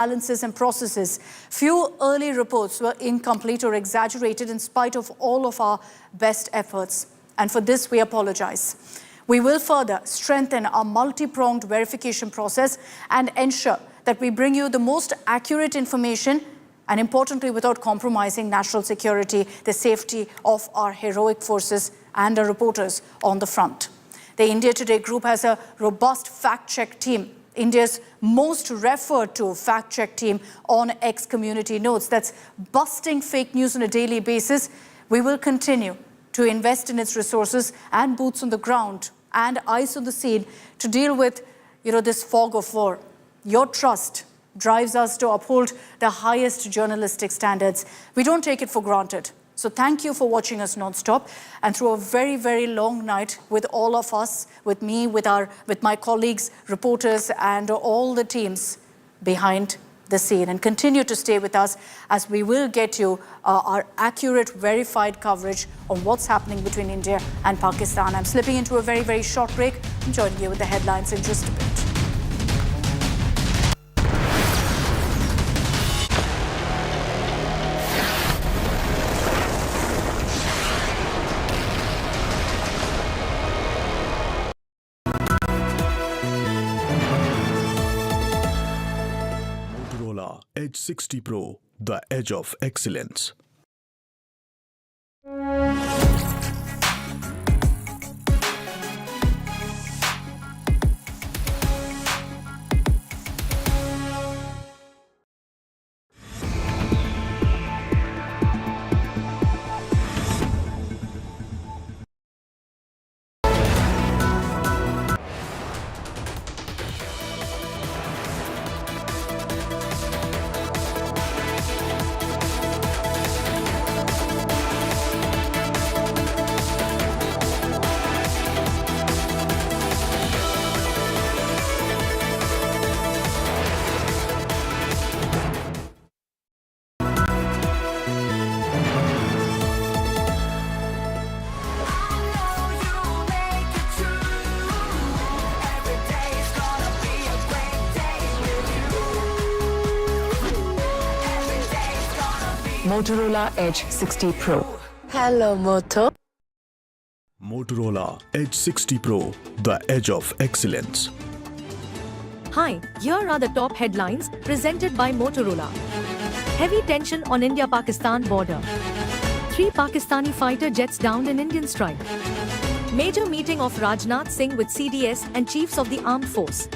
balances and processes. Few early reports were incomplete or exaggerated in spite of all of our best efforts. And for this, we apologize. We will further strengthen our multi-pronged verification process and ensure that we bring you the most accurate information and importantly, without compromising national security, the safety of our heroic forces and our reporters on the front. The India Today group has a robust fact-check team. India's most referred to fact-check team on X community notes that's busting fake news on a daily basis. We will continue to invest in its resources and boots on the ground and eyes on the scene to deal with, this fog of war. Your trust drives us to uphold the highest journalistic standards. We don't take it for granted. So thank you for watching us non-stop and through a very, very long night with all of us, with me, with my colleagues, reporters, and all the teams behind the scene. And continue to stay with us as we will get you our accurate, verified coverage on what's happening between India and Pakistan. I'm slipping into a very, very short break. I'm joining you with the headlines in just a bit. Edge 60 Pro, the edge of excellence. Motorola Edge 60 Pro. Hello, Moto. Motorola Edge 60 Pro, the edge of excellence. Hi, here are the top headlines presented by Motorola. Heavy tension on India-Pakistan border. 3 Pakistani fighter jets downed in Indian strike. Major meeting of Rajnath Singh with CDS and chiefs of the armed force.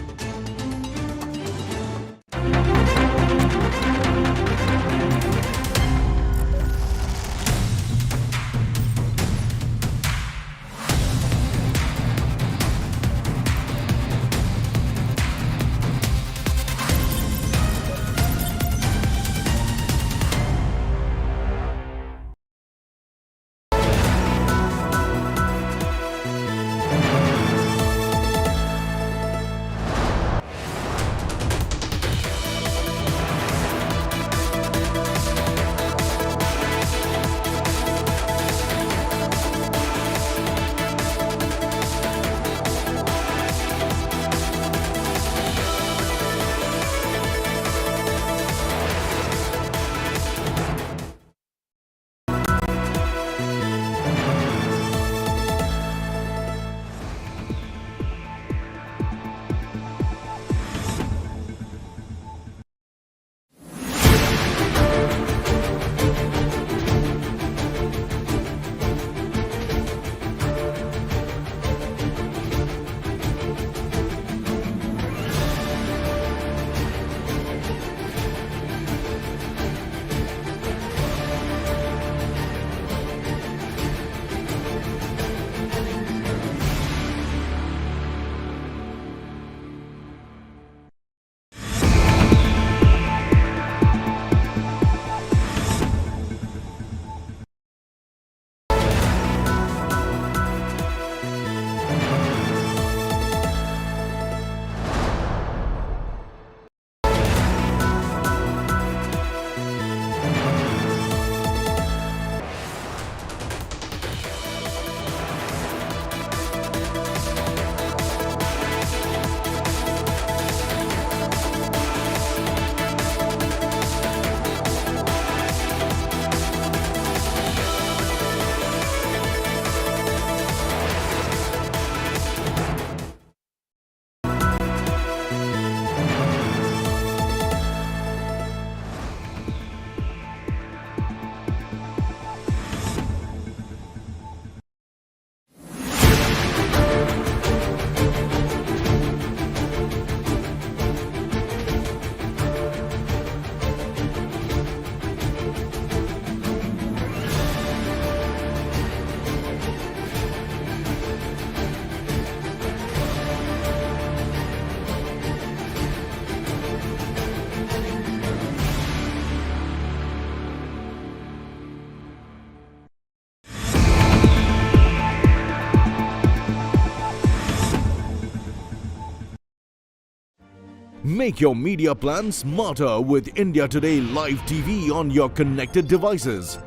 Make your media plan smarter with India Today Live TV on your connected devices.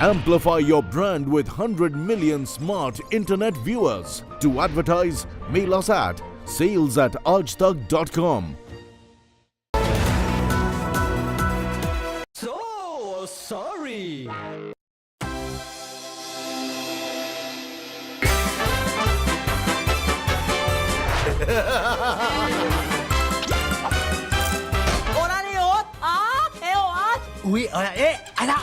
Amplify your brand with 100 million smart internet viewers. To advertise, mail us at sales@aajtak.com. So sorry. Ui, ai da.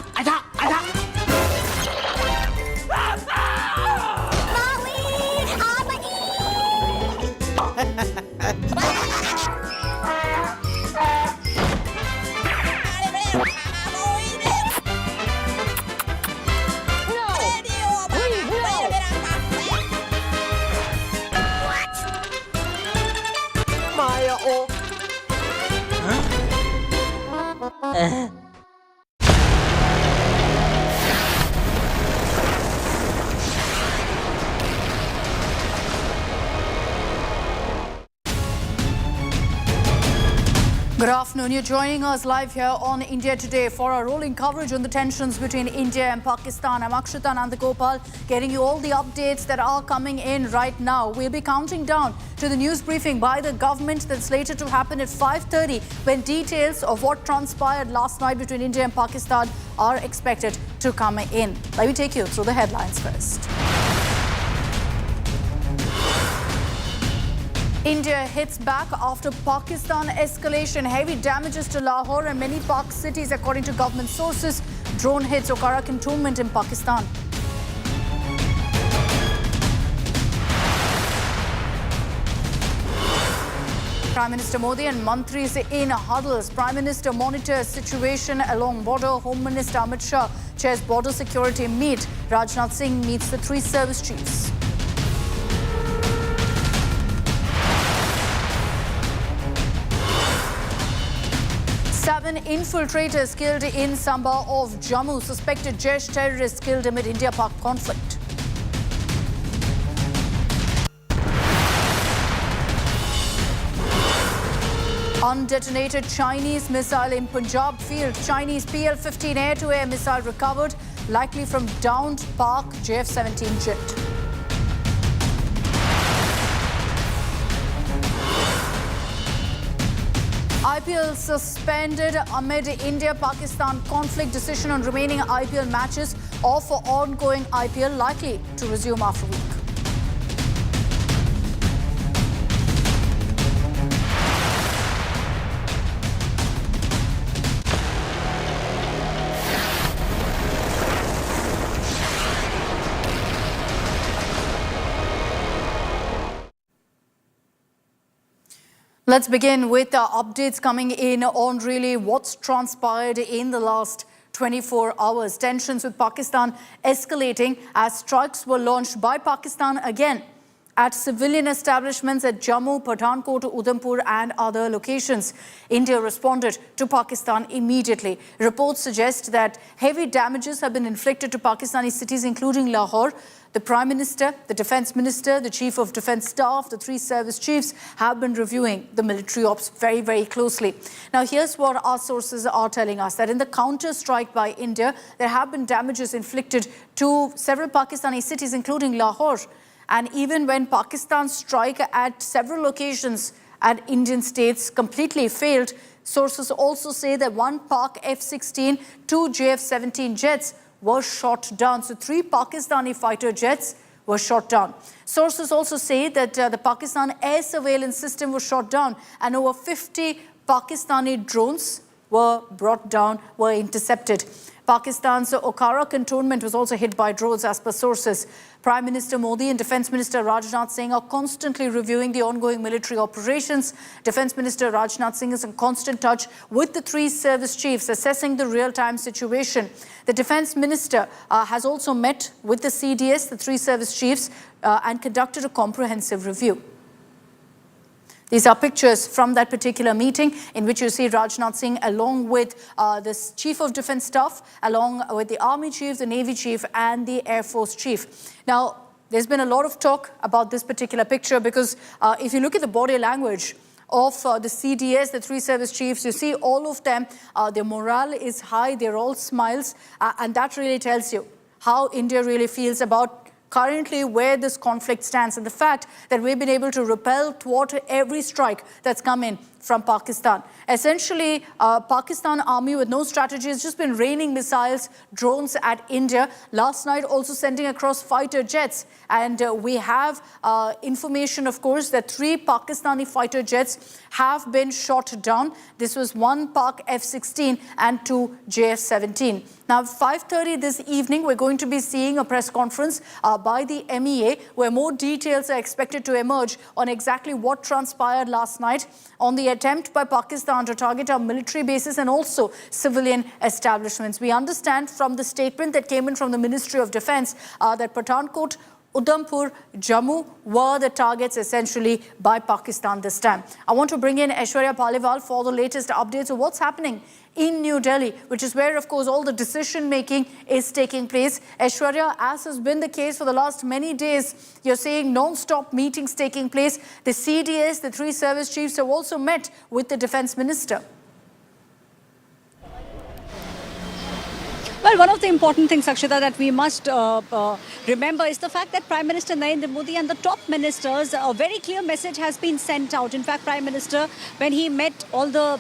Maya oh. Good afternoon. You're joining us live here on India Today for our rolling coverage on the tensions between India and Pakistan. I'm Akshita Nandagopal, getting you all the updates that are coming in right now. We'll be counting down to the news briefing by the government that's slated to happen at 5:30, when details of what transpired last night between India and Pakistan are expected to come in. Let me take you through the headlines first. India hits back after Pakistan escalation. Heavy damages to Lahore and many Pak cities, according to government sources. Drone hits Okara cantonment in Pakistan. Prime Minister Modi and Mantris in huddles. Prime Minister monitors situation along border. Home Minister Amit Shah chairs border security meet. Rajnath Singh meets the three service chiefs. Seven infiltrators killed in Samba of Jammu. Suspected Jaish terrorists killed amid India-Pak conflict. Undetonated Chinese missile in Punjab field. Chinese PL-15 air-to-air missile recovered, likely from downed Pak JF-17 jet. IPL suspended amid India-Pakistan conflict. Decision on remaining IPL matches or for ongoing IPL likely to resume after a week. Let's begin with the updates coming in on really what's transpired in the last 24 hours. Tensions with Pakistan escalating as strikes were launched by Pakistan again at civilian establishments at Jammu, Pathankot, Udhampur and other locations. India responded to Pakistan immediately. Reports suggest that heavy damages have been inflicted to Pakistani cities, including Lahore. The Prime Minister, the Defence Minister, the Chief of Defence Staff, the three service chiefs have been reviewing the military ops very, very closely. Now, here's what our sources are telling us, that in the counter-strike by India, there have been damages inflicted to several Pakistani cities, including Lahore. And even when Pakistan's strike at several locations at Indian states completely failed, sources also say that one Pak F-16, two JF-17 jets were shot down. So 3 Pakistani fighter jets were shot down. Sources also say that the Pakistan air surveillance system was shot down and over 50 Pakistani drones were brought down, were intercepted. Pakistan's Okara cantonment was also hit by drones as per sources. Prime Minister Modi and Defence Minister Rajnath Singh are constantly reviewing the ongoing military operations. Defence Minister Rajnath Singh is in constant touch with the three service chiefs, assessing the real-time situation. The Defence Minister has also met with the CDS, the three service chiefs, and conducted a comprehensive review. These are pictures from that particular meeting in which you see Rajnath Singh along with the Chief of Defence Staff, along with the Army Chief, the Navy Chief and the Air Force Chief. Now, there's been a lot of talk about this particular picture because if you look at the body language of the CDS, the three service chiefs. You see all of them, their morale is high, they're all smiles, and that really tells you how India really feels about currently where this conflict stands and the fact that we've been able to repel, thwart every strike that's come in from Pakistan. Essentially, Pakistan army with no strategy has just been raining missiles, drones at India. Last night also sending across fighter jets. And we have information, of course, that 3 Pakistani fighter jets have been shot down. This was 1 Pak F-16 and 2 JF-17. Now, 5:30 this evening, we're going to be seeing a press conference by the MEA where more details are expected to emerge on exactly what transpired last night on the attempt by Pakistan to target our military bases and also civilian establishments. We understand from the statement that came in from the Ministry of Defence that Pathankot, Udhampur, Jammu were the targets essentially by Pakistan this time. I want to bring in Aishwarya Paliwal for the latest updates of what's happening in New Delhi, which is where, of course, all the decision-making is taking place. Aishwarya, as has been the case for the last many days, you're seeing non-stop meetings taking place. The CDS, the 3 service chiefs, have also met with the Defence Minister. Well, one of the important things, Akshita, that we must remember is the fact that Prime Minister Narendra Modi and the top ministers, a very clear message has been sent out. In fact, Prime Minister, when he met all the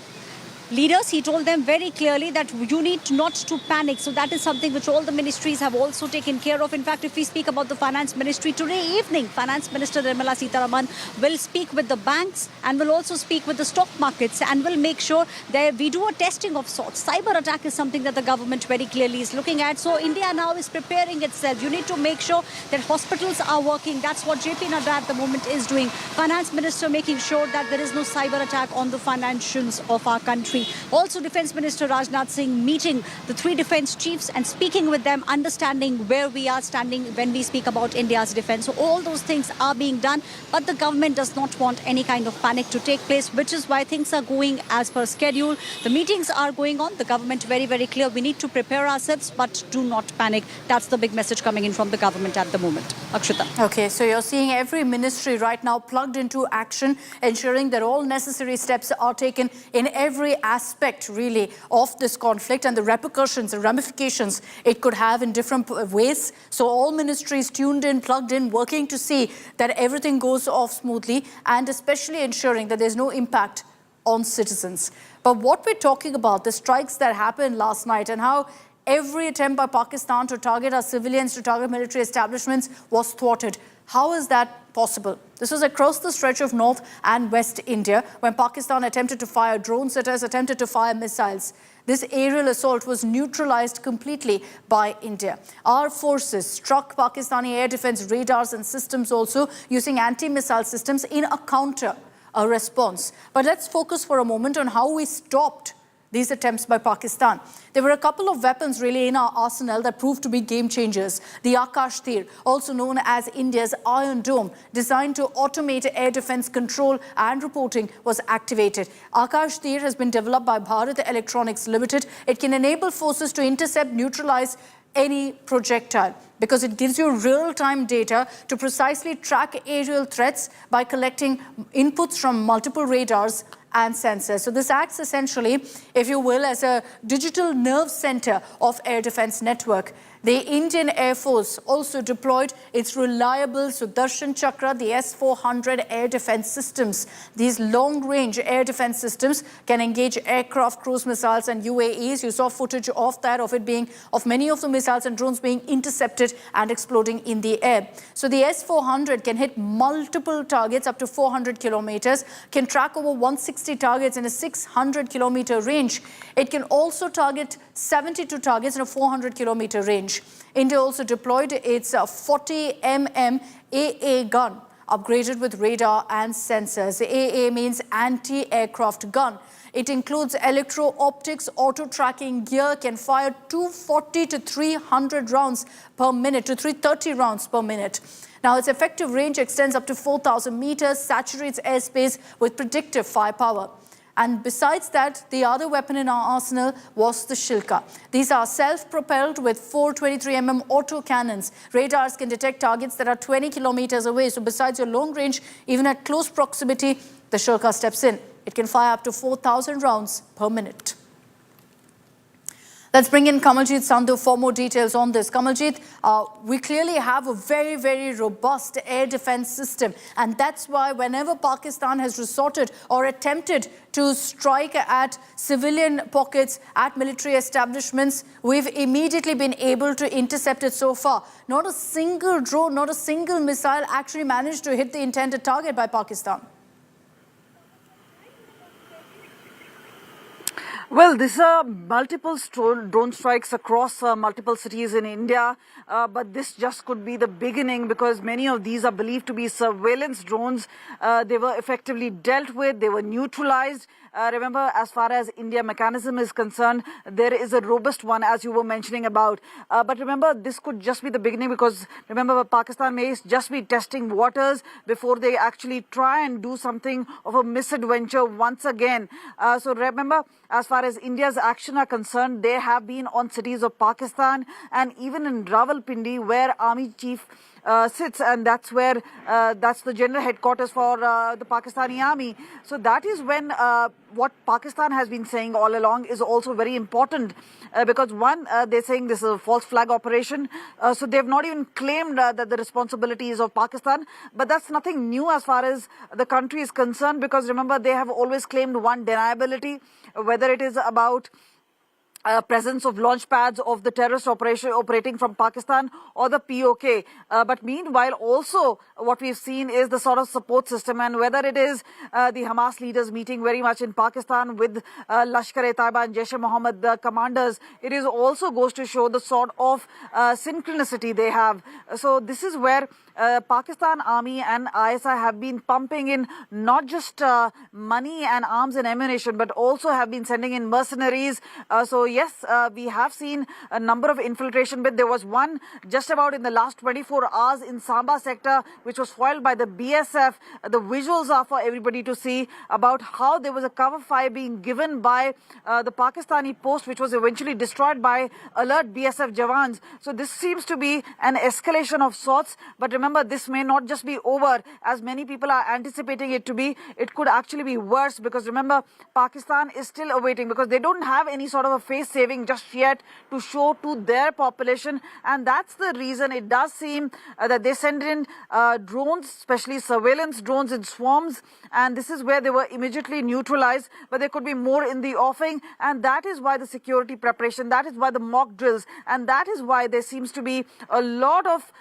leaders, he told them very clearly that you need not to panic. So that is something which all the ministries have also taken care of. In fact, if we speak about the Finance Ministry, today evening, Finance Minister Nirmala Sitharaman will speak with the banks and will also speak with the stock markets and will make sure that we do a testing of sorts. Cyber attack is something that the government very clearly is looking at. So India now is preparing itself. You need to make sure that hospitals are working. That's what JP Nadda at the moment is doing. Finance Minister making sure that there is no cyber attack on the financials of our country. Also, Defence Minister Rajnath Singh meeting the 3 defence chiefs and speaking with them, understanding where we are standing when we speak about India's defence. So all those things are being done, but the government does not want any kind of panic to take place, which is why things are going as per schedule. The meetings are going on. The government very, very clear. We need to prepare ourselves, but do not panic. That's the big message coming in from the government at the moment. Akshita. Okay, so you're seeing every ministry right now plugged into action, ensuring that all necessary steps are taken in every aspect really of this conflict and the repercussions, the ramifications it could have in different ways. So all ministries tuned in, plugged in, working to see that everything goes off smoothly and especially ensuring that there's no impact on citizens. But what we're talking about, the strikes that happened last night and how every attempt by Pakistan to target our civilians, to target military establishments was thwarted. How is that possible? This was across the stretch of North and West India when Pakistan attempted to fire drones at us, attempted to fire missiles. This aerial assault was neutralized completely by India. Our forces struck Pakistani air defense radars and systems also using anti-missile systems in a counter, a response. But let's focus for a moment on how we stopped these attempts by Pakistan. There were a couple of weapons really in our arsenal that proved to be game changers. The Akash Tir, also known as India's Iron Dome, designed to automate air defense control and reporting, was activated. Akash Tir has been developed by Bharat Electronics Limited. It can enable forces to intercept, neutralize any projectile because it gives you real-time data to precisely track aerial threats by collecting inputs from multiple radars and sensors. So this acts essentially, if you will, as a digital nerve center of air defense network. The Indian Air Force also deployed its reliable Sudarshan Chakra, the S-400 air defense systems. These long-range air defense systems can engage aircraft, cruise missiles and UAEs. You saw footage of that, of many of the missiles and drones being intercepted and exploding in the air. So the S-400 can hit multiple targets up to 400 kilometers, can track over 160 targets in a 600 kilometer range. It can also target 72 targets in a 400 kilometer range. India also deployed its 40 mm AA gun, upgraded with radar and sensors. The AA means anti-aircraft gun. It includes electro-optics, auto-tracking gear, can fire 240 to 300 rounds per minute, to 330 rounds per minute. Now, its effective range extends up to 4,000 meters, saturates airspace with predictive firepower. And besides that, the other weapon in our arsenal was the Shilka. These are self-propelled with 423 mm auto cannons. Radars can detect targets that are 20 kilometers away. So besides your long range, even at close proximity, the Shirka steps in. It can fire up to 4,000 rounds per minute. Let's bring in Kamaljeet Sandhu for more details on this. Kamaljeet, we clearly have a very, very robust air defense system. And that's why whenever Pakistan has resorted or attempted to strike at civilian pockets, at military establishments, we've immediately been able to intercept it so far. Not a single drone, not a single missile actually managed to hit the intended target by Pakistan. Well, these are multiple drone strikes across multiple cities in India, but this just could be the beginning because many of these are believed to be surveillance drones. They were effectively dealt with, they were neutralized. Remember, as far as India mechanism is concerned, there is a robust one, as you were mentioning about. But remember, this could just be the beginning because, remember, Pakistan may just be testing waters before they actually try and do something of a misadventure once again. So remember, as far as India's action are concerned, they have been on cities of Pakistan and even in Rawalpindi, where Army Chief sits, and that's where that's the general headquarters for the Pakistani army. So that is when what Pakistan has been saying all along is also very important because one, they're saying this is a false flag operation. So they've not even claimed that the responsibility is of Pakistan. But that's nothing new as far as the country is concerned because remember, they have always claimed one deniability, whether it is about presence of launch pads of the terrorist operation operating from Pakistan or the POK. But meanwhile, also what we've seen is the sort of support system, and whether it is the Hamas leaders meeting very much in Pakistan with Lashkar-e-Taiba and Jaish-e-Mohammed, the commanders, it is also goes to show the sort of synchronicity they have. So this is where Pakistan Army and ISI have been pumping in not just money and arms and ammunition, but also have been sending in mercenaries. So yes, we have seen a number of infiltration, but there was one just about in the last 24 hours in Samba sector, which was foiled by the BSF. The visuals are for everybody to see about how there was a cover fire being given by the Pakistani post, which was eventually destroyed by alert BSF Jawans. So this seems to be an escalation of sorts, but remember, this may not just be over as many people are anticipating it to be. It could actually be worse because remember, Pakistan is still awaiting because they don't have any sort of a face saving just yet to show to their population, and that's the reason it does seem that they send in drones, especially surveillance drones in swarms, and this is where they were immediately neutralized, but there could be more in the offing, and that is why the security preparation, that is why the mock drills, and that is why there seems to be a lot of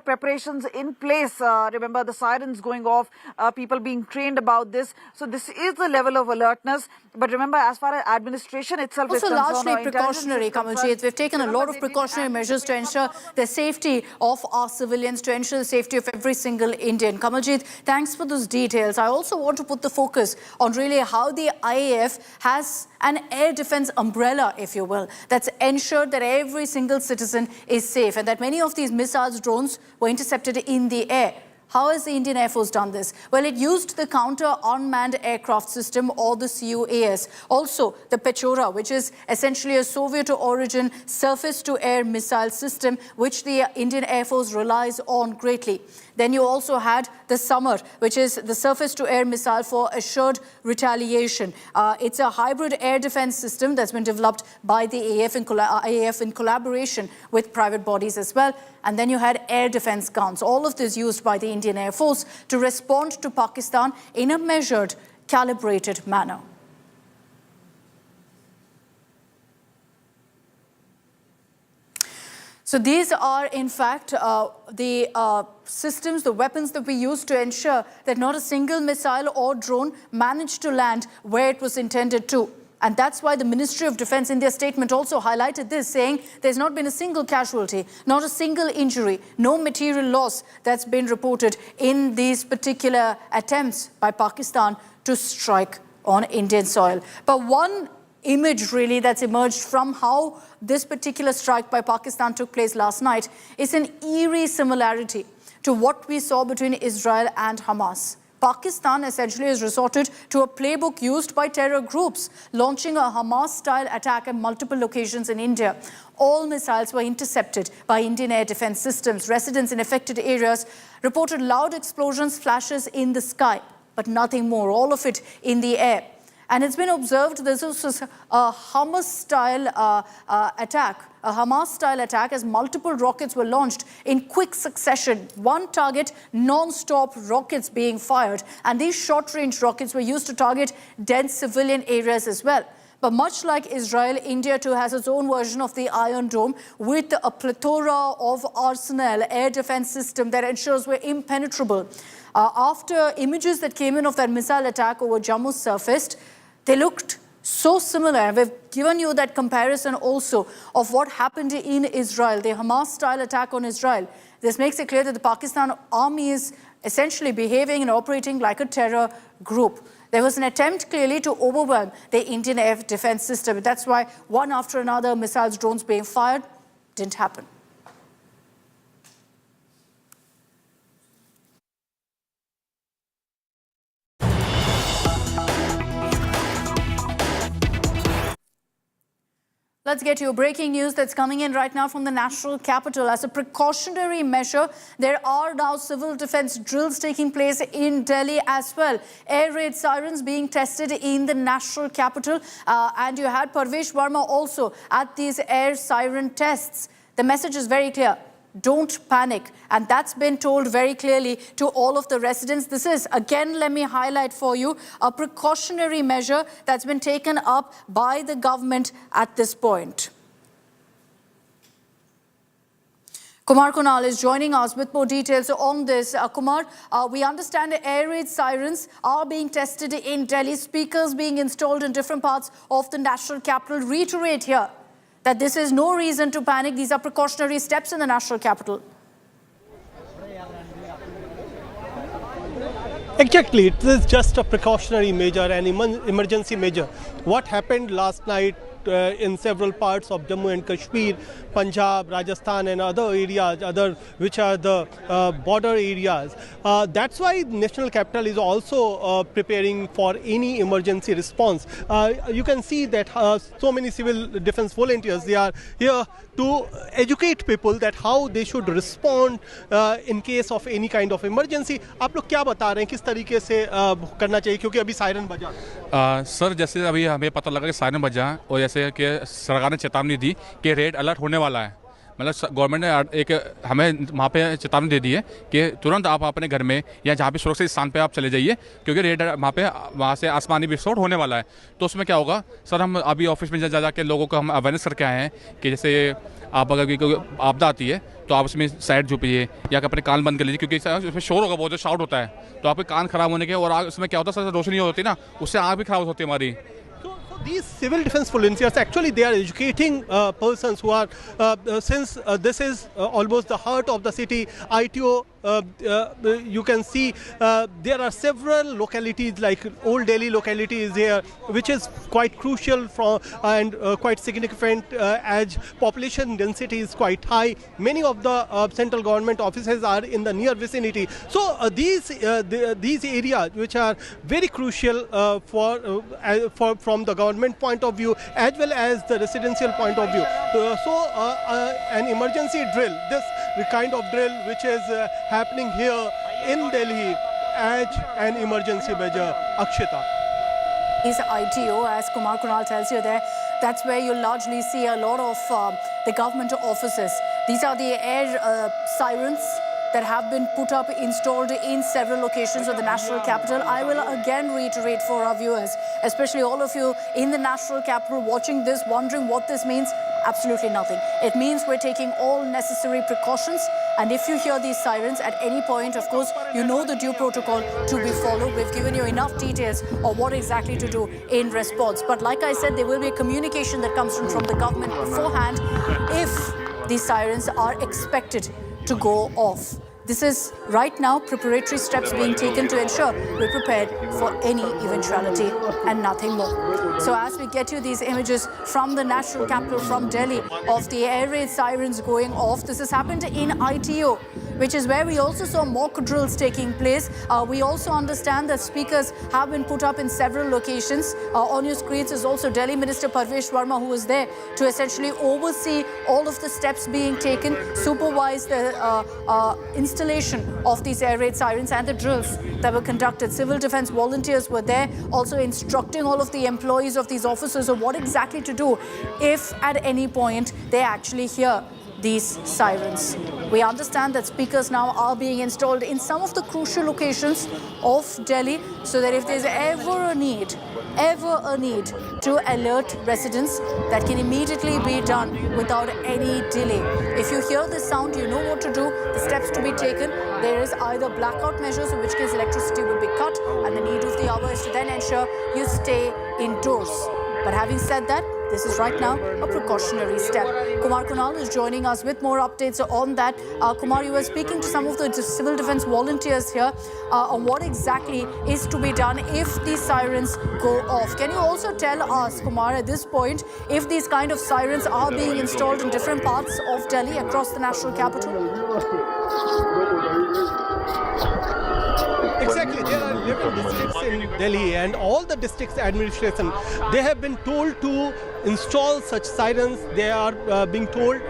preparations in place. Remember the sirens going off, people being trained about this. So this is the level of alertness. But remember, as far as administration itself is concerned, largely precautionary, Kamaljeet. We've taken a lot of precautionary measures to ensure the safety of our civilians, to ensure the safety of every single Indian. Kamaljeet, thanks for those details. I also want to put the focus on really how the IAF has an air defense umbrella, if you will, that's ensured that every single citizen is safe and that many of these missiles, drones were intercepted in the air. How has the Indian Air Force done this? Well, it used the Counter-Unmanned Aircraft System, or the CUAS. Also, the Pechora, which is essentially a Soviet-origin surface-to-air missile system, which the Indian Air Force relies on greatly. Then you also had the Samar, which is the surface-to-air missile for assured retaliation. It's a hybrid air defense system that's been developed by the IAF in collaboration with private bodies as well. And then you had air defense guns, all of this used by the Indian Air Force to respond to Pakistan in a measured, calibrated manner. So these are, in fact, the systems, the weapons that we use to ensure that not a single missile or drone managed to land where it was intended to. And that's why the Ministry of Defense in their statement also highlighted this, saying there's not been a single casualty, not a single injury, no material loss that's been reported in these particular attempts by Pakistan to strike on Indian soil. But one image really that's emerged from how this particular strike by Pakistan took place last night is an eerie similarity to what we saw between Israel and Hamas. Pakistan essentially has resorted to a playbook used by terror groups, launching a Hamas-style attack at multiple locations in India. All missiles were intercepted by Indian air defense systems. Residents in affected areas reported loud explosions, flashes in the sky. but nothing more, all of it in the air. And it's been observed this was a Hamas-style attack, a Hamas-style attack, as multiple rockets were launched in quick succession. One target, non-stop rockets being fired. And these short-range rockets were used to target dense civilian areas as well. But much like Israel, India too has its own version of the Iron Dome with a plethora of arsenal air defense system that ensures we're impenetrable. After images that came in of that missile attack over Jammu surfaced, they looked so similar. We've given you that comparison also of what happened in Israel, the Hamas-style attack on Israel. This makes it clear that the Pakistan army is essentially behaving and operating like a terror group. There was an attempt clearly to overwhelm the Indian air defense system. That's why one after another missiles, drones being fired didn't happen. Let's get you breaking news that's coming in right now from the national capital. As a precautionary measure, there are now civil defense drills taking place in Delhi as well. Air raid sirens being tested in the national capital. And you had Parvesh Verma also at these air siren tests. The message is very clear. Don't panic. And that's been told very clearly to all of the residents. This is, again, let me highlight for you, a precautionary measure that's been taken up by the government at this point. Kumar Kunal is joining us with more details on this. Kumar, we understand the air raid sirens are being tested in Delhi, speakers being installed in different parts of the national capital. Reiterate here that this is no reason to panic. These are precautionary steps in the national capital. Exactly. It is just a precautionary measure, an emergency measure. What happened last night in several parts of Jammu and Kashmir, Punjab, Rajasthan and other areas, which are the border areas. That's why national capital is also preparing for any emergency response. You can see that so many civil defense volunteers, they are here to educate people that how they should respond in case of any kind of emergency. आप लोग क्या बता रहे हैं किस तरीके से करना चाहिए क्योंकि अभी सायरन बजा? सर जैसे अभी हमें पता लगा कि सायरन बजा और जैसे कि सरकार ने चेतावनी दी कि रेड अलर्ट होने वाला है, मतलब गवर्नमेंट ने एक हमें वहाँ पे चेतावनी दे दी है कि तुरंत आप अपने घर में या जहाँ पे सुरक्षित स्थान पे आप चले जाइए क्योंकि रेड वहाँ से आसमानी विस्फोट होने वाला है. तो उसमें क्या होगा सर, हम अभी ऑफिस में जा के लोगों को हम अवेयरनेस करके आए हैं कि जैसे आप अगर कोई आपदा आती है तो आप उसमें साइड झुकिए या अपने कान बंद कर लीजिए क्योंकि उसमें शोर होगा, बहुत शाउट होता है तो आपके कान खराब होने के और उसमें क्या होता है सर, रोशनी होती है ना, उससे आँख भी खराब होती है हमारी. These civil defense volunteers actually they are educating persons who are since this is almost the heart of the city ITO. You can see there are several localities like Old Delhi locality is here, which is quite crucial and quite significant as population density is quite high. Many of the central government offices are in the near vicinity. So these areas which are very crucial from the government point of view as well as the residential point of view. An emergency drill, this kind of drill which is happening here in Delhi as an emergency measure. Akshita. Is ITO, as Kumar Kunal tells you there, that's where you largely see a lot of the government offices. These are the air sirens that have been put up, installed in several locations of the national capital. I will again reiterate for our viewers, especially all of you in the national capital watching this, wondering what this means. Absolutely nothing. It means we're taking all necessary precautions. And if you hear these sirens at any point, of course, you know the due protocol to be followed. We've given you enough details of what exactly to do in response. But like I said, there will be a communication that comes from the government beforehand if these sirens are expected to go off. This is right now preparatory steps being taken to ensure we're prepared for any eventuality and nothing more. So as we get you these images from the national capital, from Delhi, of the air raid sirens going off, this has happened in ITO. which is where we also saw mock drills taking place. We also understand that speakers have been put up in several locations. On your screens is also Delhi Minister Parvesh Verma, who was there to essentially oversee all of the steps being taken, supervise the installation of these air raid sirens and the drills that were conducted. Civil defense volunteers were there, also instructing all of the employees of these officers of what exactly to do if at any point they actually hear these sirens. We understand that speakers now are being installed in some of the crucial locations of Delhi, so that if there's ever a need to alert residents, that can immediately be done without any delay. If you hear this sound, you know what to do, the steps to be taken. There is either blackout measures, in which case electricity will be cut, and the need of the hour is to then ensure you stay indoors. But having said that, this is right now a precautionary step. Kumar Kunal is joining us with more updates on that. Kumar, you were speaking to some of the civil defense volunteers here on what exactly is to be done if these sirens go off. Can you also tell us, Kumar, at this point, if these kind of sirens are being installed in different parts of Delhi across the national capital? Exactly, there are 11 districts in Delhi, and all the districts administration, they have been told to install such sirens. They are being told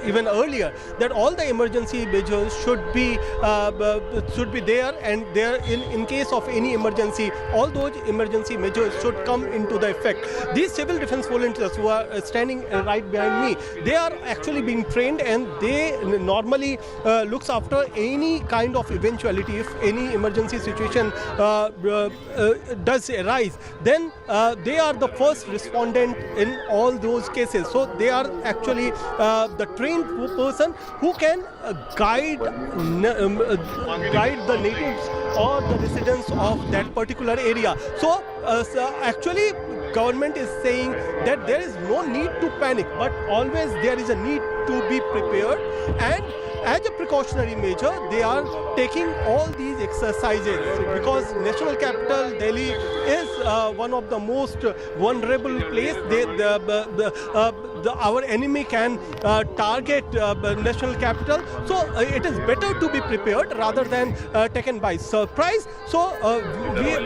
even earlier that all the emergency measures should be there, and there in case of any emergency, all those emergency measures should come into the effect. These civil defense volunteers who are standing right behind me, they are actually being trained, and they normally looks after any kind of eventuality. If any emergency situation does arise, then they are the first respondent in all those cases. So they are actually the trained person who can guide the natives or the residents of that particular area. So actually government is saying that there is no need to panic, but always there is a need to be prepared, and as a precautionary measure, they are taking all these exercises because national capital Delhi is one of the most vulnerable place. Our enemy can target national capital, so it is better to be prepared rather than taken by surprise. So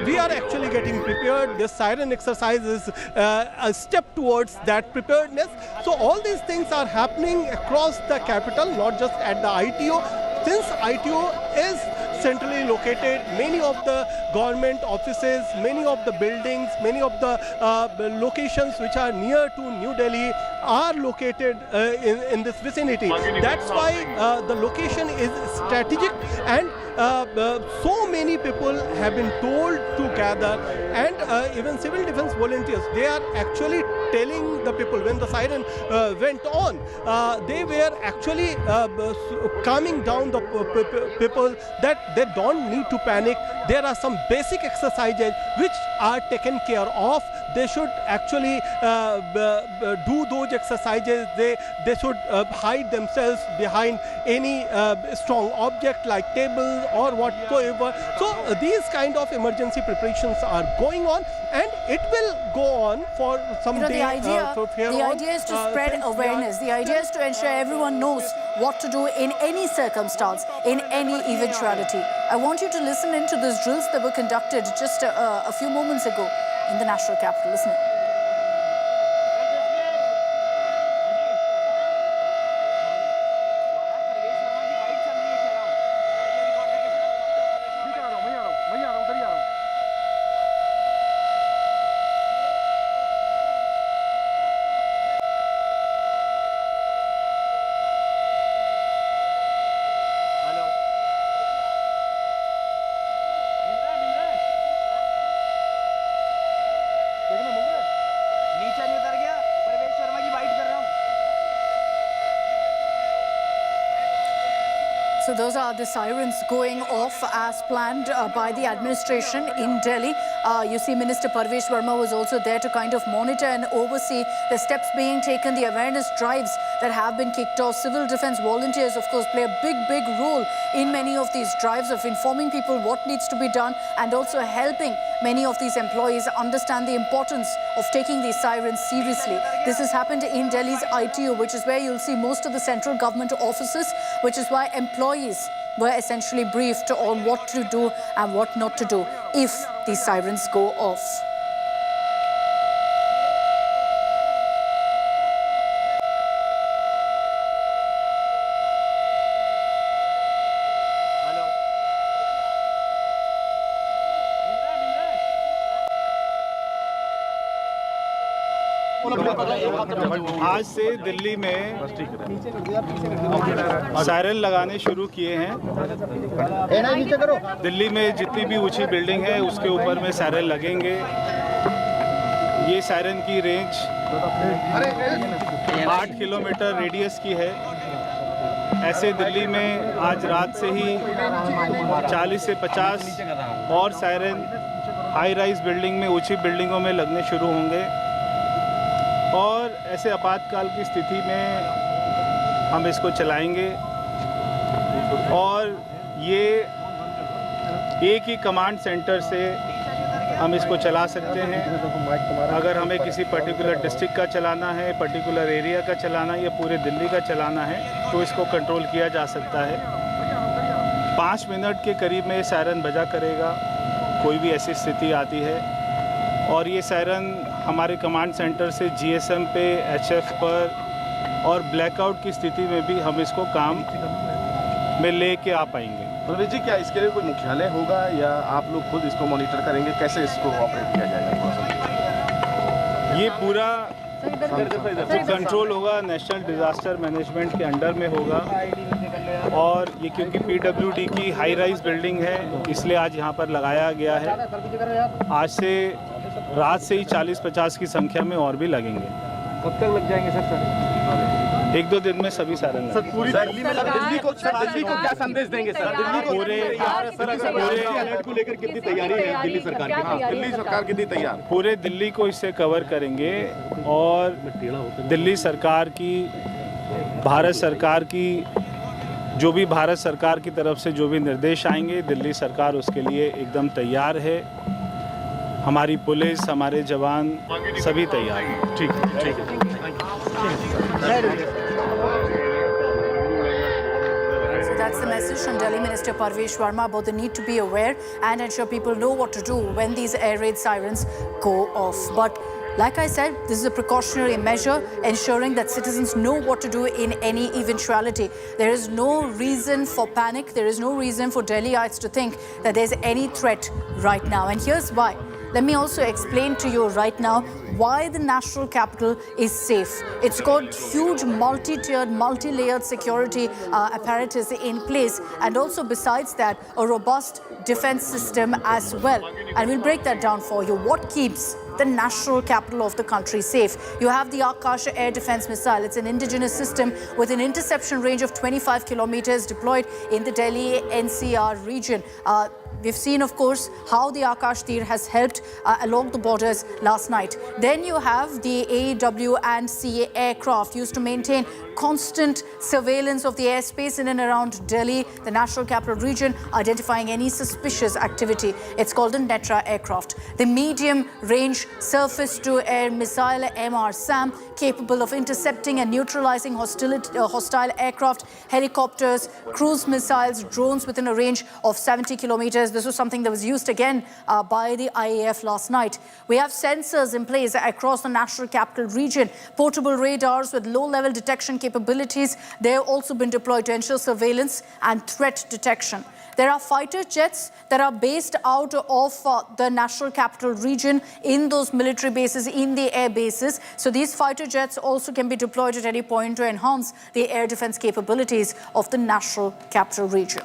we are actually getting prepared. This siren exercise is a step towards that preparedness. So all these things are happening across the capital, not just at the ITO. Since ITO is centrally located, many of the government offices, many of the buildings, many of the locations which are near to New Delhi are located in this vicinity. That's why the location is strategic, and so many people have been told to gather, and even civil defense volunteers, they are actually telling the people when the siren went on, they were actually calming down the people that they don't need to panic. There are some basic exercises which are taken care of. They should actually do those exercises. They should hide themselves behind any strong object like table or whatsoever. So these kind of emergency preparations are going on, and it will go on for some The day. idea is to spread awareness. The idea is to ensure everyone knows what to do in any circumstance, in any eventuality. I want you to listen into these drills that were conducted just a few moments ago in the national capital. Listen. So those are the sirens going off as planned by the administration in Delhi. You see Minister Parvesh Verma was also there to kind of monitor and oversee the steps being taken, the awareness drives that have been kicked off. Civil defense volunteers, of course, play a big role in many of these drives of informing people what needs to be done, and also helping many of these employees understand the importance of taking these sirens seriously. This has happened in Delhi's ITO, which is where you'll see most of the central government offices, which is why employees were essentially briefed on what to do and what not to do if these sirens go off. आज से दिल्ली में siren लगाने शुरू किए हैं। दिल्ली में जितनी भी ऊंची बिल्डिंग है उसके ऊपर में सायरन लगेंगे। ये सायरन की रेंज 8 किलोमीटर रेडियस की है। ऐसे दिल्ली में आज रात से ही 40 से 50 और सायरन हाई राइज बिल्डिंग में, ऊंची बिल्डिंगों में लगने शुरू होंगे और ऐसे आपातकाल की स्थिति में हम इसको चलाएंगे। और ये एक ही कमांड सेंटर से हम इसको चला सकते हैं। अगर हमें किसी पर्टिकुलर डिस्ट्रिक्ट का चलाना है, पर्टिकुलर एरिया का चलाना है या पूरे दिल्ली का चलाना है तो इसको कंट्रोल किया जा सकता है। 5 मिनट के करीब में ये सायरन बजा करेगा कोई भी ऐसी स्थिति आती है। और ये सायरन हमारे कमांड सेंटर से जीएसएम पे, एचएफ पर और ब्लैकआउट की स्थिति में भी हम इसको काम में लेके आ पाएंगे। बलवीर जी, क्या इसके लिए कोई मुख्यालय होगा या आप लोग खुद इसको मॉनिटर करेंगे? कैसे इसको ऑपरेट किया जाएगा? ये पूरा कंट्रोल होगा, नेशनल डिज़ास्टर मैनेजमेंट के अंडर में होगा। और ये क्योंकि पीडब्ल्यूडी की हाई राइज बिल्डिंग है इसलिए आज यहाँ पर लगाया गया है। आज से रात से ही 40-50 की संख्या में और भी लगेंगे। कब तक लग जाएंगे सर? 1-2 दिन में सभी सायरन सर पूरी दिल्ली में दिल्ली को क्या संदेश देंगे सर? दिल्ली को पूरे अलर्ट को लेकर कितनी तैयारी है दिल्ली सरकार की? दिल्ली सरकार कितनी तैयार? पूरे दिल्ली को इससे कवर करेंगे और दिल्ली सरकार की, भारत सरकार की जो भी भारत सरकार की तरफ से जो भी निर्देश आएंगे दिल्ली सरकार उसके लिए एकदम तैयार है। हमारी पुलिस, हमारे जवान सभी तैयार हैं। ठीक है। So that's the message from Delhi Minister Parvesh Verma about the need to be aware and ensure people know what to do when these air raid sirens go off. But like I said, this is a precautionary measure ensuring that citizens know what to do in any eventuality. There is no reason for panic. There is no reason for Delhiites to think that there's any threat right now. And here's why. Let me also explain to you right now why the national capital is safe. It's got huge multi-tiered, multi-layered security apparatus in place, and also besides that, a robust defense system as well. And we'll break that down for you. What keeps the national capital of the country safe? You have the Akash air defense missile. It's an indigenous system with an interception range of 25 kilometers deployed in the Delhi NCR region. We've seen, of course, how the Akash Tir has helped along the borders last night. Then you have the AEW and CA aircraft used to maintain constant surveillance of the airspace in and around Delhi, the national capital region, identifying any suspicious activity. It's called a Netra aircraft. The medium-range surface-to-air missile MR-SAM, capable of intercepting and neutralizing hostile aircraft, helicopters, cruise missiles, drones within a range of 70 kilometers. This was something that was used again by the IAF last night. We have sensors in place across the national capital region, portable radars with low-level detection capabilities. They have also been deployed to ensure surveillance and threat detection. There are fighter jets that are based out of the national capital region in those military bases, in the air bases. So these fighter jets also can be deployed at any point to enhance the air defense capabilities of the national capital region.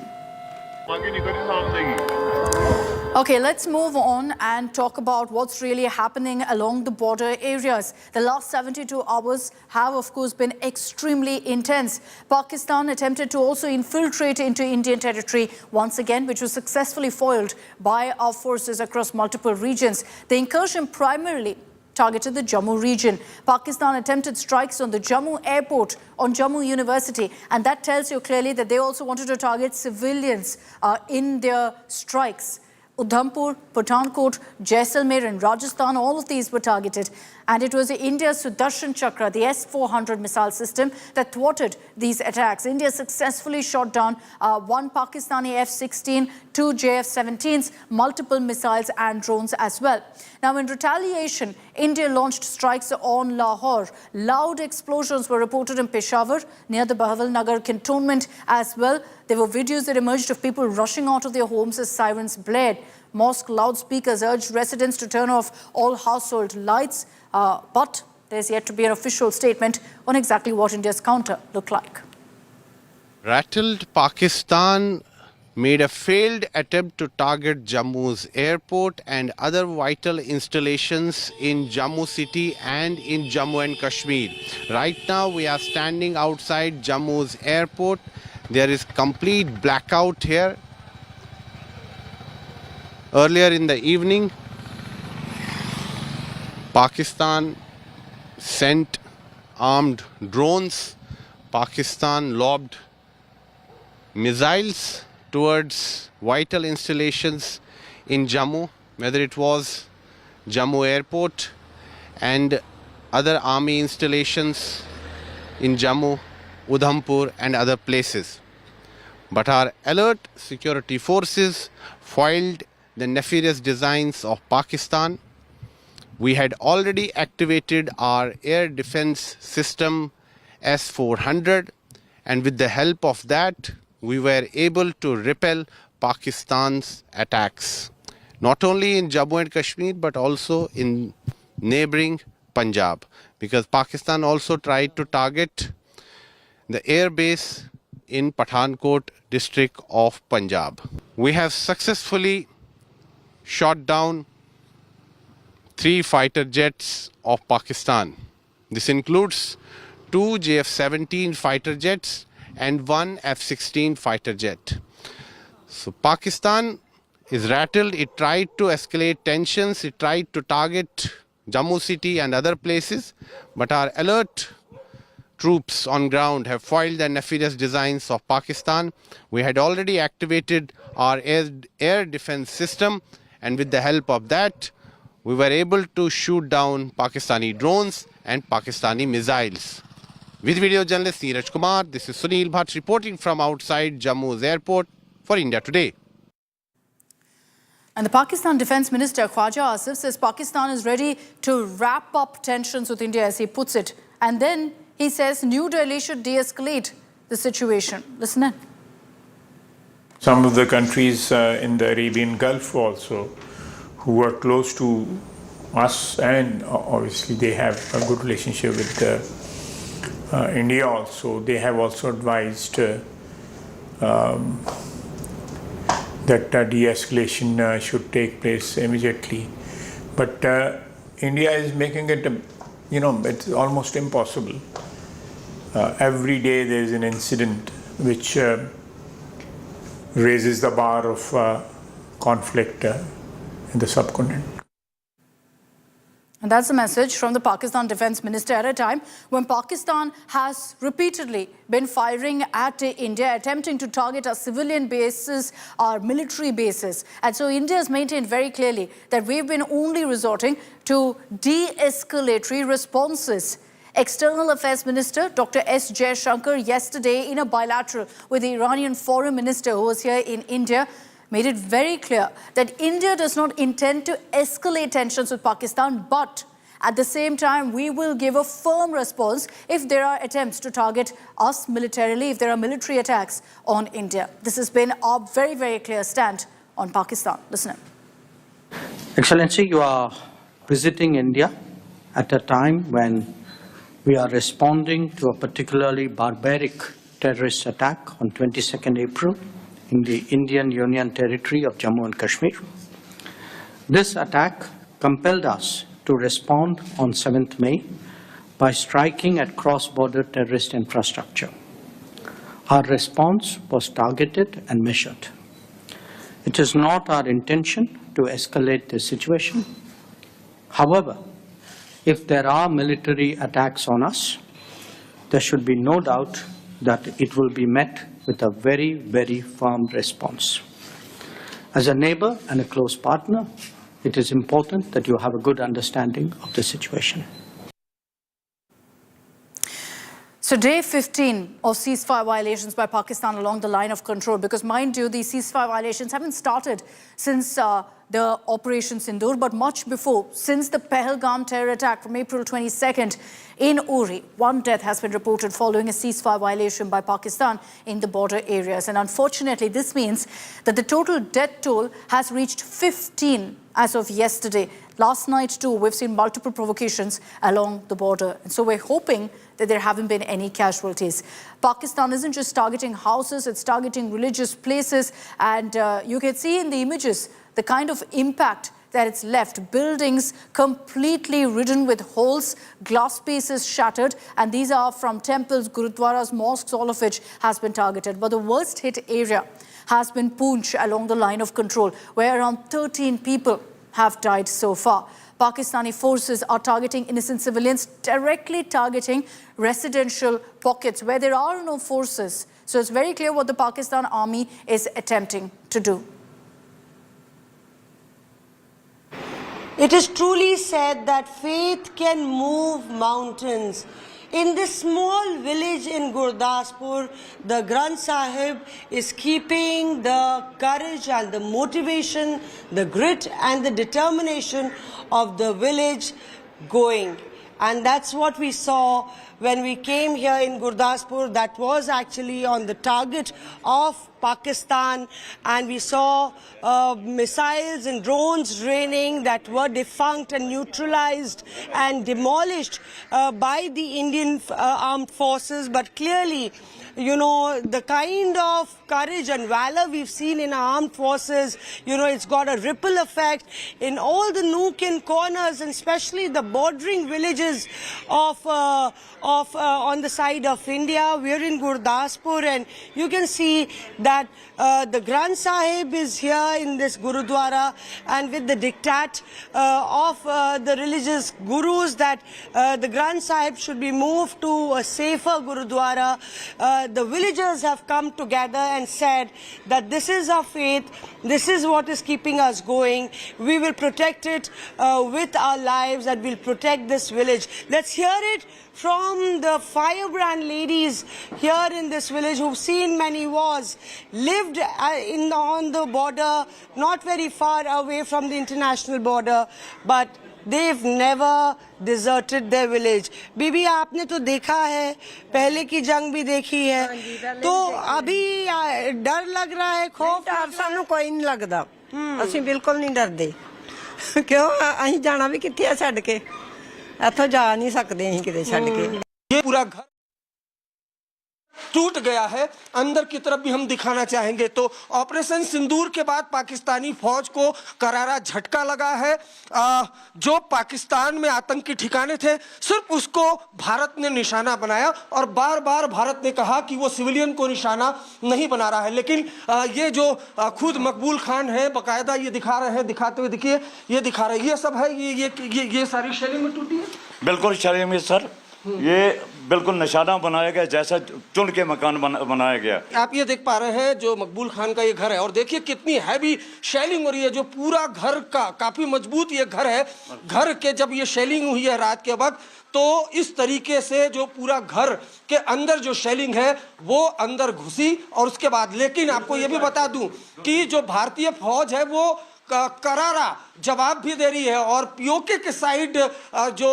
Okay, let's move on and talk about what's really happening along the border areas. The last 72 hours have, of course, been extremely intense. Pakistan attempted to also infiltrate into Indian territory once again, which was successfully foiled by our forces across multiple regions. The incursion primarily targeted the Jammu region. Pakistan attempted strikes on the Jammu airport, on Jammu University, and that tells you clearly that they also wanted to target civilians in their strikes. Udhampur, Pathankot, Jaisalmer and Rajasthan, all of these were targeted. And it was India's Sudarshan Chakra, the S-400 missile system, that thwarted these attacks. India successfully shot down one Pakistani F-16, two JF-17s, multiple missiles and drones as well. Now, in retaliation, India launched strikes on Lahore. Loud explosions were reported in Peshawar, near the Bahawal Nagar cantonment as well. There were videos that emerged of people rushing out of their homes as sirens blared. Mosque loudspeakers urged residents to turn off all household lights. But there's yet to be an official statement on exactly what India's counter looked like. Rattled Pakistan made a failed attempt to target Jammu's airport and other vital installations in Jammu city and in Jammu and Kashmir. Right now we are standing outside Jammu's airport. There is complete blackout here. Earlier in the evening, Pakistan sent armed drones. Pakistan lobbed missiles towards vital installations in Jammu, whether it was Jammu airport and other army installations in Jammu, Udhampur and other places. But our alert security forces foiled the nefarious designs of Pakistan. We had already activated our air defense system S-400, and with the help of that, we were able to repel Pakistan's attacks, not only in Jammu and Kashmir, but also in neighboring Punjab, because Pakistan also tried to target the air base in Pathankot district of Punjab. We have successfully shot down 3 fighter jets of Pakistan. This includes 2 JF-17 fighter jets and 1 F-16 fighter jet. So Pakistan is rattled. It tried to escalate tensions. It tried to target Jammu city and other places. But our alert troops on ground have foiled the nefarious designs of Pakistan. We had already activated our air defense system, and with the help of that, we were able to shoot down Pakistani drones and Pakistani missiles. With video journalist Neeraj Kumar, this is Sunil Bhatt reporting from outside Jammu's airport for India Today. And the Pakistan Defence Minister Khwaja Asif says Pakistan is ready to wrap up tensions with India, as he puts it. And then he says New Delhi should de-escalate the situation. Listen in. Some of the countries in the Arabian Gulf also, who are close to us, and obviously they have a good relationship with India also, they have also advised that de-escalation should take place immediately. But India is making it, it's almost impossible. Every day there is an incident which raises the bar of conflict in the subcontinent. And that's a message from the Pakistan Defence Minister at a time when Pakistan has repeatedly been firing at India, attempting to target our civilian bases, our military bases. And so India has maintained very clearly that we've been only resorting to de-escalatory responses. External Affairs Minister Dr. S. Jaishankar yesterday, in a bilateral with the Iranian Foreign Minister who was here in India, made it very clear that India does not intend to escalate tensions with Pakistan, but at the same time, we will give a firm response if there are attempts to target us militarily, if there are military attacks on India. This has been our very, very clear stand on Pakistan. Listen in. Excellency, you are visiting India at a time when we are responding to a particularly barbaric terrorist attack on 22nd April in the Indian Union territory of Jammu and Kashmir. This attack compelled us to respond on 7th May by striking at cross-border terrorist infrastructure. Our response was targeted and measured. It is not our intention to escalate the situation. However, if there are military attacks on us, there should be no doubt that it will be met with a very, very firm response. As a neighbor and a close partner, it is important that you have a good understanding of the situation. So day 15 of ceasefire violations by Pakistan along the line of control, because mind you, these ceasefire violations haven't started since the Operation Sindoor, but much before, since the Pahalgam terror attack from April 22nd in Uri. One death has been reported following a ceasefire violation by Pakistan in the border areas. And unfortunately, this means that the total death toll has reached 15 as of yesterday. Last night, too, we've seen multiple provocations along the border. And so we're hoping that there haven't been any casualties. Pakistan isn't just targeting houses, it's targeting religious places. And you can see in the images the kind of impact that it's left. Buildings completely ridden with holes, glass pieces shattered. And these are from temples, gurudwaras, mosques, all of which has been targeted. But the worst hit area has been Poonch along the line of control, where around 13 people have died so far. Pakistani forces are targeting innocent civilians, directly targeting residential pockets where there are no forces. So it's very clear what the Pakistan army is attempting to do. It is truly said that faith can move mountains. In this small village in Gurdaspur, the Granth Sahib is keeping the courage and the motivation, the grit and the determination of the village going. And that's what we saw when we came here in Gurdaspur. That was actually on the target of Pakistan, and we saw missiles and drones raining that were defunct and neutralized and demolished by the Indian armed forces. But clearly, you know, the kind of courage and valor we've seen in our armed forces, you know, it's got a ripple effect in all the nook and corners, and especially the bordering villages of on the side of India. We're in Gurdaspur, and you can see that the Granth Sahib is here in this Gurudwara, and with the diktat of the religious gurus that the Granth Sahib should be moved to a safer Gurudwara, the villagers have come together and said that this is our faith, this is what is keeping us going. We will protect it with our lives, and we'll protect this village. Let's hear it from the firebrand ladies here in this village who've seen many wars, lived on the border, not very far away from the international border, but they've never deserted their village. बीबी आपने तो देखा है, पहले की जंग भी देखी है, तो अभी डर लग रहा है, खौफ? डर सानू कोई नहीं लगदा, ਅਸੀਂ ਬਿਲकुल नहीं डरदे, क्यों ਅਸੀਂ जाना भी कित्थे आ छड्ड के, ਇੱਥੋਂ जा नहीं सकते ਅਸੀਂ किते छड्ड के। ये पूरा घर टूट गया है। अंदर की तरफ भी हम दिखाना चाहेंगे तो ऑपरेशन सिंदूर के बाद पाकिस्तानी फौज को करारा झटका लगा है। जो पाकिस्तान में आतंकी ठिकाने थे, सिर्फ उसको भारत ने निशाना बनाया, और बार बार भारत ने कहा कि वो सिविलियन को निशाना नहीं बना रहा है। लेकिन ये जो खुद मकबूल खान है, बाकायदा ये दिखा रहे हैं, दिखाते हुए देखिए, ये दिखा रहे हैं, ये सब है, ये सारी शेलिंग में टूटी है। बिल्कुल शेलिंग में सर, ये बिल्कुल निशाना बनाया गया, जैसा चुन के मकान बनाया गया। आप ये देख पा रहे हैं जो मकबूल खान का ये घर है, और देखिए कितनी हैवी शेलिंग हो रही है। जो पूरा घर का काफी मजबूत ये घर है, घर के जब ये शेलिंग हुई है रात के वक्त, तो इस तरीके से जो पूरा घर के अंदर जो शेलिंग है वो अंदर घुसी, और उसके बाद, लेकिन आपको ये भी बता दूं कि जो भारतीय फौज है वो करारा जवाब भी दे रही है, और पीओके के साइड जो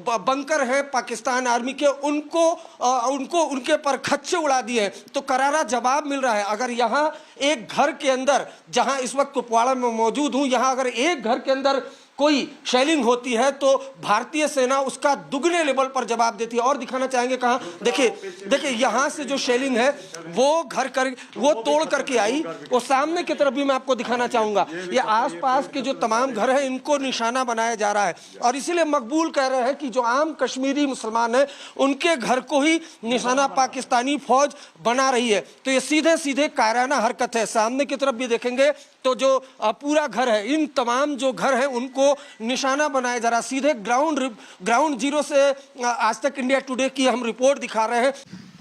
बंकर हैं पाकिस्तान आर्मी के, उनको उनके पर खच्चे उड़ा दिए, तो करारा जवाब मिल रहा है। अगर यहाँ एक घर के अंदर, जहाँ इस वक्त कुपवाड़ा में मौजूद हूँ, यहाँ अगर एक घर के अंदर कोई शेलिंग होती है तो भारतीय सेना उसका दुगने लेवल पर जवाब देती है। और दिखाना चाहेंगे कहाँ, देखिए यहाँ से जो शेलिंग है वो तोड़ करके आई, और सामने की तरफ भी मैं आपको दिखाना चाहूंगा। ये आसपास के जो तमाम घर हैं इनको निशाना बनाया जा रहा है, और इसीलिए मकबूल कह रहे हैं कि जो आम कश्मीरी मुसलमान हैं उनके घर को ही निशाना पाकिस्तानी फौज बना रही है। तो ये सीधे सीधे कायराना हरकत है। सामने की तरफ भी देखेंगे तो जो पूरा घर है, इन तमाम जो घर हैं उनको निशाना बनाया जा रहा है। सीधे ग्राउंड जीरो से आज तक इंडिया टुडे की हम रिपोर्ट दिखा रहे हैं।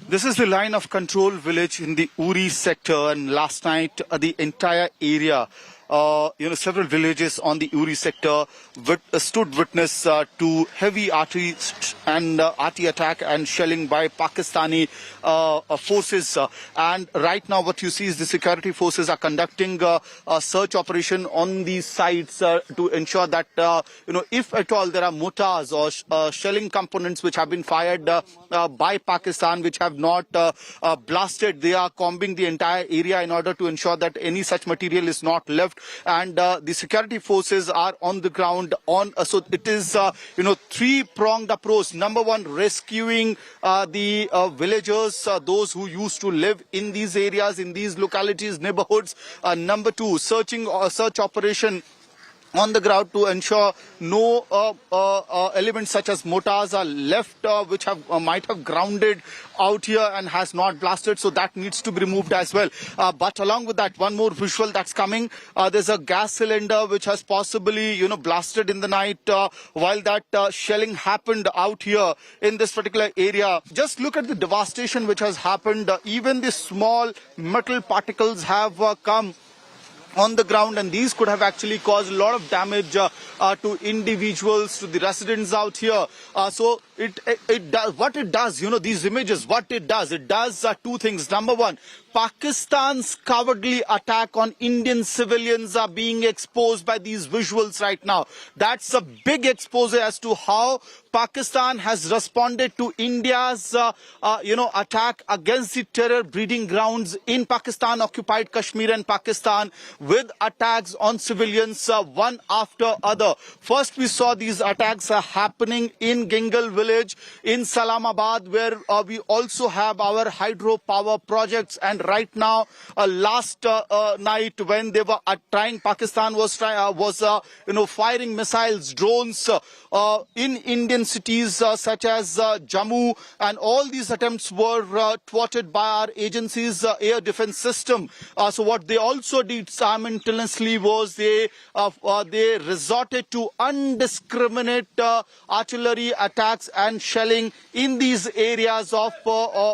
This is the line of control village in the Uri sector, and last night the entire area several villages on the Uri sector stood witness to heavy artillery and artillery attack and shelling by Pakistani forces. And right now what you see is the security forces are conducting a search operation on these sites to ensure that, if at all there are mortars or shelling components which have been fired by Pakistan which have not blasted, they are combing the entire area in order to ensure that any such material is not left. And the security forces are on the ground so it is three-pronged approach. Number one, rescuing the villagers, those who used to live in these areas, in these localities, neighborhoods. Number two, search operation on the ground to ensure no elements such as mortars are left which might have grounded out here and has not blasted, so that needs to be removed as well. But along with that, one more visual that's coming, there's a gas cylinder which has possibly blasted in the night while that shelling happened out here in this particular area. Just look at the devastation which has happened. Even the small metal particles have come on the ground, and these could have actually caused a lot of damage to individuals, to the residents out here. So it does what it does, these images, what it does two things. Number one, Pakistan's cowardly attack on Indian civilians are being exposed by these visuals right now. That's a big expose as to how Pakistan has responded to India's, attack against the terror breeding grounds in Pakistan, occupied Kashmir and Pakistan, with attacks on civilians one after other. First, we saw these attacks happening in Gingal village in Salamabad, where we also have our hydropower projects. And right now, last night when they were Pakistan was firing missiles, drones in Indian cities such as Jammu, and all these attempts were thwarted by our agency's air defense system. So what they also did simultaneously was they resorted to indiscriminate artillery attacks and shelling in these areas of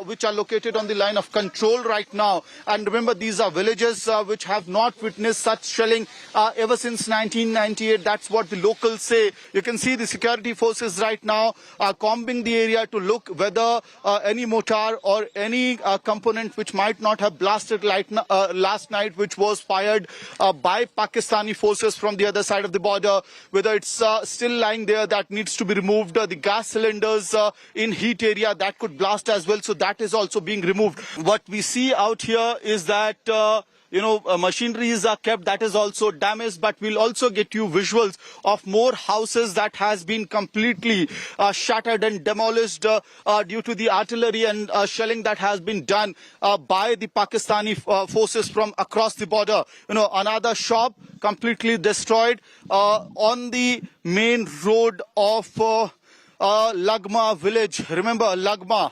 which are located on the line of control right now. And remember, these are villages which have not witnessed such shelling ever since 1998. That's what the locals say. You can see the security forces right now are combing the area to look whether any mortar or any component which might not have blasted last night, which was fired by Pakistani forces from the other side of the border, whether it's still lying there, that needs to be removed. The gas cylinders in heat area, that could blast as well, so that is also being removed. What we see out here is that machineries are kept, that is also damaged, but we'll also get you visuals of more houses that has been completely shattered and demolished due to the artillery and shelling that has been done by the Pakistani forces from across the border. Another shop completely destroyed on the main road of Lagma village. Remember Lagma,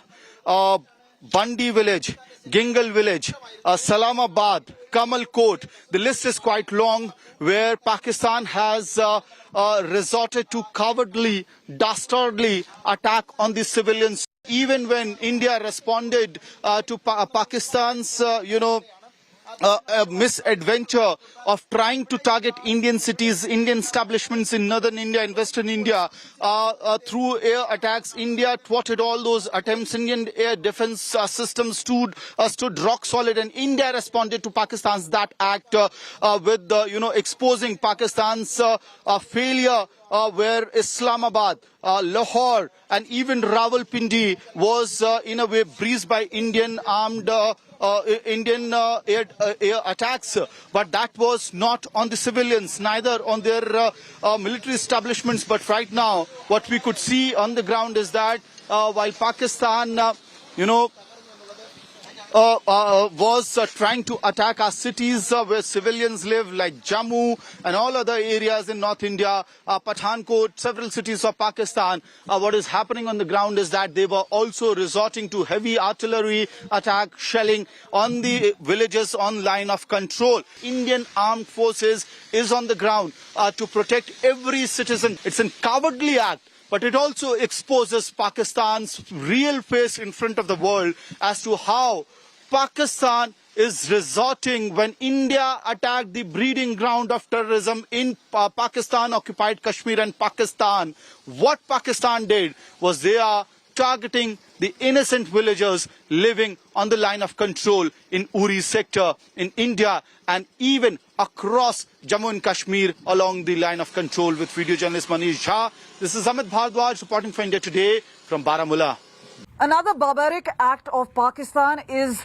Bandi village, Gingal village, Salamabad, Kamal Kot. The list is quite long, where Pakistan has resorted to cowardly, dastardly attack on the civilians. Even when India responded to Pakistan's, misadventure of trying to target Indian cities, Indian establishments in northern India and western India through air attacks, India thwarted all those attempts. Indian air defense systems stood rock solid, and India responded to Pakistan's that act with exposing Pakistan's failure where Islamabad, Lahore and even Rawalpindi was in a way breezed by Indian armed air attacks, but that was not on the civilians, neither on their military establishments. But right now, what we could see on the ground is that while Pakistan, was trying to attack our cities where civilians live, like Jammu and all other areas in North India, Pathankot, several cities of Pakistan. What is happening on the ground is that they were also resorting to heavy artillery attack, shelling on the villages on line of control. Indian armed forces is on the ground to protect every citizen. It's a cowardly act, but it also exposes Pakistan's real face in front of the world as to how Pakistan is resorting when India attacked the breeding ground of terrorism in Pakistan, occupied Kashmir and Pakistan. What Pakistan did was they are targeting the innocent villagers living on the line of control in Uri sector in India and even across Jammu and Kashmir along the line of control. With video journalist Manish Jha, this is Amit Bhardwaj reporting for India Today from Baramulla. Another barbaric act of Pakistan is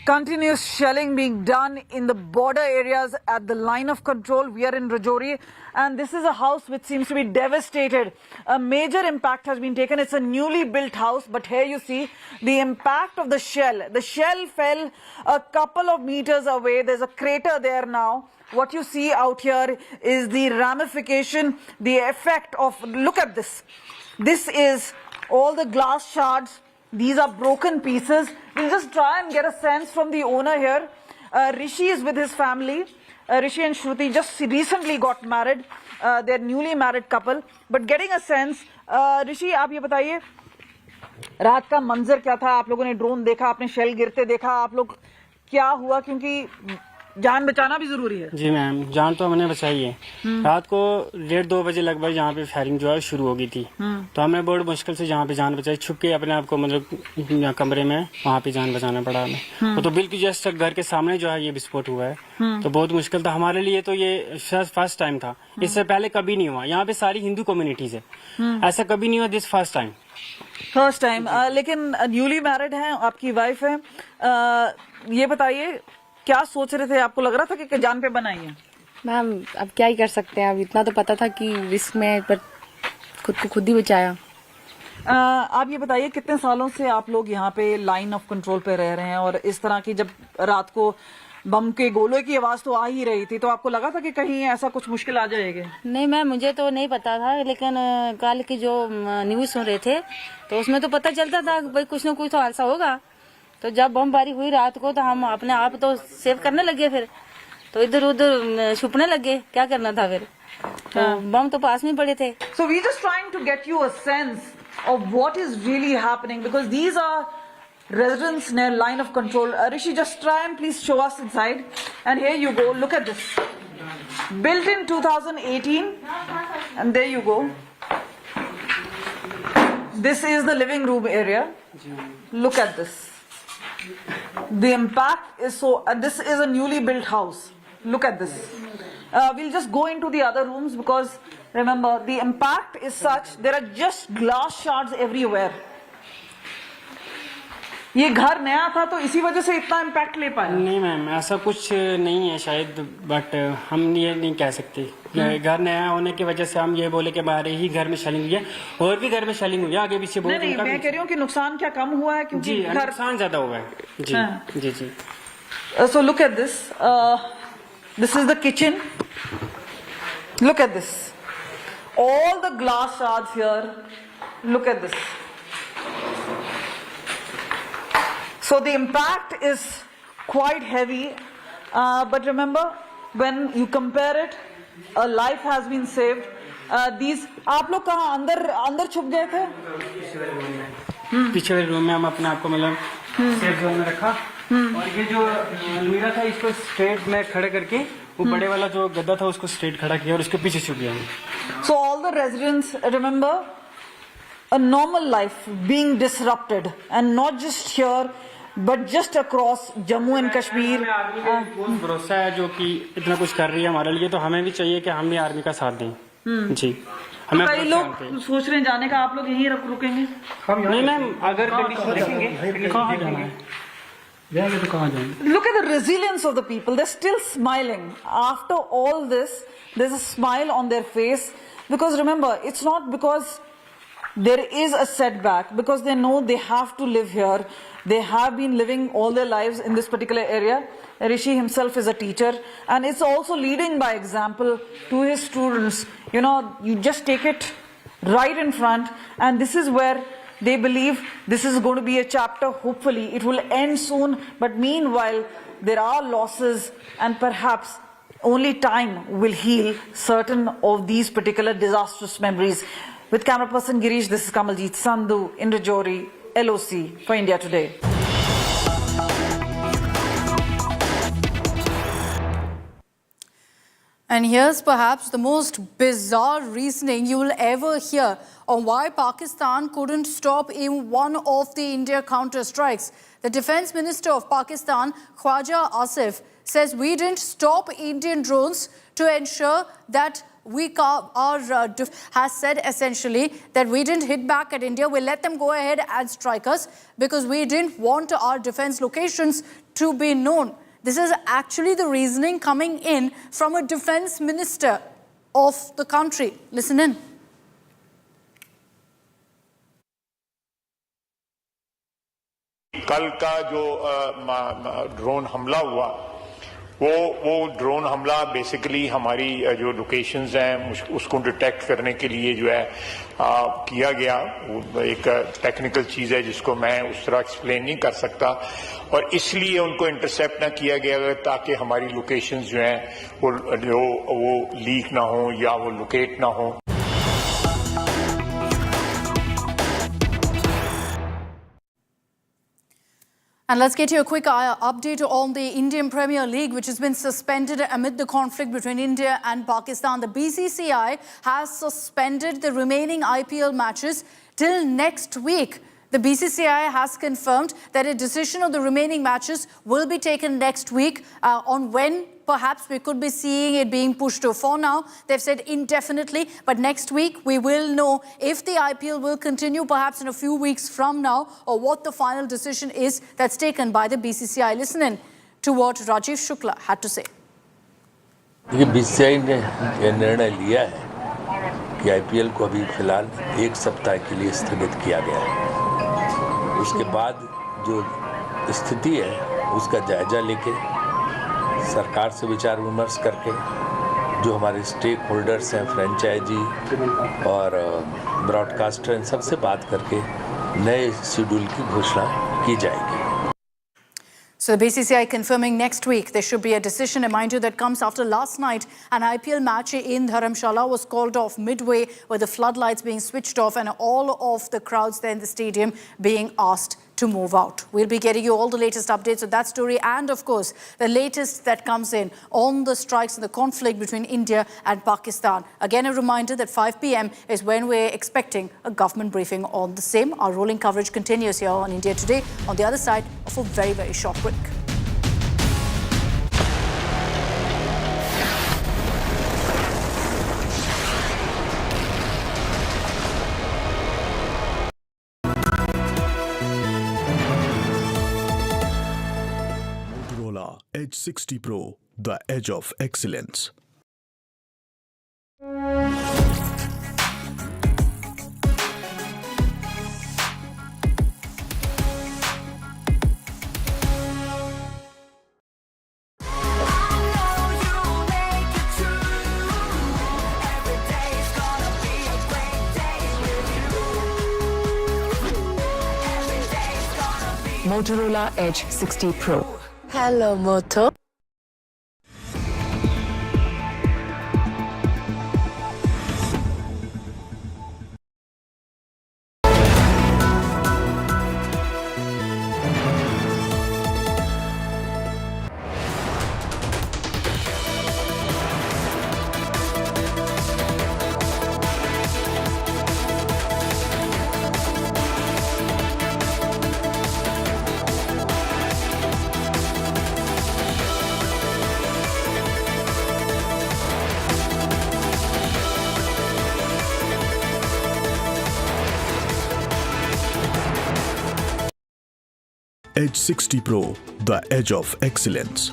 continuous shelling being done in the border areas at the line of control. We are in Rajouri, and this is a house which seems to be devastated. A major impact has been taken. It's a newly built house, but here you see the impact of the shell. The shell fell a couple of meters away. There's a crater there now. What you see out here is the ramification, the effect of, look at this. This is all the glass shards. These are broken pieces. We'll just try and get a sense from the owner here. Rishi is with his family. Rishi and Shruti just recently got married. They're newly married couple. But getting a sense, Rishi, आप ये बताइए, रात का मंजर क्या था? आप लोगों ने ड्रोन देखा, आपने शेल गिरते देखा, आप लोग क्या हुआ? क्योंकि जान बचाना भी जरूरी है। जी मैम, जान तो हमने बचाई है। रात को 1:30-2 बजे लगभग यहाँ पे फायरिंग जो है शुरू हो गई थी, तो हमने बहुत मुश्किल से यहाँ पे जान बचाई, छुप के अपने आप को मतलब कमरे में वहाँ पे जान बचाना पड़ा हमें। तो बिल्कुल जस्ट घर के सामने जो है ये विस्फोट हुआ है, तो बहुत मुश्किल था हमारे लिए। तो ये फर्स्ट टाइम था, इससे पहले कभी नहीं हुआ। यहाँ पे सारी हिंदू कम्युनिटीज है, ऐसा कभी नहीं हुआ। This first time. लेकिन न्यूली मैरिड है, आपकी वाइफ है, ये बताइए क्या सोच रहे थे? आपको लग रहा था कि जान पे बनाई है? मैम अब क्या ही कर सकते हैं, अब इतना तो पता था कि रिस्क में, पर खुद को खुद ही बचाया। आप ये बताइए कितने सालों से आप लोग यहाँ पे लाइन ऑफ कंट्रोल पे रह रहे हैं, और इस तरह की जब रात को बम के गोलों की आवाज तो आ ही रही थी, तो आपको लगा था कि कहीं ऐसा कुछ मुश्किल आ जाएगी? नहीं मैम, मुझे तो नहीं पता था, लेकिन कल की जो न्यूज सुन रहे थे तो उसमें तो पता चलता था भाई कुछ न कुछ तो हादसा होगा। तो जब बमबारी हुई रात को तो हम अपने आप तो सेव करने लगे, फिर तो इधर उधर छुपने लगे, क्या करना था फिर, तो बम तो पास में पड़े थे। So we just trying to get you a sense of what is really happening, because these are residents near line of control. Rishi, just try and please show us inside. And here you go, look at this. Built in 2018, and there you go. This is the living room area. Look at this. The impact is so, this is a newly built house. Look at this. We'll just go into the other rooms, because remember the impact is such, there are just glass shards everywhere. ये घर नया था तो इसी वजह से इतना impact ले पाया? नहीं मैम, ऐसा कुछ नहीं है शायद, बट हम ये नहीं कह सकते। घर नया होने की वजह से हम ये बोले कि हमारे ही घर में शेलिंग हुई है, और भी घर में शेलिंग हुई है आगे पीछे बहुत। नहीं, मैं कह रही हूँ कि नुकसान क्या कम हुआ है? क्योंकि जी नुकसान ज्यादा हुआ है। जी जी। So look at this. This is the kitchen. Look at this. All the glass shards here. Look at this. So the impact is quite heavy, but remember when you compare it, a life has been saved. These, आप लोग कहाँ अंदर छुप गए थे? पीछे वाले room में हम अपने आप को मतलब सेफ जोन में रखा, और ये जो अलमीरा था इसको स्ट्रेट में खड़े करके वो बड़े वाला जो गद्दा था उसको स्ट्रेट खड़ा किया और उसके पीछे छुप गया। So all the residents remember a normal life being disrupted, and not just here but just across Jammu and Kashmir. बहुत भरोसा है जो कि इतना कुछ कर रही है हमारे लिए, तो हमें भी चाहिए कि हम भी आर्मी का साथ दें। जी, हमें कई लोग सोच रहे हैं जाने का, आप लोग यहीं रुकेंगे? नहीं मैम, अगर कंडीशन देखेंगे कहाँ जाना है, जाएंगे तो कहाँ जाएंगे। Look at the resilience of the people. They're still smiling after all this. There's a smile on their face, because remember, it's not because there is a setback, because they know they have to live here. They have been living all their lives in this particular area. Rishi himself is a teacher, and it's also leading by example to his students. You know, you just take it right in front, and this is where they believe this is going to be a chapter. Hopefully it will end soon, but meanwhile there are losses, and perhaps only time will heal certain of these particular disastrous memories. With camera person Girish, this is Kamaljeet Sandhu in Rajouri, LOC for India Today. And here's perhaps the most bizarre reasoning you will ever hear on why Pakistan couldn't stop even one of the India counter-strikes. The Defence Minister of Pakistan, Khwaja Asif, says we didn't stop Indian drones to ensure that has said essentially that we didn't hit back at India. We let them go ahead and strike us because we didn't want our defence locations to be known. This is actually the reasoning coming in from a defence minister of the country. Listen in. कल का जो drone हमला हुआ वो drone हमला basically हमारी जो locations हैं उसको डिटेक्ट करने के लिए जो है किया गया। वो एक टेक्निकल चीज़ है जिसको मैं उस तरह एक्सप्लेन नहीं कर सकता और इसलिए उनको इंटरसेप्ट ना किया गया ताकि हमारी लोकेशंस जो हैं वो लीक ना हो या वो लोकेट ना हो। And let's get you a quick update on the Indian Premier League, which has been suspended amid the conflict between India and Pakistan. The BCCI has suspended the remaining IPL matches till next week. The BCCI has confirmed that a decision on the remaining matches will be taken next week on when perhaps we could be seeing it being pushed to. For now, they've said indefinitely, but next week we will know if the IPL will continue perhaps in a few weeks from now or what the final decision is that's taken by the BCCI. Listen in to what Rajiv Shukla had to say. BCCI ने यह निर्णय लिया है कि IPL को अभी फिलहाल एक सप्ताह के लिए स्थगित किया गया है। उसके बाद जो स्थिति है उसका जायजा लेके सरकार से विचार विमर्श करके जो हमारे स्टेक होल्डर्स हैं फ्रेंचाइजी और ब्रॉडकास्टर इन सबसे बात करके नए शेड्यूल की घोषणा की जाएगी। So the BCCI confirming next week there should be a decision, and mind you, that comes after last night an IPL match in Dharamshala was called off midway with the floodlights being switched off and all of the crowds there in the stadium being asked to move out. We'll be getting you all the latest updates of that story and, of course, the latest that comes in on the strikes and the conflict between India and Pakistan. Again, a reminder that 5 p.m. is when we're expecting a government briefing on the same. Our rolling coverage continues here on India Today on the other side of a very, very short break. Edge 60 Pro, the edge of excellence. Motorola Edge 60 Pro. Hello, Moto. Edge 60 Pro, the edge of excellence.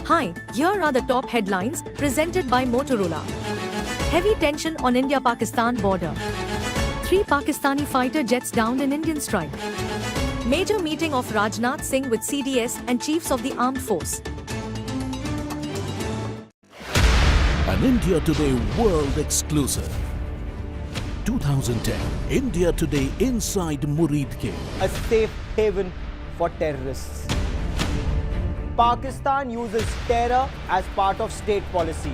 Hi, here are the top headlines presented by Motorola. Heavy tension on India-Pakistan border. 3 Pakistani fighter jets downed in Indian strike. Major meeting of Rajnath Singh with CDS and chiefs of the armed force. An India Today world exclusive. 2010 India Today inside Muridke. A safe haven for terrorists. Pakistan uses terror as part of state policy.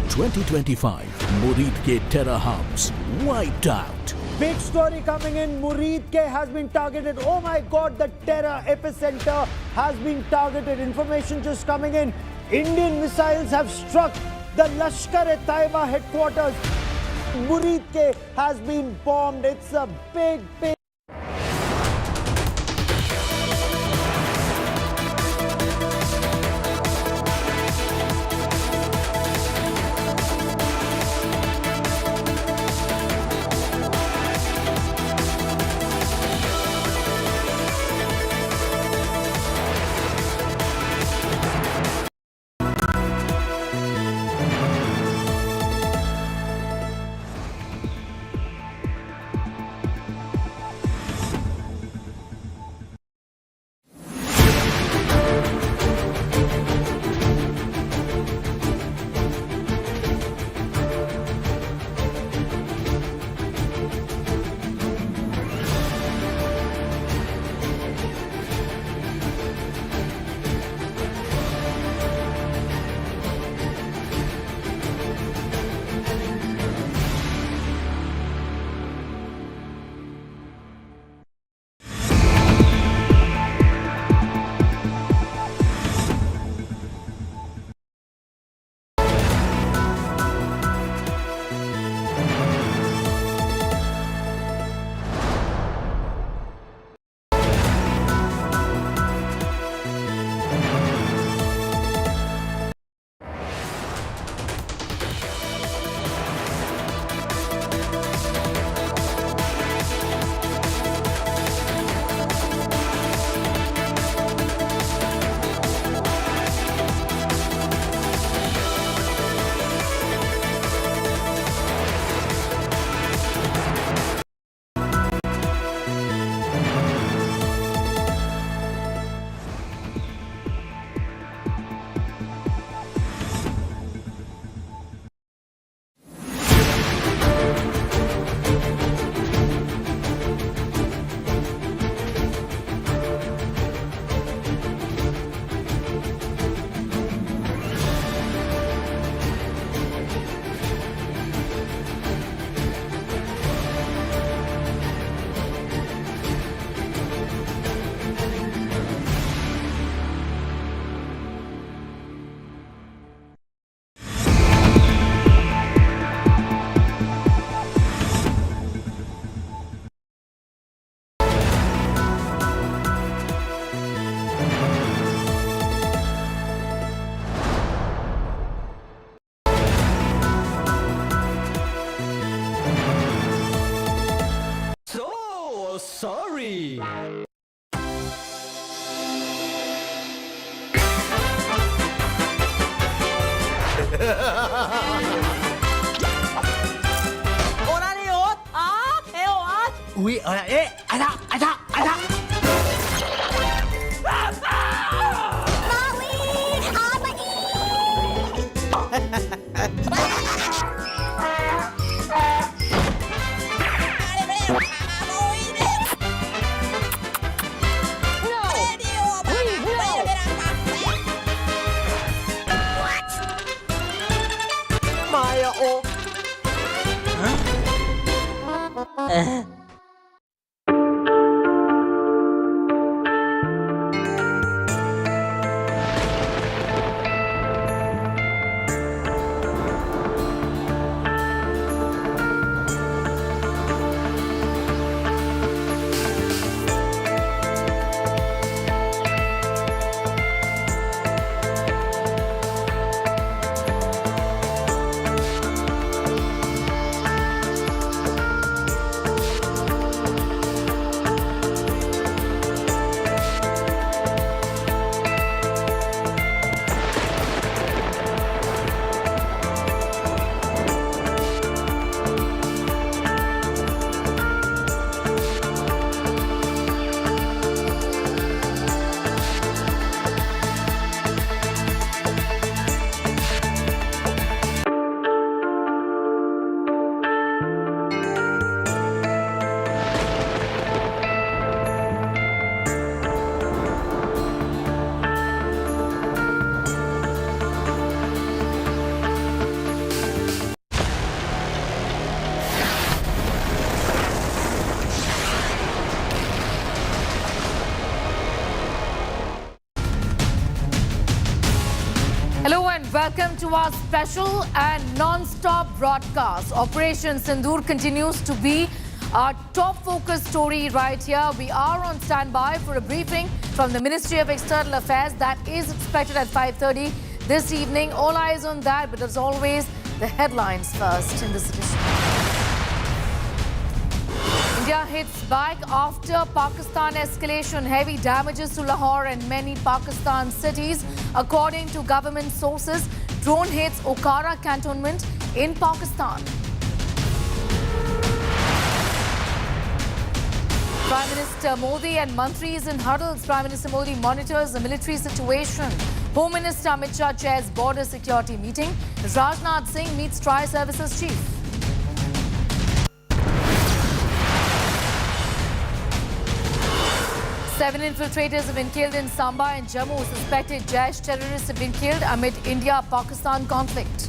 2025 Muridke terror hubs wiped out. Big story coming in. Muridke has been targeted. Oh my God, the terror epicenter has been targeted. Information just coming in. Indian missiles have struck the Lashkar-e-Taiba headquarters. Murid has been bombed. It's a big sorry. Ui, ada. Maya, oh. Welcome to our special and non-stop broadcast. Operation Sindoor continues to be our top focus story right here. We are on standby for a briefing from the Ministry of External Affairs that is expected at 5:30 this evening. All eyes on that, but as always, the headlines first in this edition. India hits back after Pakistan escalation. Heavy damages to Lahore and many Pakistan cities. According to government sources, drone hits Okara cantonment in Pakistan. Prime Minister Modi and Mantris in huddles. Prime Minister Modi monitors the military situation. Home Minister Amit Shah chairs border security meeting. Rajnath Singh meets Tri-Services Chief. Seven infiltrators have been killed in Samba and Jammu. Suspected Jaish terrorists have been killed amid India-Pakistan conflict.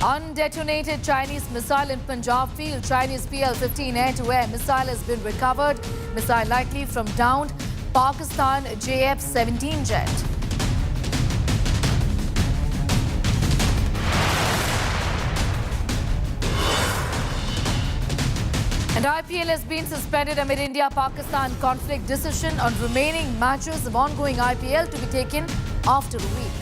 Undetonated Chinese missile in Punjab field. Chinese PL-15 air-to-air missile has been recovered. Missile likely from downed Pakistan JF-17 jet. And IPL has been suspended amid India-Pakistan conflict. Decision on remaining matches of ongoing IPL to be taken after a week.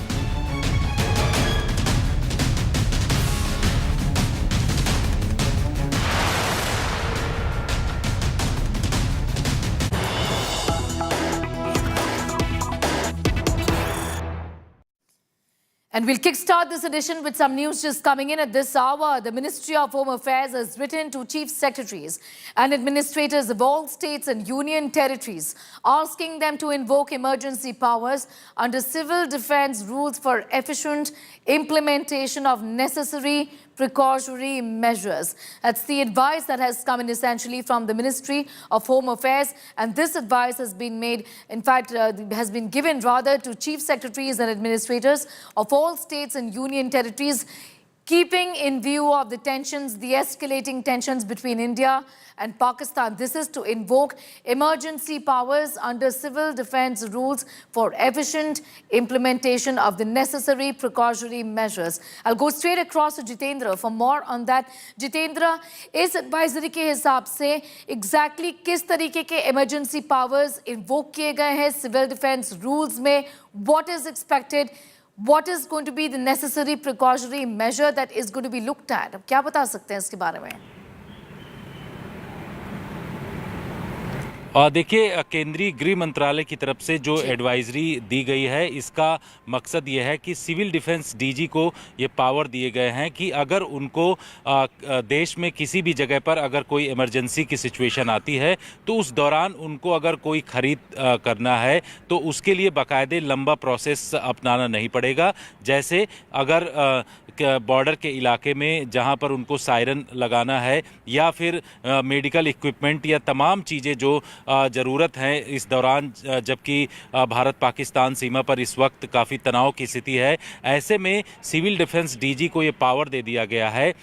And we'll kickstart this edition with some news just coming in at this hour. The Ministry of Home Affairs has written to chief secretaries and administrators of all states and union territories, asking them to invoke emergency powers under civil defense rules for efficient implementation of necessary precautionary measures. That's the advice that has come in essentially from the Ministry of Home Affairs, and this advice has been made, in fact, has been given rather to chief secretaries and administrators of all states and union territories, keeping in view of the tensions, the escalating tensions between India and Pakistan. This is to invoke emergency powers under civil defense rules for efficient implementation of the necessary precautionary measures. I'll go straight across to Jitendra for more on that. Jitendra, इस advisory के हिसाब से exactly किस तरीके के emergency powers invoke किए गए हैं civil defense rules में? What is expected? What is going to be the necessary precautionary measure that is going to be looked at? अब क्या बता सकते हैं इसके बारे में? देखिए, केंद्रीय गृह मंत्रालय की तरफ से जो एडवाइजरी दी गई है, इसका मकसद ये है कि सिविल डिफेंस डीजी को ये पावर दिए गए हैं कि अगर उनको देश में किसी भी जगह पर अगर कोई इमरजेंसी की सिचुएशन आती है तो उस दौरान उनको अगर कोई खरीद करना है तो उसके लिए बाकायदे लंबा प्रोसेस अपनाना नहीं पड़ेगा। जैसे अगर बॉर्डर के इलाके में जहां पर उनको सायरन लगाना है या फिर मेडिकल इक्विपमेंट या तमाम चीज़ें जो ज़रूरत है इस दौरान, जबकि भारत पाकिस्तान सीमा पर इस वक्त काफ़ी तनाव की स्थिति है, ऐसे में सिविल डिफेंस डीजी को ये पावर दे दिया गया है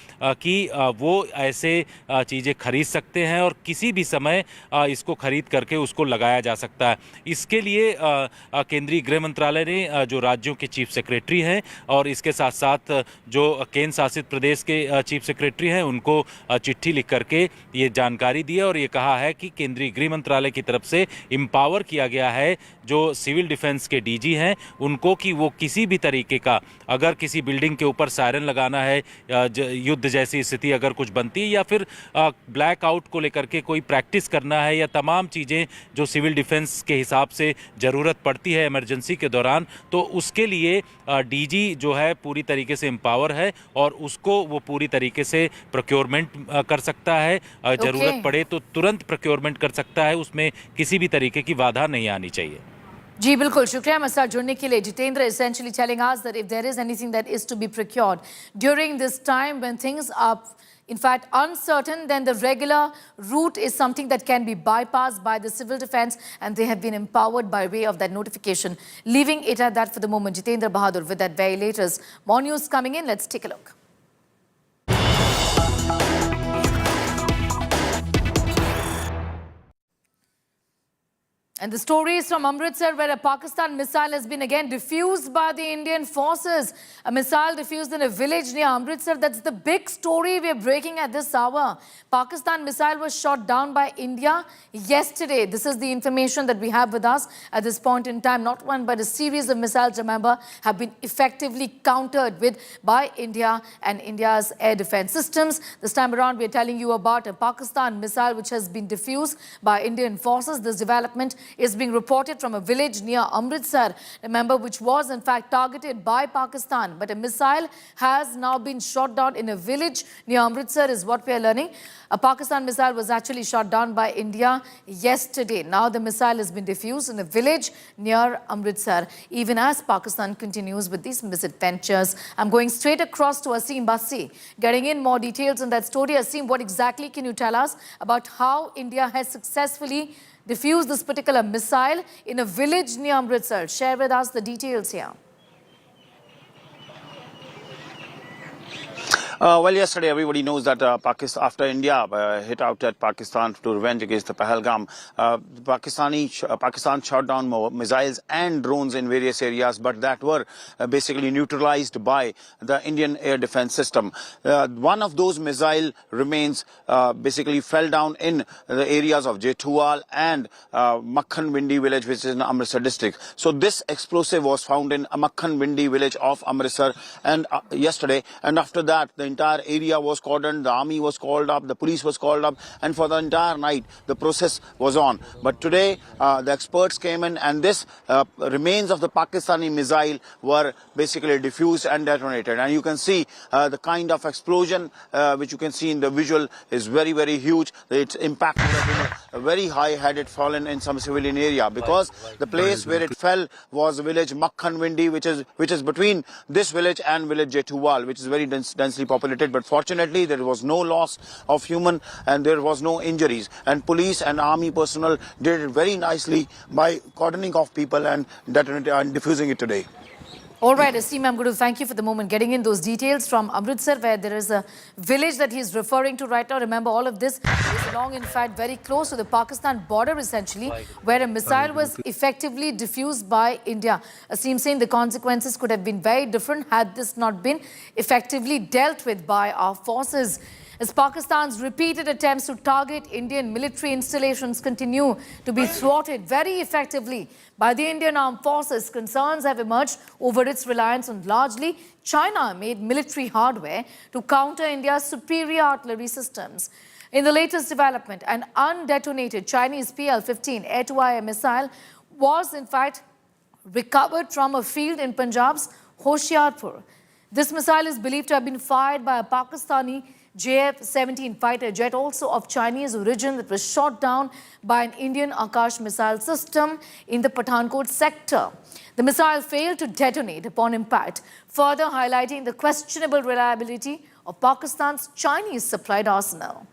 कि वो ऐसे चीज़ें खरीद सकते हैं और किसी भी समय इसको खरीद करके उसको लगाया जा सकता है। इसके लिए केंद्रीय गृह मंत्रालय ने जो राज्यों के चीफ सेक्रेटरी हैं और इसके साथ साथ जो केंद्र शासित प्रदेश के चीफ सेक्रेटरी हैं उनको चिट्ठी लिख करके ये जानकारी दी है और ये कहा है कि केंद्रीय गृह मंत्रालय की तरफ से एम्पावर किया गया है जो सिविल डिफेंस के डीजी हैं उनको कि वो किसी भी तरीके का, अगर किसी बिल्डिंग के ऊपर सायरन लगाना है, युद्ध जैसी स्थिति अगर कुछ बनती है या फिर ब्लैक आउट को लेकर के कोई प्रैक्टिस करना है या तमाम चीज़ें जो सिविल डिफेंस के हिसाब से ज़रूरत पड़ती है इमरजेंसी के दौरान, तो उसके लिए डीजी जो है पूरी तरीके से एम्पावर है और उसको वो पूरी तरीके से प्रोक्योरमेंट कर सकता है। ज़रूरत पड़े तो तुरंत प्रोक्योरमेंट कर सकता है, उसमें किसी भी तरीके की बाधा नहीं आनी चाहिए। जी बिल्कुल, शुक्रिया मसार जुड़ने के लिए। Jitendra essentially telling us that if there is anything that is to be procured during this time when things are in fact uncertain, then the regular route is something that can be bypassed by the civil defense, and they have been empowered by way of that notification. Leaving it at that for the moment. Jitendra Bahadur with that very latest. More news coming in. Let's take a look. And the story is from Amritsar, where a Pakistan missile has been again defused by the Indian forces. A missile defused in a village near Amritsar. That's the big story we are breaking at this hour. Pakistan missile was shot down by India yesterday. This is the information that we have with us at this point in time. Not one, but a series of missiles, remember, have been effectively countered with by India and India's air defense systems. This time around, we are telling you about a Pakistan missile which has been defused by Indian forces. This development is being reported from a village near Amritsar, remember, which was in fact targeted by Pakistan. But a missile has now been shot down in a village near Amritsar is what we are learning. A Pakistan missile was actually shot down by India yesterday. Now the missile has been defused in a village near Amritsar, even as Pakistan continues with these misadventures. I'm going straight across to Asim Bassi, getting in more details on that story. Asim, what exactly can you tell us about how India has successfully defused this particular missile in a village near Amritsar? Share with us the details here. Well, yesterday everybody knows that Pakistan, after India hit out at Pakistan to revenge against the Pahalgam, Pakistan shot down missiles and drones in various areas, but that were basically neutralized by the Indian air defense system. One of those missile remains basically fell down in the areas of Jethual and Makhan Vindi village, which is in Amritsar district. So this explosive was found in Makhan Vindi village of Amritsar and yesterday, and after that the entire area was cordoned, the army was called up, the police was called up, and for the entire night the process was on. But today the experts came in, and this remains of the Pakistani missile were basically diffused and detonated. And you can see the kind of explosion which you can see in the visual is very, very huge. Its impact would have been very high had it fallen in some civilian area, because the place where it fell was the village Makhan Vindi, which is between this village and village Jethual, which is very densely populated. But fortunately there was no loss of human and there was no injuries, and police and army personnel did it very nicely by cordoning off people and detonating and diffusing it today. All right, Asim, I'm going to thank you for the moment getting in those details from Amritsar, where there is a village that he's referring to right now. Remember, all of this is along, in fact, very close to the Pakistan border, essentially, where a missile was effectively diffused by India. Asim saying the consequences could have been very different had this not been effectively dealt with by our forces. As Pakistan's repeated attempts to target Indian military installations continue to be thwarted very effectively by the Indian armed forces, concerns have emerged over its reliance on largely China-made military hardware to counter India's superior artillery systems. In the latest development, an undetonated Chinese PL-15 air-to-air missile was in fact recovered from a field in Punjab's Hoshiarpur. This missile is believed to have been fired by a Pakistani JF-17 fighter jet, also of Chinese origin, that was shot down by an Indian Akash missile system in the Pathankot sector. The missile failed to detonate upon impact, further highlighting the questionable reliability of Pakistan's Chinese-supplied arsenal.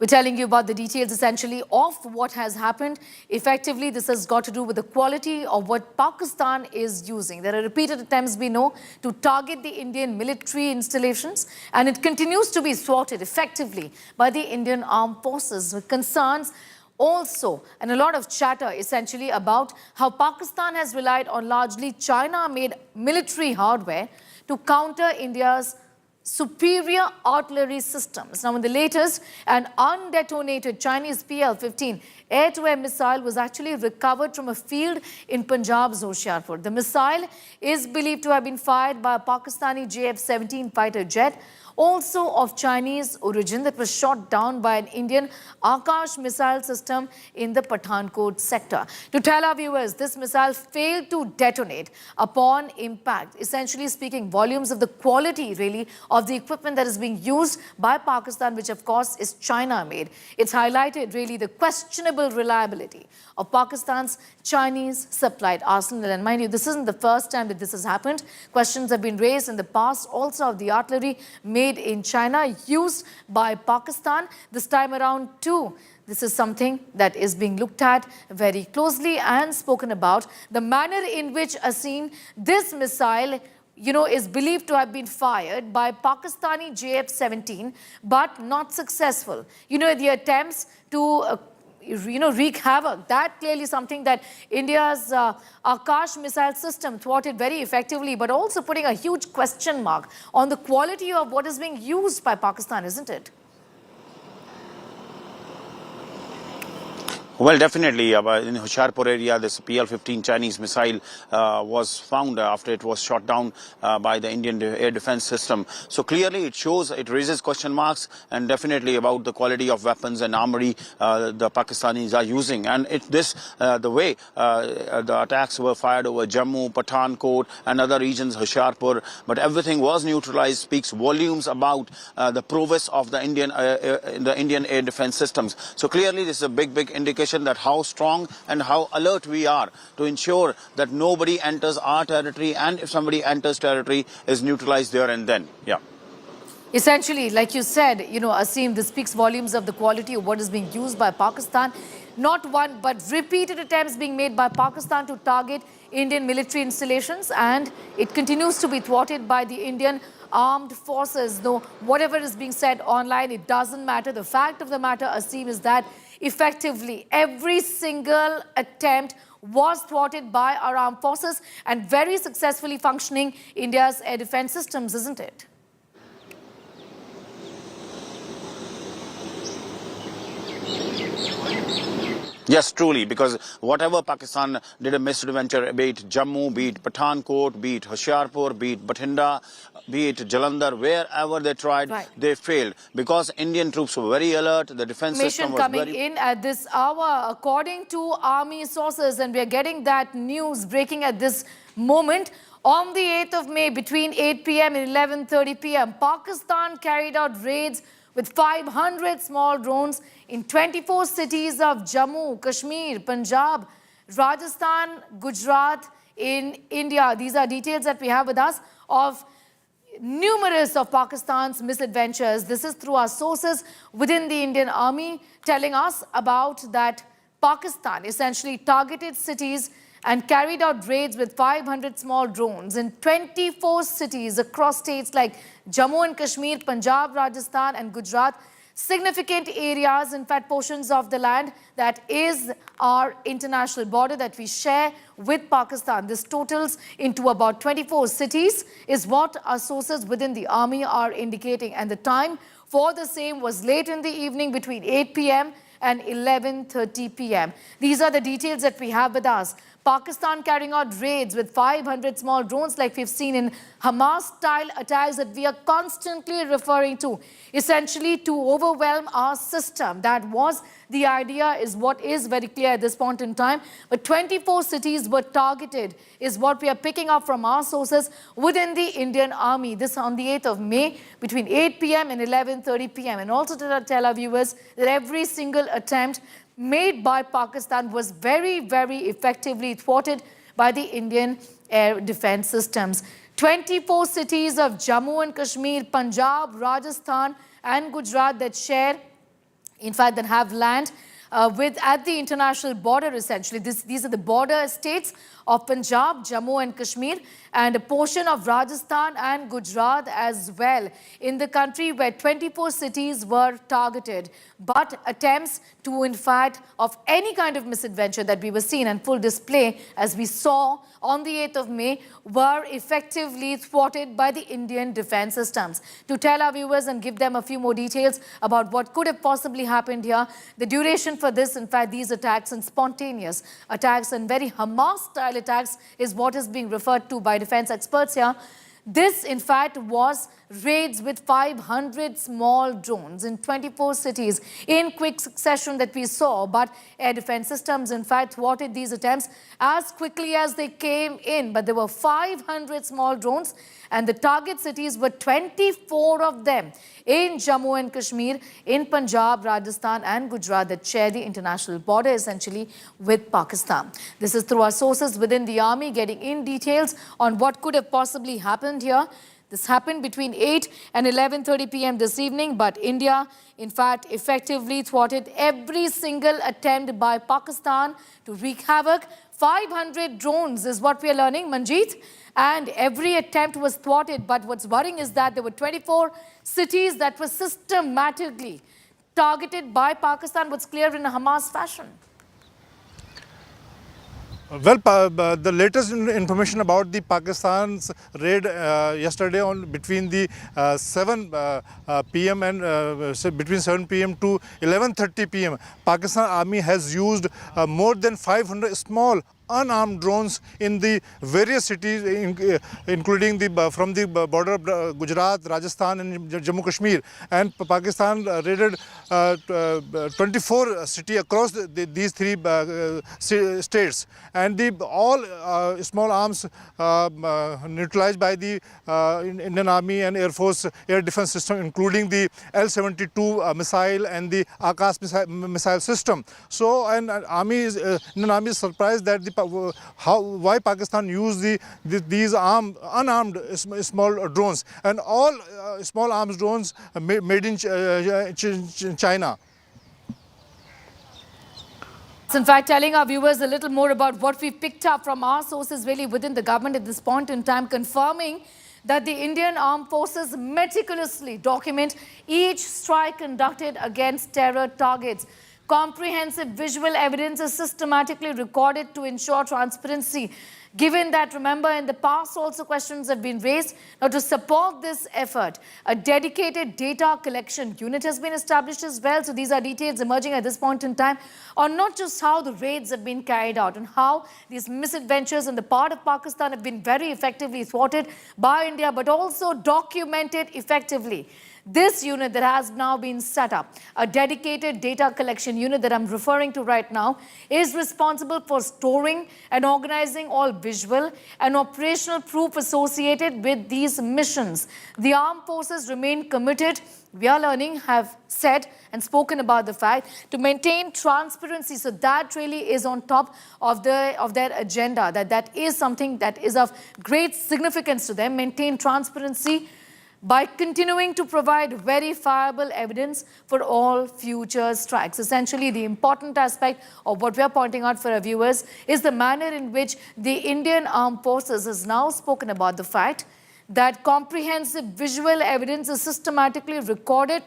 We're telling you about the details essentially of what has happened. Effectively, this has got to do with the quality of what Pakistan is using. There are repeated attempts, we know, to target the Indian military installations, and it continues to be thwarted effectively by the Indian armed forces, with concerns also and a lot of chatter essentially about how Pakistan has relied on largely China-made military hardware to counter India's superior artillery systems. Now, in the latest, an undetonated Chinese PL-15 air-to-air missile was actually recovered from a field in Punjab's Hoshiarpur. The missile is believed to have been fired by a Pakistani JF-17 fighter jet, also of Chinese origin, that was shot down by an Indian Akash missile system in the Pathankot sector. To tell our viewers, this missile failed to detonate upon impact, essentially speaking volumes of the quality, really, of the equipment that is being used by Pakistan, which of course is China-made. It's highlighted, really, the questionable reliability of Pakistan's Chinese-supplied arsenal. And mind you, this isn't the first time that this has happened. Questions have been raised in the past also of the artillery made in China, used by Pakistan. This time around too, this is something that is being looked at very closely and spoken about. The manner in which, Asim, this missile is believed to have been fired by Pakistani JF-17, but not successful. The attempts to wreak havoc. That clearly something that India's Akash missile system thwarted very effectively, but also putting a huge question mark on the quality of what is being used by Pakistan, isn't it? Well, definitely. In Hoshiarpur area, this PL-15 Chinese missile was found after it was shot down by the Indian air defense system. So clearly it shows, it raises question marks and definitely about the quality of weapons and armory the Pakistanis are using. And the way the attacks were fired over Jammu, Pathankot and other regions, Hoshiarpur, but everything was neutralized, speaks volumes about the prowess of the Indian air defense systems. So clearly this is a big indication that how strong and how alert we are to ensure that nobody enters our territory, and if somebody enters territory, is neutralized there and then. Yeah. Essentially, like you said, Asim, this speaks volumes of the quality of what is being used by Pakistan. Not one, but repeated attempts being made by Pakistan to target Indian military installations, and it continues to be thwarted by the Indian armed forces. Though whatever is being said online, it doesn't matter. The fact of the matter, Asim, is that effectively every single attempt was thwarted by our armed forces and very successfully functioning India's air defense systems, isn't it? Yes, truly, because whatever Pakistan did a misadventure, be it Jammu, be it Pathankot, be it Hoshiarpur, be it Bathinda, be it Jalandhar, wherever they tried, they failed. Because Indian troops were very alert, the defense system was coming in at this hour, according to army sources, and we are getting that news breaking at this moment. On the 8th of May, between 8 p.m. and 11:30 p.m., Pakistan carried out raids with 500 small drones in 24 cities of Jammu, Kashmir, Punjab, Rajasthan, Gujarat in India. These are details that we have with us of numerous of Pakistan's misadventures. This is through our sources within the Indian Army telling us about that Pakistan essentially targeted cities and carried out raids with 500 small drones in 24 cities across states like Jammu and Kashmir, Punjab, Rajasthan and Gujarat. Significant areas, in fact, portions of the land that is our international border that we share with Pakistan. This totals into about 24 cities is what our sources within the army are indicating. And the time for the same was late in the evening between 8 p.m. and 11:30 p.m. These are the details that we have with us. Pakistan carrying out raids with 500 small drones like we've seen in Hamas-style attacks that we are constantly referring to, essentially to overwhelm our system. That was the idea, is what is very clear at this point in time. But 24 cities were targeted is what we are picking up from our sources within the Indian Army. This on the 8th of May between 8 p.m. and 11:30 p.m. And also to tell our viewers that every single attempt made by Pakistan was very, very effectively thwarted by the Indian air defense systems. 24 cities of Jammu and Kashmir, Punjab, Rajasthan and Gujarat that share, in fact, that have land at the international border, essentially. These are the border states of Punjab, Jammu and Kashmir, and a portion of Rajasthan and Gujarat as well in the country, where 24 cities were targeted. But attempts to, in fact, of any kind of misadventure that we were seeing and full display, as we saw on the 8th of May, were effectively thwarted by the Indian defense systems. To tell our viewers and give them a few more details about what could have possibly happened here, the duration for this, in fact, these attacks and spontaneous attacks and very Hamas-style attacks is what is being referred to by defense experts here. This, in fact, was raids with 500 small drones in 24 cities in quick succession that we saw. But air defense systems, in fact, thwarted these attempts as quickly as they came in. But there were 500 small drones, and the target cities were 24 of them in Jammu and Kashmir, in Punjab, Rajasthan and Gujarat that share the international border essentially with Pakistan. This is through our sources within the army getting in details on what could have possibly happened here. This happened between 8 and 11:30 p.m. this evening, but India, in fact, effectively thwarted every single attempt by Pakistan to wreak havoc. 500 drones is what we are learning, Manjeet, and every attempt was thwarted. But what's worrying is that there were 24 cities that were systematically targeted by Pakistan? What's clear in a Hamas fashion? Well, the latest information about the Pakistan's raid yesterday on between the 7 p.m. and between 7 p.m. to 11:30 p.m. Pakistan Army has used more than 500 small unarmed drones in the various cities, including from the border of Gujarat, Rajasthan and Jammu Kashmir. And Pakistan raided 24 cities across these three states. And all small arms neutralized by the Indian Army and Air Force air defense system, including the L-72 missile and the Akash missile system. So, and Indian Army is surprised that why Pakistan used these unarmed small drones, and all small arms drones made in China. In fact, telling our viewers a little more about what we picked up from our sources really within the government at this point in time, confirming that the Indian Armed Forces meticulously document each strike conducted against terror targets. Comprehensive visual evidence is systematically recorded to ensure transparency. Given that, remember, in the past also questions have been raised. Now, to support this effort, a dedicated data collection unit has been established as well. So these are details emerging at this point in time on not just how the raids have been carried out and how these misadventures on the part of Pakistan have been very effectively thwarted by India, but also documented effectively. This unit that has now been set up, a dedicated data collection unit that I'm referring to right now, is responsible for storing and organizing all visual and operational proof associated with these missions. The armed forces remain committed, we are learning, have said and spoken about the fact, to maintain transparency. So that really is on top of their agenda, that is something that is of great significance to them, maintain transparency by continuing to provide verifiable evidence for all future strikes. Essentially, the important aspect of what we are pointing out for our viewers is the manner in which the Indian Armed Forces has now spoken about the fact that comprehensive visual evidence is systematically recorded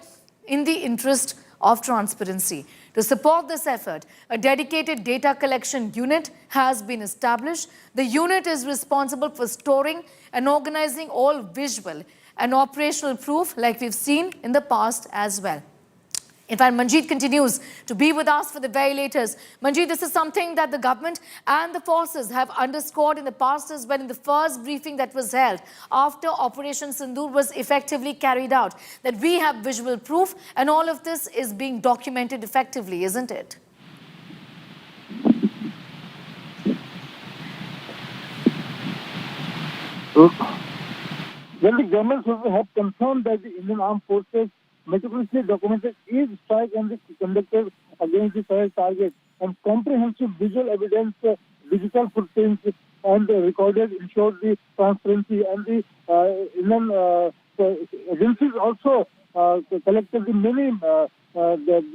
in the interest of transparency. To support this effort, a dedicated data collection unit has been established. The unit is responsible for storing and organizing all visual and operational proof like we've seen in the past as well. In fact, Manjeet continues to be with us for the very latest. Manjeet, this is something that the government and the forces have underscored in the past as well in the first briefing that was held after Operation Sindoor was effectively carried out, that we have visual proof and all of this is being documented effectively, isn't it? Well, the government have confirmed that the Indian Armed Forces meticulously documented each strike and conducted against the terror target, and comprehensive visual evidence, digital footprints, and recorded ensured the transparency. And the Indian agencies also collected the many the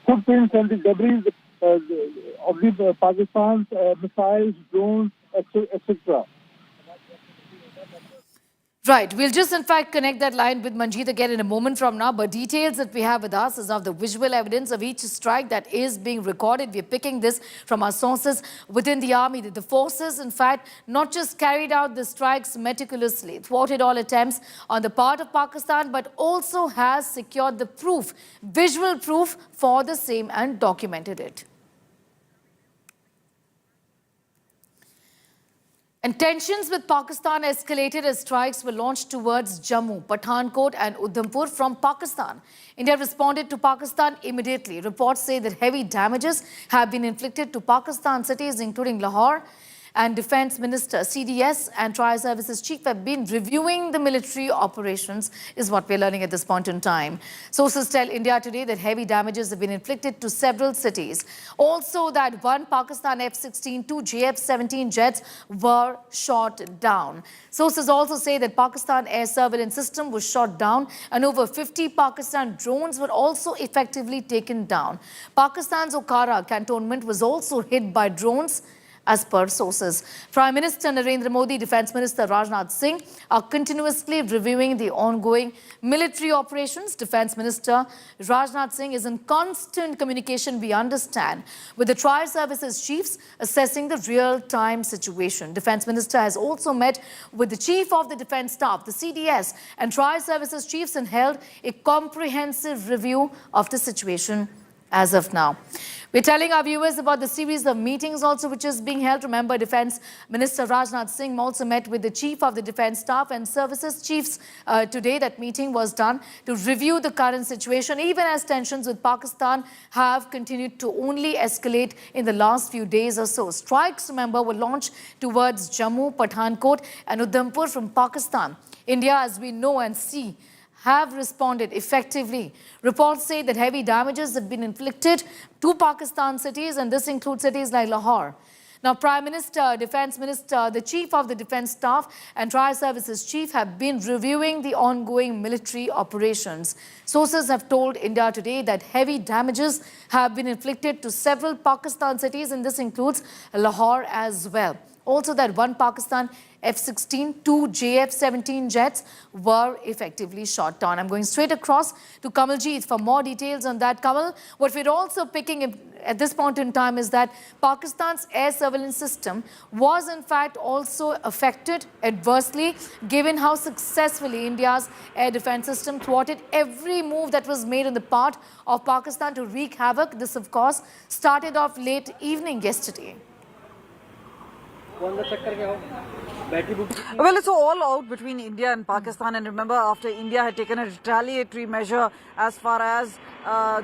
footprints and the debris of the Pakistan's missiles, drones, etc. Right. We'll just, in fact, connect that line with Manjeet again in a moment from now. But details that we have with us is of the visual evidence of each strike that is being recorded. We're picking this from our sources within the army. The forces, in fact, not just carried out the strikes meticulously, thwarted all attempts on the part of Pakistan, but also has secured the proof, visual proof for the same and documented it. And tensions with Pakistan escalated as strikes were launched towards Jammu, Pathankot and Udhampur from Pakistan. India responded to Pakistan immediately. Reports say that heavy damages have been inflicted to Pakistan cities including Lahore, and Defence Minister, CDS and Tri-Services Chief have been reviewing the military operations, is what we're learning at this point in time. Sources tell India Today that heavy damages have been inflicted to several cities. Also that one Pakistan F-16, two JF-17 jets were shot down. Sources also say that Pakistan air surveillance system was shot down and over 50 Pakistan drones were also effectively taken down. Pakistan's Okara cantonment was also hit by drones as per sources. Prime Minister Narendra Modi, Defence Minister Rajnath Singh are continuously reviewing the ongoing military operations. Defence Minister Rajnath Singh is in constant communication, we understand, with the Tri-Services chiefs assessing the real-time situation. Defence Minister has also met with the Chief of the Defence Staff, the CDS, and Tri-Services chiefs and held a comprehensive review of the situation as of now. We're telling our viewers about the series of meetings also which is being held. Remember, Defence Minister Rajnath Singh also met with the Chief of the Defence Staff and Services Chiefs today. That meeting was done to review the current situation, even as tensions with Pakistan have continued to only escalate in the last few days or so. Strikes, remember, were launched towards Jammu, Pathankot and Udhampur from Pakistan. India, as we know and see, have responded effectively. Reports say that heavy damages have been inflicted to Pakistan cities, and this includes cities like Lahore. Now, Prime Minister, Defence Minister, the Chief of the Defence Staff and Tri-Services Chief have been reviewing the ongoing military operations. Sources have told India Today that heavy damages have been inflicted to several Pakistan cities, and this includes Lahore as well. Also, that one Pakistan F-16, two JF-17 jets were effectively shot down. I'm going straight across to Kamaljeet for more details on that. Kamal, what we're also picking at this point in time is that Pakistan's air surveillance system was in fact also affected adversely, given how successfully India's air defense system thwarted every move that was made on the part of Pakistan to wreak havoc. This, of course, started off late evening yesterday. Well, it's all out between India and Pakistan, and remember, after India had taken a retaliatory measure as far as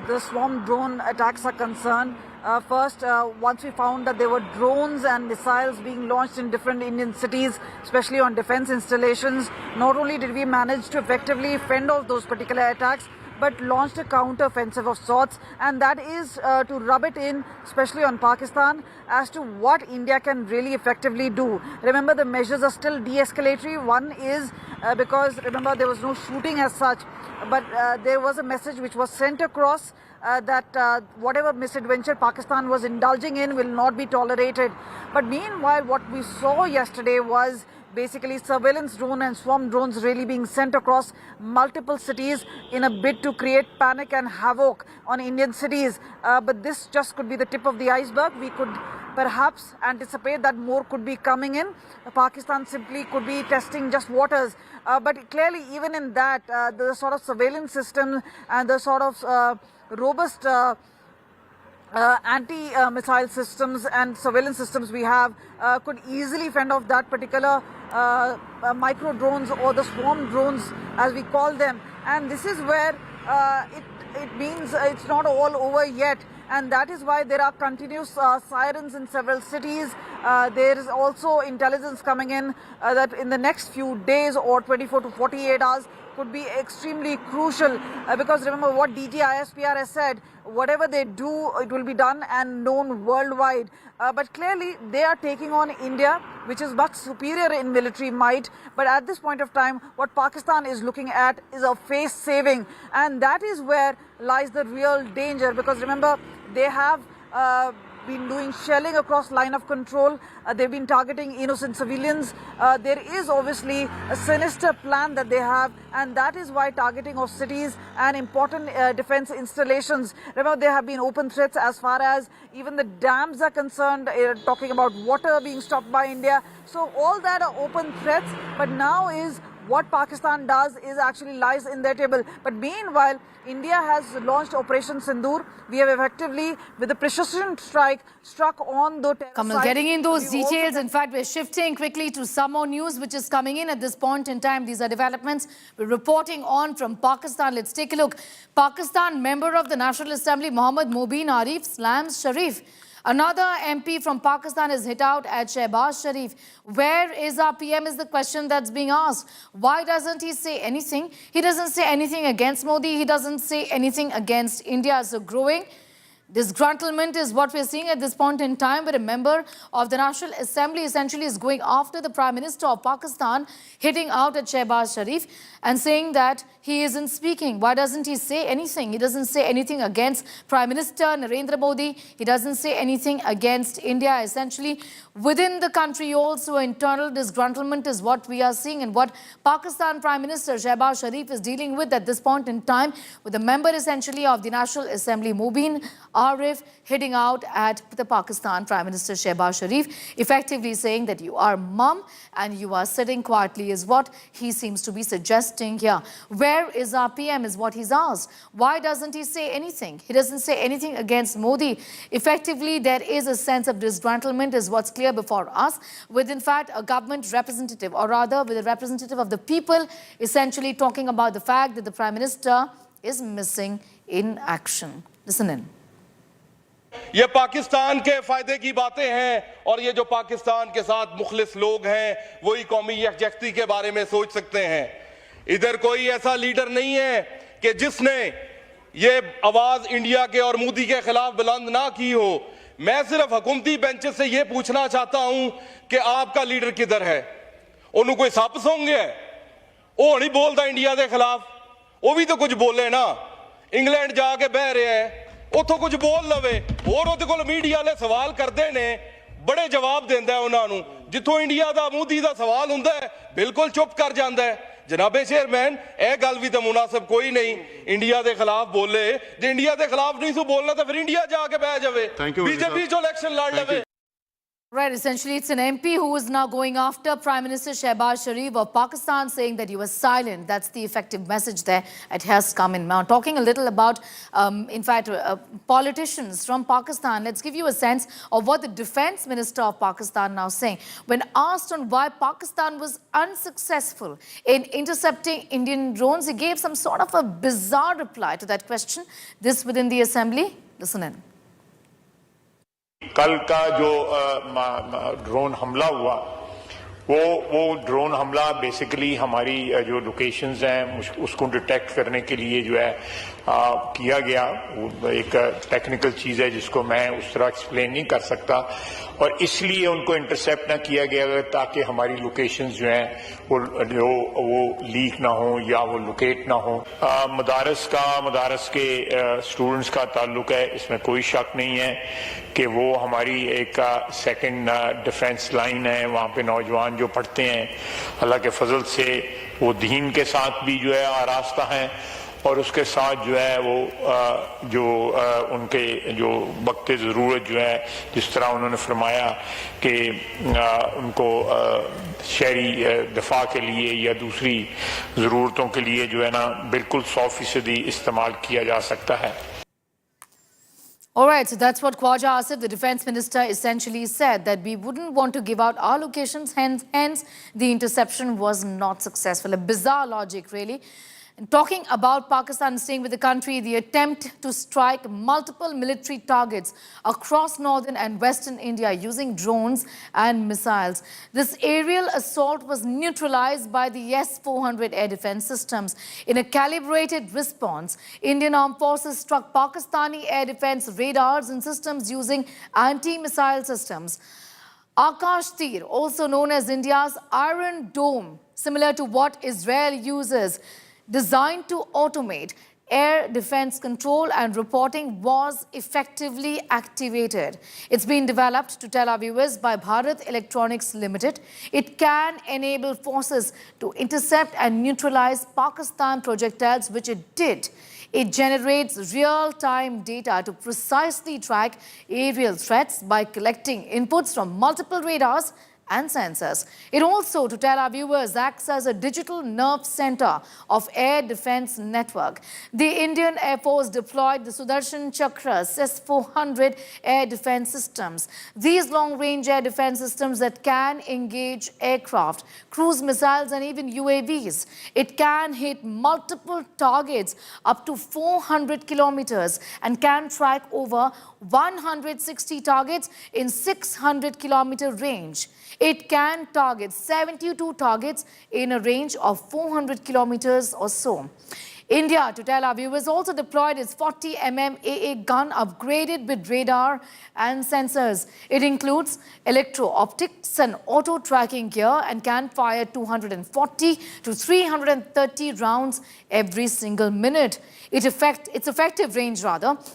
the swarm drone attacks are concerned. First, once we found that there were drones and missiles being launched in different Indian cities, especially on defense installations, not only did we manage to effectively fend off those particular attacks, but launched a counter-offensive of sorts, and that is to rub it in, especially on Pakistan, as to what India can really effectively do. Remember, the measures are still de-escalatory. One is because, remember, there was no shooting as such, but there was a message which was sent across that whatever misadventure Pakistan was indulging in will not be tolerated. But meanwhile, what we saw yesterday was basically surveillance drone and swarm drones really being sent across multiple cities in a bid to create panic and havoc on Indian cities. But this just could be the tip of the iceberg. We could perhaps anticipate that more could be coming in. Pakistan simply could be testing just waters. But clearly, even in that, the sort of surveillance system and the sort of robust anti-missile systems and surveillance systems we have could easily fend off that particular micro drones or the swarm drones, as we call them. And this is where it means it's not all over yet, and that is why there are continuous sirens in several cities. There is also intelligence coming in that in the next few days or 24 to 48 hours could be extremely crucial, because remember what DG ISPR has said, whatever they do, it will be done and known worldwide. But clearly they are taking on India, which is much superior in military might. But at this point of time, what Pakistan is looking at is a face saving, and that is where lies the real danger, because remember, they have been doing shelling across line of control. They've been targeting innocent civilians. There is obviously a sinister plan that they have, and that is why targeting of cities and important defense installations. Remember, there have been open threats as far as even the dams are concerned, talking about water being stopped by India. So all that are open threats, but now is what Pakistan does is actually lies in their table. But meanwhile, India has launched Operation Sindoor. We have effectively, with a precision strike, struck on the terror Kamal, site. getting in those details, in fact, we're shifting quickly to some more news which is coming in at this point in time. These are developments we're reporting on from Pakistan. Let's take a look. Pakistan member of the National Assembly, Mohammad Mobeen Arif, slams Sharif. Another MP from Pakistan is hit out at Shehbaz Sharif. Where is our PM is the question that's being asked. Why doesn't he say anything? He doesn't say anything against Modi. He doesn't say anything against India. So growing Disgruntlement is what we're seeing at this point in time, where a member of the National Assembly essentially is going after the Prime Minister of Pakistan, hitting out at Shehbaz Sharif and saying that he isn't speaking. Why doesn't he say anything? He doesn't say anything against Prime Minister Narendra Modi. He doesn't say anything against India. Essentially, within the country also, internal disgruntlement is what we are seeing, and what Pakistan Prime Minister Shehbaz Sharif is dealing with at this point in time, with a member essentially of the National Assembly, Mubin Arif, hitting out at the Pakistan Prime Minister Shehbaz Sharif, effectively saying that you are mum and you are sitting quietly, is what he seems to be suggesting here. Where is our PM is what he's asked. Why doesn't he say anything? He doesn't say anything against Modi. Effectively, there is a sense of disgruntlement is what's clear before us, with in fact a government representative, or rather with a representative of the people, essentially talking about the fact that the Prime Minister is missing in action. Listen in. ये पाकिस्तान के फायदे की बातें हैं, और ये जो पाकिस्तान के साथ मुखलिस लोग हैं वही कौमी यकजहती के बारे में सोच सकते हैं। इधर कोई ऐसा लीडर नहीं है कि जिसने ये आवाज इंडिया के और मोदी के खिलाफ बुलंद ना की हो। मैं सिर्फ हुकूमती बेंच से ये पूछना चाहता हूं कि आपका लीडर किधर है? उन्होंने कोई सप सौंग गया है? वो नहीं बोलता इंडिया के खिलाफ, वो भी तो कुछ बोले ना। इंग्लैंड जाके बह रहे हैं, उतो कुछ बोल लवे, और ਉਹਦੇ ਕੋਲ ਮੀਡੀਆ ਵਾਲੇ ਸਵਾਲ ਕਰਦੇ ਨੇ, ਬੜੇ ਜਵਾਬ ਦਿੰਦਾ ਹੈ ਉਹਨਾਂ ਨੂੰ। ਜਿੱਥੋਂ ਇੰਡੀਆ ਦਾ ਮੋਦੀ ਦਾ ਸਵਾਲ ਹੁੰਦਾ ਹੈ ਬਿਲਕੁਲ ਚੁੱਪ ਕਰ ਜਾਂਦਾ ਹੈ। ਜਨਾਬੇ ਚੇਅਰਮੈਨ, ਇਹ ਗੱਲ ਵੀ ਤਾਂ ਮੁਨਾਸਬ ਕੋਈ ਨਹੀਂ, ਇੰਡੀਆ ਦੇ ਖਿਲਾਫ ਬੋਲੇ। ਜੇ ਇੰਡੀਆ ਦੇ ਖਿਲਾਫ ਨਹੀਂ ਸੋ ਬੋਲਣਾ ਤਾਂ ਫਿਰ ਇੰਡੀਆ ਜਾ ਕੇ ਬਹਿ ਜਾਵੇ, ਬੀਜੇਪੀ ਚੋਂ ਇਲੈਕਸ਼ਨ ਲੜ ਲਵੇ। Right, essentially it's an MP who is now going after Prime Minister Shehbaz Sharif of Pakistan, saying that you were silent. That's the effective message there. It has come in. Now, talking a little about, in fact, politicians from Pakistan, let's give you a sense of what the Defence Minister of Pakistan now saying. When asked on why Pakistan was unsuccessful in intercepting Indian drones, he gave some sort of a bizarre reply to that question. This within the Assembly. Listen in. कल का जो drone हमला हुआ, वो drone हमला basically हमारी जो locations हैं उसको डिटेक्ट करने के लिए जो है किया गया। वो एक टेक्निकल चीज़ है जिसको मैं उस तरह एक्सप्लेन नहीं कर सकता, और इसलिए उनको इंटरसेप्ट ना किया गया ताकि हमारी लोकेशंस जो हैं वो लीक ना हो या वो लोकेट ना हो। मदारस के स्टूडेंट्स का ताल्लुक है, इसमें कोई शक नहीं है कि वो हमारी एक सेकंड डिफेंस लाइन है। वहाँ पे नौजवान जो पढ़ते हैं, अल्लाह के फजल से वो दीन के साथ भी जो है आरास्ता हैं, और उसके साथ जो है वो उनके जो वक्त ज़रूरत जो है, जिस तरह उन्होंने फरमाया कि उनको शहरी दफा के लिए या दूसरी ज़रूरतों के लिए जो है ना बिल्कुल 100% इस्तेमाल किया जा सकता है। All right, so that's what Khwaja Asif, the Defence Minister, essentially said, that we wouldn't want to give out our locations, hence the interception was not successful. A bizarre logic, really. And talking about Pakistan, staying with the country, the attempt to strike multiple military targets across northern and western India using drones and missiles. This aerial assault was neutralized by the S-400 air defense systems. In a calibrated response, Indian Armed Forces struck Pakistani air defense radars and systems using anti-missile systems. Akash Tir, also known as India's Iron Dome, similar to what Israel uses, designed to automate air defense control and reporting, was effectively activated. It's been developed, to tell our viewers, by Bharat Electronics Limited. It can enable forces to intercept and neutralize Pakistan projectiles, which it did. It generates real-time data to precisely track aerial threats by collecting inputs from multiple radars and sensors. It also, to tell our viewers, acts as a digital nerve center of air defense network. The Indian Air Force deployed the Sudarshan Chakra S-400 air defense systems. These long-range air defense systems that can engage aircraft, cruise missiles and even UAVs. It can hit multiple targets up to 400 kilometers and can track over 160 targets in 600-kilometer range. It can target 72 targets in a range of 400 kilometers or so. India, to tell our viewers, also deployed its 40mm AA gun upgraded with radar and sensors. It includes electro-optics and auto-tracking gear and can fire 240 to 330 rounds every single minute. Its effective range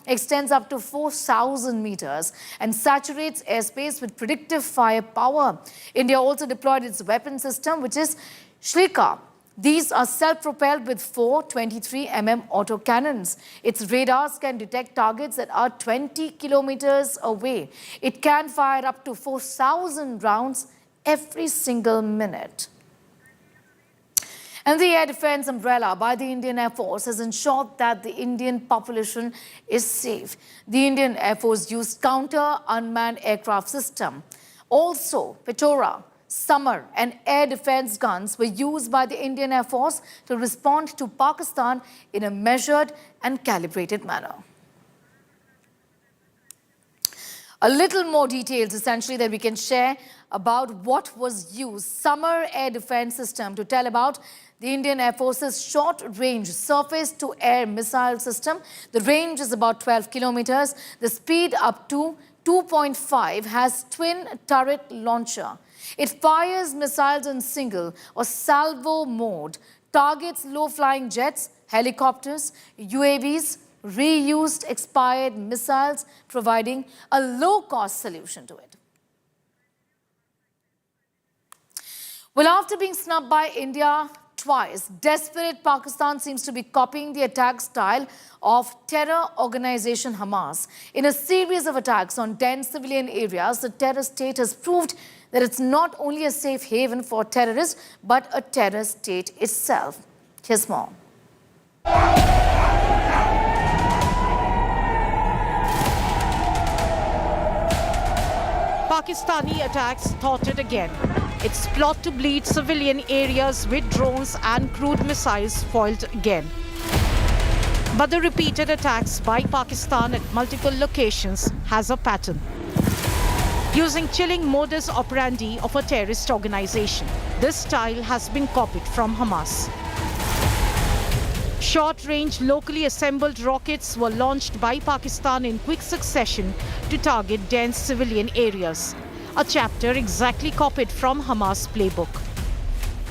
extends up to 4,000 meters and saturates airspace with predictive firepower. India also deployed its weapon system, which is Shlika. These are self-propelled with 4 23mm autocannons. Its radars can detect targets that are 20 kilometers away. It can fire up to 4,000 rounds every single minute. And the air defense umbrella by the Indian Air Force has ensured that the Indian population is safe. The Indian Air Force used counter-unmanned aircraft system. Also, Petora, Summer and air defense guns were used by the Indian Air Force to respond to Pakistan in a measured and calibrated manner. A little more details essentially that we can share about what was used. Summer air defense system to tell about the Indian Air Force's short-range surface-to-air missile system. The range is about 12 kilometers. The speed up to 2.5 has twin turret launcher. It fires missiles in single or salvo mode, targets low-flying jets, helicopters, UAVs, reused expired missiles, providing a low-cost solution to it. Well, after being snubbed by India twice, desperate Pakistan seems to be copying the attack style of terror organization Hamas. In a series of attacks on 10 civilian areas, the terror state has proved that it's not only a safe haven for terrorists, but a terror state itself. Here's more. Pakistani attacks thwarted again. Its plot to bleed civilian areas with drones and crude missiles foiled again. But the repeated attacks by Pakistan at multiple locations has a pattern. Using chilling modus operandi of a terrorist organization, this style has been copied from Hamas. Short-range, locally assembled rockets were launched by Pakistan in quick succession to target dense civilian areas, a chapter exactly copied from Hamas' playbook.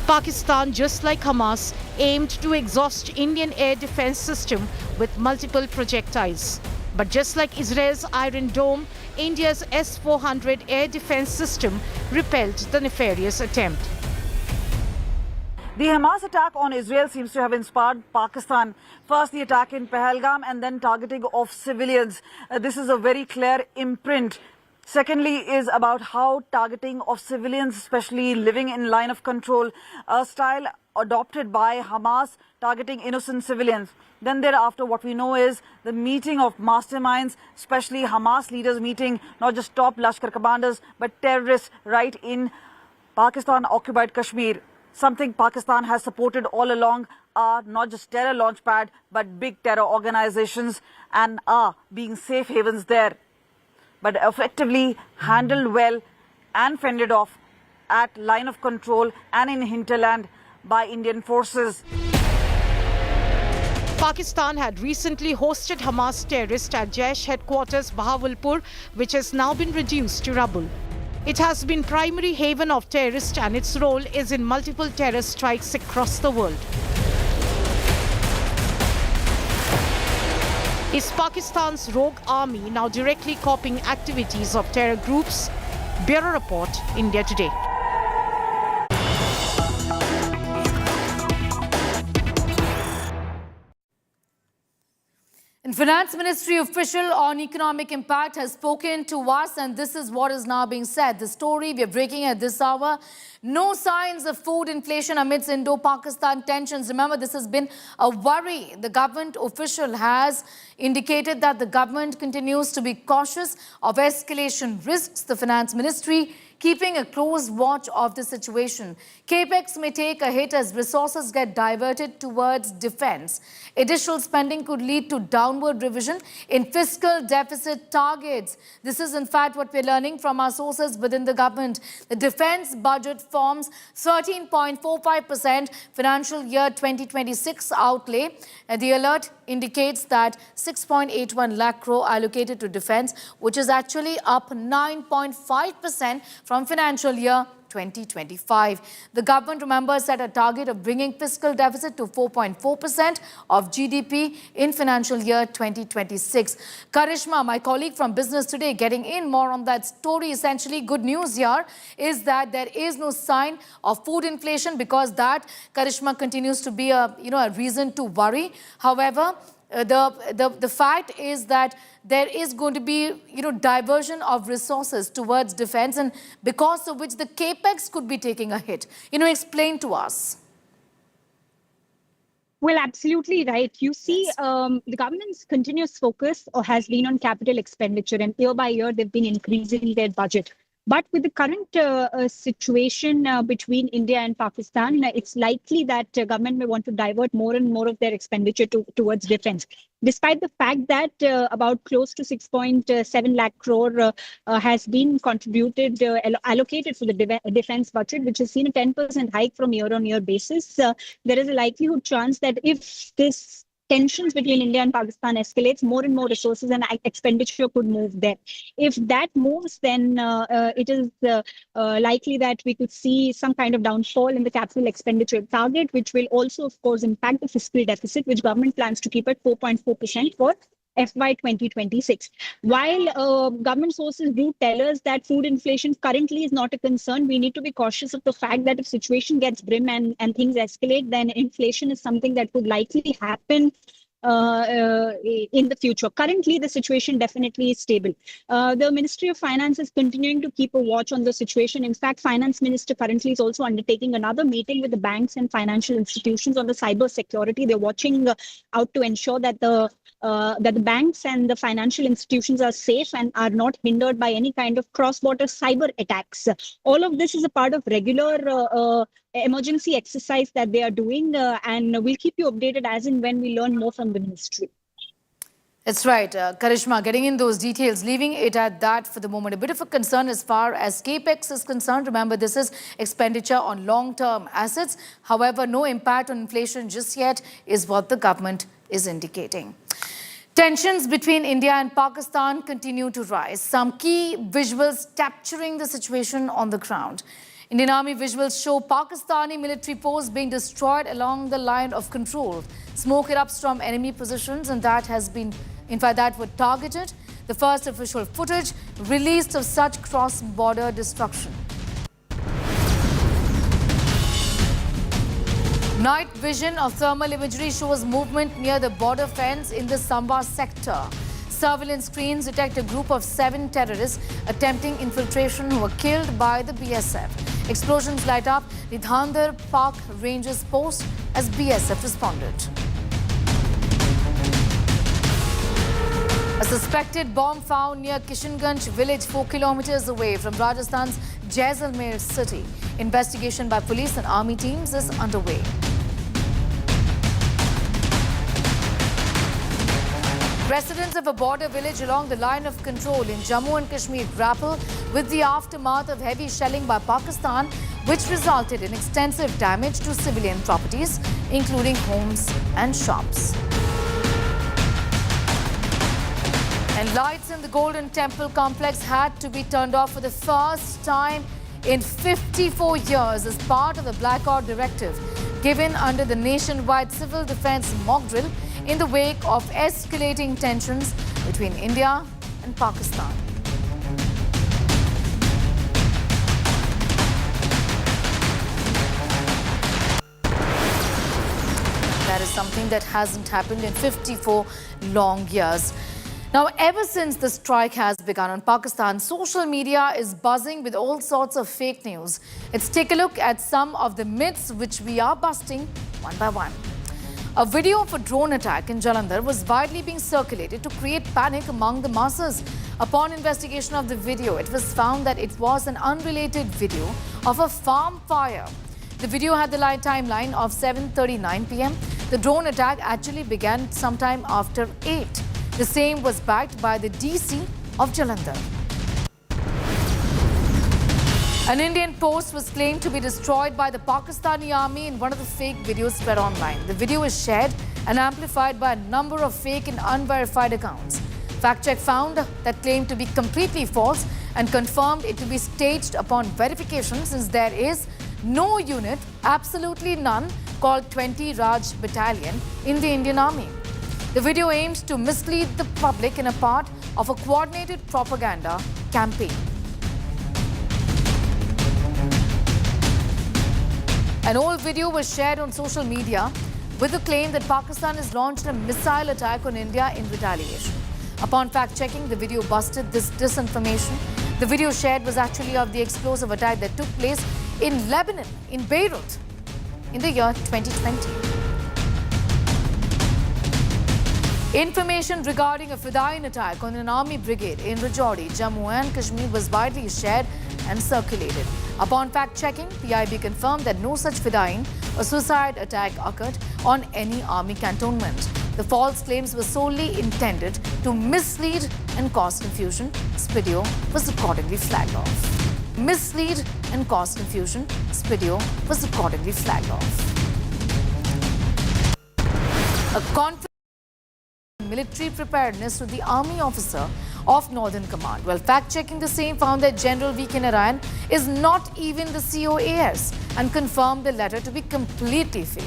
Pakistan, just like Hamas, aimed to exhaust Indian air defense system with multiple projectiles. But just like Israel's Iron Dome, India's S-400 air defense system repelled the nefarious attempt. The Hamas attack on Israel seems to have inspired Pakistan. First the attack in Pahalgam and then targeting of civilians. This is a very clear imprint. Secondly is about how targeting of civilians, especially living in line of control, a style adopted by Hamas, targeting innocent civilians. Then thereafter, what we know is the meeting of masterminds, especially Hamas leaders meeting not just top Lashkar commanders, but terrorists right in Pakistan-occupied Kashmir. Something Pakistan has supported all along are not just terror launchpad, but big terror organizations and are being safe havens there. But effectively handled well and fended off at line of control and in hinterland by Indian forces. Pakistan had recently hosted Hamas terrorists at Jaish headquarters Bahawalpur, which has now been reduced to rubble. It has been primary haven of terrorists and its role is in multiple terror strikes across the world. Is Pakistan's rogue army now directly copying activities of terror groups? Bureau Report, India Today. And Finance Ministry official on economic impact has spoken to us, and this is what is now being said. The story we are breaking at this hour: no signs of food inflation amidst Indo-Pakistan tensions. Remember, this has been a worry. The government official has indicated that the government continues to be cautious of escalation risks. The Finance Ministry keeping a close watch of the situation. Capex may take a hit as resources get diverted towards defense. Additional spending could lead to downward revision in fiscal deficit targets. This is in fact what we're learning from our sources within the government. The defense budget forms 13.45% financial year 2026 outlay. And the alert indicates that 6.81 lakh crore allocated to defense, which is actually up 9.5% from financial year 2025. The government, remember, set a target of bringing fiscal deficit to 4.4% of GDP in financial year 2026. Karishma, my colleague from Business Today, getting in more on that story. Essentially, good news here is that there is no sign of food inflation, because that, Karishma, continues to be a reason to worry. However, the fact is that there is going to be, diversion of resources towards defense, and because of which the capex could be taking a hit. Explain to us. Well, absolutely right. You see, the government's continuous focus has been on capital expenditure, and year by year they've been increasing their budget. But with the current situation between India and Pakistan, it's likely that government may want to divert more and more of their expenditure towards defense. Despite the fact that about close to 6.7 lakh crore has been contributed, allocated for the defense budget, which has seen a 10% hike from year-on-year basis, there is a likelihood chance that if this tensions between India and Pakistan escalates, more and more resources and expenditure could move there. If that moves, then it is likely that we could see some kind of downfall in the capital expenditure target, which will also, of course, impact the fiscal deficit, which government plans to keep at 4.4% for FY 2026. While government sources do tell us that food inflation currently is not a concern, we need to be cautious of the fact that if situation gets grim and things escalate, then inflation is something that could likely happen in the future. Currently, the situation definitely is stable. The Ministry of Finance is continuing to keep a watch on the situation. In fact, Finance Minister currently is also undertaking another meeting with the banks and financial institutions on the cyber security. They're watching out to ensure that the banks and the financial institutions are safe and are not hindered by any kind of cross-border cyber attacks. All of this is a part of regular emergency exercise that they are doing, and we'll keep you updated as and when we learn more from the ministry. That's right, Karishma, getting in those details, leaving it at that for the moment. A bit of a concern as far as capex is concerned. Remember, this is expenditure on long-term assets. However, no impact on inflation just yet is what the government is indicating. Tensions between India and Pakistan continue to rise. Some key visuals capturing the situation on the ground. Indian Army visuals show Pakistani military posts being destroyed along the line of control. Smoke erupts from enemy positions, and that has been, in fact, that were targeted. The first official footage released of such cross-border destruction. Night vision of thermal imagery shows movement near the border fence in the Samba sector. Surveillance screens detect a group of 7 terrorists attempting infiltration who were killed by the BSF. Explosions light up the India-Pak Rangers post as BSF responded. A suspected bomb found near Kishanganj village 4 kilometers away from Rajasthan's Jaisalmer city. Investigation by police and army teams is underway. Residents of a border village along the line of control in Jammu and Kashmir grapple with the aftermath of heavy shelling by Pakistan, which resulted in extensive damage to civilian properties, including homes and shops. And lights in the Golden Temple complex had to be turned off for the first time in 54 years as part of the blackout directive given under the nationwide civil defense mock drill in the wake of escalating tensions between India and Pakistan. That is something that hasn't happened in 54 long years. Now, ever since the strike has begun on Pakistan, social media is buzzing with all sorts of fake news. Let's take a look at some of the myths which we are busting one by one. A video of a drone attack in Jalandhar was widely being circulated to create panic among the masses. Upon investigation of the video, it was found that it was an unrelated video of a farm fire. The video had the timeline of 7:39 p.m. The drone attack actually began sometime after 8. The same was backed by the DC of Jalandhar. An Indian post was claimed to be destroyed by the Pakistani army in one of the fake videos spread online. The video is shared and amplified by a number of fake and unverified accounts. Fact check found that claim to be completely false and confirmed it to be staged upon verification, since there is no unit, absolutely none, called 20 Raj Battalion in the Indian Army. The video aims to mislead the public in a part of a coordinated propaganda campaign. An old video was shared on social media with the claim that Pakistan has launched a missile attack on India in retaliation. Upon fact-checking, the video busted this disinformation. The video shared was actually of the explosive attack that took place in Lebanon, in Beirut, in the year 2020. Information regarding a Fedayeen attack on an army brigade in Rajouri, Jammu and Kashmir was widely shared and circulated. Upon fact-checking, PIB confirmed that no such Fedayeen or suicide attack occurred on any army cantonment. The false claims were solely intended to mislead and cause confusion. This video was accordingly flagged off. Mislead and cause confusion. This video was accordingly flagged off. A confident military preparedness to the army officer of Northern Command. Well, fact-checking the same found that General V.K. Narayan is not even the COAS and confirmed the letter to be completely fake.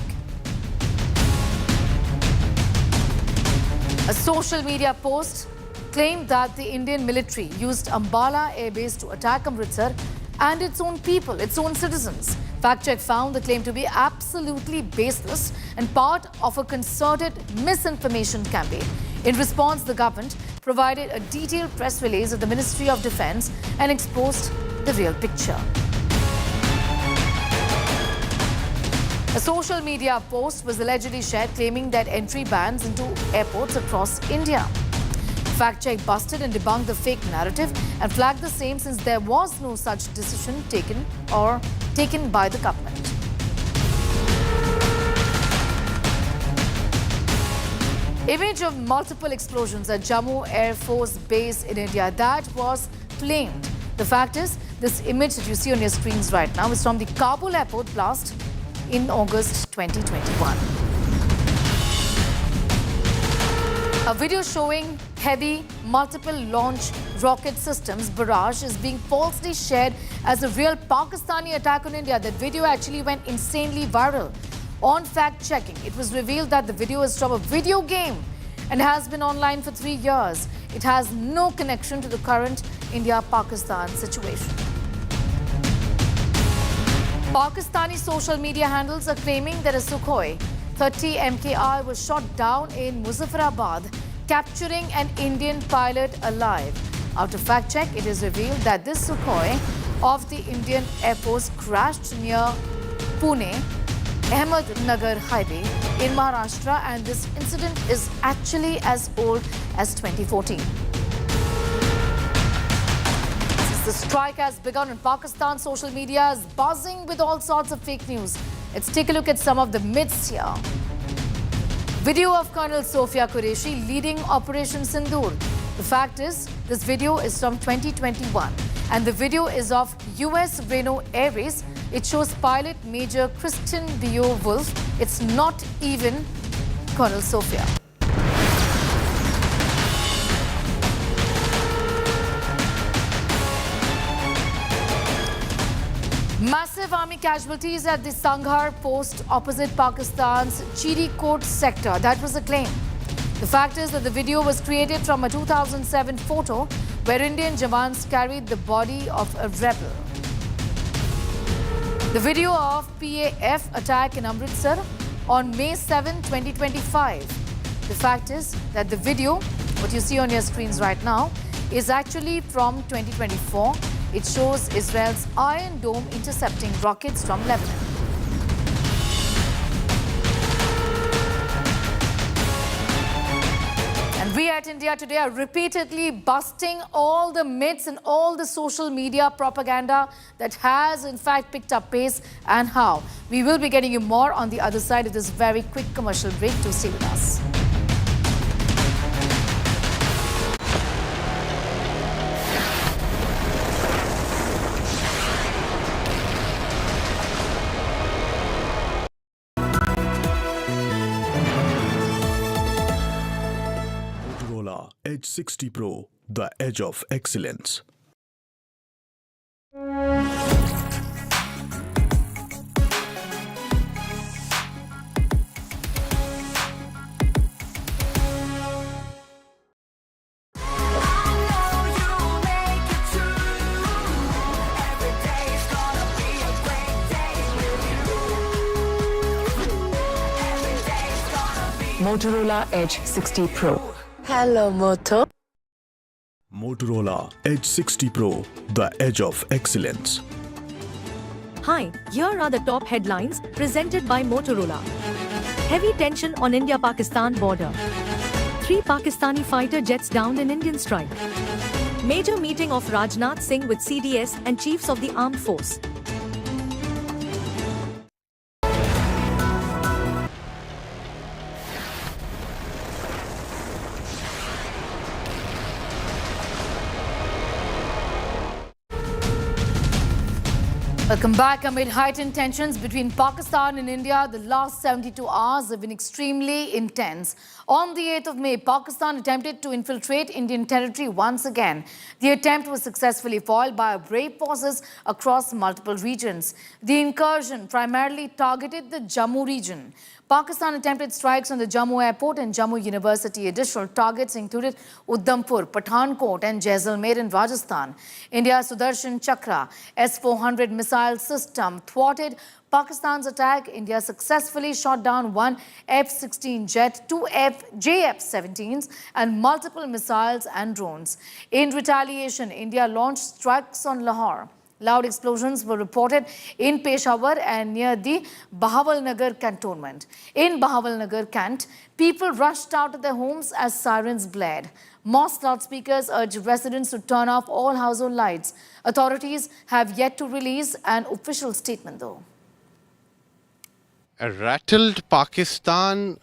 A social media post claimed that the Indian military used Ambala Air Base to attack Amritsar and its own people, its own citizens. Fact-check found the claim to be absolutely baseless and part of a concerted misinformation campaign. In response, the government provided a detailed press release of the Ministry of Defence and exposed the real picture. A social media post was allegedly shared claiming that entry bans into airports across India. Fact-check busted and debunked the fake narrative and flagged the same, since there was no such decision taken by the government. Image of multiple explosions at Jammu Air Force Base in India, that was claimed. The fact is, this image that you see on your screens right now is from the Kabul airport blast in August 2021. A video showing heavy multiple launch rocket systems barrage is being falsely shared as a real Pakistani attack on India. That video actually went insanely viral. On fact-checking, it was revealed that the video is from a video game and has been online for 3 years. It has no connection to the current India-Pakistan situation. Pakistani social media handles are claiming that a Sukhoi 30 MKI was shot down in Muzaffarabad, capturing an Indian pilot alive. After fact-check, it is revealed that this Sukhoi of the Indian Air Force crashed near Pune Ahmednagar highway in Maharashtra, and this incident is actually as old as 2014. Since the strike has begun in Pakistan, social media is buzzing with all sorts of fake news. Let's take a look at some of the myths here. Video of Colonel Sofia Qureshi leading Operation Sindoor. The fact is, this video is from 2021 and the video is of US Reno Air Base. It shows pilot Major Christian Beowulf. It's not even Colonel Sofia. Massive army casualties at the Sanghar post opposite Pakistan's Chirikot sector. That was a claim. The fact is that the video was created from a 2007 photo where Indian Jawans carried the body of a rebel. The video of PAF attack in Amritsar on May 7, 2025. The fact is that the video, what you see on your screens right now, is actually from 2024. It shows Israel's Iron Dome intercepting rockets from Lebanon. And We at India Today are repeatedly busting all the myths and all the social media propaganda that has in fact picked up pace and how. We will be getting you more on the other side of this very quick commercial break. To stay with us. Edge 60 Pro, the edge of excellence. Motorola Edge 60 Pro. Hello, Moto. Motorola Edge 60 Pro, the edge of excellence. Hi, here are the top headlines presented by Motorola. Heavy tension on India-Pakistan border. 3 Pakistani fighter jets downed in Indian strike. Major meeting of Rajnath Singh with CDS and chiefs of the armed force. Welcome back. Amid heightened tensions between Pakistan and India, the last 72 hours have been extremely intense. On the 8th of May, Pakistan attempted to infiltrate Indian territory once again. The attempt was successfully foiled by brave forces across multiple regions. The incursion primarily targeted the Jammu region. Pakistan attempted strikes on the Jammu airport and Jammu University. Additional targets included Udhampur, Pathankot and Jaisalmer in Rajasthan. India's Sudarshan Chakra S-400 missile system thwarted Pakistan's attack. India successfully shot down 1 F-16 jet, 2 JF-17s and multiple missiles and drones. In retaliation, India launched strikes on Lahore. Loud explosions were reported in Peshawar and near the Bahawalnagar cantonment. In Bahawalnagar Cant, people rushed out of their homes as sirens blared. Mosque loudspeakers urged residents to turn off all household lights. Authorities have yet to release an official statement though. A rattled Pakistan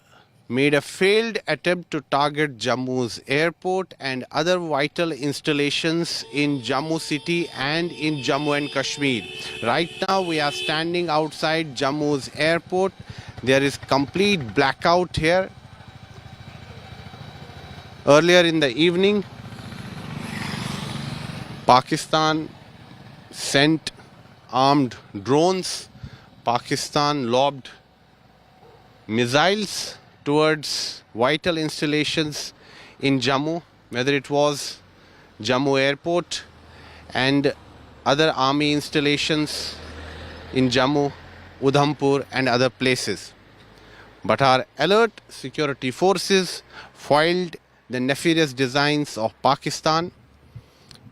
made a failed attempt to target Jammu's airport and other vital installations in Jammu city and in Jammu and Kashmir. Right now we are standing outside Jammu's airport. There is complete blackout here. Earlier in the evening, Pakistan sent armed drones. Pakistan lobbed missiles towards vital installations in Jammu, whether it was Jammu airport and other army installations in Jammu, Udhampur and other places. But our alert security forces foiled the nefarious designs of Pakistan.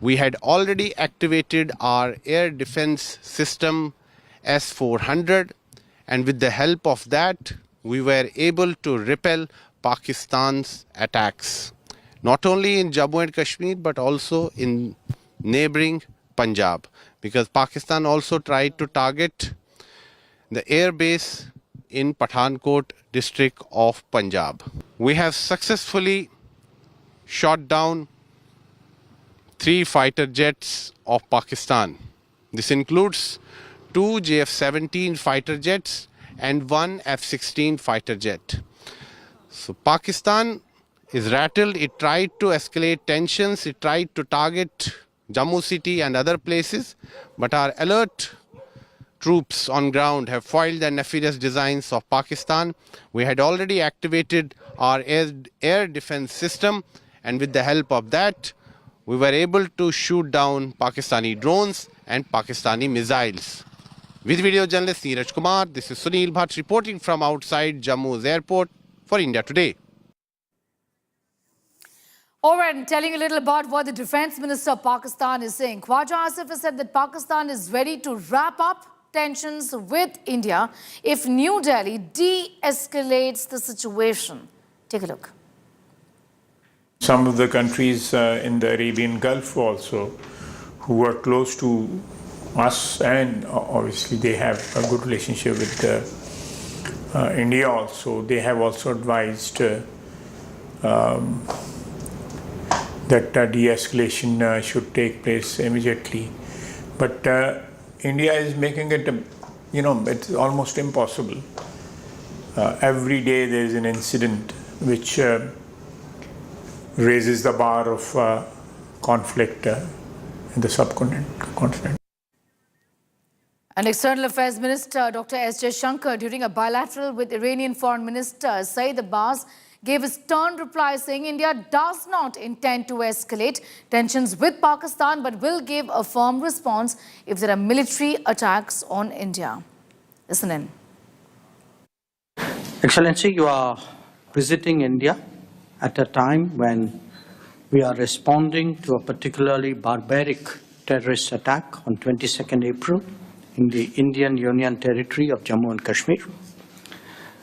We had already activated our air defense system S-400, and with the help of that we were able to repel Pakistan's attacks, not only in Jammu and Kashmir but also in neighboring Punjab, because Pakistan also tried to target the air base in Pathankot district of Punjab. We have successfully shot down 3 fighter jets of Pakistan. This includes 2 JF-17 fighter jets and 1 F-16 fighter jet. So Pakistan is rattled. It tried to escalate tensions. It tried to target Jammu city and other places. But our alert troops on ground have foiled the nefarious designs of Pakistan. We had already activated our air defense system, and with the help of that, we were able to shoot down Pakistani drones and Pakistani missiles. With video journalist Neeraj Kumar, this is Sunil Bhatt reporting from outside Jammu's airport for India Today. All right, and telling you a little about what the Defence Minister of Pakistan is saying. Khwaja Asif has said that Pakistan is ready to wrap up tensions with India if New Delhi de-escalates the situation. Take a look. Some of the countries in the Arabian Gulf also, who are close to us, and obviously they have a good relationship with India also, they have also advised that de-escalation should take place immediately. But India is making it, it's almost impossible. Every day there is an incident which raises the bar of conflict in the subcontinent. And External Affairs Minister Dr. S. Jaishankar, during a bilateral with Iranian Foreign Minister Saeed Abbas, gave a stern reply saying India does not intend to escalate tensions with Pakistan but will give a firm response if there are military attacks on India. Listen in. Excellency, you are visiting India at a time when we are responding to a particularly barbaric terrorist attack on 22nd April in the Indian Union Territory of Jammu and Kashmir.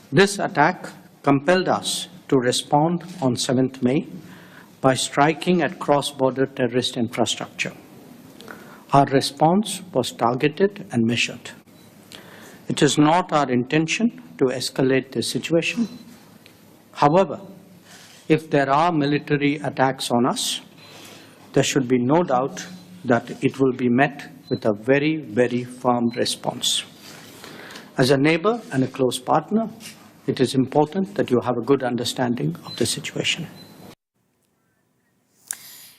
This attack compelled us to respond on 7th May by striking at cross-border terrorist infrastructure. Our response was targeted and measured. It is not our intention to escalate the situation. However, if there are military attacks on us, there should be no doubt that it will be met with a very, very firm response. As a neighbor and a close partner, it is important that you have a good understanding of the situation.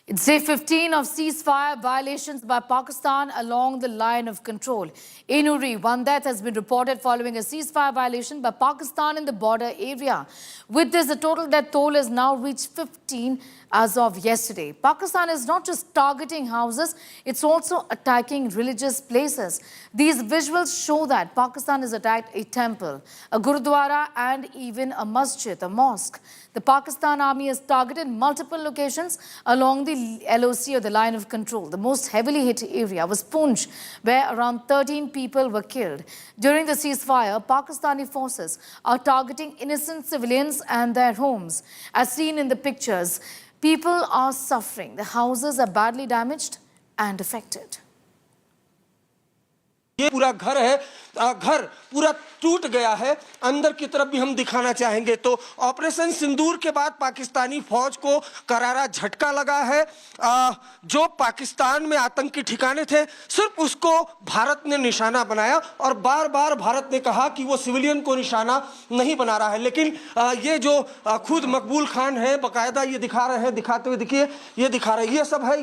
It's day 15 of ceasefire violations by Pakistan along the line of control. In Uri, one death has been reported following a ceasefire violation by Pakistan in the border area. With this, the total death toll has now reached 15 as of yesterday. Pakistan is not just targeting houses, it's also attacking religious places. These visuals show that Pakistan has attacked a temple, a gurudwara, and even a masjid, a mosque. The Pakistan army has targeted multiple locations along the LOC, or the line of control. The most heavily hit area was Poonch, where around 13 people were killed. During the ceasefire, Pakistani forces are targeting innocent civilians and their homes. As seen in the pictures, people are suffering. The houses are badly damaged and affected. ये पूरा घर है, घर पूरा टूट गया है। अंदर की तरफ भी हम दिखाना चाहेंगे तो ऑपरेशन सिंदूर के बाद पाकिस्तानी फौज को करारा झटका लगा है। जो पाकिस्तान में आतंकी ठिकाने थे, सिर्फ उसको भारत ने निशाना बनाया और बार-बार भारत ने कहा कि वो सिविलियन को निशाना नहीं बना रहा है। लेकिन ये जो खुद मकबूल खान है, बकायदा ये दिखा रहे हैं, दिखाते हुए देखिए, ये दिखा रहे हैं, ये सब है,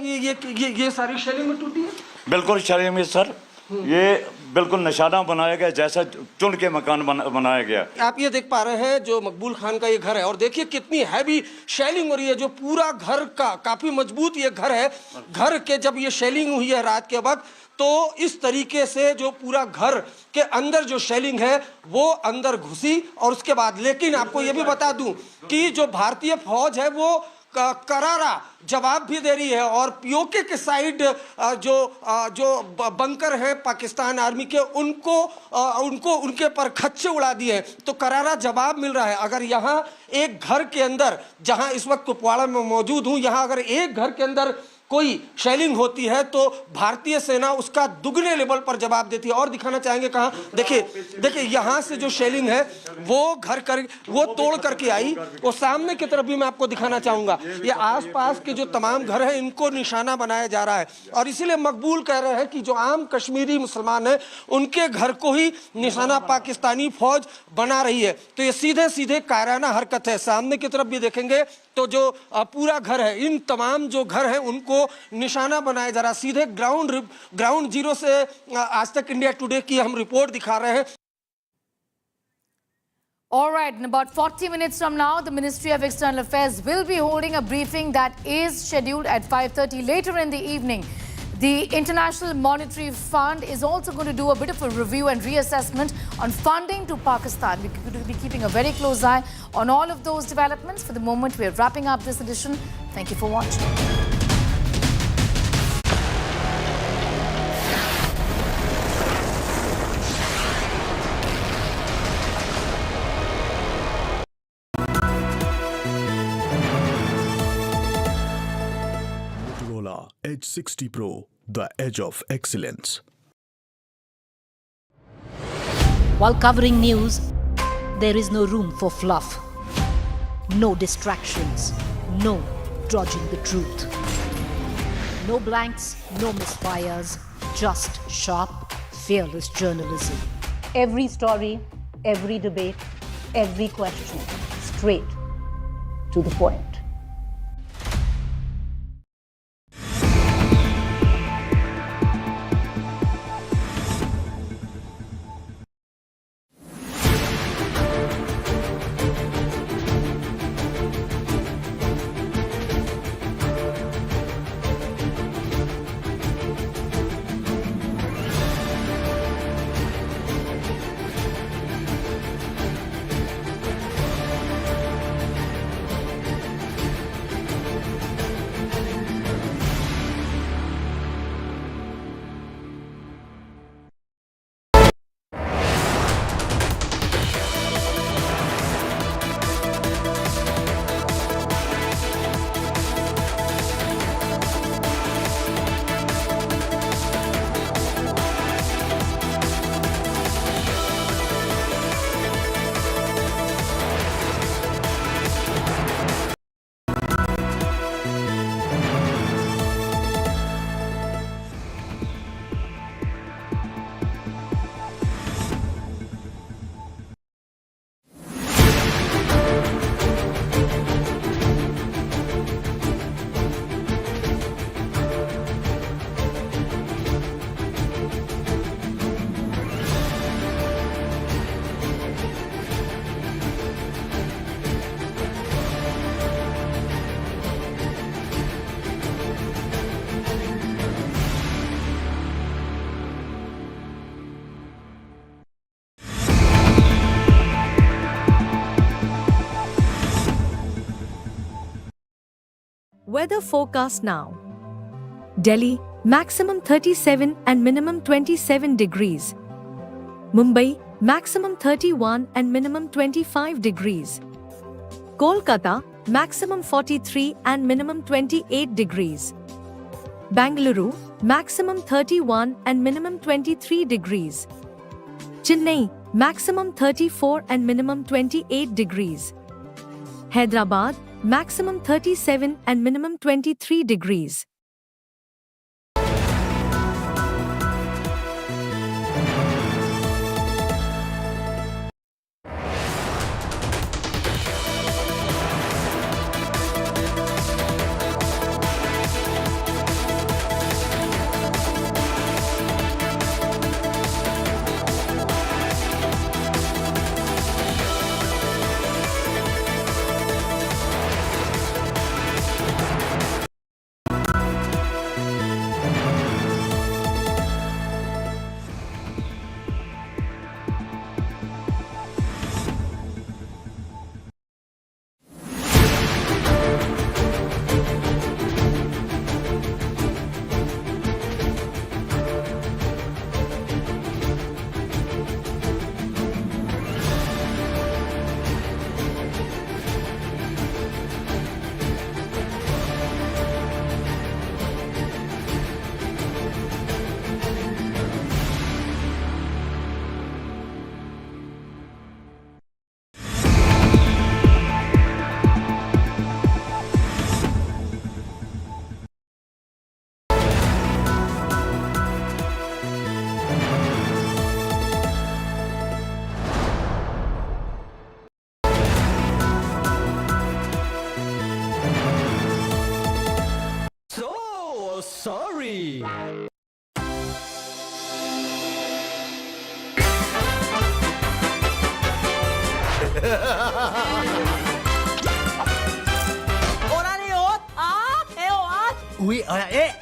ये सारी शेलिंग में टूटी है। बिल्कुल शेलिंग में सर, ये बिल्कुल निशाना बनाया गया, जैसा चुन के मकान बनाया गया। आप ये देख पा रहे हैं जो मकबूल खान का ये घर है और देखिए कितनी हैवी शेलिंग हो रही है। जो पूरा घर का काफी मजबूत ये घर है, घर के जब ये शेलिंग हुई है रात के वक्त, तो इस तरीके से जो पूरा घर के अंदर जो शेलिंग है वो अंदर घुसी। और उसके बाद लेकिन आपको ये भी बता दूं कि जो भारतीय फौज है वो करारा जवाब भी दे रही है और पीओके के साइड जो बंकर है पाकिस्तान आर्मी के, उनको उनके पर खच्चे उड़ा दिए, तो करारा जवाब मिल रहा है। अगर यहाँ एक घर के अंदर, जहाँ इस वक्त कुपवाड़ा में मौजूद हूँ, यहाँ अगर एक घर के अंदर कोई शेलिंग होती है तो भारतीय सेना उसका दुगने लेवल पर जवाब देती है। और दिखाना चाहेंगे कहाँ, देखिए यहाँ से जो शेलिंग है वो तोड़ करके आई, वो सामने की तरफ भी मैं आपको दिखाना चाहूंगा। ये आसपास के जो तमाम घर हैं इनको निशाना बनाया जा रहा है और इसीलिए मकबूल कह रहे हैं कि जो आम कश्मीरी मुसलमान हैं उनके घर को ही निशाना पाकिस्तानी फौज बना रही है। तो ये सीधे सीधे कायराना हरकत है। सामने की तरफ भी देखेंगे तो जो पूरा घर है, इन तमाम जो घर हैं उनको निशाना बनाया जा रहा। सीधे ग्राउंड जीरो से आज तक इंडिया टुडे की हम रिपोर्ट दिखा रहे हैं। All right, in about 40 minutes from now, the Ministry of External Affairs will be holding a briefing that is scheduled at 5:30 later in the evening. The International Monetary Fund is also going to do a bit of a review and reassessment on funding to Pakistan. We could be keeping a very close eye on all of those developments. For the moment, we are wrapping up this edition. Thank you for watching. Edge 60 Pro, the edge of excellence. While covering news, there is no room for fluff. No distractions. No dodging the truth. No blanks, no misfires. Just sharp, fearless journalism. Every story, every debate, every question, straight to the point. Weather forecast now. Delhi, maximum 37 and minimum 27 degrees. Mumbai, maximum 31 and minimum 25 degrees. Kolkata, maximum 43 and minimum 28 degrees. Bangalore, maximum 31 and minimum 23 degrees. Chennai, maximum 34 and minimum 28 degrees. Hyderabad, maximum 37 and minimum 23 degrees. Sorry. Ui, ada.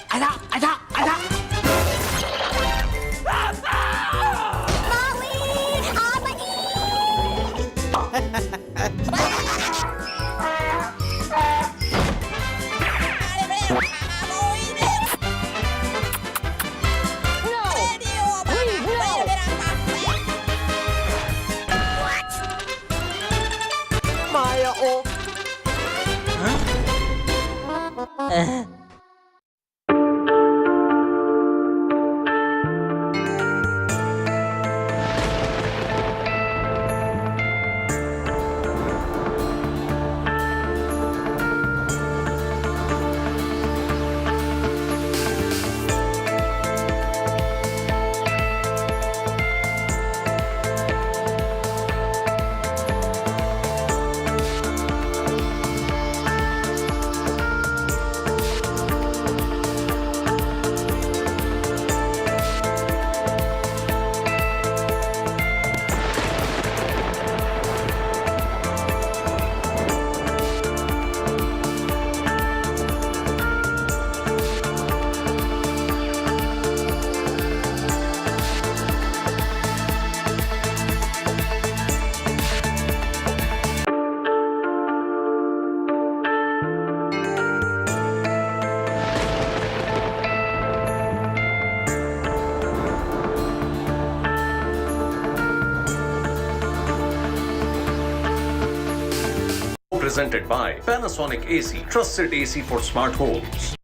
presented by Panasonic AC, trusted AC for smart homes.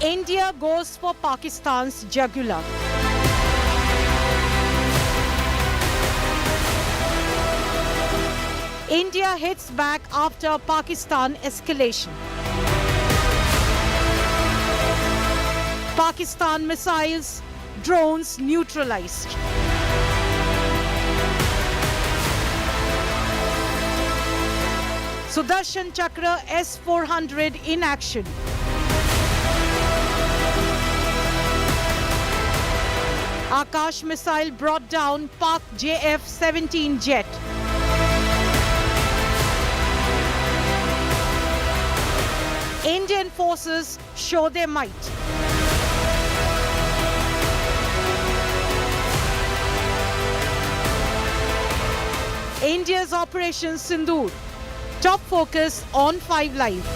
India goes for Pakistan's jugular. India hits back after Pakistan escalation. Pakistan missiles, drones neutralized. Sudarshan Chakra S-400 in action. Akash missile brought down Pak JF-17 jet. Indian forces show their might. India's Operation Sindoor. Top focus on 5 Live.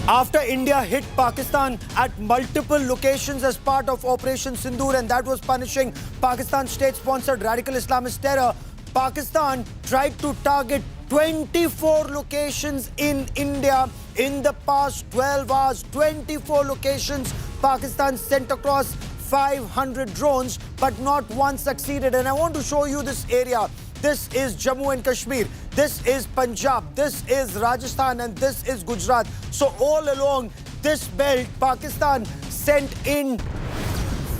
After India hit Pakistan at multiple locations as part of Operation Sindoor, and that was punishing Pakistan's state-sponsored radical Islamist terror, Pakistan tried to target 24 locations in India in the past 12 hours. 24 locations. Pakistan sent across 500 drones, but not one succeeded. And I want to show you this area. This is Jammu and Kashmir. This is Punjab. This is Rajasthan. And this is Gujarat. So all along this belt, Pakistan sent in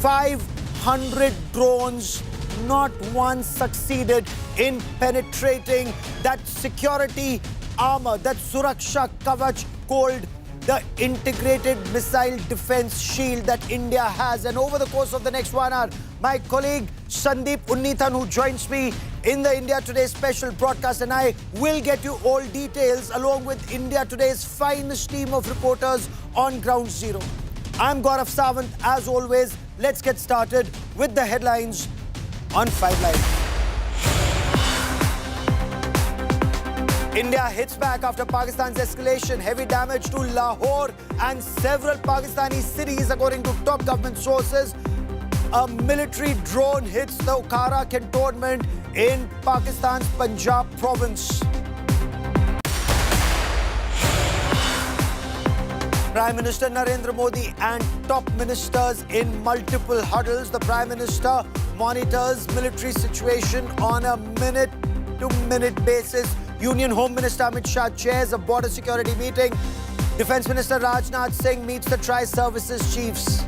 500 drones. Not one succeeded in penetrating that security armor, that Suraksha Kavach called the integrated missile defense shield that India has. And over the course of the next 1 hour, my colleague Sandeep Unnithan, who joins me in the India Today special broadcast, and I will get you all details along with India Today's finest team of reporters on Ground Zero. I'm Gaurav Sawant. As always, let's get started with the headlines on 5 Live. India hits back after Pakistan's escalation. Heavy damage to Lahore and several Pakistani cities, according to top government sources. A military drone hits the Okhara cantonment in Pakistan's Punjab province. Prime Minister Narendra Modi and top ministers in multiple huddles. The Prime Minister monitors military situation on a minute-to-minute basis. Union Home Minister Amit Shah chairs a border security meeting. Defence Minister Rajnath Singh meets the tri-services chiefs.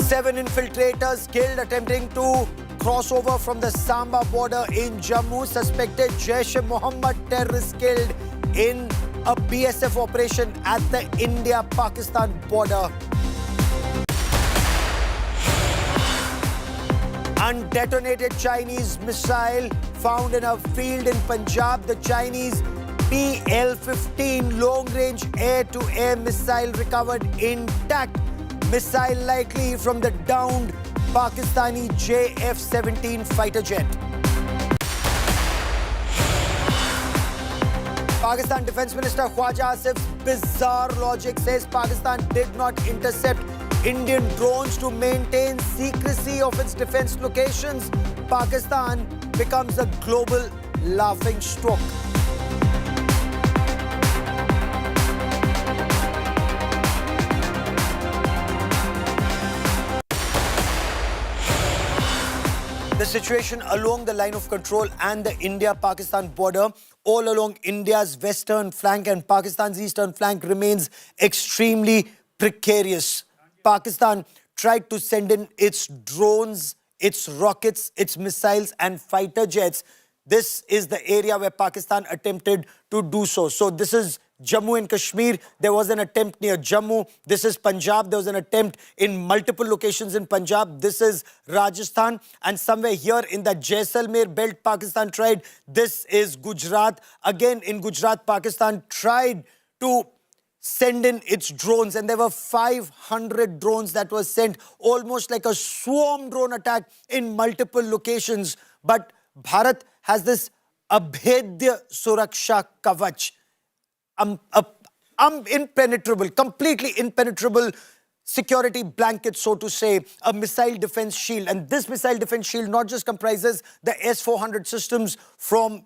7 infiltrators killed attempting to cross over from the Samba border in Jammu. Suspected Jaish-e-Mohammed terrorists killed in a BSF operation at the India-Pakistan border. Undetonated Chinese missile found in a field in Punjab. The Chinese PL-15 long-range air-to-air missile recovered intact. Missile likely from the downed Pakistani JF-17 fighter jet. Pakistan Defence Minister Khwaja Asif's bizarre logic says Pakistan did not intercept Indian drones to maintain secrecy of its defense locations. Pakistan becomes a global laughing stock. The situation along the line of control and the India-Pakistan border, all along India's western flank and Pakistan's eastern flank, remains extremely precarious. Pakistan tried to send in its drones, its rockets, its missiles and fighter jets. This is the area where Pakistan attempted to do so. So this is Jammu and Kashmir. There was an attempt near Jammu. This is Punjab. There was an attempt in multiple locations in Punjab. This is Rajasthan. And somewhere here in the Jaisalmer belt, Pakistan tried. This is Gujarat. Again in Gujarat, Pakistan tried to send in its drones, and there were 500 drones that were sent, almost like a swarm drone attack in multiple locations. But Bharat has this Abhedya Suraksha Kavach, impenetrable, completely impenetrable security blanket, so to say, a missile defense shield. And this missile defense shield not just comprises the S-400 systems from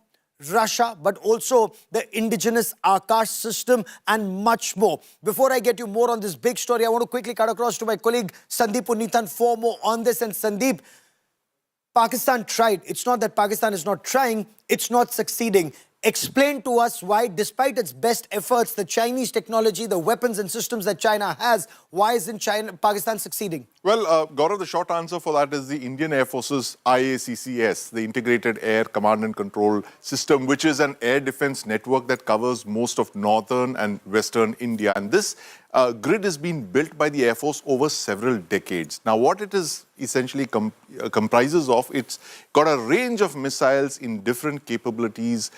Russia, but also the indigenous Akash system and much more. Before I get you more on this big story, I want to quickly cut across to my colleague Sandeep Punithan for more on this. And Sandeep, Pakistan tried. It's not that Pakistan is not trying, it's not succeeding. Explain to us why, despite its best efforts, the Chinese technology, the weapons and systems that China has, why isn't Pakistan succeeding? Well, Gaurav, the short answer for that is the Indian Air Force's IACCS, the Integrated Air Command and Control System, which is an air defense network that covers most of northern and western India. And this grid has been built by the Air Force over several decades. Now, what it is essentially comprises of, it's got a range of missiles in different capabilities,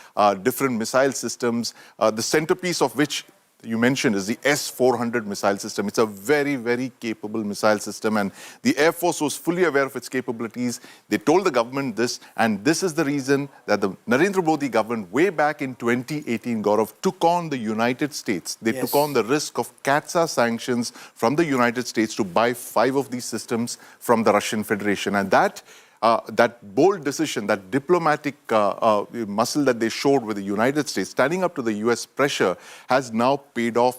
different missile systems, the centerpiece of which you mentioned is the S-400 missile system. It's a very, very capable missile system, and the Air Force was fully aware of its capabilities. They told the government this, and this is the reason that the Narendra Modi government, way back in 2018, Gaurav, took on the United States. They took on the risk of CATSA sanctions from the United States to buy 5 of these systems from the Russian Federation. And that bold decision, that diplomatic muscle that they showed with the United States, standing up to the US pressure, has now paid off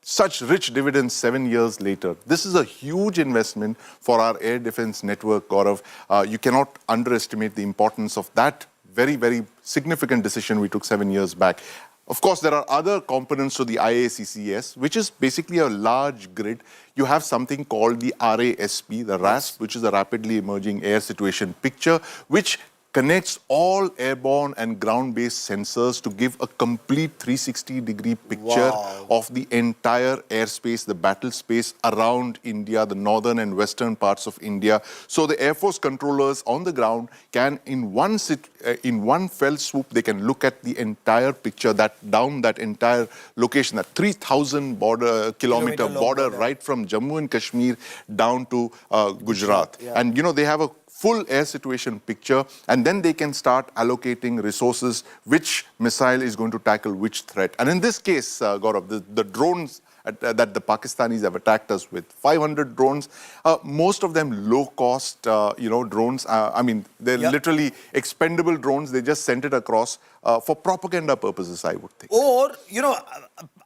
such rich dividends 7 years later. This is a huge investment for our air defense network, Gaurav. You cannot underestimate the importance of that very, very significant decision we took 7 years back. Of course, there are other components to the IACCS, which is basically a large grid. You have something called the RASP, the RASP, which is a rapidly emerging air situation picture, which connects all airborne and ground-based sensors to give a complete 360-degree picture of the entire airspace, the battle space around India, the northern and western parts of India. So the Air Force controllers on the ground can, in one fell swoop, they can look at the entire picture, down that entire location, that 3,000 kilometer border, right from Jammu and Kashmir down to Gujarat. And, you know, they have a full air situation picture, and then they can start allocating resources, which missile is going to tackle which threat. And in this case, Gaurav, the drones that the Pakistanis have attacked us with, 500 drones, most of them low-cost, drones. I mean, they're literally expendable drones. They just sent it across for propaganda purposes, I would think. Or, you know,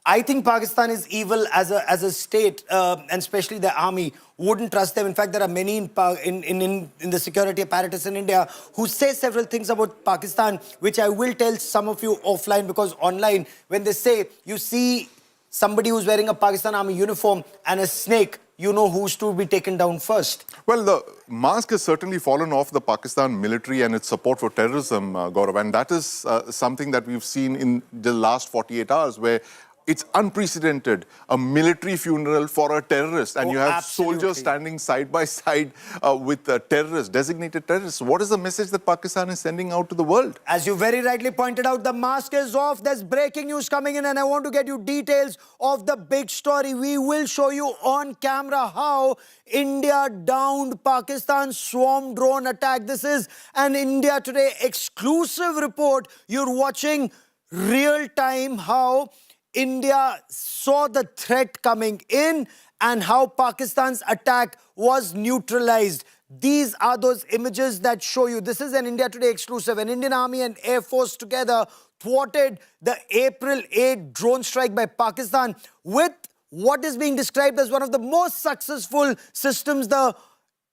I think Pakistan is evil as a state, and especially the army wouldn't trust them. In fact, there are many in the security apparatus in India who say several things about Pakistan, which I will tell some of you offline, because online, when they say you see somebody who's wearing a Pakistan army uniform and a snake, you know who's to be taken down first. Well, the mask has certainly fallen off the Pakistan military and its support for terrorism, Gaurav, and that is something that we've seen in the last 48 hours, where it's unprecedented, a military funeral for a terrorist, and you have soldiers standing side by side with terrorists, designated terrorists. What is the message that Pakistan is sending out to the world? As you very rightly pointed out, the mask is off. There's breaking news coming in, and I want to get you details of the big story. We will show you on camera how India downed Pakistan's swarm drone attack. This is an India Today exclusive report. You're watching real time how India saw the threat coming in and how Pakistan's attack was neutralized. These are those images that show you. This is an India Today exclusive. An Indian Army and Air Force together thwarted the April 8 drone strike by Pakistan with what is being described as one of the most successful systems, the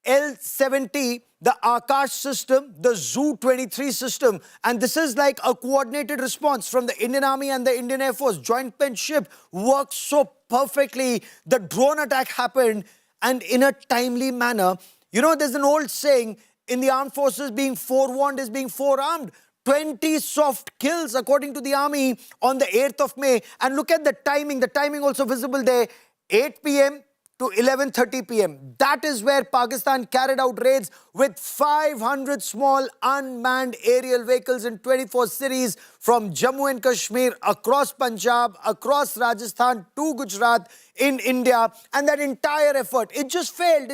L-70, the Akash system, the Zu-23 system. And this is like a coordinated response from the Indian Army and the Indian Air Force. Jointmanship works so perfectly. The drone attack happened, and in a timely manner. You know, there's an old saying, in the armed forces, being forewarned is being forearmed. 20 soft kills, according to the army, on the 8th of May. And look at the timing also visible there, 8 p.m. to 11:30 p.m. That is where Pakistan carried out raids with 500 small unmanned aerial vehicles in 24 cities, from Jammu and Kashmir, across Punjab, across Rajasthan to Gujarat in India. And that entire effort, it just failed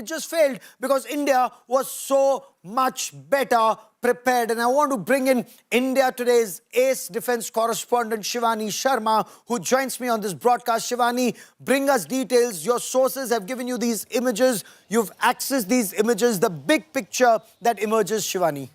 because India was so much better prepared. And I want to bring in India Today's ace defense correspondent Shivani Sharma, who joins me on this broadcast. Shivani, bring us details. Your sources have given you these images. You've accessed these images. The big picture that emerges, Shivani.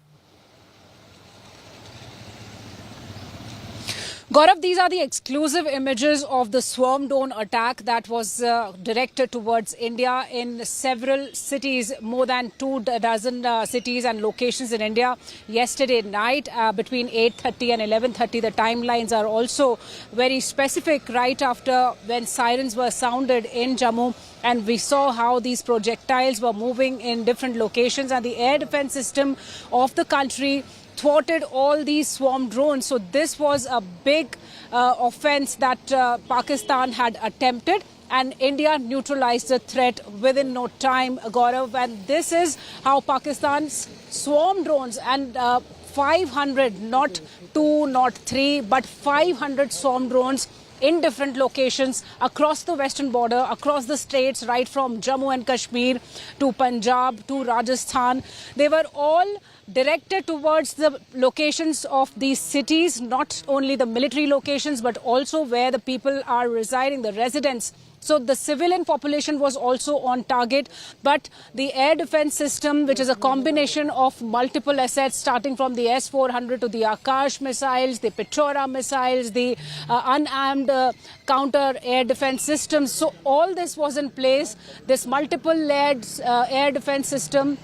Gaurav, these are the exclusive images of the swarm drone attack that was directed towards India in several cities, more than 24 cities and locations in India yesterday night between 8:30 and 11:30. The timelines are also very specific right after when sirens were sounded in Jammu. And we saw how these projectiles were moving in different locations, and the air defense system of the country thwarted all these swarm drones. So this was a big offense that Pakistan had attempted, and India neutralized the threat within no time, Gaurav. And this is how Pakistan's swarm drones and 500, not 2, not 3, but 500 swarm drones in different locations across the western border, across the states, right from Jammu and Kashmir to Punjab to Rajasthan. They were all directed towards the locations of these cities, not only the military locations, but also where the people are residing, the residents. So the civilian population was also on target, but the air defense system, which is a combination of multiple assets, starting from the S-400 to the Akash missiles, the Petrora missiles, the unarmed counter air defense systems. So all this was in place. This multiple layered air defense system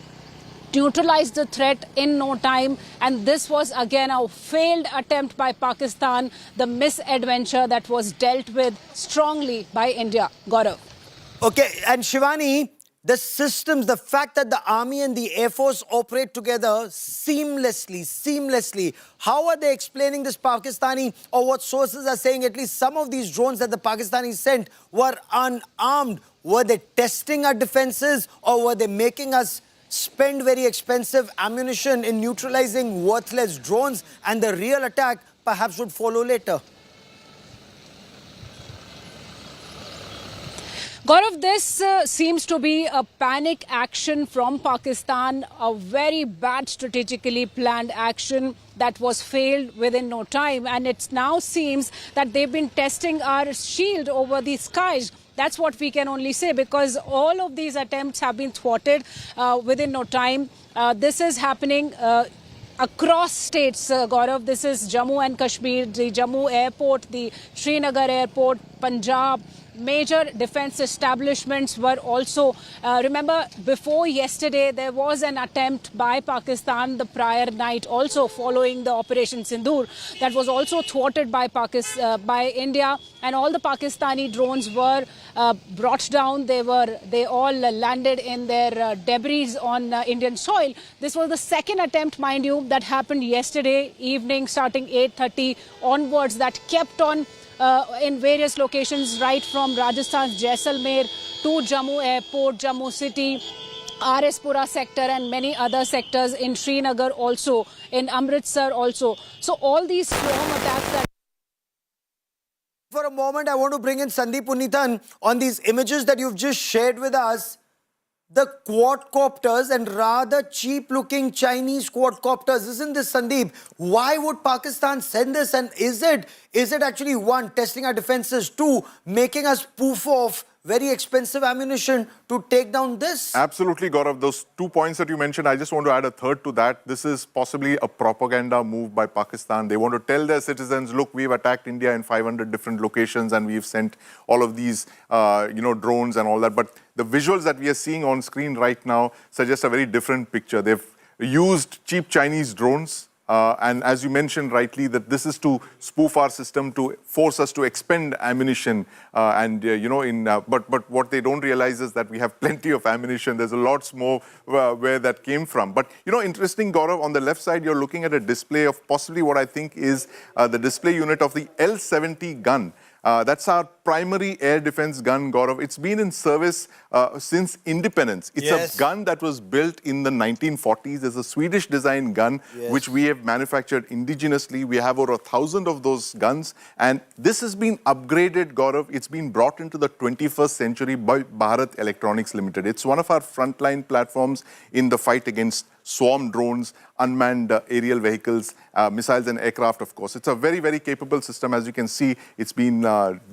neutralized the threat in no time, and this was again a failed attempt by Pakistan, the misadventure that was dealt with strongly by India. Gaurav. Okay, and Shivani, the systems, the fact that the army and the air force operate together seamlessly, how are they explaining this Pakistani, or what sources are saying at least some of these drones that the Pakistanis sent were unarmed? Were they testing our defenses, or were they making us spend very expensive ammunition in neutralizing worthless drones, and the real attack perhaps would follow later? Gaurav, this seems to be a panic action from Pakistan, a very bad strategically planned action that was failed within no time. And it now seems that they've been testing our shield over the skies. That's what we can only say, because all of these attempts have been thwarted within no time. This is happening across states, Gaurav. This is Jammu and Kashmir, the Jammu airport, the Srinagar airport, Punjab. Major defense establishments were also, remember before yesterday there was an attempt by Pakistan the prior night also following the Operation Sindoor that was also thwarted by India, and all the Pakistani drones were brought down. They all landed in their debris on Indian soil. This was the second attempt, mind you, that happened yesterday evening starting 8:30 onwards, that kept on in various locations, right from Rajasthan's Jaisalmer to Jammu airport, Jammu city, Arispura sector, and many other sectors in Srinagar also, in Amritsar also. So all these swarm attacks that... For a moment, I want to bring in Sandeep Punithan on these images that you've just shared with us. The quadcopters, and rather cheap-looking Chinese quadcopters. Isn't this, Sandeep? Why would Pakistan send this? And is it actually, one, testing our defenses, two, making us poof off very expensive ammunition to take down this? Absolutely, Gaurav. Those 2 points that you mentioned, I just want to add a third to that. This is possibly a propaganda move by Pakistan. They want to tell their citizens, look, we've attacked India in 500 different locations and we've sent all of these, drones and all that. But the visuals that we are seeing on screen right now suggest a very different picture. They've used cheap Chinese drones. And as you mentioned rightly, that this is to spoof our system, to force us to expend ammunition. But what they don't realize is that we have plenty of ammunition. There's a lots more where that came from. But, interesting, Gaurav, on the left side, you're looking at a display of possibly what I think is the display unit of the L-70 gun. That's our primary air defense gun, Gaurav. It's been in service since independence. It's a gun that was built in the 1940s. It's a Swedish design gun, which we have manufactured indigenously. We have over 1,000 of those guns. And this has been upgraded, Gaurav. It's been brought into the 21st century by Bharat Electronics Limited. It's one of our frontline platforms in the fight against swarm drones, unmanned aerial vehicles, missiles and aircraft, of course. It's a very, very capable system. As you can see, it's been,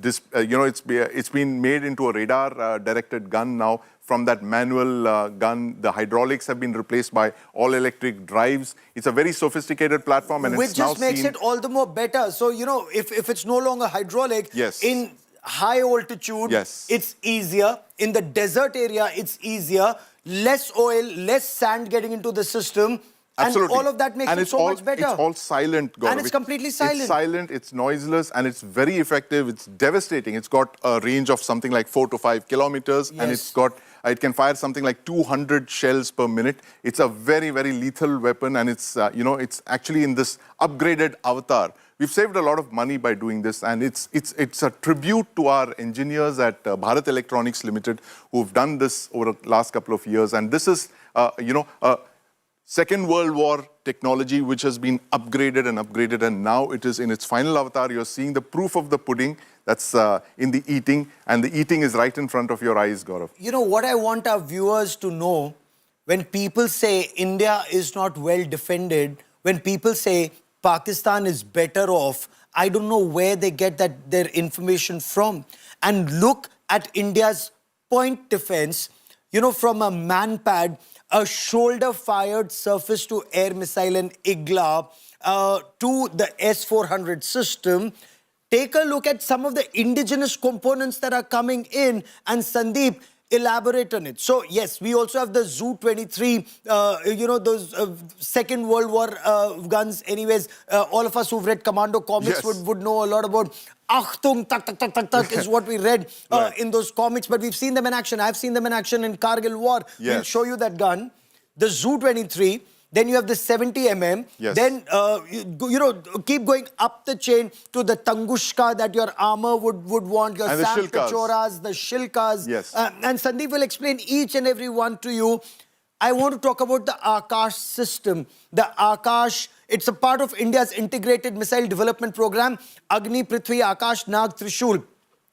it's been made into a radar-directed gun now. From that manual gun, the hydraulics have been replaced by all-electric drives. It's a very sophisticated platform, and which it's now just makes it all the more better. So, you know, if it's no longer hydraulic, in high altitude, it's easier. In the desert area, it's easier. Less oil, less sand getting into the system. Absolutely. And all of that makes it so much better. It's all silent, Gaurav. And it's completely silent. It's silent, it's noiseless, and it's very effective. It's devastating. It's got a range of something like 4 to 5 kilometers, and it can fire something like 200 shells per minute. It's a very, very lethal weapon, and it's, it's actually in this upgraded avatar. We've saved a lot of money by doing this, and it's a tribute to our engineers at Bharat Electronics Limited who've done this over the last couple of years. And this is, a Second World War technology which has been upgraded and upgraded, and now it is in its final avatar. You're seeing the proof of the pudding that's in the eating, and the eating is right in front of your eyes, Gaurav. You know, what I want our viewers to know, when people say India is not well defended, when people say Pakistan is better off, I don't know where they get their information from. And look at India's point defense, you know, from a manpad, a shoulder-fired surface-to-air missile and IGLA to the S-400 system. Take a look at some of the indigenous components that are coming in, and Sandeep, elaborate on it. So, yes, we also have the Zu-23, you know, those Second World War guns. Anyways, all of us who've read Commando comics would know a lot about Achtung, tak, tak, tak, tak, tak is what we read in those comics. But we've seen them in action. I've seen them in action in Kargil War. We'll show you that gun. The Zu-23. Then you have the 70 mm. Then, you know, keep going up the chain to the Tungushka that your armor would want, your Sam Pechoras, the Shilkas. And Sandeep will explain each and every one to you. I want to talk about the Akash system. The Akash, it's a part of India's integrated missile development program, Agni, Prithvi, Akash, Nag, Trishul.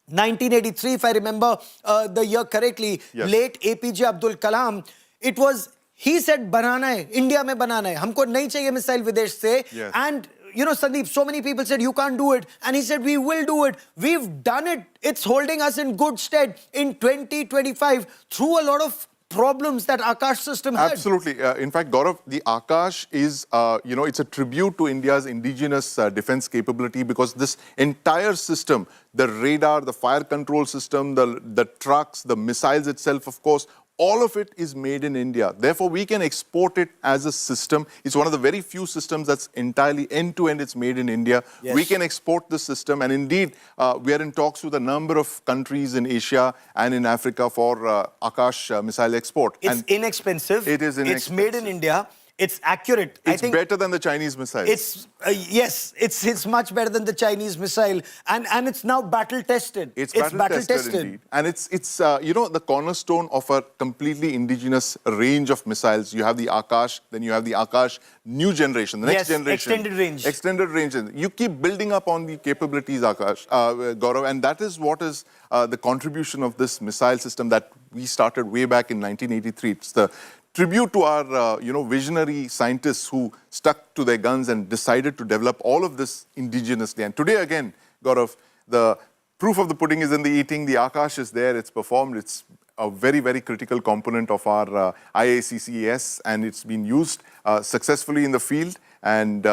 1983, if I remember the year correctly, late APJ Abdul Kalam. It was... He said, banana hai, India mein banana hai. Humko nahi chahiye missile videsh se. And, you know, Sandeep, so many people said, you can't do it. And he said, we will do it. We've done it. It's holding us in good stead in 2025 through a lot of problems that Akash system had. Absolutely. In fact, Gaurav, the Akash is, you know, it's a tribute to India's indigenous defense capability, because this entire system, the radar, the fire control system, the trucks, the missiles itself, of course, all of it is made in India. Therefore, we can export it as a system. It's one of the very few systems that's entirely end-to-end. It's made in India. We can export the system. And indeed, we are in talks with a number of countries in Asia and in Africa for Akash missile export. It's inexpensive. It is inexpensive. It's made in India. It's accurate. It's better than the Chinese missile. It's yes, it's much better than the Chinese missile, and it's now battle tested. It's battle tested indeed. And it's you know, the cornerstone of a completely indigenous range of missiles. You have the Akash, then you have the Akash new generation, the next generation. Extended range. Extended range. You keep building up on the capabilities, Akash, Gaurav, and that is what is the contribution of this missile system that we started way back in 1983. It's the tribute to our, you know, visionary scientists who stuck to their guns and decided to develop all of this indigenously. And today, again, Gaurav, the proof of the pudding is in the eating. The Akash is there. It's performed. It's a very, very critical component of our IACCS, and it's been used successfully in the field. And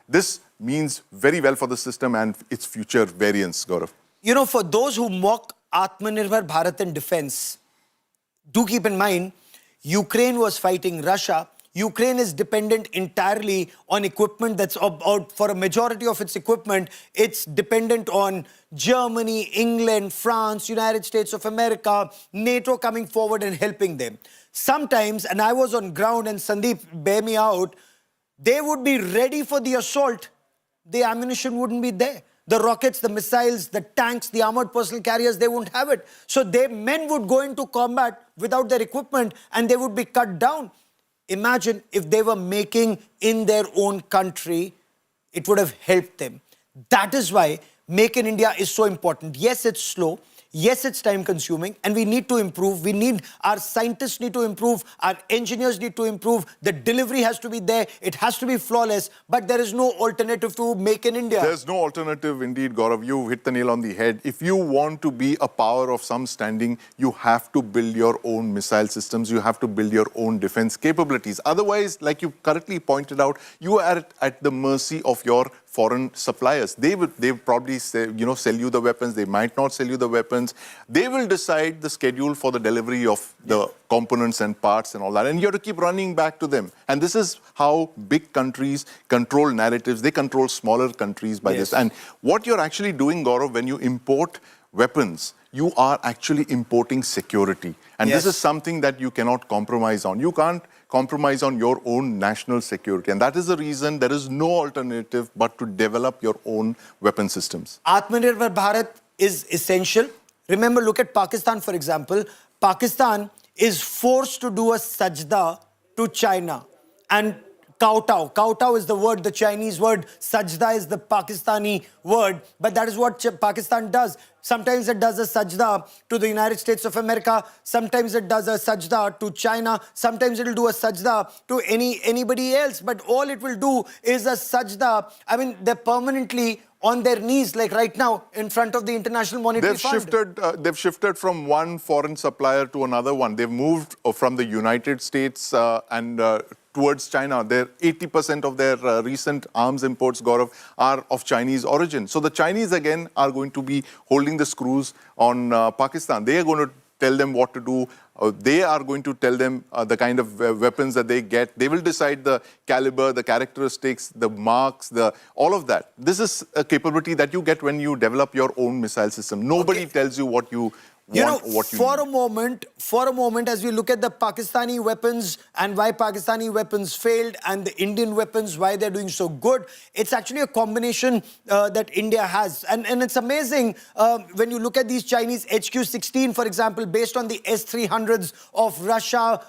this means very well for the system and its future variants, Gaurav. You know, for those who mock Atmanirbhar Bharat in defense, do keep in mind, Ukraine was fighting Russia. Ukraine is dependent entirely on equipment that's about, for a majority of its equipment, it's dependent on Germany, England, France, United States of America, NATO coming forward and helping them. Sometimes, and I was on ground, and Sandeep, bear me out, they would be ready for the assault. The ammunition wouldn't be there. the rockets, the missiles, the tanks, the armored personnel carriers, they won't have it. So men would go into combat without their equipment and they would be cut down. Imagine if they were making in their own country, it would have helped them. That is why Make in India is so important. Yes, it's slow. Yes, it's time consuming and we need to improve. Our scientists need to improve. Our engineers need to improve. The delivery has to be there. It has to be flawless. But there is no alternative to Make in India. There's no alternative indeed, Gaurav. You hit the nail on the head. If you want to be a power of some standing, you have to build your own missile systems. You have to build your own defense capabilities. Otherwise, like you correctly pointed out, you are at the mercy of your foreign suppliers. They probably say, sell you the weapons. They might not sell you the weapons. They will decide the schedule for the delivery of the components and parts and all that. And you have to keep running back to them. And this is how big countries control narratives. They control smaller countries by this. And what you're actually doing, Gaurav, when you import weapons, you are actually importing security. And this is something that you cannot compromise on. You can't compromise on your own national security. And that is the reason there is no alternative but to develop your own weapon systems. Atmanirbhar Bharat is essential. Remember, look at Pakistan, for example. Pakistan is forced to do a sajda to China. And kowtow. Kowtow is the word, the Chinese word. Sajda is the Pakistani word. But that is what Pakistan does. Sometimes it does a sajda to the United States of America. Sometimes it does a sajda to China. Sometimes it will do a sajda to anybody else. But all it will do is a sajda. I mean, they're permanently on their knees, like right now, in front of the International Monetary Fund. They've shifted from one foreign supplier to another one. They've moved from the United States towards China. 80% of their recent arms imports, Gaurav, are of Chinese origin. So the Chinese, again, are going to be holding the screws on Pakistan. They are going to tell them what to do. They are going to tell them the kind of weapons that they get. They will decide the caliber, the characteristics, the marks, all of that. This is a capability that you get when you develop your own missile system. Nobody tells you what you for a moment, as we look at the Pakistani weapons and why Pakistani weapons failed and the Indian weapons, why they're doing so good, it's actually a combination that India has. And it's amazing when you look at these Chinese HQ-16, for example, based on the S-300s of Russia,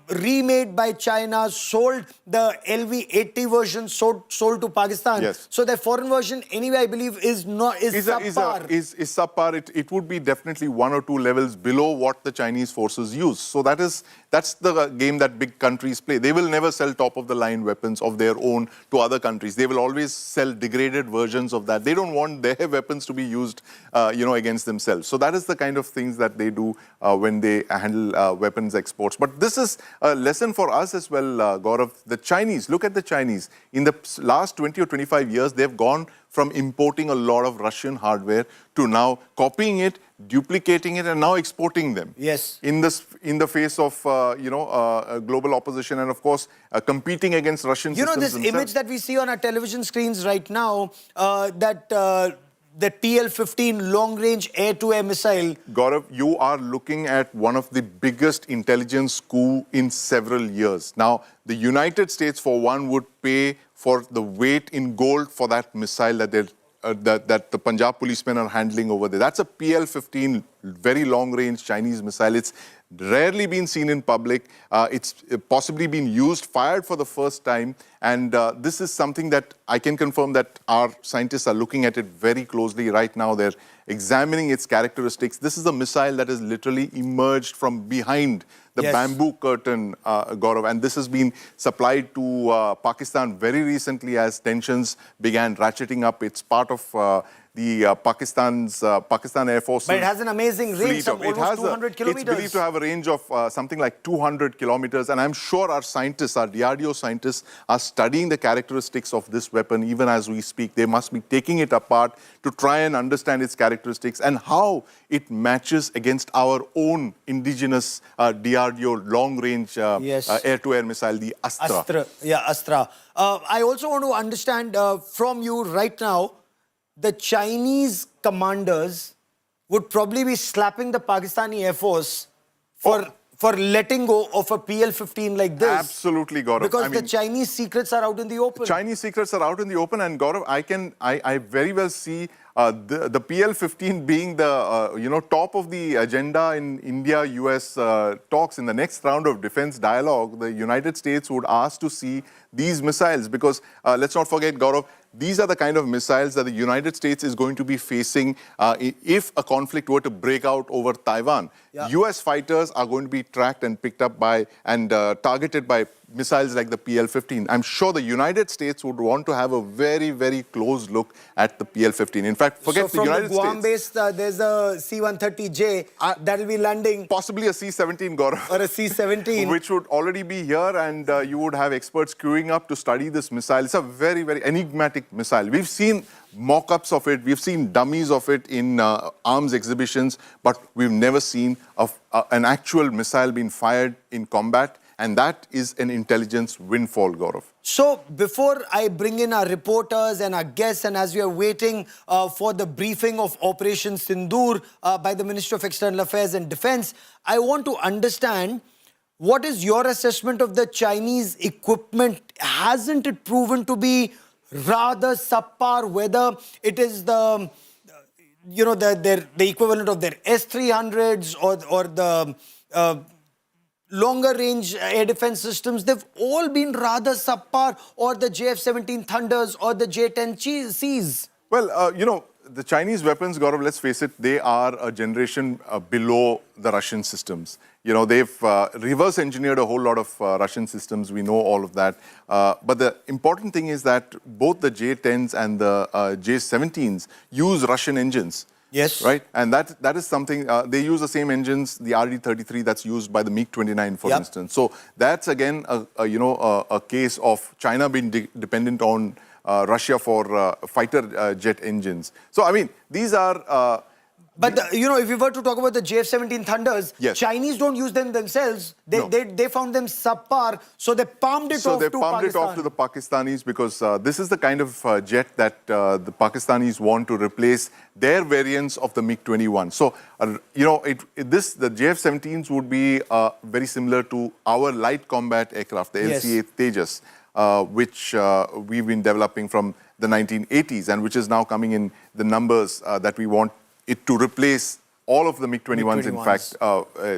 remade by China, sold the LV-80 version, sold to Pakistan. Yes. So their foreign version, anyway, I believe, is subpar. Is subpar. It would be definitely 1 or 2 levels below what the Chinese forces use. So that's the game that big countries play. They will never sell top-of-the-line weapons of their own to other countries. They will always sell degraded versions of that. They don't want their weapons to be used, against themselves. So that is the kind of things that they do when they handle weapons exports. But this is a lesson for us as well, Gaurav. The Chinese, look at the Chinese. In the last 20 or 25 years, they've gone from importing a lot of Russian hardware to now copying it, duplicating it, and now exporting them. Yes. In the face of global opposition and, of course, competing against Russian systems this themselves. image that we see on our television screens right now, the TL-15 long-range air-to-air missile. Gaurav, you are looking at one of the biggest intelligence coup in several years. Now, the United States, for one, would pay for the weight in gold for that missile that the Punjab policemen are handling over there. That's a PL-15, very long-range Chinese missile. It's rarely been seen in public. It's possibly been used, fired for the first time. And this is something that I can confirm that our scientists are looking at it very closely right now. They're examining its characteristics. This is a missile that has literally emerged from behind the bamboo curtain, Gaurav. And this has been supplied to Pakistan very recently as tensions began ratcheting up. It's part of the Pakistan Air Force. But it has an amazing range of almost 200 kilometers. It's believed to have a range of something like 200 kilometers. And I'm sure our scientists, our DRDO scientists, are studying the characteristics of this weapon even as we speak. They must be taking it apart to try and understand its characteristics and how it matches against our own indigenous DRDO long-range air-to-air missile, the Astra. Astra. I also want to understand from you right now, the Chinese commanders would probably be slapping the Pakistani Air Force for for letting go of a PL-15 like this. Absolutely, Gaurav. Because the Chinese secrets are out in the open. Chinese secrets are out in the open, and Gaurav, I very well see the PL-15 being the top of the agenda in India-US talks in the next round of defense dialogue. The United States would ask to see these missiles because let's not forget, Gaurav, these are the kind of missiles that the United States is going to be facing if a conflict were to break out over Taiwan. Yeah. US fighters are going to be tracked and picked up by and targeted by missiles like the PL-15. I'm sure the United States would want to have a very, very close look at the PL-15. In fact, forget the United States. So from the Guam base, there's a C-130J that will be landing. Possibly a C-17, Gaurav. Or a C-17. Which would already be here, and you would have experts queuing up to study this missile. It's a very, very enigmatic missile. We've seen mock-ups of it, we've seen dummies of it in arms exhibitions, but we've never seen an actual missile being fired in combat. And that is an intelligence windfall, Gaurav. So before I bring in our reporters and our guests, and as we are waiting for the briefing of Operation Sindoor by the Ministry of External Affairs and Defense, I want to understand, what is your assessment of the Chinese equipment? Hasn't it proven to be rather subpar, whether it is the equivalent of their S-300s or the longer range air defense systems? They've all been rather subpar, or the JF-17 Thunders or the J-10Cs. Well, the Chinese weapons, Gaurav, let's face it, they are a generation below the Russian systems. They've reverse engineered a whole lot of Russian systems. We know all of that. But the important thing is that both the J-10s and the J-17s use Russian engines. Yes. Right? And that is something, they use the same engines, the RD-33 that's used by the MiG-29, for instance. So that's again, a case of China being dependent on Russia for fighter jet engines. So, I mean, these are... But, if we were to talk about the JF-17 Thunders, yes, Chinese don't use them themselves. They found them subpar, so they palmed it off to Pakistan. So they palmed it off to the Pakistanis because this is the kind of jet that the Pakistanis want to replace their variants of the MiG-21. So, the JF-17s would be very similar to our light combat aircraft, the LCA Tejas, which we've been developing from the 1980s and which is now coming in the numbers that we want it to replace all of the MiG-21s, in fact.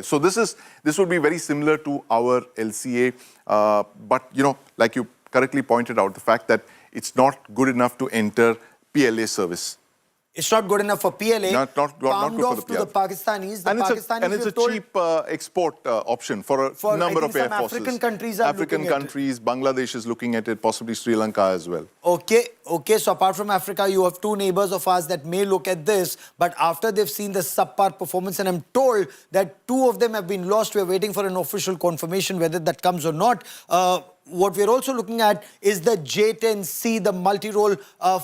So this would be very similar to our LCA. But, like you correctly pointed out, the fact that it's not good enough to enter PLA service. It's not good enough for PLA. Not good for the PLA. To the Pakistanis. And it's a cheap export option for a number of air forces. African countries are African countries, Bangladesh is looking at it, possibly Sri Lanka as well. Okay. So apart from Africa, you have two neighbors of ours that may look at this, but after they've seen the subpar performance, and I'm told that two of them have been lost. We're waiting for an official confirmation whether that comes or not. What we're also looking at is the J-10C, the multi-role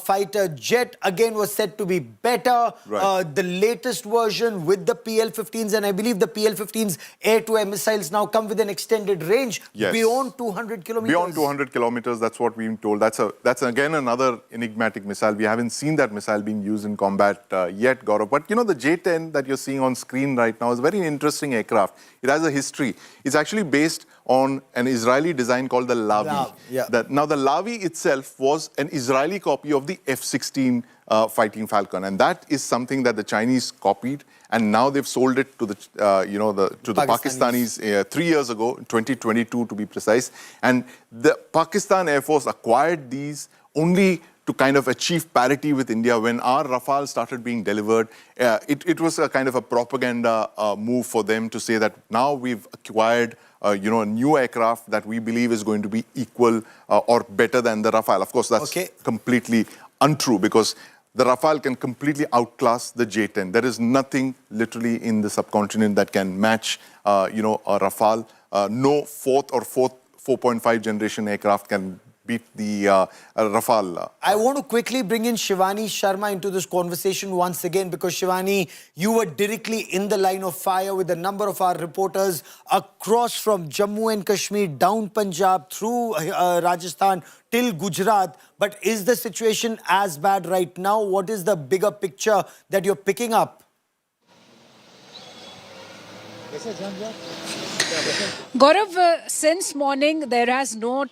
fighter jet, again was said to be better. Right. The latest version with the PL-15s, and I believe the PL-15s air-to-air missiles now come with an extended range beyond 200 kilometers. Beyond 200 kilometers, that's what we've been told. That's again another enigmatic missile. We haven't seen that missile being used in combat yet, Gaurav. But the J-10 that you're seeing on screen right now is a very interesting aircraft. It has a history. It's actually based on an Israeli design called the Lavi. Now, the Lavi itself was an Israeli copy of the F-16 Fighting Falcon, and that is something that the Chinese copied, and now they've sold it to the Pakistanis 3 years ago, 2022 to be precise. And the Pakistan Air Force acquired these only to kind of achieve parity with India. When our Rafale started being delivered, it was a kind of a propaganda move for them to say that now we've acquired a new aircraft that we believe is going to be equal or better than the Rafale. Of course, that's completely untrue because the Rafale can completely outclass the J-10. There is nothing literally in the subcontinent that can match, a Rafale. No fourth or 4.5 generation aircraft can beat the Rafale. I want to quickly bring in Shivani Sharma into this conversation once again because Shivani, you were directly in the line of fire with a number of our reporters across from Jammu and Kashmir, down Punjab, through Rajasthan till Gujarat. But is the situation as bad right now? What is the bigger picture that you're picking up? Gaurav, since morning there has no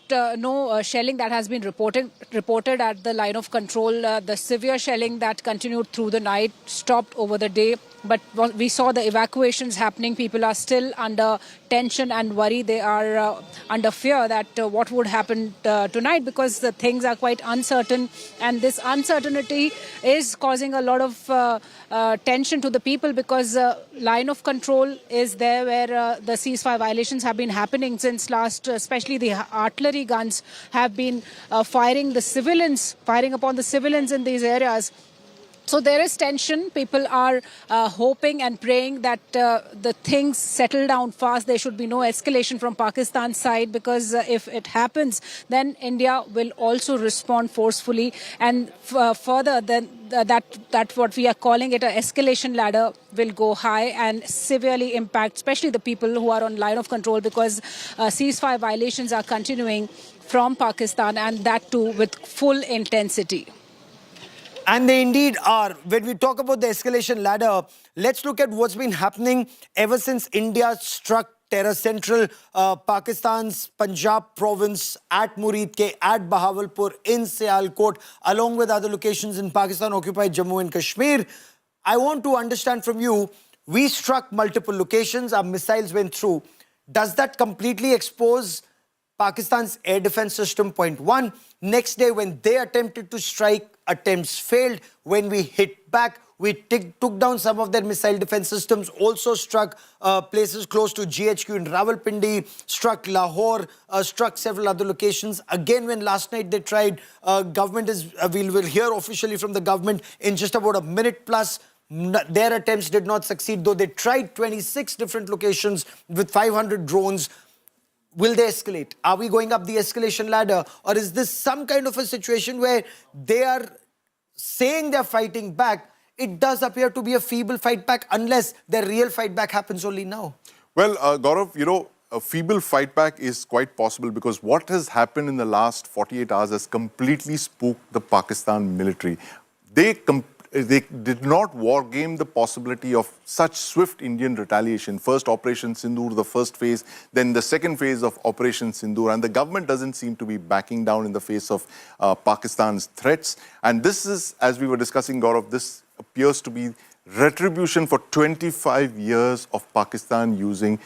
shelling that has been reported at the line of control. The severe shelling that continued through the night stopped over the day. But we saw the evacuations happening. People are still under tension and worry. They are under fear that what would happen tonight, because the things are quite uncertain. And this uncertainty is causing a lot of tension to the people, because line of control is there where the ceasefire violations have been happening since last, especially the artillery guns have been firing upon the civilians in these areas. So there is tension. People are hoping and praying that the things settle down fast. There should be no escalation from Pakistan's side, because if it happens, then India will also respond forcefully. And further, then that what we are calling it, an escalation ladder, will go high and severely impact, especially the people who are on line of control, because ceasefire violations are continuing from Pakistan, and that too with full intensity. And they indeed are. When we talk about the escalation ladder, let's look at what's been happening ever since India struck terror central Pakistan's Punjab province at Murid Ke, at Bahawalpur, in Sialkot, along with other locations in Pakistan-occupied Jammu and Kashmir. I want to understand from you, we struck multiple locations, our missiles went through. Does that completely expose Pakistan's air defense system? Point one. Next day, when they attempted to strike, attempts failed. When we hit back, we took down some of their missile defense systems, also struck places close to GHQ in Rawalpindi, struck Lahore, struck several other locations. Again, when last night they tried, government is, we'll hear officially from the government in just about a minute plus. Their attempts did not succeed, though they tried 26 different locations with 500 drones. Will they escalate? Are we going up the escalation ladder? Or is this some kind of a situation where they are saying they're fighting back? It does appear to be a feeble fight back, unless their real fight back happens only now. Well, Gaurav, you know, a feeble fight back is quite possible, because what has happened in the last 48 hours has completely spooked the Pakistan military. They did not wargame the possibility of such swift Indian retaliation. First Operation Sindoor, the first phase, then the second phase of Operation Sindoor. And the government doesn't seem to be backing down in the face of Pakistan's threats. And this is, as we were discussing, Gaurav, this appears to be retribution for 25 years of Pakistan using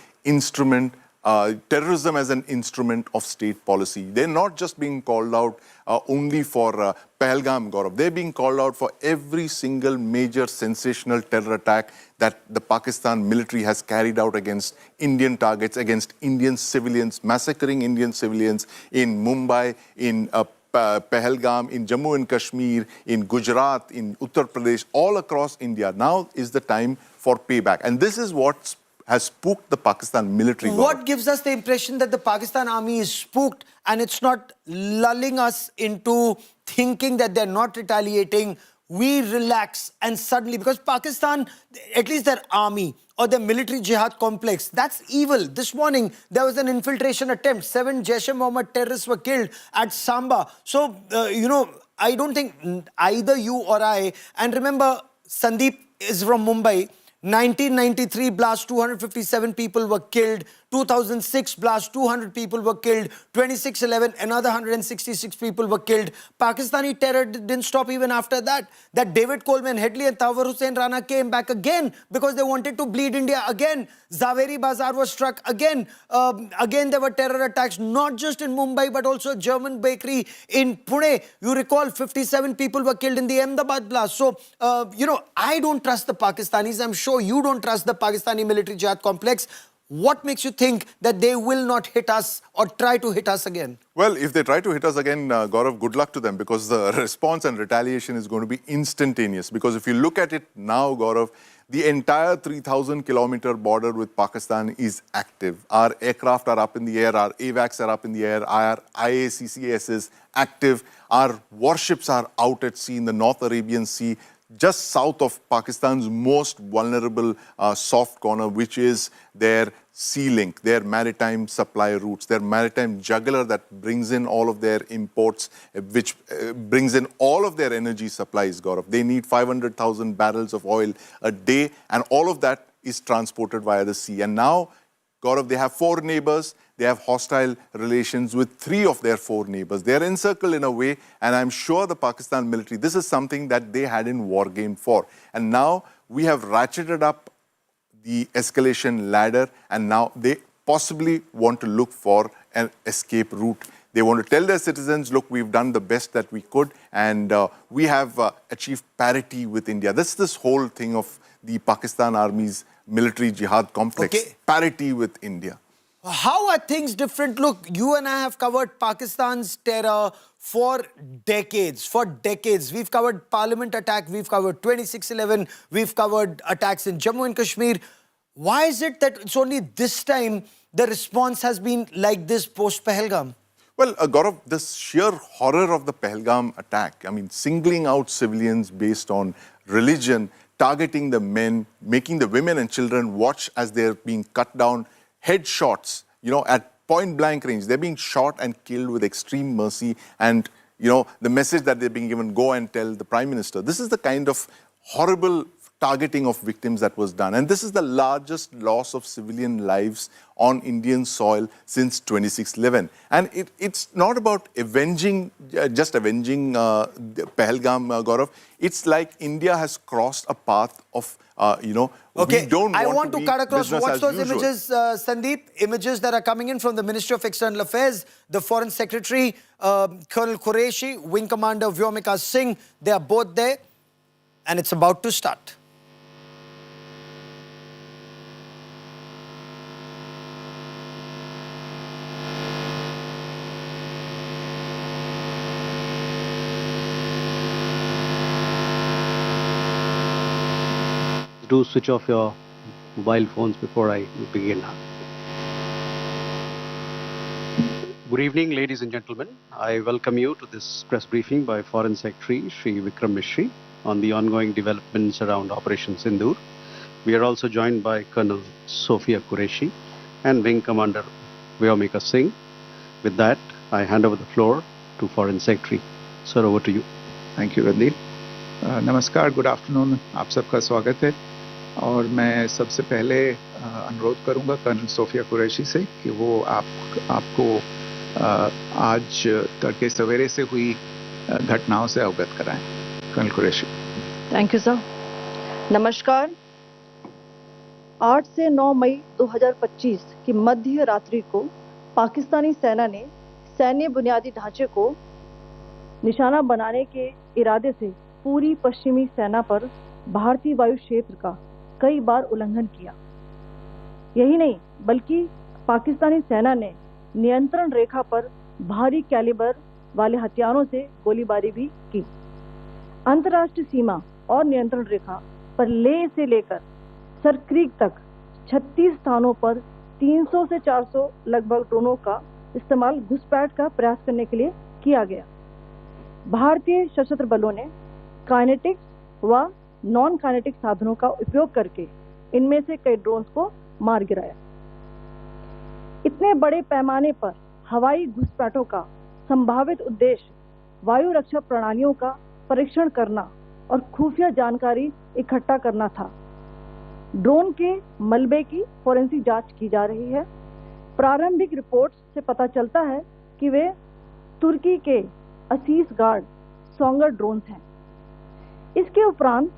terrorism as an instrument of state policy. They're not just being called out only for Pahalgam, Gaurav. They're being called out for every single major sensational terror attack that the Pakistan military has carried out against Indian targets, against Indian civilians, massacring Indian civilians in Mumbai, in Pahalgam, in Jammu and Kashmir, in Gujarat, in Uttar Pradesh, all across India. Now is the time for payback. And this is what has spooked the Pakistan military. What gives us the impression that the Pakistan army is spooked and it's not lulling us into thinking that they're not retaliating? We relax and suddenly, because Pakistan, at least their army or their military jihad complex, that's evil. This morning, there was an infiltration attempt. 7 Jaish-e-Mohammed terrorists were killed at Samba. So, you know, I don't think either you or I, and remember, Sandeep is from Mumbai. 1993 blast, 257 people were killed. 2006 blast, 200 people were killed. 26/11, another 166 people were killed. Pakistani terror didn't stop even after that. That David Coleman Headley and Tawar Hussain Rana came back again because they wanted to bleed India again. Zaveri Bazaar was struck again. Again, there were terror attacks, not just in Mumbai, but also a German bakery in Pune. You recall 57 people were killed in the Ahmedabad blast. So, you know, I don't trust the Pakistanis. I'm sure you don't trust the Pakistani military jihad complex. What makes you think that they will not hit us or try to hit us again? Well, if they try to hit us again, Gaurav, good luck to them, because the response and retaliation is going to be instantaneous. Because if you look at it now, Gaurav, the entire 3,000-kilometer border with Pakistan is active. Our aircraft are up in the air, our AWACS are up in the air, our IACCS is active, our warships are out at sea in the North Arabian Sea, just south of Pakistan's most vulnerable soft corner, which is their sea link, their maritime supply routes, their maritime juggler that brings in all of their imports, which brings in all of their energy supplies, Gaurav. They need 500,000 barrels of oil a day, and all of that is transported via the sea. And now Gaurav, they have 4 neighbors. They have hostile relations with 3 of their 4 neighbors. They are encircled in a way, and I'm sure the Pakistan military, this is something that they had in war game for. And now we have ratcheted up the escalation ladder, and now they possibly want to look for an escape route. They want to tell their citizens, look, we've done the best that we could, and we have achieved parity with India. This whole thing of the Pakistan Army's military jihad complex, parity with India. How are things different? Look, you and I have covered Pakistan's terror for decades. We've covered Parliament attack, we've covered 26/11, we've covered attacks in Jammu and Kashmir. Why is it that it's only this time the response has been like this post-Pahalgam? Well, Gaurav, the sheer horror of the Pahalgam attack, I mean, singling out civilians based on religion, targeting the men, making the women and children watch as they're being cut down, headshots, at point blank range. They're being shot and killed with extreme mercy. And, the message that they're being given, go and tell the Prime Minister. This is the kind of horrible targeting of victims that was done. And this is the largest loss of civilian lives on Indian soil since 26/11. And it's not about just avenging Pahalgam, Gaurav. It's like India has crossed a path of, Okay, we don't I want want to cut across. Watch those usual. images, Sandeep. Images that are coming in from the Ministry of External Affairs, the Foreign Secretary, Colonel Qureshi, Wing Commander Vyomika Singh. They are both there, and it's about to start. Do switch off your mobile phones before I begin. Good evening, ladies and gentlemen. I welcome you to this press briefing by Foreign Secretary Shri Vikram Mishri on the ongoing developments around Operation Sindoor. We are also joined by Colonel Sophia Qureshi and Wing Commander Vyomika Singh. With that, I hand over the floor to Foreign Secretary. Sir, over to you. Thank you, Randeep. नमस्कार, good afternoon, आप सबका स्वागत है। और मैं सबसे पहले अनुरोध करूंगा कर्नल सोफिया कुरैशी से कि वो आपको आज तड़के सवेरे से हुई घटनाओं से अवगत कराएं। Colonel Qureshi. Thank you sir. नमस्कार। 8 से 9 मई 2025 की मध्य रात्रि को पाकिस्तानी सेना ने सैन्य बुनियादी ढांचे को निशाना बनाने के इरादे से पूरी पश्चिमी सेना पर भारतीय वायु क्षेत्र का कई बार उल्लंघन किया। यही नहीं, बल्कि पाकिस्तानी सेना ने नियंत्रण रेखा पर भारी कैलिबर वाले हथियारों से गोलीबारी भी की। अंतर्राष्ट्रीय सीमा और नियंत्रण रेखा पर लेह से लेकर सरक्रीक तक 36 स्थानों पर 300 से 400 लगभग ड्रोनों का इस्तेमाल घुसपैठ का प्रयास करने के लिए किया गया। भारतीय सशस्त्र बलों ने काइनेटिक व नॉन काइनेटिक साधनों का उपयोग करके इनमें से कई ड्रोन्स को मार गिराया। इतने बड़े पैमाने पर हवाई घुसपैठों का संभावित उद्देश्य वायु रक्षा प्रणालियों का परीक्षण करना और खुफिया जानकारी इकट्ठा करना था। ड्रोन के मलबे की फोरेंसिक जांच की जा रही है। प्रारंभिक रिपोर्ट्स से पता चलता है कि वे तुर्की के असीस गार्ड सोंगर ड्रोन्स हैं। इसके उपरांत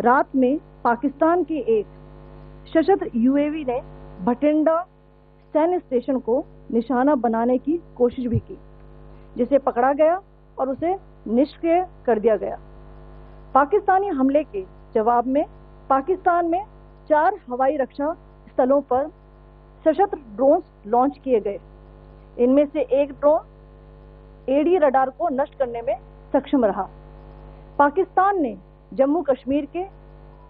रात में पाकिस्तान के एक सशस्त्र यूएवी ने भटिंडा सैन्य स्टेशन को निशाना बनाने की कोशिश भी की, जिसे पकड़ा गया और उसे निष्क्रिय कर दिया गया। पाकिस्तानी हमले के जवाब में पाकिस्तान में 4 हवाई रक्षा स्थलों पर सशस्त्र ड्रोन्स लॉन्च किए गए। इनमें से एक ड्रोन एडी रडार को नष्ट करने में सक्षम रहा। पाकिस्तान ने जम्मू कश्मीर के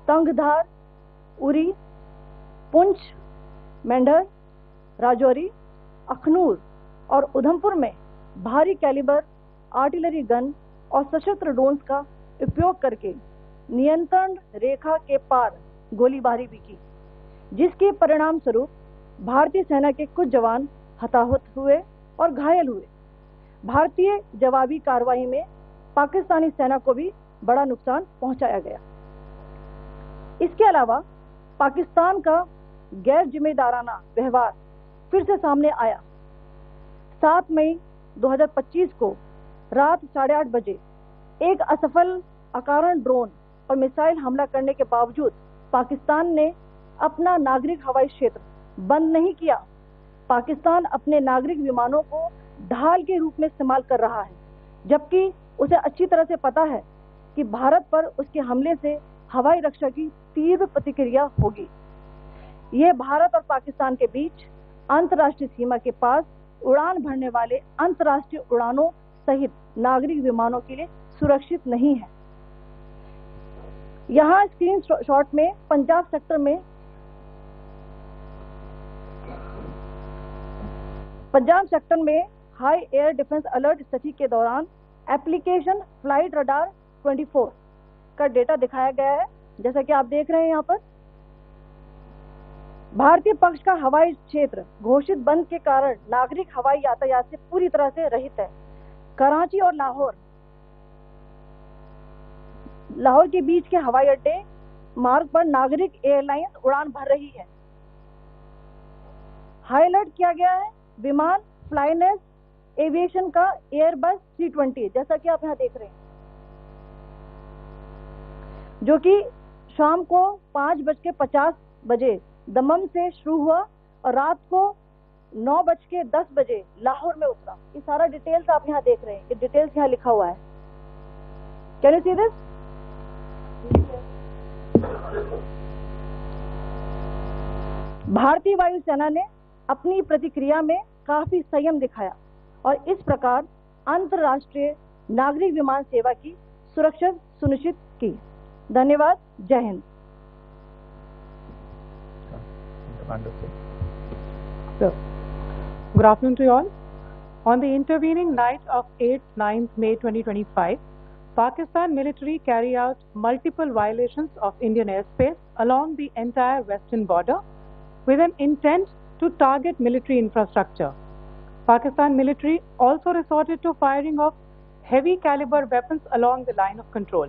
तंगधार, उरी, पुंछ, मेंढर, राजौरी, अखनूर और उधमपुर में भारी कैलिबर आर्टिलरी गन और सशस्त्र ड्रोन्स का उपयोग करके नियंत्रण रेखा के पार गोलीबारी भी की, जिसके परिणाम स्वरूप भारतीय सेना के कुछ जवान हताहत हुए और घायल हुए। भारतीय जवाबी कार्रवाई में पाकिस्तानी सेना को भी बड़ा नुकसान पहुंचाया गया। इसके अलावा पाकिस्तान का गैर जिम्मेदाराना व्यवहार फिर से सामने आया। 7 मई 2025 को रात 8:30 बजे एक असफल अकारण ड्रोन और मिसाइल हमला करने के बावजूद पाकिस्तान ने अपना नागरिक हवाई क्षेत्र बंद नहीं किया। पाकिस्तान अपने नागरिक विमानों को ढाल के रूप में इस्तेमाल कर रहा है, जबकि उसे अच्छी तरह से पता है कि भारत पर उसके हमले से हवाई रक्षा की तीव्र प्रतिक्रिया होगी। यह भारत और पाकिस्तान के बीच अंतर्राष्ट्रीय सीमा के पास उड़ान भरने वाले अंतर्राष्ट्रीय उड़ानों सहित नागरिक विमानों के लिए सुरक्षित नहीं है। यहाँ स्क्रीन शॉट में पंजाब सेक्टर में हाई एयर डिफेंस अलर्ट स्थिति के दौरान एप्लीकेशन फ्लाइट रडार 24 का डेटा दिखाया गया है। जैसा कि आप देख रहे हैं यहाँ पर भारतीय पक्ष का हवाई क्षेत्र घोषित बंद के कारण नागरिक हवाई यातायात से पूरी तरह से रहित है। कराची और लाहौर के बीच के हवाई अड्डे मार्ग पर नागरिक एयरलाइंस उड़ान भर रही है। हाई अलर्ट किया गया है विमान फ्लाइनेस एविएशन का एयरबस 320, जैसा कि आप यहाँ देख रहे हैं, जो कि शाम को 5:50 बजे दमम से शुरू हुआ और रात को 9:10 बजे लाहौर में उतरा। ये सारा डिटेल्स आप यहाँ देख रहे हैं, ये डिटेल्स यहाँ लिखा हुआ है। Can you see this? भारतीय वायुसेना ने अपनी प्रतिक्रिया में काफी संयम दिखाया और इस प्रकार अंतर्राष्ट्रीय नागरिक विमान सेवा की सुरक्षा सुनिश्चित की। धन्यवाद। जय Hind. Good afternoon to you all. On the intervening night of 8th-9th May 2025, Pakistan military carried out multiple violations of Indian airspace along the entire western border with an intent to target military infrastructure. Pakistan military also resorted to firing of heavy caliber weapons along the line of control.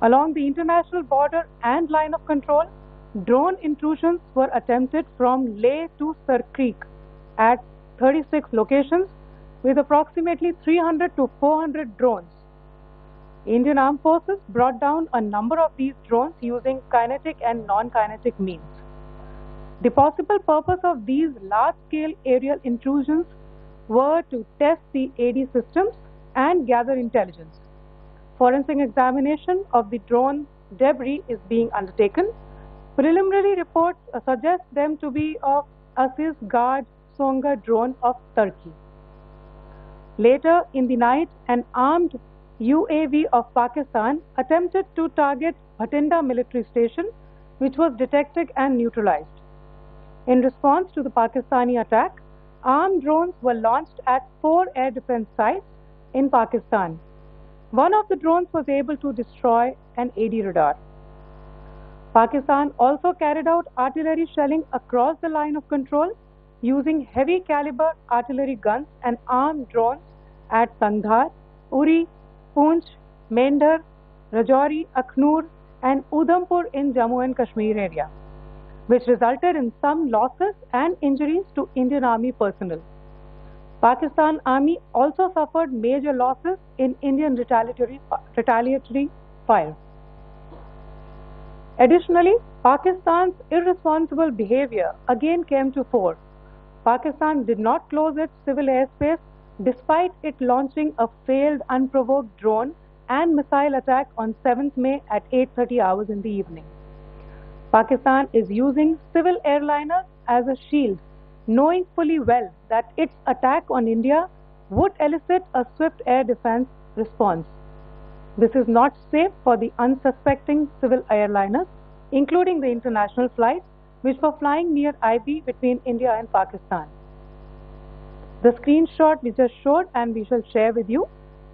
Along the international border and line of control, drone intrusions were attempted from Leh to Sir Creek at 36 locations with approximately 300 to 400 drones. Indian Armed Forces brought down a number of these drones using kinetic and non-kinetic means. The possible purpose of these large-scale aerial intrusions were to test the AD systems and gather intelligence. Forensic examination of the drone debris is being undertaken. Preliminary reports suggest them to be of Aziz Guard Songa drone of Turkey. Later in the night, an armed UAV of Pakistan attempted to target Bhatinda military station, which was detected and neutralized. In response to the Pakistani attack, armed drones were launched at 4 air defense sites in Pakistan. One of the drones was able to destroy an AD radar. Pakistan also carried out artillery shelling across the line of control using heavy caliber artillery guns and armed drones at Sandhar, Uri, Poonch, Mendhar, Rajouri, Akhnur and Udhampur in Jammu and Kashmir area, which resulted in some losses and injuries to Indian Army personnel. Pakistan Army also suffered major losses in Indian retaliatory fire. Additionally, Pakistan's irresponsible behavior again came to fore. Pakistan did not close its civil airspace despite it launching a failed unprovoked drone and missile attack on 7th May at 8:30 hours in the evening. Pakistan is using civil airliners as a shield, knowing fully well that its attack on India would elicit a swift air defense response. This is not safe for the unsuspecting civil airliners, including the international flights which were flying near IB between India and Pakistan. The screenshot we just showed and we shall share with you,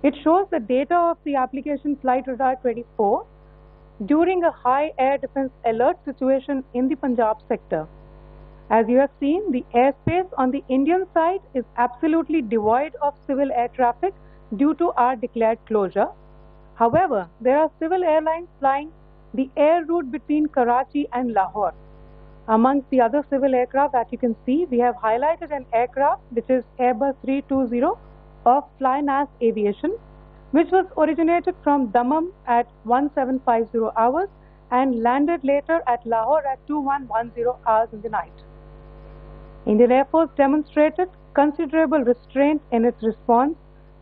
it shows the data of the application Flight Radar 24 during a high air defense alert situation in the Punjab sector. As you have seen, the airspace on the Indian side is absolutely devoid of civil air traffic due to our declared closure. However, there are civil airlines flying the air route between Karachi and Lahore. Amongst the other civil aircraft that you can see, we have highlighted an aircraft which is Airbus 320 of Flynas Aviation, which was originated from Dammam at 1750 hours and landed later at Lahore at 2110 hours in the night. Indian Air Force demonstrated considerable restraint in its response,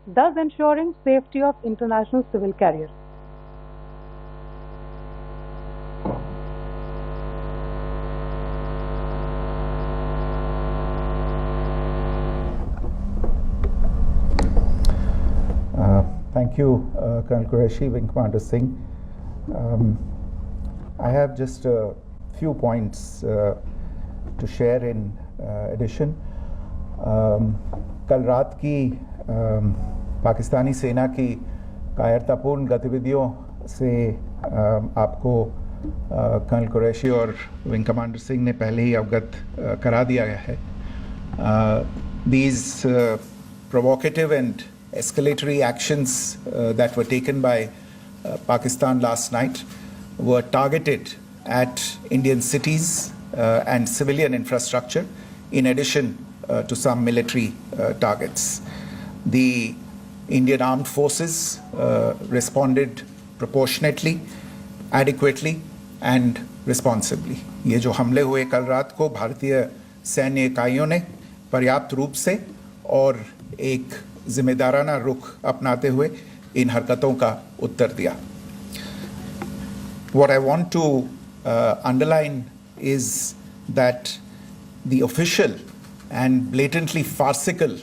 thus ensuring safety of international civil carriers. Thank you, Colonel Qureshi, Wing Commander Singh. I have just a few points to share in addition. कल रात की पाकिस्तानी सेना की कायरतापूर्ण गतिविधियों से आपको colonel Qureshi और विंग कमांडर सिंह ने पहले ही अवगत करा दिया गया है. These provocative and escalatory actions that were taken by Pakistan last night were targeted at Indian cities and civilian infrastructure, in addition to some military targets. The Indian armed forces responded proportionately, adequately and responsibly. ये जो हमले हुए कल रात को भारतीय सैन्य इकाइयों ने पर्याप्त रूप से और एक जिम्मेदाराना रुख अपनाते हुए इन हरकतों का उत्तर दिया. What I want to underline is that the official and blatantly farcical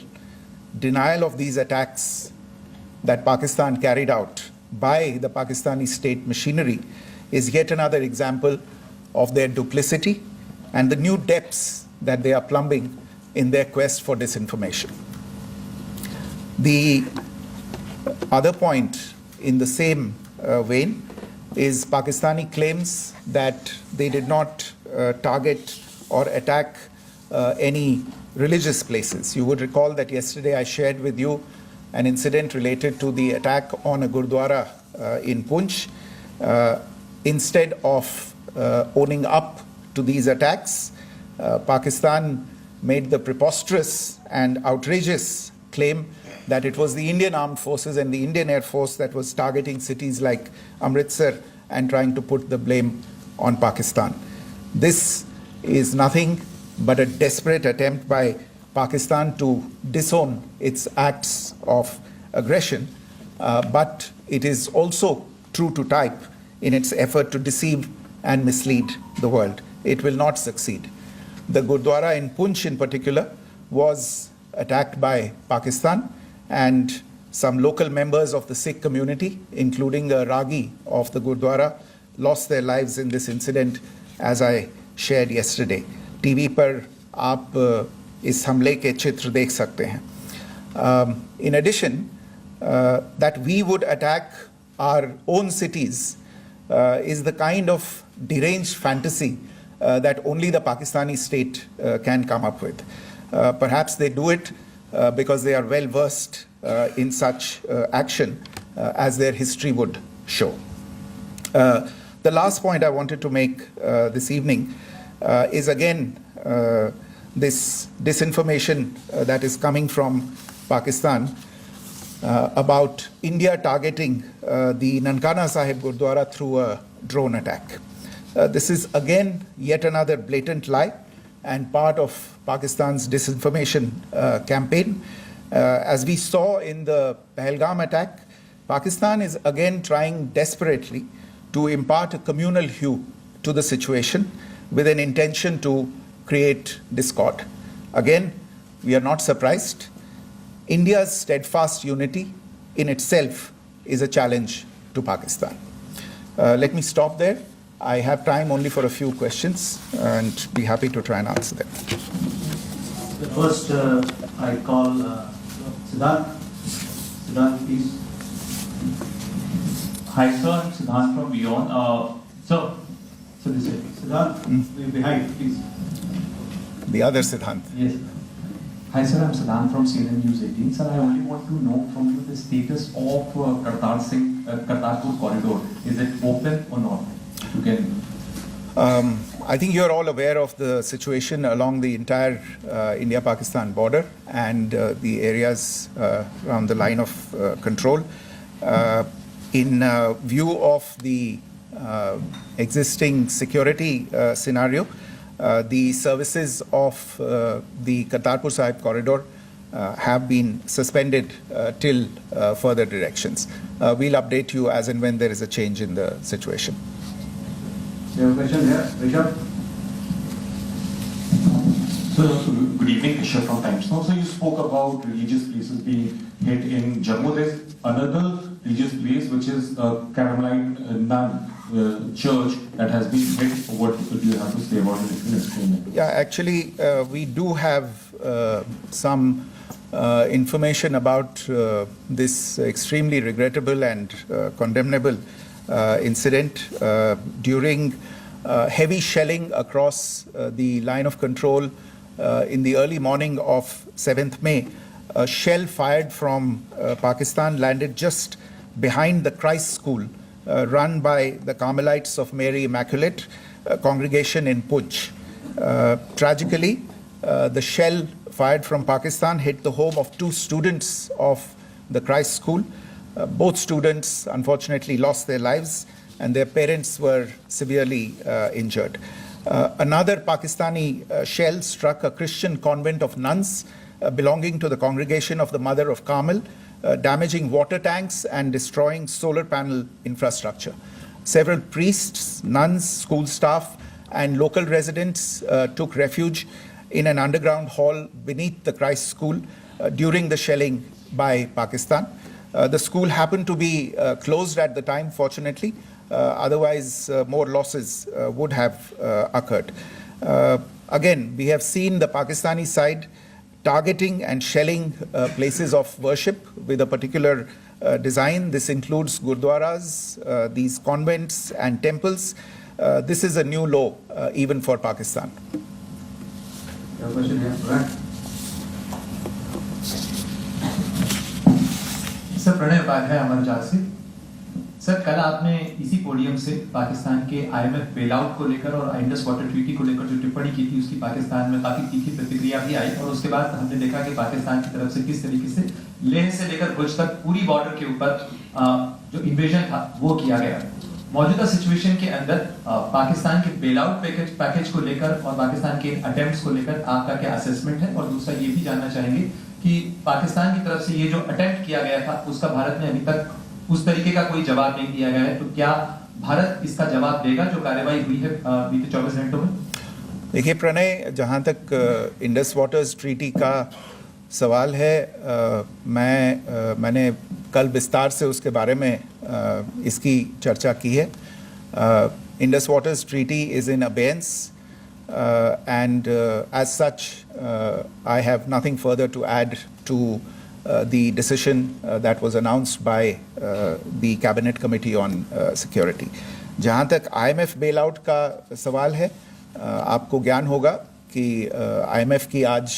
denial of these attacks that Pakistan carried out by the Pakistani state machinery is yet another example of their duplicity and the new depths that they are plumbing in their quest for disinformation. The other point in the same vein is Pakistani claims that they did not target or attack any religious places. You would recall that yesterday I shared with you an incident related to the attack on a Gurdwara in Punch. Instead of owning up to these attacks, Pakistan made the preposterous and outrageous claim that it was the Indian Armed Forces and the Indian Air Force that was targeting cities like Amritsar and trying to put the blame on Pakistan. This is nothing but a desperate attempt by Pakistan to disown its acts of aggression, but it is also true to type in its effort to deceive and mislead the world. It will not succeed. The Gurdwara in Punch in particular was attacked by Pakistan, and some local members of the Sikh community, including a Ragi of the Gurdwara, lost their lives in this incident, as I shared yesterday. TV पर आप इस हमले के चित्र देख सकते हैं. In addition, that we would attack our own cities is the kind of deranged fantasy that only the Pakistani state can come up with. Perhaps they do it because they are well versed in such action, as their history would show. The last point I wanted to make this evening is again this disinformation that is coming from Pakistan about India targeting the Nankana Sahib Gurdwara through a drone attack. This is again yet another blatant lie and part of Pakistan's disinformation campaign. As we saw in the Pahalgam attack, Pakistan is again trying desperately to impart a communal hue to the situation with an intention to create discord. Again, we are not surprised. India's steadfast unity in itself is a challenge to Pakistan. Let me stop there. I have time only for a few questions and be happy to try and answer them. The first, I call Siddharth. Siddharth, please. Hi, sir. I'm Siddharth from Beyond. So this way. Siddharth, behind, please. The other Siddharth. Yes. Hi, sir. I'm Siddharth from CNN News 18. Sir, I only want to know from you the status of Kartarpur corridor. Is it open or not? You can. I think you're all aware of the situation along the entire India-Pakistan border and the areas around the line of control. In view of the existing security scenario, the services of the Kartarpur Sahib corridor have been suspended till further directions. We'll update you as and when there is a change in the situation. You have a question here, Rishabh? So, good evening, Rishabh from Times Now. So, you spoke about religious places being hit in Jammu. There's another religious place which is a Carmelite nun church that has been hit. What do you have to say about it? If you can explain it. Yeah, actually, we do have some information about this extremely regrettable and condemnable incident during heavy shelling across the line of control in the early morning of 7th May. A shell fired from Pakistan landed just behind the Christ School run by the Carmelites of Mary Immaculate congregation in Puj. Tragically, the shell fired from Pakistan hit the home of 2 students of the Christ School. Both students unfortunately lost their lives and their parents were severely injured. Another Pakistani shell struck a Christian convent of nuns belonging to the congregation of the Mother of Carmel, damaging water tanks and destroying solar panel infrastructure. Several priests, nuns, school staff, and local residents took refuge in an underground hall beneath the Christ School during the shelling by Pakistan. The school happened to be closed at the time, fortunately. Otherwise, more losses would have occurred. Again, we have seen the Pakistani side targeting and shelling places of worship with a particular design. This includes gurdwaras, these convents and temples. This is a new low even for Pakistan. You have a question here, right? Sir Pranay Upadhyay Amar Jasi sir कल आपने इसी podium से पाकिस्तान के IMF bailout को लेकर और Indus water treaty को लेकर जो टिप्पणी की थी उसकी पाकिस्तान में काफी तीखी प्रतिक्रिया भी आई और उसके बाद हमने देखा कि पाकिस्तान की तरफ से किस तरीके से लेह से लेकर भुज तक पूरी बॉर्डर के ऊपर जो इन्वेजन था वो किया गया। मौजूदा सिचुएशन के अंदर पाकिस्तान के बेलआउट पैकेज को लेकर और पाकिस्तान के अटेम्प्ट्स को लेकर आपका क्या असेसमेंट है और दूसरा ये भी जानना चाहेंगे कि पाकिस्तान की तरफ से ये जो अटेम्प्ट किया गया था उसका भारत ने अभी तक उस तरीके का कोई जवाब नहीं दिया गया है, तो क्या भारत इसका जवाब देगा जो कार्रवाई हुई है बीते 24 घंटों में? देखिए प्रणय, जहाँ तक इंडस वाटर्स ट्रीटी का सवाल है, मैंने कल विस्तार से उसके बारे में इसकी चर्चा की है. Indus waters treaty is in abeyance and as such I have nothing further to add to the decision that was announced by the Cabinet Committee on Security. जहाँ तक IMF bailout का सवाल है, आपको ज्ञान होगा कि IMF की आज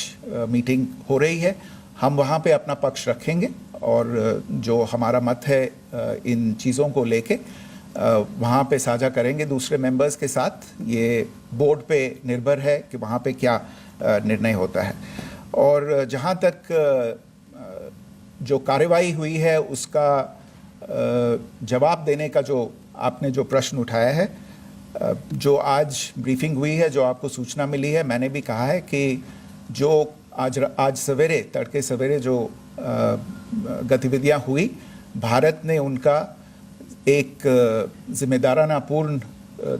मीटिंग हो रही है. हम वहाँ पे अपना पक्ष रखेंगे और जो हमारा मत है इन चीज़ों को लेके वहाँ पे साझा करेंगे दूसरे मेंबर्स के साथ. ये बोर्ड पे निर्भर है कि वहाँ पे क्या निर्णय होता है. और जहाँ तक जो कार्रवाई हुई है उसका जवाब देने का जो आपने जो प्रश्न उठाया है, जो आज ब्रीफिंग हुई है, जो आपको सूचना मिली है, मैंने भी कहा है कि जो आज सवेरे तड़के सवेरे जो गतिविधियाँ हुई, भारत ने उनका एक जिम्मेदाराना पूर्ण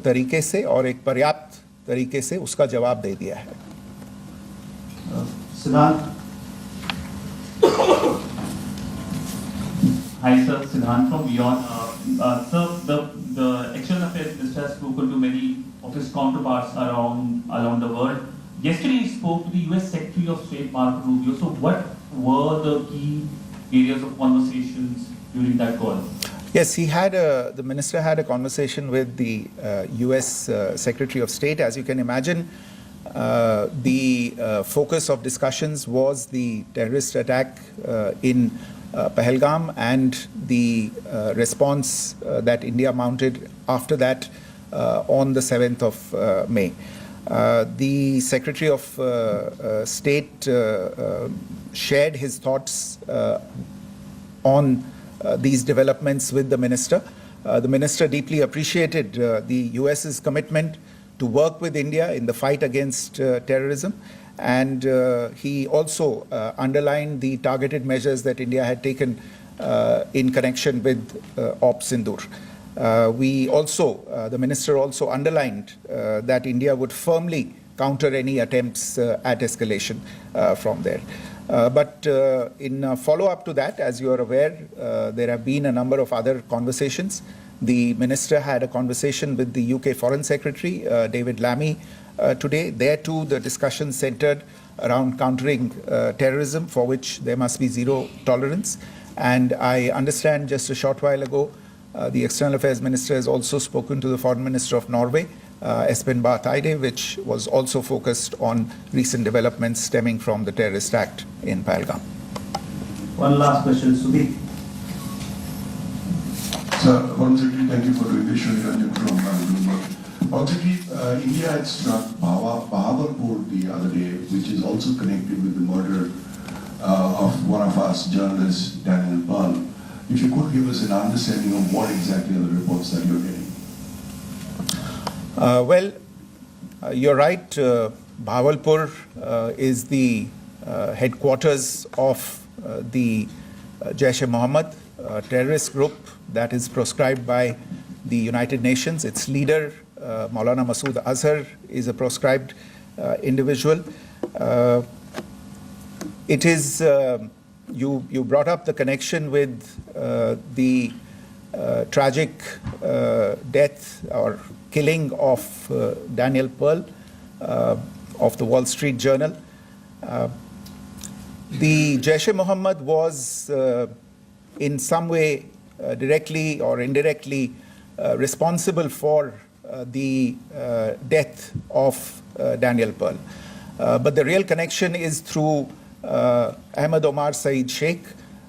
तरीके से और एक पर्याप्त तरीके से उसका जवाब दे दिया है. सिद्धांत. Hi sir, Siddhant from Beyond. Sir, the External Affairs Minister has spoken to many of his counterparts around the world. Yesterday he spoke to the US Secretary of State Marco Rubio. So what were the key areas of conversations during that call? Yes, the minister had a conversation with the US Secretary of State. As you can imagine, the focus of discussions was the terrorist attack in Pahalgam and the response that India mounted after that on the 7th of May. The Secretary of State shared his thoughts on these developments with the minister. The minister deeply appreciated the US's commitment to work with India in the fight against terrorism, and he also underlined the targeted measures that India had taken in connection with Op Sindoor. The minister also underlined that India would firmly counter any attempts at escalation from there. But in follow-up to that, as you are aware, there have been a number of other conversations. The minister had a conversation with the UK Foreign Secretary, David Lammy, today. There too, the discussion centered around countering terrorism, for which there must be zero tolerance. And I understand just a short while ago, the External Affairs Minister has also spoken to the Foreign Minister of Norway, Espen Barth Eide, which was also focused on recent developments stemming from the terrorist act in Pahalgam. One last question, Sudeep. Sir, once again, thank you for doing this. Shri Ranjan from Bloomberg. Once again, India had struck Bahawalpur the other day, which is also connected with the murder of one of us journalists, Daniel Pearl. If you could give us an understanding of what exactly are the reports that you're getting. You're right. Bahawalpur is the headquarters of the Jaish-e-Mohammed terrorist group that is proscribed by the United Nations. Its leader, Maulana Masood Azhar, is a proscribed individual. It is, you brought up the connection with the tragic death or killing of Daniel Pearl of the Wall Street Journal. The Jaish-e-Mohammed was in some way directly or indirectly responsible for the death of Daniel Pearl. But the real connection is through Ahmed Omar Saeed Sheikh,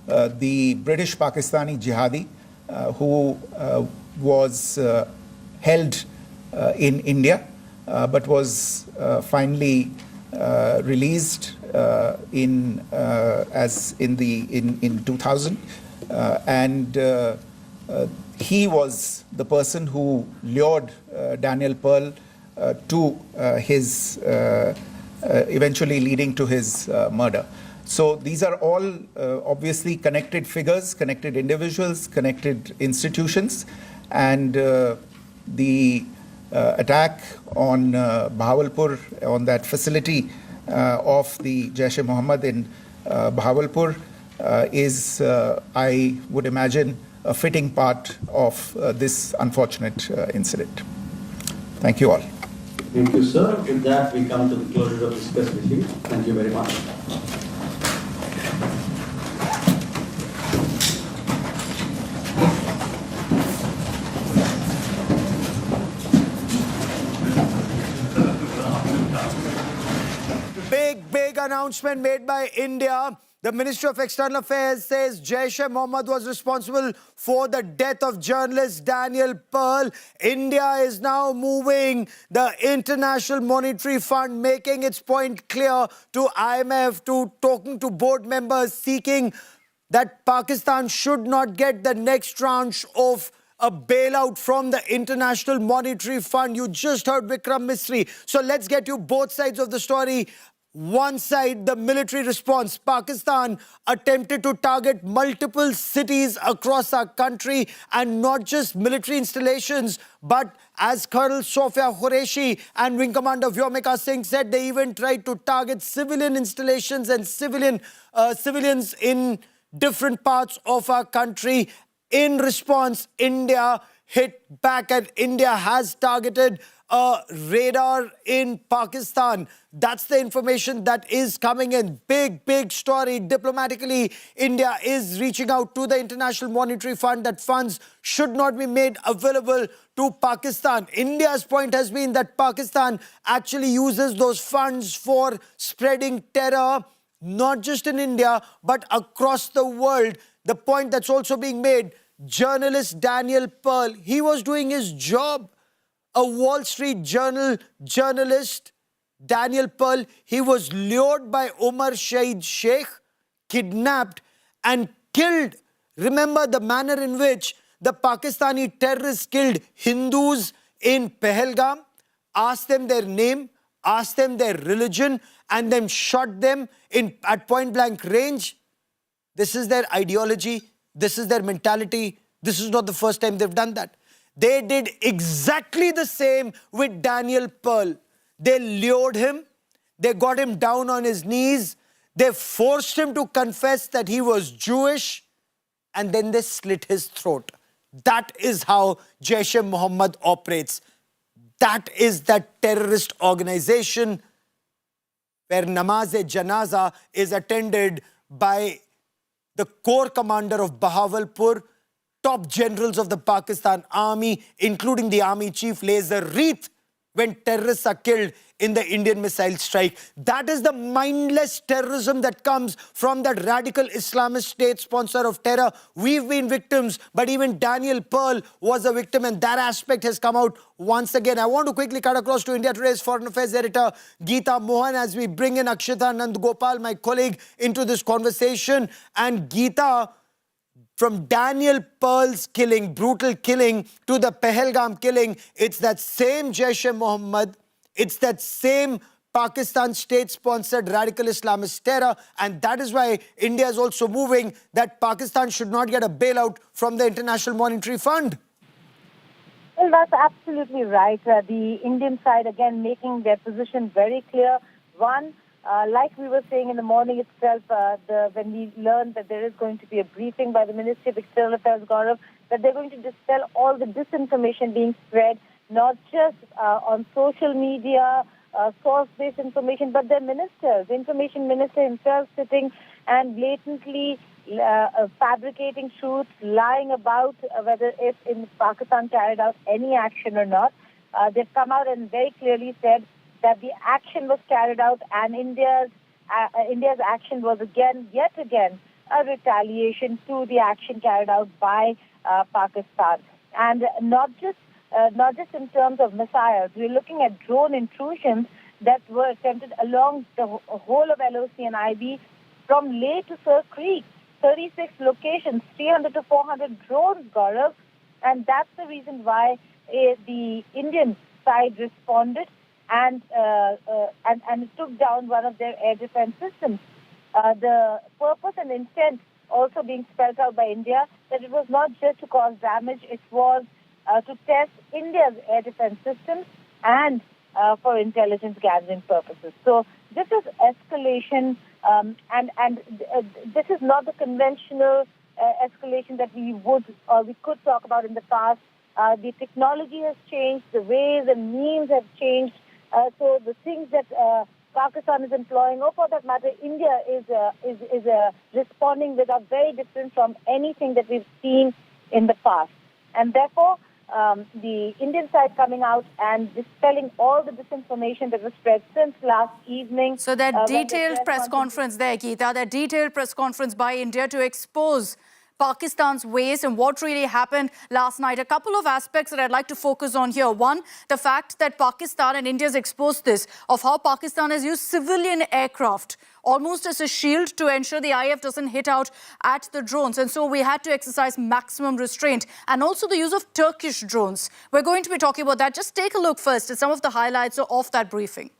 the British Pakistani jihadi who was held in India but was finally released in 2000, and he was the person who lured Daniel Pearl to his eventually leading to his murder. So these are all obviously connected figures, connected individuals, connected institutions, and the attack on Bahawalpur, on that facility of the Jaish-e-Mohammed in Bahawalpur is, I would imagine, a fitting part of this unfortunate incident. Thank you all. Thank you, sir. With that, we come to the closure of this press briefing. Thank you very much. Big announcement made by India. The Ministry of External Affairs says Jaish-e-Mohammed was responsible for the death of journalist Daniel Pearl. India is now moving the International Monetary Fund, making its point clear to IMF, to talking to board members, seeking that Pakistan should not get the next tranche of a bailout from the International Monetary Fund. You just heard Vikram Misri. So let's get you both sides of the story. One side, the military response. Pakistan attempted to target multiple cities across our country, and not just military installations, but as Colonel Sofia Qureshi and Wing Commander Vyomika Singh said, they even tried to target civilian installations and civilians in different parts of our country. In response, India hit back, and India has targeted a radar in Pakistan. That's the information that is coming in. Big story. Diplomatically, India is reaching out to the International Monetary Fund that funds should not be made available to Pakistan. India's point has been that Pakistan actually uses those funds for spreading terror, not just in India, but across the world. The point that's also being made, journalist Daniel Pearl, he was doing his job. a Wall Street Journal journalist, Daniel Pearl. He was lured by Omar Shahid Sheikh, kidnapped and killed. Remember the manner in which the Pakistani terrorists killed Hindus in Pahalgam, asked them their name, asked them their religion, and then shot them at point-blank range. This is their ideology. This is their mentality. This is not the first time they've done that. They did exactly the same with Daniel Pearl. They lured him. They got him down on his knees. They forced him to confess that he was Jewish. And then they slit his throat. That is how Jaish-e-Mohammed operates. That is that terrorist organization where namaz-e-janaza is attended by the corps commander of Bahawalpur, top generals of the Pakistan army, including the army chief, lays a wreath when terrorists are killed in the Indian missile strike. That is the mindless terrorism that comes from that radical Islamist state sponsor of terror. We've been victims, but even Daniel Pearl was a victim, and that aspect has come out once again. I want to quickly cut across to India Today's Foreign Affairs editor, Geeta Mohan, as we bring in Akshita Nandgopal, my colleague, into this conversation. And Geeta, from Daniel Pearl's killing, brutal killing, to the Pahalgam killing, it's that same Jaish-e-Mohammed, it's that same Pakistan state-sponsored radical Islamist terror, and that is why India is also moving that Pakistan should not get a bailout from the International Monetary Fund. Well, that's absolutely right. The Indian side, again, making their position very clear. One, like we were saying in the morning itself, when we learned that there is going to be a briefing by the Ministry of External Affairs, Gaurav, that they're going to dispel all the disinformation being spread, not just on social media, source-based information, but their ministers, the information minister himself sitting and blatantly fabricating truths, lying about whether if in Pakistan carried out any action or not. They've come out and very clearly said that the action was carried out, and India's action was yet again, a retaliation to the action carried out by Pakistan. And not just in terms of missiles. We're looking at drone intrusions that were attempted along the whole of LOC and IB from Leh to Sir Creek. 36 locations, 300 to 400 drones, Gaurav. And that's the reason why the Indian side responded and took down one of their air defense systems. The purpose and intent also being spelled out by India, that it was not just to cause damage, it was to test India's air defense systems and for intelligence gathering purposes. So this is escalation, and this is not the conventional escalation that we could talk about in the past. The technology has changed, the ways and means have changed. So the things that Pakistan is employing, or for that matter, India is responding with, are very different from anything that we've seen in the past. And therefore, the Indian side coming out and dispelling all the disinformation that was spread since last evening. So that detailed press conference there, Geeta, that detailed press conference by India to expose Pakistan's ways and what really happened last night. A couple of aspects that I'd like to focus on here. One, the fact that Pakistan and India has exposed this, of how Pakistan has used civilian aircraft almost as a shield to ensure the IF doesn't hit out at the drones. And so we had to exercise maximum restraint. And also the use of Turkish drones. We're going to be talking about that. Just take a look first at some of the highlights of that briefing.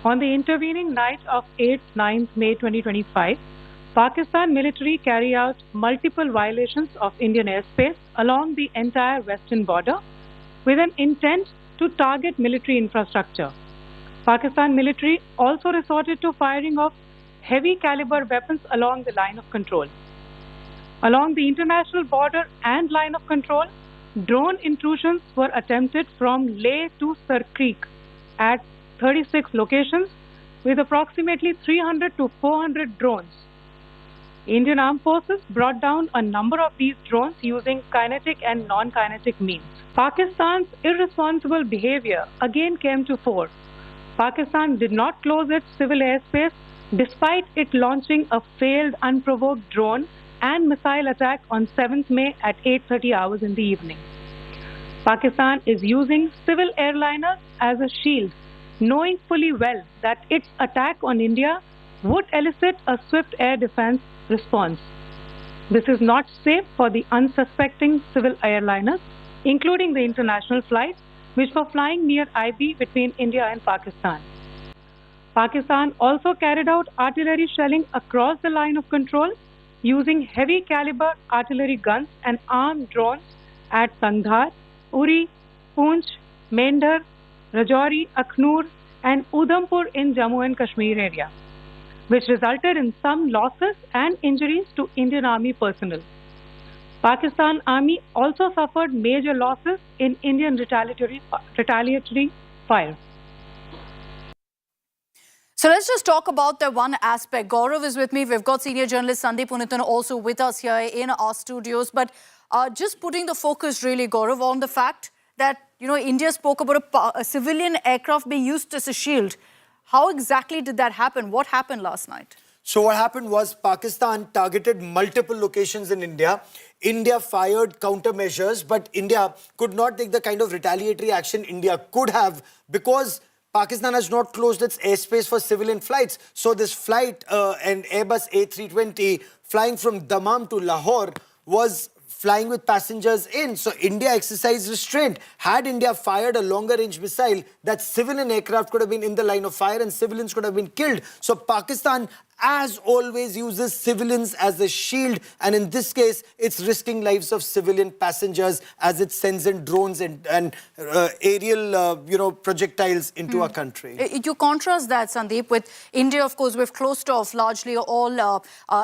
On the intervening night of 8th-9th May 2025, Pakistan military carried out multiple violations of Indian airspace along the entire western border with an intent to target military infrastructure. Pakistan military also resorted to firing of heavy caliber weapons along the line of control. Along the international border and line of control, drone intrusions were attempted from Leh to Sir Creek at 36 locations with approximately 300 to 400 drones. Indian Armed Forces brought down a number of these drones using kinetic and non-kinetic means. Pakistan's irresponsible behavior again came to fore. Pakistan did not close its civil airspace despite it launching a failed unprovoked drone and missile attack on 7th May at 8:30 hours in the evening. Pakistan is using civil airliners as a shield, knowing fully well that its attack on India would elicit a swift air defense response. This is not safe for the unsuspecting civil airliners, including the international flights which were flying near IB between India and Pakistan. Pakistan also carried out artillery shelling across the line of control using heavy caliber artillery guns and armed drones at Kandahar, Uri, Poonch, Mendhar, Rajouri, Akhnur and Udhampur in Jammu and Kashmir area, which resulted in some losses and injuries to Indian Army personnel. Pakistan Army also suffered major losses in Indian retaliatory fire. So let's just talk about the one aspect. Gaurav is with me. We've got senior journalist Sandeep Unithan also with us here in our studios. But just putting the focus really, Gaurav, on the fact that, India spoke about a civilian aircraft being used as a shield. How exactly did that happen? What happened last night? So what happened was Pakistan targeted multiple locations in India. India fired countermeasures, but India could not take the kind of retaliatory action India could have because Pakistan has not closed its airspace for civilian flights. So this flight, an Airbus A320 flying from Dammam to Lahore was flying with passengers in. So India exercised restraint. Had India fired a longer range missile, that civilian aircraft could have been in the line of fire and civilians could have been killed. So Pakistan, as always, uses civilians as a shield. And in this case, it's risking lives of civilian passengers as it sends in drones and aerial, projectiles into our country. You contrast that, Sandeep, with India. Of course, we've closed off largely all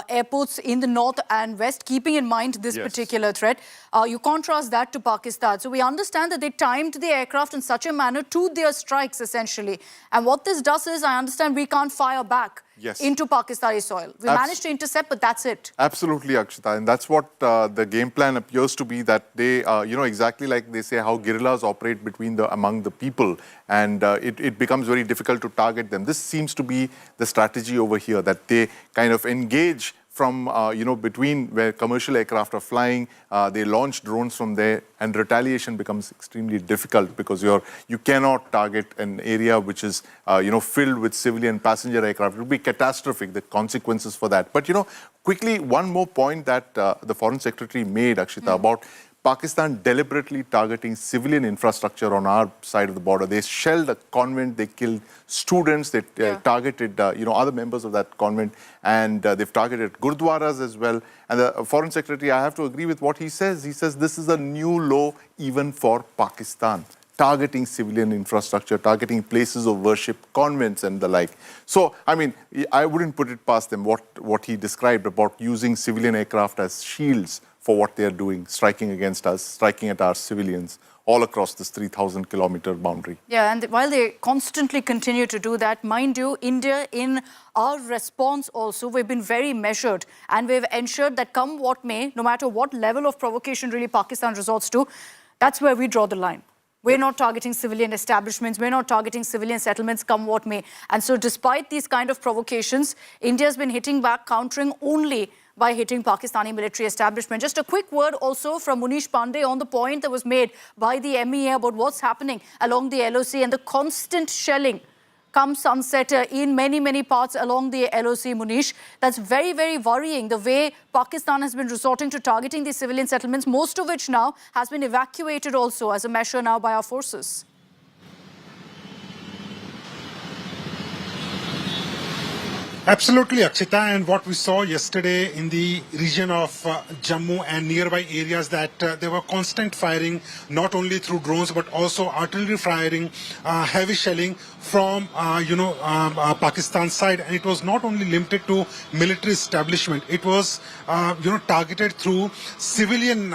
airports in the north and west, keeping in mind this particular threat. You contrast that to Pakistan. So we understand that they timed the aircraft in such a manner to their strikes, essentially. And what this does is, I understand we can't fire back into Pakistani soil. We managed to intercept, but that's it. Absolutely, Akshita. And that's what the game plan appears to be, that they, exactly like they say how guerrillas operate among the people. And it becomes very difficult to target them. This seems to be the strategy over here, that they kind of engage from, between where commercial aircraft are flying, they launch drones from there, and retaliation becomes extremely difficult because you cannot target an area which is, filled with civilian passenger aircraft. It would be catastrophic, the consequences for that. But, quickly, one more point that the Foreign Secretary made, Akshita, about Pakistan deliberately targeting civilian infrastructure on our side of the border. They shelled a convent, they killed students, they targeted, other members of that convent, and they've targeted gurdwaras as well. And the Foreign Secretary, I have to agree with what he says. He says this is a new law even for Pakistan, targeting civilian infrastructure, targeting places of worship, convents and the like. So, I mean, I wouldn't put it past them what he described about using civilian aircraft as shields for what they're doing, striking against us, striking at our civilians all across this 3,000-kilometer boundary. Yeah, and while they constantly continue to do that, mind you, India, in our response also, we've been very measured, and we've ensured that come what may, no matter what level of provocation really Pakistan resorts to, that's where we draw the line. We're not targeting civilian establishments. We're not targeting civilian settlements, come what may. And so despite these kind of provocations, India's been hitting back, countering only by hitting Pakistani military establishment. Just a quick word also from Munish Pandey on the point that was made by the MEA about what's happening along the LOC and the constant shelling come sunset in many parts along the LOC, Munish. That's very, very worrying, the way Pakistan has been resorting to targeting these civilian settlements, most of which now has been evacuated also as a measure now by our forces. Absolutely, Akshita, and what we saw yesterday in the region of Jammu and nearby areas, that there were constant firing, not only through drones but also artillery firing, heavy shelling from Pakistan side, and it was not only limited to military establishment. It was targeted through civilian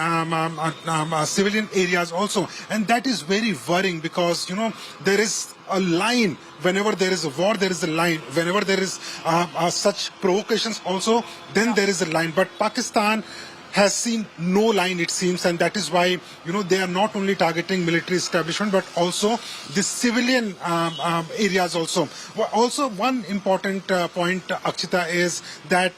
civilian areas also, and that is very worrying because there is a line. Whenever there is a war, there is a line. Whenever there is such provocations also, then there is a line. But Pakistan has seen no line, it seems, and that is why they are not only targeting military establishment but also the civilian areas also. Also, one important point, Akshita, is that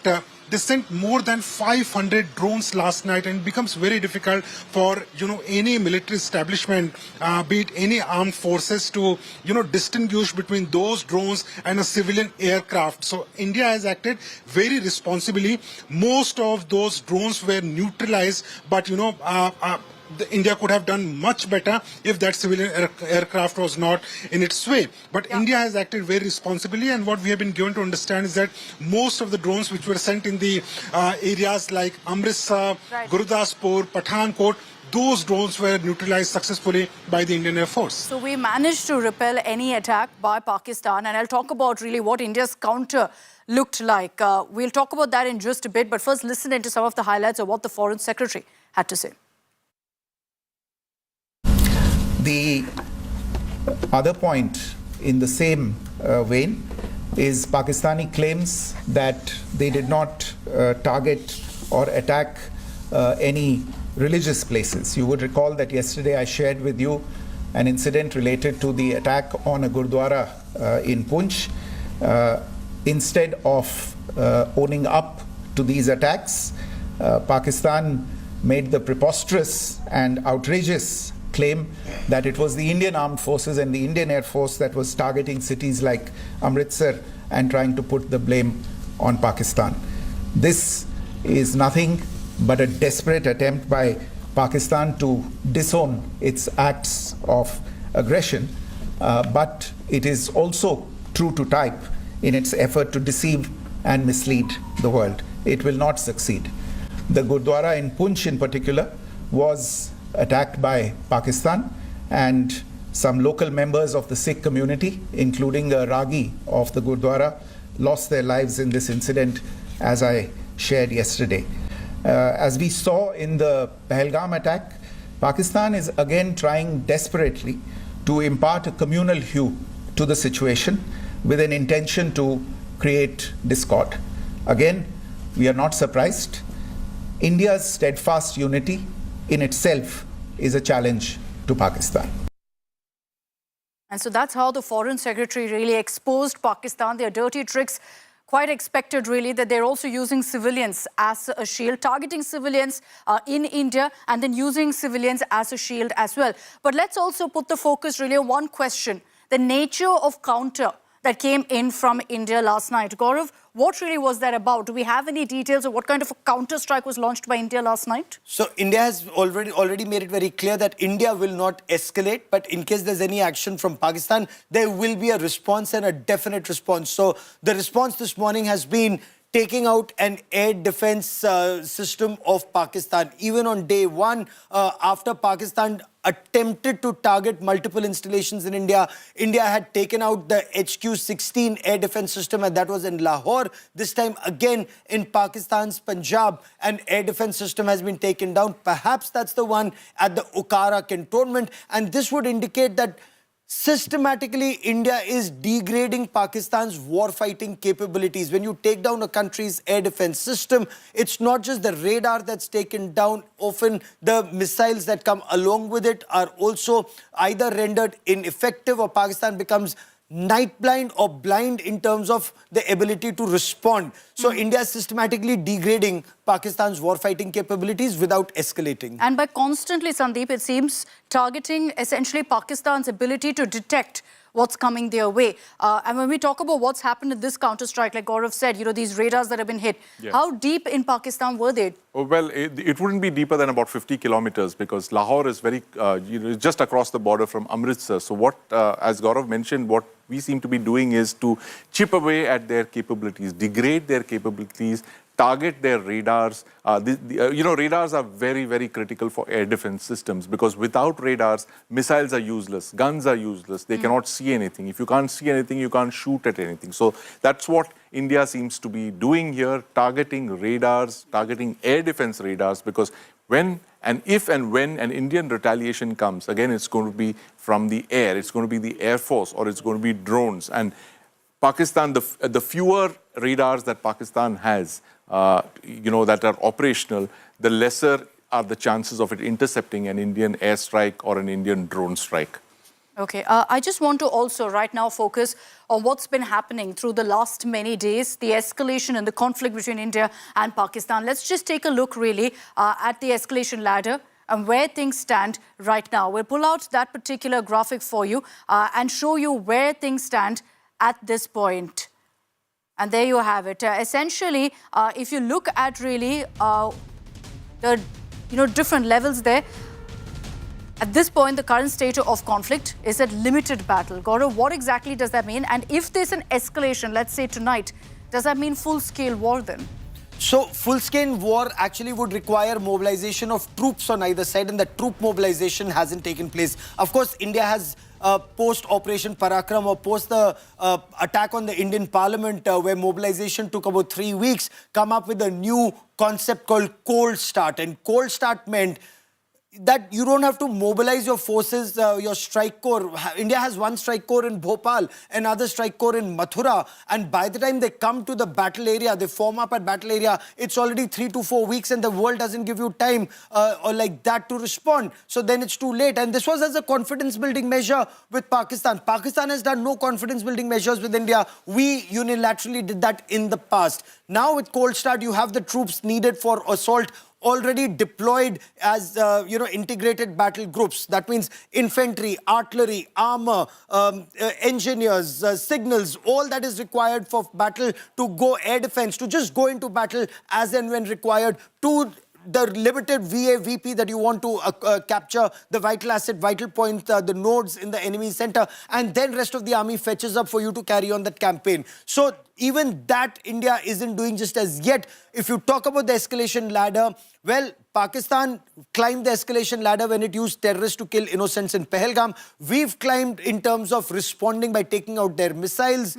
they sent more than 500 drones last night, and it becomes very difficult for, any military establishment, be it any armed forces, to, distinguish between those drones and a civilian aircraft. So India has acted very responsibly. Most of those drones were neutralized, but, India could have done much better if that civilian aircraft was not in its way. But India has acted very responsibly, and what we have been given to understand is that most of the drones which were sent in the areas like Amritsar, Gurdaspur, Pathankot, those drones were neutralized successfully by the Indian Air Force. So we managed to repel any attack by Pakistan, and I'll talk about really what India's counter looked like. We'll talk about that in just a bit, but first listen into some of the highlights of what the Foreign Secretary had to say. The other point in the same vein is Pakistani claims that they did not target or attack any religious places. You would recall that yesterday I shared with you an incident related to the attack on a Gurdwara in Poonch. Instead of owning up to these attacks, Pakistan made the preposterous and outrageous claim that it was the Indian Armed Forces and the Indian Air Force that was targeting cities like Amritsar and trying to put the blame on Pakistan. This is nothing but a desperate attempt by Pakistan to disown its acts of aggression, but it is also true to type in its effort to deceive and mislead the world. It will not succeed. The Gurdwara in Poonch in particular was attacked by Pakistan, and some local members of the Sikh community, including a Ragi of the Gurdwara, lost their lives in this incident, as I shared yesterday. As we saw in the Pahalgam attack, Pakistan is again trying desperately to impart a communal hue to the situation with an intention to create discord. Again, we are not surprised. India's steadfast unity in itself is a challenge to Pakistan. And so that's how the Foreign Secretary really exposed Pakistan, their dirty tricks. Quite expected, really, that they're also using civilians as a shield, targeting civilians in India and then using civilians as a shield as well. But let's also put the focus really on one question, the nature of counter that came in from India last night. Gaurav, what really was that about? Do we have any details of what kind of a counter-strike was launched by India last night? So India has already made it very clear that India will not escalate, but in case there's any action from Pakistan, there will be a response and a definite response. So the response this morning has been taking out an air defense system of Pakistan. Even on day one, after Pakistan attempted to target multiple installations in India, India had taken out the HQ-16 air defense system, and that was in Lahore. This time again in Pakistan's Punjab, an air defense system has been taken down. Perhaps that's the one at the Okara cantonment, and this would indicate that systematically, India is degrading Pakistan's war-fighting capabilities. When you take down a country's air defense system, it's not just the radar that's taken down. Often the missiles that come along with it are also either rendered ineffective, or Pakistan becomes night blind or blind in terms of the ability to respond. So India is systematically degrading Pakistan's war-fighting capabilities without escalating. And by constantly, Sandeep, it seems targeting essentially Pakistan's ability to detect what's coming their way. And when we talk about what's happened in this counter-strike, like Gaurav said, these radars that have been hit, how deep in Pakistan were they? Oh, well, it wouldn't be deeper than about 50 kilometers, because Lahore is very, just across the border from Amritsar. So what, as Gaurav mentioned, what we seem to be doing is to chip away at their capabilities, degrade their capabilities, target their radars. Radars are very, very critical for air defense systems, because without radars, missiles are useless, guns are useless, they cannot see anything. If you can't see anything, you can't shoot at anything. So that's what India seems to be doing here, targeting radars, targeting air defense radars, because if and when an Indian retaliation comes, again, it's going to be from the air, it's going to be the Air Force, or it's going to be drones. And Pakistan, the fewer radars that Pakistan has, that are operational, the lesser are the chances of it intercepting an Indian airstrike or an Indian drone strike. Okay, I just want to also right now focus on what's been happening through the last many days, the escalation and the conflict between India and Pakistan. Let's just take a look really at the escalation ladder and where things stand right now. We'll pull out that particular graphic for you and show you where things stand at this point. And there you have it. Essentially, if you look at really the different levels there, at this point, the current state of conflict is at limited battle. Gaurav, what exactly does that mean? And if there's an escalation, let's say tonight, does that mean full-scale war then? So full-scale war actually would require mobilization of troops on either side, and that troop mobilization hasn't taken place. Of course, India has post-Operation Parakram or post the attack on the Indian Parliament where mobilization took about 3 weeks, come up with a new concept called cold start. And cold start meant that you don't have to mobilize your forces, your strike corps. India has one strike corps in Bhopal, another strike corps in Mathura. And by the time they come to the battle area, they form up at battle area, it's already 3 to 4 weeks and the world doesn't give you time or like that to respond. So then it's too late. And this was as a confidence building measure with Pakistan. Pakistan has done no confidence building measures with India. We unilaterally did that in the past. Now with cold start, you have the troops needed for assault already deployed as, integrated battle groups. That means infantry, artillery, armor, engineers, signals, all that is required for battle to go air defense, to just go into battle as and when required, to the limited VP that you want to capture, the vital asset, vital point, the nodes in the enemy center, and then rest of the army fetches up for you to carry on that campaign. So even that India isn't doing just as yet. If you talk about the escalation ladder, well, Pakistan climbed the escalation ladder when it used terrorists to kill innocents in Pahalgam. We've climbed in terms of responding by taking out their missiles,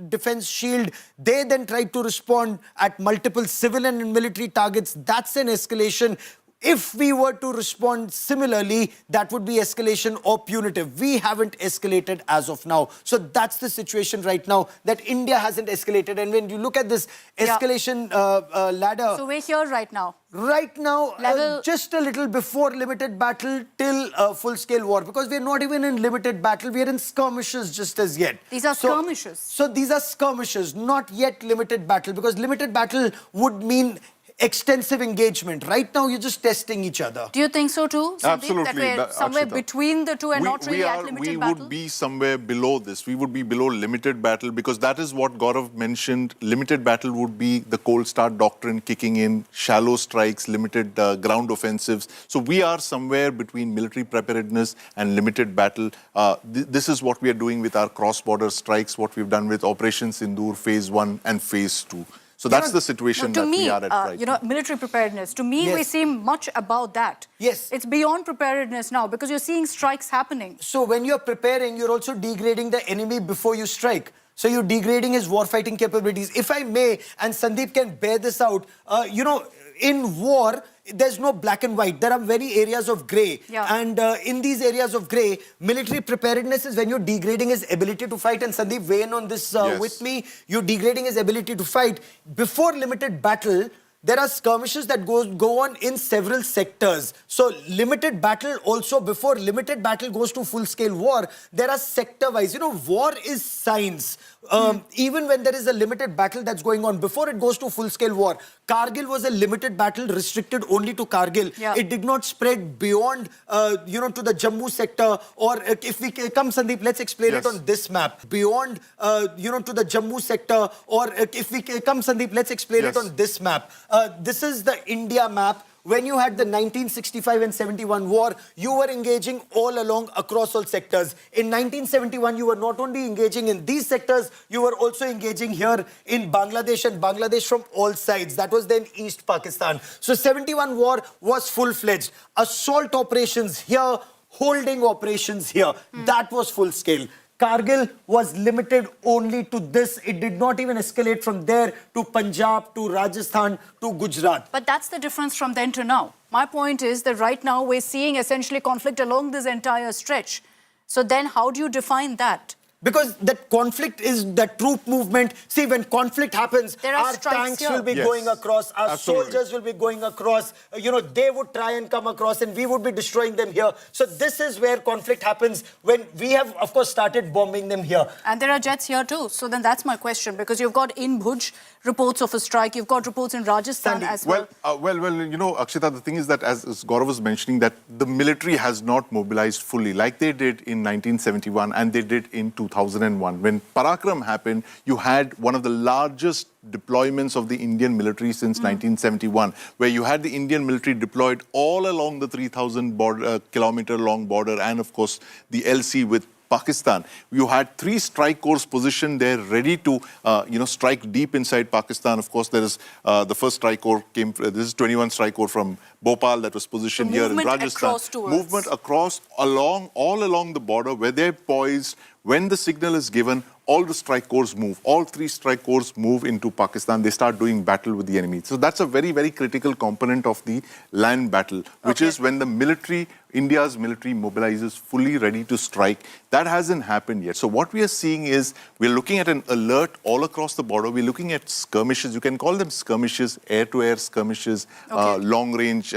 defense shield. They then tried to respond at multiple civilian and military targets. That's an escalation. If we were to respond similarly, that would be escalation or punitive. We haven't escalated as of now. So that's the situation right now, that India hasn't escalated. And when you look at this escalation ladder... So we're here right now. Right now, just a little before limited battle till full-scale war. Because we're not even in limited battle. We're in skirmishes just as yet. These are skirmishes. So these are skirmishes, not yet limited battle. Because limited battle would mean extensive engagement. Right now, you're just testing each other. Do you think so too, Sandeep? Absolutely. That we're somewhere between the two and not really at limited battle? We would be somewhere below this. We would be below limited battle, because that is what Gaurav mentioned. Limited battle would be the cold start doctrine kicking in, shallow strikes, limited ground offensives. So we are somewhere between military preparedness and limited battle. This is what we are doing with our cross-border strikes, what we've done with Operation Sindoor Phase 1 and Phase 2. So that's the situation that we are at right now. Military preparedness, to me, we seem much about that. Yes. It's beyond preparedness now, because you're seeing strikes happening. So when you're preparing, you're also degrading the enemy before you strike. So you're degrading his war-fighting capabilities. If I may, and Sandeep can bear this out, in war, there's no black and white. There are many areas of grey. Yeah. And in these areas of grey, military preparedness is when you're degrading his ability to fight. And Sandeep, weigh in on this with me. You're degrading his ability to fight. Before limited battle, there are skirmishes that go on in several sectors. So limited battle also, before limited battle goes to full-scale war, there are sector-wise. War is science. Even when there is a limited battle that's going on, before it goes to full-scale war, Kargil was a limited battle restricted only to Kargil. Yeah. It did not spread beyond, to the Jammu sector. Or if we come, Sandeep, let's explain it on this map. Beyond, to the Jammu sector. Or if we come, Sandeep, let's explain it on this map. This is the India map. When you had the 1965 and 71 war, you were engaging all along across all sectors. In 1971, you were not only engaging in these sectors, you were also engaging here in Bangladesh, and Bangladesh from all sides. That was then East Pakistan. So 71 war was full-fledged. Assault operations here, holding operations here. That was full-scale. Kargil was limited only to this. It did not even escalate from there to Punjab, to Rajasthan, to Gujarat. But that's the difference from then to now. My point is that right now we're seeing essentially conflict along this entire stretch. So then how do you define that? Because that conflict is that troop movement. See, when conflict happens, There are our strikes tanks here. will be Yes. going across, our Absolutely. soldiers will be going across. They would try and come across and we would be destroying them here. So this is where conflict happens when we have, of course, started bombing them here. And there are jets here too. So then that's my question, because you've got in Bhuj reports of a strike. You've got reports in Rajasthan as well. Well, Akshita, the thing is that as Gaurav was mentioning, that the military has not mobilized fully like they did in 1971 and they did in 2001. When Parakram happened, you had one of the largest deployments of the Indian military since 1971, where you had the Indian military deployed all along the 3,000 kilometer long border and, of course, the LC with Pakistan. You had 3 strike corps positioned there ready to, strike deep inside Pakistan. Of course, there is the first strike corps came, this is 21 strike corps from Bhopal that was positioned here in Rajasthan. Movement across, all along the border where they're poised. When the signal is given, all the strike corps move. All 3 strike corps move into Pakistan. They start doing battle with the enemy. So that's a very, very critical component of the land battle, which is when the military, India's military mobilizes fully ready to strike. That hasn't happened yet. So what we are seeing is we're looking at an alert all across the border. We're looking at skirmishes. You can call them skirmishes, air-to-air skirmishes, long-range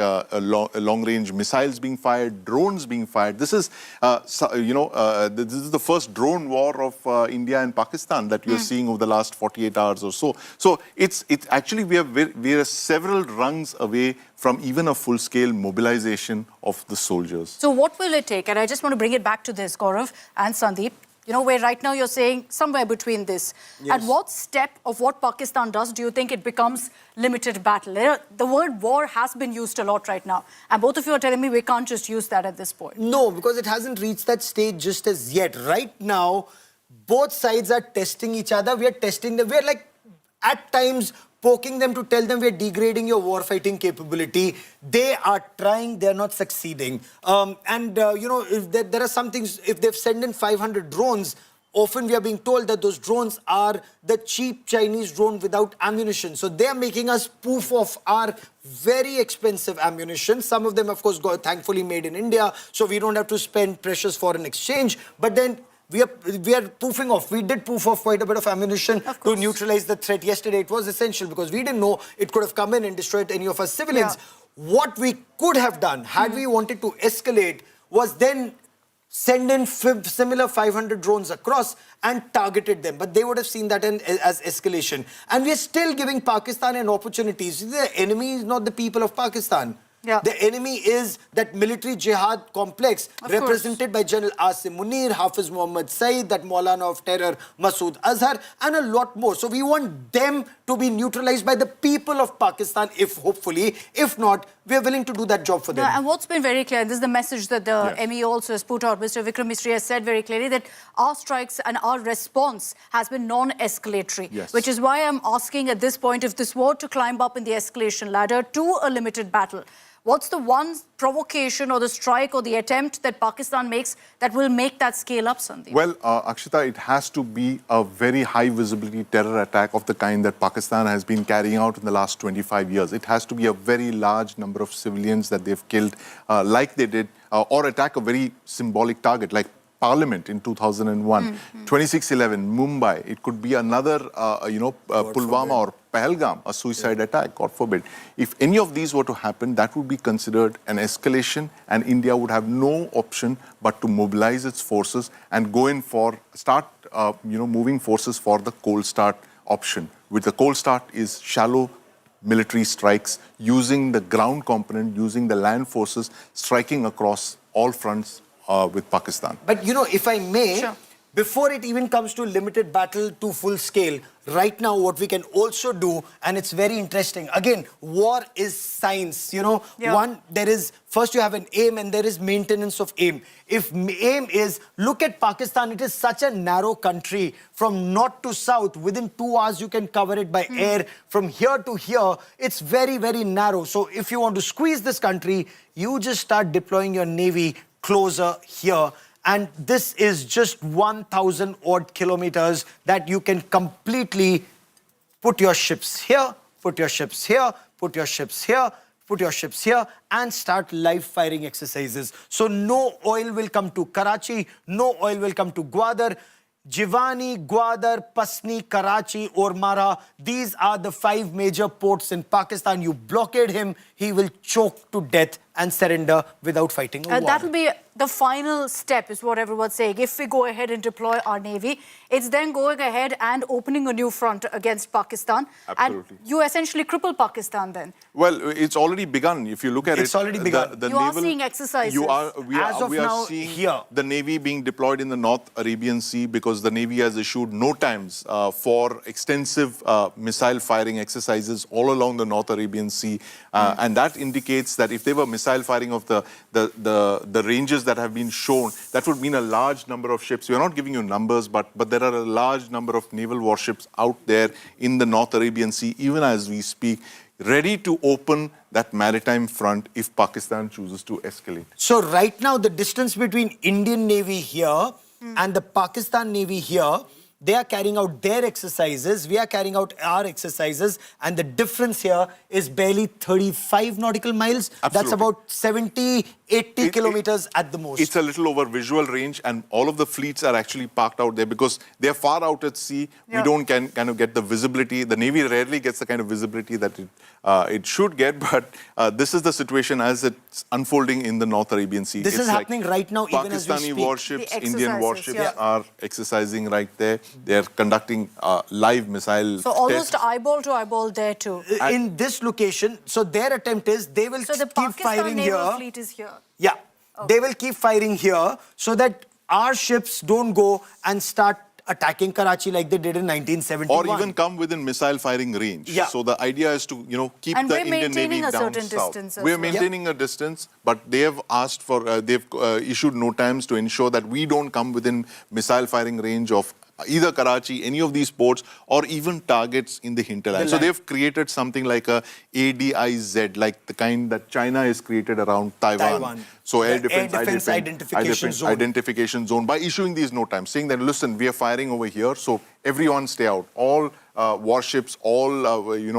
missiles being fired, drones being fired. This is, this is the first drone war of India and Pakistan that you're seeing over the last 48 hours or so. So it's actually we are several rungs away from even a full-scale mobilization of the soldiers. So what will it take? And I just want to bring it back to this, Gaurav and Sandeep. Where right now you're saying somewhere between this. At what step of what Pakistan does do you think it becomes limited battle? The word war has been used a lot right now. And both of you are telling me we can't just use that at this point. No, because it hasn't reached that stage just as yet. Right now, both sides are testing each other. We are testing them. We're like, at times, poking them to tell them we're degrading your war-fighting capability. They are trying, they're not succeeding. If there are some things, if they've sent in 500 drones, often we are being told that those drones are the cheap Chinese drone without ammunition. So they are making us spoof of our very expensive ammunition. Some of them, of course, got thankfully made in India, so we don't have to spend precious foreign exchange. But then we are poofing off. We did poof off quite a bit of ammunition to neutralize the threat yesterday. It was essential because we didn't know it could have come in and destroyed any of our civilians. What we could have done, had we wanted to escalate, was then send in similar 500 drones across and targeted them. But they would have seen that as escalation. And we are still giving Pakistan an opportunity. The enemy is not the people of Pakistan. The enemy is that military jihad complex represented by General Asim Munir, Hafiz Muhammad Saeed, that Maulana of terror Masood Azhar, and a lot more. So we want them to be neutralized by the people of Pakistan, hopefully. If not, we are willing to do that job for them. And what's been very clear, and this is the message that the ME also has put out, Mr. Vikram Misri has said very clearly that our strikes and our response has been non-escalatory, which is why I'm asking at this point, if this were to climb up in the escalation ladder to a limited battle, what's the one provocation or the strike or the attempt that Pakistan makes that will make that scale up, Sandeep? Well, Akshita, it has to be a very high visibility terror attack of the kind that Pakistan has been carrying out in the last 25 years. It has to be a very large number of civilians that they've killed like they did, or attack a very symbolic target like Parliament in 2001, 26/11, Mumbai. It could be another, Pulwama or Pahalgam, a suicide attack, God forbid. If any of these were to happen, that would be considered an escalation, and India would have no option but to mobilize its forces and go in for, moving forces for the cold start option. With the cold start is shallow military strikes using the ground component, using the land forces, striking across all fronts with Pakistan. But if I may, before it even comes to limited battle to full scale, right now what we can also do, and it's very interesting, again, war is science, One, there is, first you have an aim and there is maintenance of aim. If aim is, look at Pakistan, it is such a narrow country. From north to south, within 2 hours you can cover it by air. From here to here, it's very, very narrow. So if you want to squeeze this country, you just start deploying your navy closer here. And this is just 1,000 odd kilometers that you can completely put your ships here, put your ships here, put your ships here, put your ships here, and start live firing exercises. So no oil will come to Karachi, no oil will come to Gwadar. Jiwani, Gwadar, Pasni, Karachi, Ormara. These are the 5 major ports in Pakistan. You blockade him, he will choke to death and surrender without fighting a war. That will be the final step, is what everyone's saying. If we go ahead and deploy our navy, it's then going ahead and opening a new front against Pakistan. Absolutely. And you essentially cripple Pakistan then. Well, it's already begun. If you look at it's already begun. You are seeing exercises. We are seeing here the Navy being deployed in the North Arabian Sea because the Navy has issued no times for extensive missile firing exercises all along the North Arabian Sea. And that indicates that if they were missile firing of the ranges that have been shown, that would mean a large number of ships. We are not giving you numbers, but there are a large number of naval warships out there in the North Arabian Sea, even as we speak, ready to open that maritime front if Pakistan chooses to escalate. So right now, the distance between Indian Navy here and the Pakistan Navy here, they are carrying out their exercises, we are carrying out our exercises, and the difference here is barely 35 nautical miles. Absolutely. That's about 70, 80 kilometers at the most. It's a little over visual range, and all of the fleets are actually parked out there because they're far out at sea. Yeah. We don't kind of get the visibility. The Navy rarely gets the kind of visibility that it should get, but this is the situation as it's unfolding in the North Arabian Sea. This is happening right now, even as we Pakistani speak. warships, The Indian warships yeah. are exercising right there. They're conducting live missile So almost tests. eyeball to eyeball there too. In this location, so their attempt is they will So the keep Pakistan firing naval here. fleet is here. Yeah, they will keep firing here so that our ships don't go and start attacking Karachi like they did in 1971. Or even come within missile firing range. Yeah. So the idea is to, keep And the we're Indian Navy maintaining a down certain south. distance as We're well. maintaining a distance, but they have asked for, they've issued no times to ensure that we don't come within missile firing range of either Karachi, any of these ports, or even targets in the hinterland. So they've created something like a ADIZ, like the kind that China has created around Taiwan. So air defense identification zone, by issuing these no times, saying that, listen, we are firing over here, so everyone stay out. All warships, all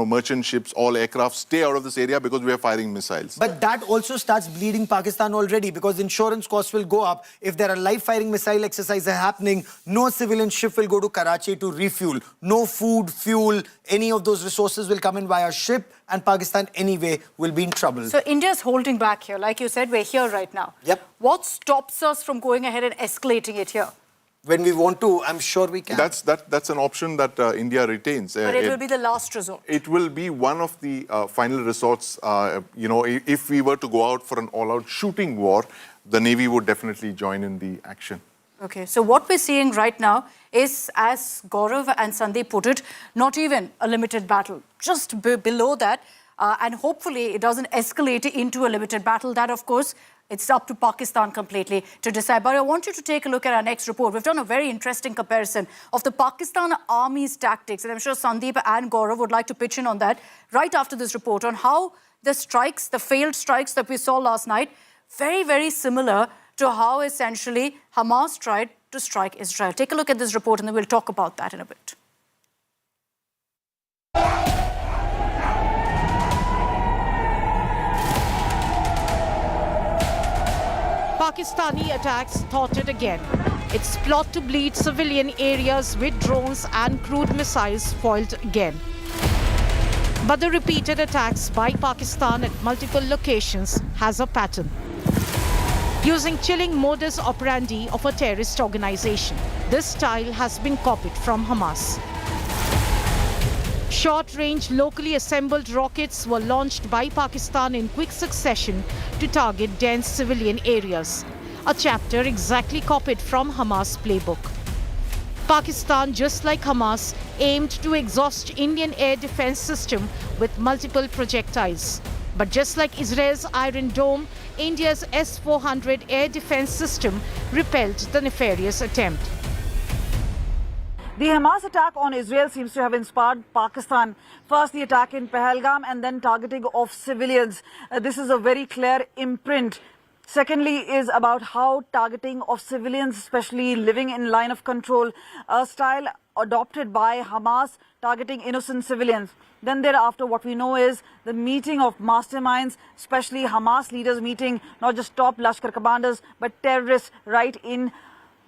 merchant ships, all aircraft stay out of this area because we are firing missiles. But that also starts bleeding Pakistan already because insurance costs will go up. If there are live firing missile exercises happening, no civilian ship will go to Karachi to refuel. No food, fuel, any of those resources will come in via ship, and Pakistan anyway will be in trouble. So India's holding back here. Like you said, we're here right now. Yep. What stops us from going ahead and escalating it here? When we want to, I'm sure we can. That's an option that India retains. But it will be the last resort. It will be one of the final resorts. If we were to go out for an all-out shooting war, the Navy would definitely join in the action. Okay, so what we're seeing right now is, as Gaurav and Sandeep put it, not even a limited battle. Just below that, and hopefully it doesn't escalate into a limited battle. That, of course, it's up to Pakistan completely to decide. But I want you to take a look at our next report. We've done a very interesting comparison of the Pakistan Army's tactics, and I'm sure Sandeep and Gaurav would like to pitch in on that right after this report, on how the strikes, the failed strikes that we saw last night, very, very similar to how essentially Hamas tried to strike Israel. Take a look at this report and then we'll talk about that in a bit. Pakistani attacks thwarted again. Its plot to bleed civilian areas with drones and crude missiles foiled again. But the repeated attacks by Pakistan at multiple locations has a pattern, using chilling modus operandi of a terrorist organization. This style has been copied from Hamas. Short-range, locally assembled rockets were launched by Pakistan in quick succession to target dense civilian areas, a chapter exactly copied from Hamas' playbook. Pakistan, just like Hamas, aimed to exhaust Indian air defense system with multiple projectiles. But just like Israel's Iron Dome, India's S-400 air defense system repelled the nefarious attempt. The Hamas attack on Israel seems to have inspired Pakistan. First, the attack in Pahalgam and then targeting of civilians. This is a very clear imprint. Secondly is about how targeting of civilians, especially living in line of control, a style adopted by Hamas, targeting innocent civilians. Then thereafter, what we know is the meeting of masterminds, especially Hamas leaders meeting not just top Lashkar commanders, but terrorists right in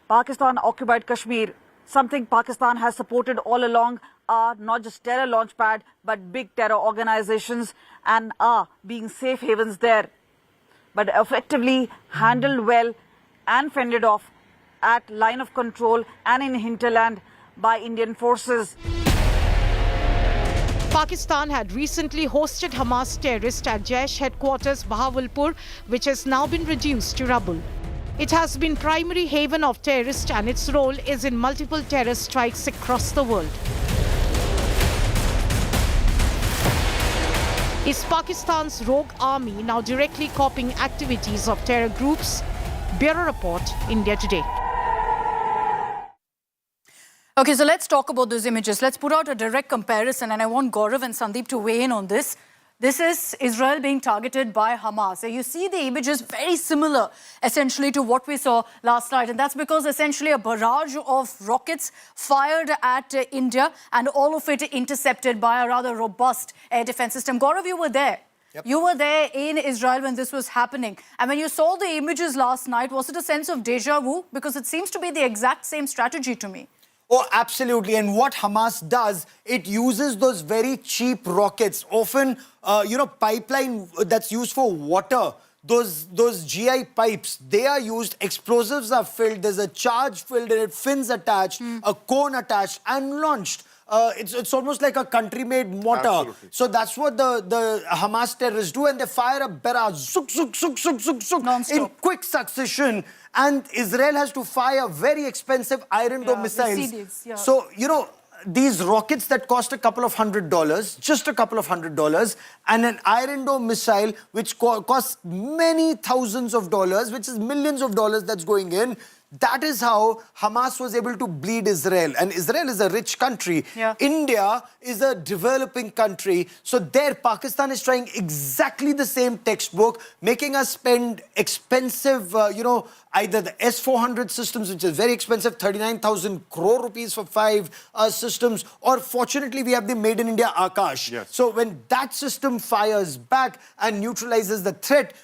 Pakistan-occupied Kashmir. something Pakistan has supported all along, are not just terror launchpad, but big terror organizations, and are being safe havens there, but effectively handled well and fended off at line of control and in hinterland by Indian forces. Pakistan had recently hosted Hamas terrorists at Jaish headquarters Bahawalpur, which has now been reduced to rubble. It has been primary haven of terrorists and its role is in multiple terror strikes across the world. Is Pakistan's rogue army now directly copying activities of terror groups? Bureau Report, India Today. Okay, so let's talk about those images. Let's put out a direct comparison, and I want Gaurav and Sandeep to weigh in on this. This is Israel being targeted by Hamas. So you see the images very similar, essentially, to what we saw last night. And that's because essentially a barrage of rockets fired at India, and all of it intercepted by a rather robust air defense system. Gaurav, you were there. Yep. You were there in Israel when this was happening. And when you saw the images last night, was it a sense of deja vu? Because it seems to be the exact same strategy to me. Oh, absolutely. And what Hamas does, it uses those very cheap rockets, often, pipeline that's used for water. Those GI pipes, they are used, explosives are filled, there's a charge filled in it, fins attached, a cone attached and launched. It's almost like a country-made mortar. Absolutely. So that's what the Hamas terrorists do, and they fire a barrage, zook, zook, zook, zook, zook, zook, in quick succession. And Israel has to fire very expensive Iron Dome missiles. So, these rockets that cost a couple of $100, just a couple of $100, and an Iron Dome missile which costs many thousands of dollars, which is millions of dollars that's going in. That is how Hamas was able to bleed Israel. And Israel is a rich country. Yeah. India is a developing country. So there, Pakistan is trying exactly the same textbook, making us spend expensive, either the S-400 systems, which is very expensive, 39,000 crore rupees for 5 systems, or fortunately, we have the Made in India Akash. Yes. So when that system fires back and neutralizes the threat,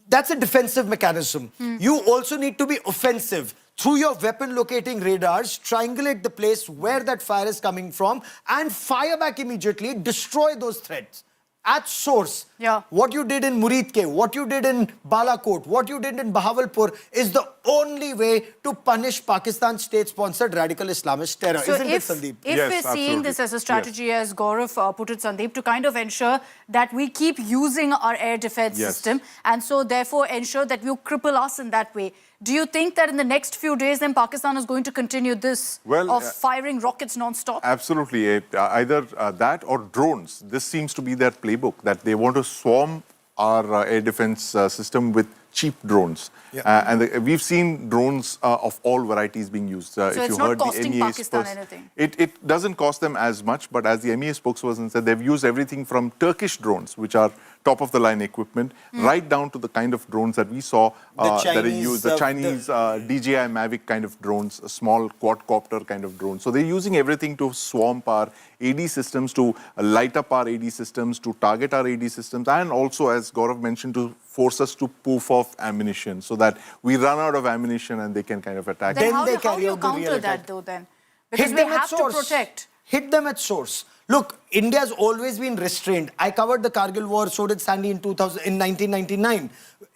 that's a defensive mechanism. You also need to be offensive. Through your weapon locating radars, triangulate the place where that fire is coming from and fire back immediately, destroy those threats. At source, what you did in Muridke, what you did in Balakot, what you did in Bahawalpur is the only way to punish Pakistan state-sponsored radical Islamist terror. So isn't it, Sandeep? If we're seeing this as a strategy, as Gaurav put it, Sandeep, to kind of ensure that we keep using our air defense system, and so therefore ensure that you cripple us in that way. Do you think that in the next few days, then Pakistan is going to continue this of firing rockets non-stop? Absolutely. Either that or drones. This seems to be their playbook, that they want to swarm our air defense system with cheap drones. And we've seen drones of all varieties being used. So it's not costing Pakistan anything? It doesn't cost them as much, but as the MEA spokesperson said, they've used everything from Turkish drones, which are top-of-the-line equipment, right down to the kind of drones that we saw that are used, the Chinese DJI Mavic kind of drones, a small quadcopter kind of drone. So they're using everything to swamp our AD systems, to light up our AD systems, to target our AD systems, and also, as Gaurav mentioned, to force us to poof off ammunition so that we run out of ammunition and they can kind of attack. Then how do you counter that, though, then? Because we have to protect. Hit them at source. Look, India's always been restrained. I covered the Kargil war, so did Sandy in 1999.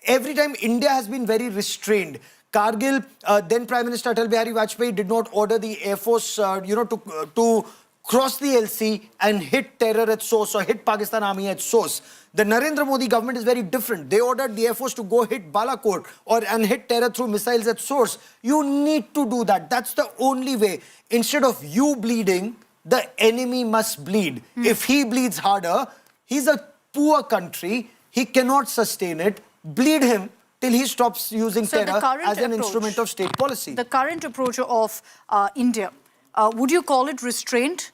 Every time India has been very restrained. Kargil, then Prime Minister Atal Bihari Vajpayee did not order the Air Force, to cross the LC and hit terror at source or hit Pakistan Army at source. The Narendra Modi government is very different. They ordered the Air Force to go hit Balakot and hit terror through missiles at source. You need to do that. That's the only way. Instead of you bleeding, the enemy must bleed. If he bleeds harder, he's a poor country. He cannot sustain it. Bleed him till he stops using terror as an instrument of state policy. The current approach of India, would you call it restraint?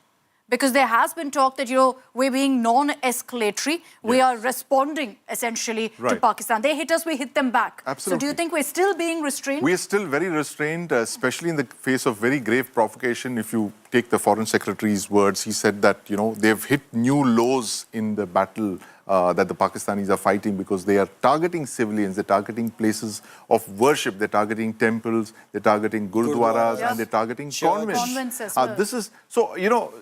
Because there has been talk that, we're being non-escalatory. We are responding, essentially, to Pakistan. They hit us, we hit them back. Absolutely. So do you think we're still being restrained? We are still very restrained, especially in the face of very grave provocation. If you take the Foreign Secretary's words, he said that, they've hit new lows in the battle that the Pakistanis are fighting because they are targeting civilians, they're targeting places of worship, they're targeting temples, they're targeting gurudwaras, and they're targeting convents. Convents as well. This is, so,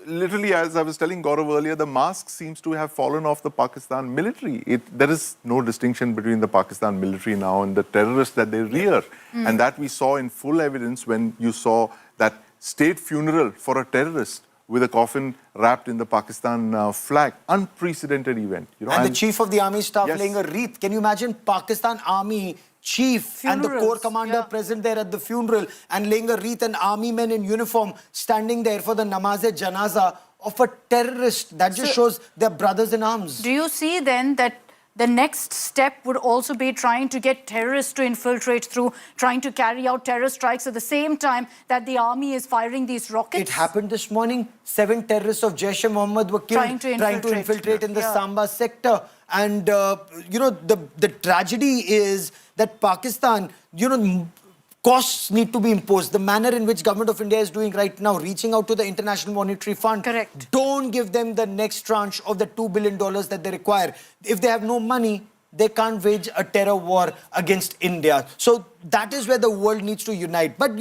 literally, as I was telling Gaurav earlier, the mask seems to have fallen off the Pakistan military. There is no distinction between the Pakistan military now and the terrorists that they rear. And that we saw in full evidence when you saw that state funeral for a terrorist with a coffin wrapped in the Pakistan flag. Unprecedented event. And the chief of the army staff Yes. laying a wreath. Can you imagine Pakistan army chief and the corps commander present there at the funeral and laying a wreath, and army men in uniform standing there for the namaz-e-janaza of a terrorist? That just shows they're brothers in arms. Do you see then that the next step would also be trying to get terrorists to infiltrate through trying to carry out terror strikes at the same time that the army is firing these rockets? It happened this morning. 7 terrorists of Jaish-e-Mohammed were killed trying to infiltrate in the Samba sector. And, the tragedy is that Pakistan, costs need to be imposed. The manner in which government of India is doing right now, reaching out to the International Monetary Fund. Correct. Don't give them the next tranche of the $2 billion that they require. If they have no money, they can't wage a terror war against India. So that is where the world needs to unite. But,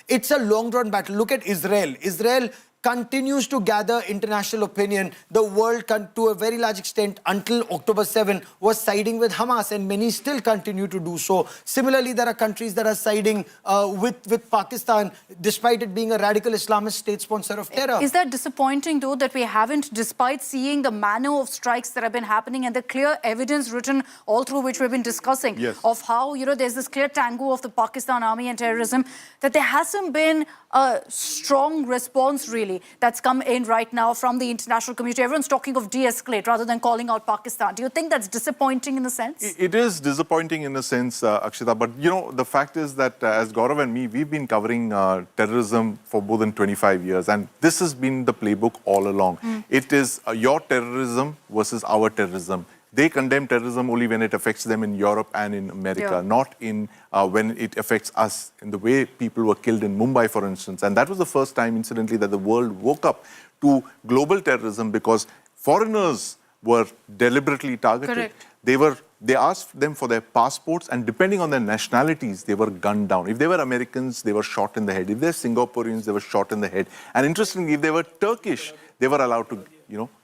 it's a long-drawn battle. Look at Israel. Israel continues to gather international opinion. The world, to a very large extent, until October 7, was siding with Hamas, and many still continue to do so. Similarly, there are countries that are siding with Pakistan, despite it being a radical Islamist state sponsor of terror. Is that disappointing, though, that we haven't, despite seeing the manner of strikes that have been happening and the clear evidence written all through which we've been discussing of how, there's this clear tango of the Pakistan army and terrorism, that there hasn't been a strong response, really, that's come in right now from the international community? Everyone's talking of de-escalate rather than calling out Pakistan. Do you think that's disappointing in a sense? It is disappointing in a sense, Akshita, but the fact is that as Gaurav and me, we've been covering terrorism for more than 25 years, and this has been the playbook all along. It is your terrorism versus our terrorism. They condemn terrorism only when it affects them in Europe and in America, not in when it affects us, in the way people were killed in Mumbai, for instance. And that was the first time, incidentally, that the world woke up to global terrorism because foreigners were deliberately targeted. Correct. They asked them for their passports, and depending on their nationalities, they were gunned down. If they were Americans, they were shot in the head. If they're Singaporeans, they were shot in the head. And interestingly, if they were Turkish, they were allowed to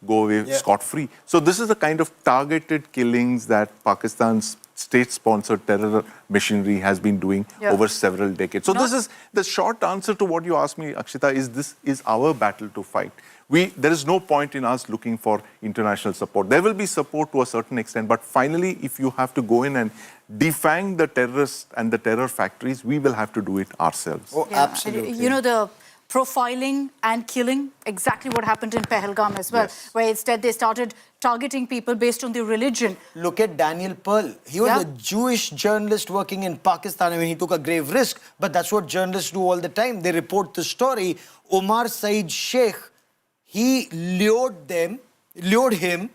go away scot-free. So this is the kind of targeted killings that Pakistan's state-sponsored terror machinery has been doing over several decades. So this is the short answer to what you asked me, Akshita, is this is our battle to fight. There is no point in us looking for international support. There will be support to a certain extent, but finally, if you have to go in and defang the terrorists and the terror factories, we will have to do it ourselves. Oh, absolutely. The profiling and killing, exactly what happened in Pahalgam as well, where instead they started targeting people based on their religion. Look at Daniel Pearl. He was a Jewish journalist working in Pakistan. I mean, he took a grave risk, but that's what journalists do all the time. They report the story. Omar Saeed Sheikh, he lured him,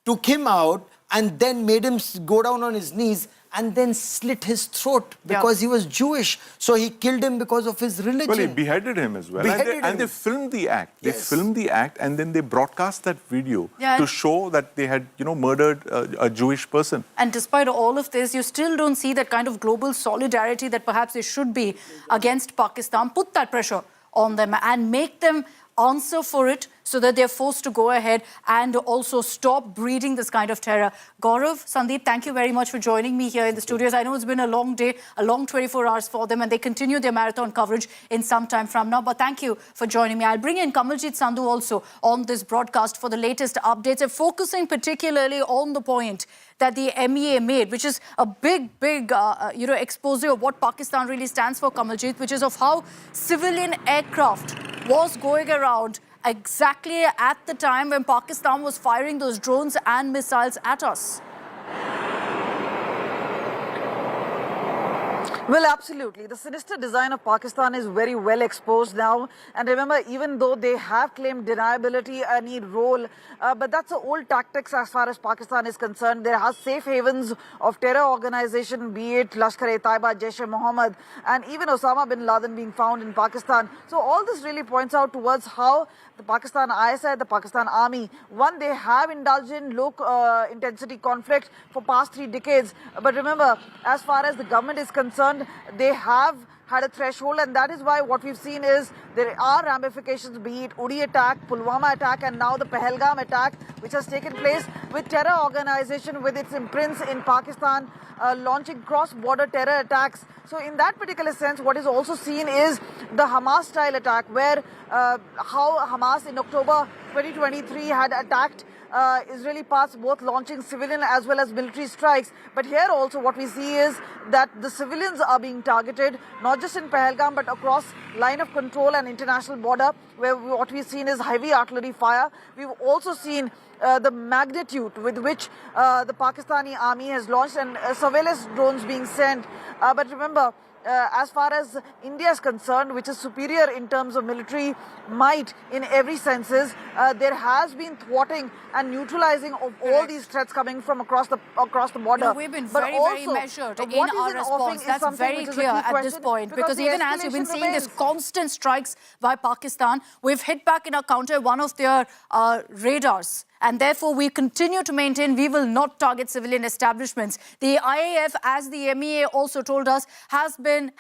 took him out, and then made him go down on his knees and then slit his throat because he was Jewish. So he killed him because of his religion. Well, he beheaded him as well. And they filmed the act. They filmed the act and then they broadcast that video to show that they had, murdered a Jewish person. And despite all of this, you still don't see that kind of global solidarity that perhaps there should be against Pakistan. Put that pressure on them and make them answer for it so that they're forced to go ahead and also stop breeding this kind of terror. Gaurav, Sandeep, thank you very much for joining me here in the studios. I know it's been a long day, a long 24 hours for them, and they continue their marathon coverage in some time from now. But thank you for joining me. I'll bring in Kamaljit Sandhu also on this broadcast for the latest updates, and focusing particularly on the point that the MEA made, which is a big expose of what Pakistan really stands for, Kamaljit, which is of how civilian aircraft was going around exactly at the time when Pakistan was firing those drones and missiles at us. Well, absolutely. The sinister design of Pakistan is very well exposed now. And remember, even though they have claimed deniability any role, but that's an old tactics as far as Pakistan is concerned. There are safe havens of terror organization, be it Lashkar-e-Taiba, Jaish-e-Mohammed, and even Osama bin Laden being found in Pakistan. So all this really points out towards how the Pakistan ISI, the Pakistan Army, one, they have indulged in low intensity conflict for past 3 decades. But remember, as far as the government is concerned, they have had a threshold, and that is why what we've seen is there are ramifications, be it Uri attack, Pulwama attack, and now the Pahalgam attack, which has taken place with terror organization with its imprints in Pakistan, launching cross-border terror attacks. So in that particular sense, what is also seen is the Hamas-style attack, where how Hamas in October 2023 had attacked Israeli parts, both launching civilian as well as military strikes. But here also what we see is that the civilians are being targeted, not just in Pahalgam, but across line of control and international border, where what we've seen is heavy artillery fire. We've also seen the magnitude with which the Pakistani army has launched and surveillance drones being sent. But remember, as far as India is concerned, which is superior in terms of military might in every senses, there has been thwarting and neutralizing of all these threats coming from across the border. No, we've been very measured in our response. That's very clear at this point, because even as you've been seeing these constant strikes by Pakistan, we've hit back in our counter one of their radars. And therefore, we continue to maintain we will not target civilian establishments. The IAF, as the MEA also told us, has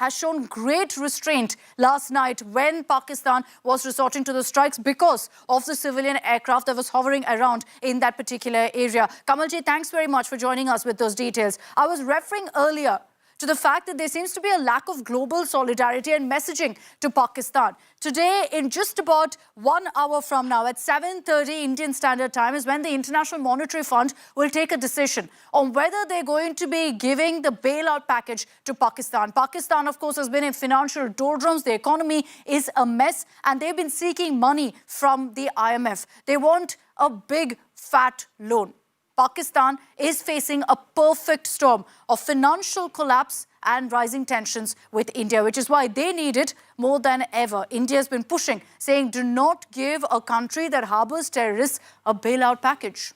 shown great restraint last night when Pakistan was resorting to the strikes because of the civilian aircraft that was hovering around in that particular area. Kamalji, thanks very much for joining us with those details. I was referring earlier to the fact that there seems to be a lack of global solidarity and messaging to Pakistan. Today, in just about 1 hour from now, at 7:30 Indian Standard Time, is when the International Monetary Fund will take a decision on whether they're going to be giving the bailout package to Pakistan. Pakistan, of course, has been in financial doldrums. The economy is a mess, and they've been seeking money from the IMF. They want a big, fat loan. Pakistan is facing a perfect storm of financial collapse and rising tensions with India, which is why they need it more than ever. India has been pushing, saying do not give a country that harbors terrorists a bailout package.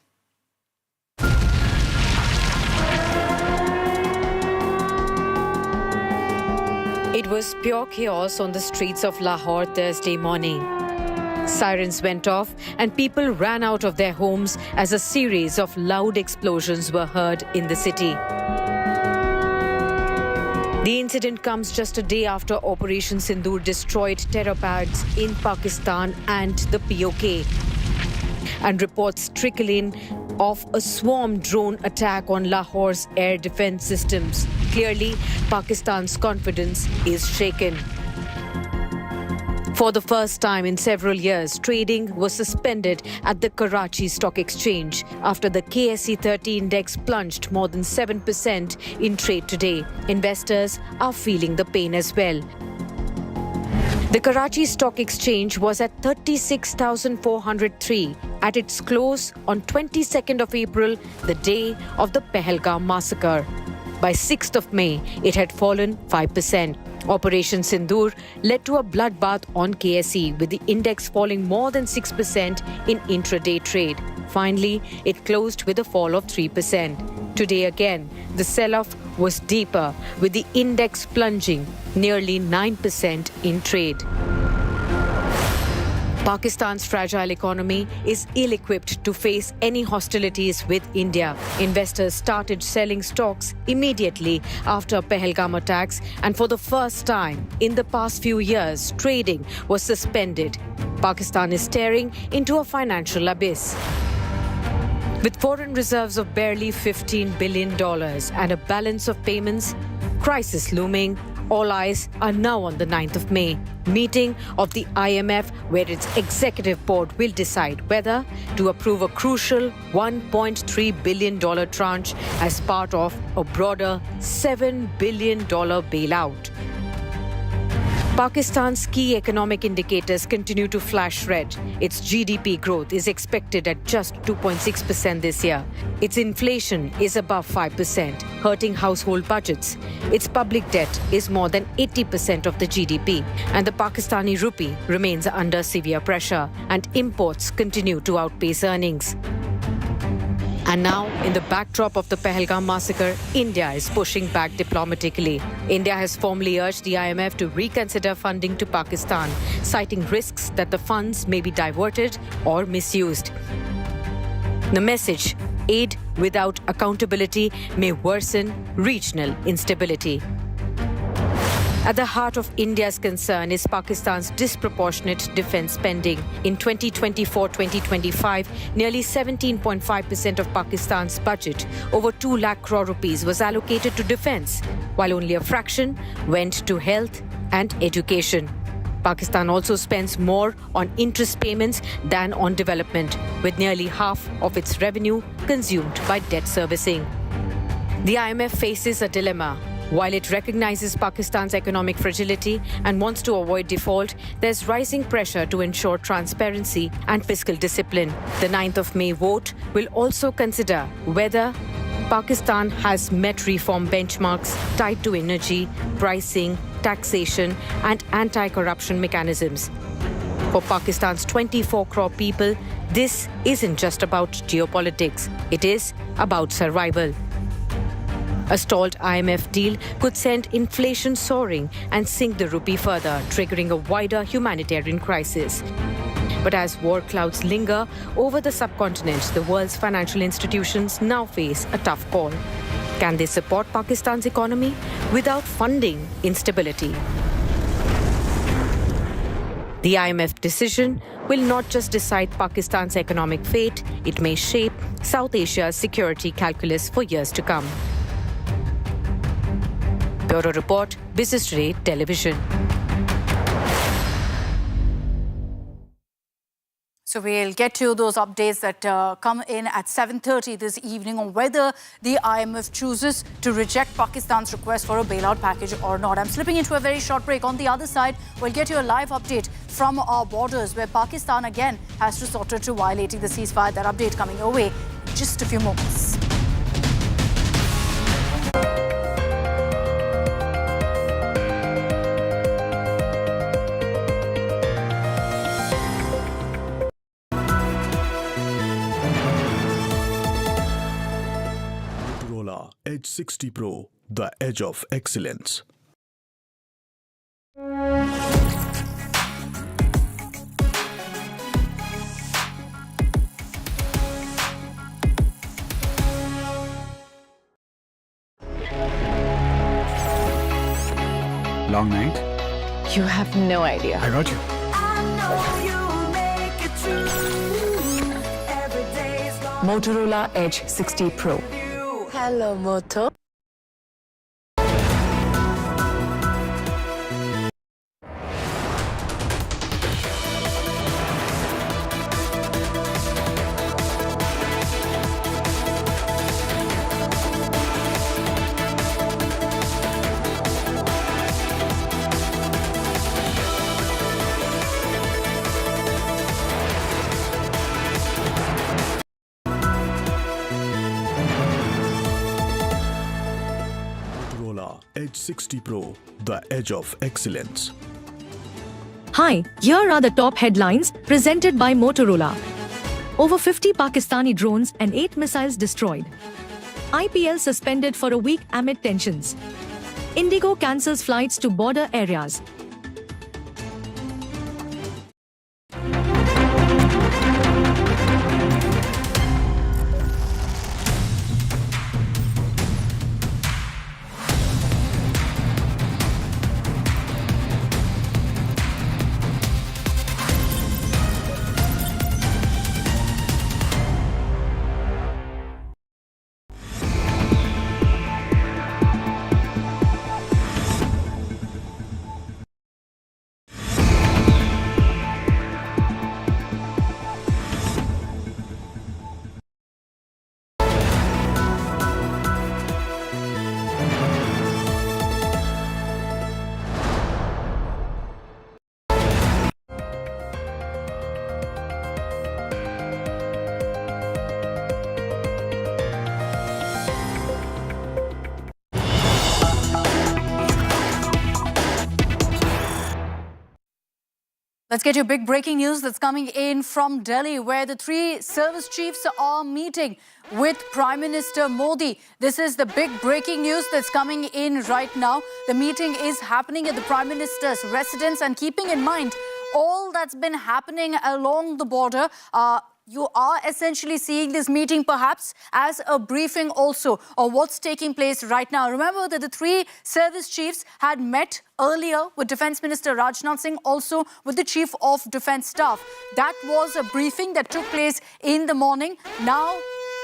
It was pure chaos on the streets of Lahore Thursday morning. Sirens went off and people ran out of their homes as a series of loud explosions were heard in the city. The incident comes just a day after Operation Sindoor destroyed terror pads in Pakistan and the POK. And reports trickle in of a swarm drone attack on Lahore's air defense systems. Clearly, Pakistan's confidence is shaken. For the first time in several years, trading was suspended at the Karachi Stock Exchange after the KSE 30 index plunged more than 7% in trade today. Investors are feeling the pain as well. The Karachi Stock Exchange was at 36,403 at its close on 22nd of April, the day of the Pahalgam massacre. By 6th of May, it had fallen 5%. Operation Sindoor led to a bloodbath on KSE, with the index falling more than 6% in intraday trade. Finally, it closed with a fall of 3%. Today again, the sell-off was deeper, with the index plunging nearly 9% in trade. Pakistan's fragile economy is ill-equipped to face any hostilities with India. Investors started selling stocks immediately after Pahalgam attacks, and for the first time in the past few years, trading was suspended. Pakistan is staring into a financial abyss. With foreign reserves of barely $15 billion and a balance of payments, crisis looming, all eyes are now on the 9th of May, meeting of the IMF, where its executive board will decide whether to approve a crucial $1.3 billion tranche as part of a broader $7 billion bailout. Pakistan's key economic indicators continue to flash red. Its GDP growth is expected at just 2.6% this year. Its inflation is above 5%, hurting household budgets. Its public debt is more than 80% of the GDP, and the Pakistani rupee remains under severe pressure, and imports continue to outpace earnings. And now, in the backdrop of the Pahalgam massacre, India is pushing back diplomatically. India has formally urged the IMF to reconsider funding to Pakistan, citing risks that the funds may be diverted or misused. The message, aid without accountability may worsen regional instability. At the heart of India's concern is Pakistan's disproportionate defense spending. In 2024-2025, nearly 17.5% of Pakistan's budget, over 2 lakh crore rupees, was allocated to defense, while only a fraction went to health and education. Pakistan also spends more on interest payments than on development, with nearly half of its revenue consumed by debt servicing. The IMF faces a dilemma. While it recognizes Pakistan's economic fragility and wants to avoid default, there's rising pressure to ensure transparency and fiscal discipline. The 9th of May vote will also consider whether Pakistan has met reform benchmarks tied to energy, pricing, taxation, and anti-corruption mechanisms. For Pakistan's 24 crore people, this isn't just about geopolitics. It is about survival. A stalled IMF deal could send inflation soaring and sink the rupee further, triggering a wider humanitarian crisis. But as war clouds linger over the subcontinent, the world's financial institutions now face a tough call. Can they support Pakistan's economy without funding instability? The IMF decision will not just decide Pakistan's economic fate, it may shape South Asia's security calculus for years to come. Bureau Report, Business Today Television. So we'll get to those updates that come in at 7:30 this evening on whether the IMF chooses to reject Pakistan's request for a bailout package or not. I'm slipping into a very short break. On the other side, we'll get you a live update from our borders where Pakistan again has resorted to violating the ceasefire. That update coming your way in just a few moments. Edge 60 Pro, the edge of excellence. Long night? You have no idea. I got you. Motorola Edge 60 Pro. Hello, Moto. Edge 60 Pro, the edge of excellence. Hi, here are the top headlines presented by Motorola. Over 50 Pakistani drones and 8 missiles destroyed. IPL suspended for a week amid tensions. Indigo cancels flights to border areas. Let's get you big breaking news that's coming in from Delhi, where the three service chiefs are meeting with Prime Minister Modi. This is the big breaking news that's coming in right now. The meeting is happening at the Prime Minister's residence, and keeping in mind all that's been happening along the border, you are essentially seeing this meeting perhaps as a briefing also of what's taking place right now. Remember that the three service chiefs had met earlier with Defence Minister Rajnath Singh, also with the Chief of Defence Staff. That was a briefing that took place in the morning. Now,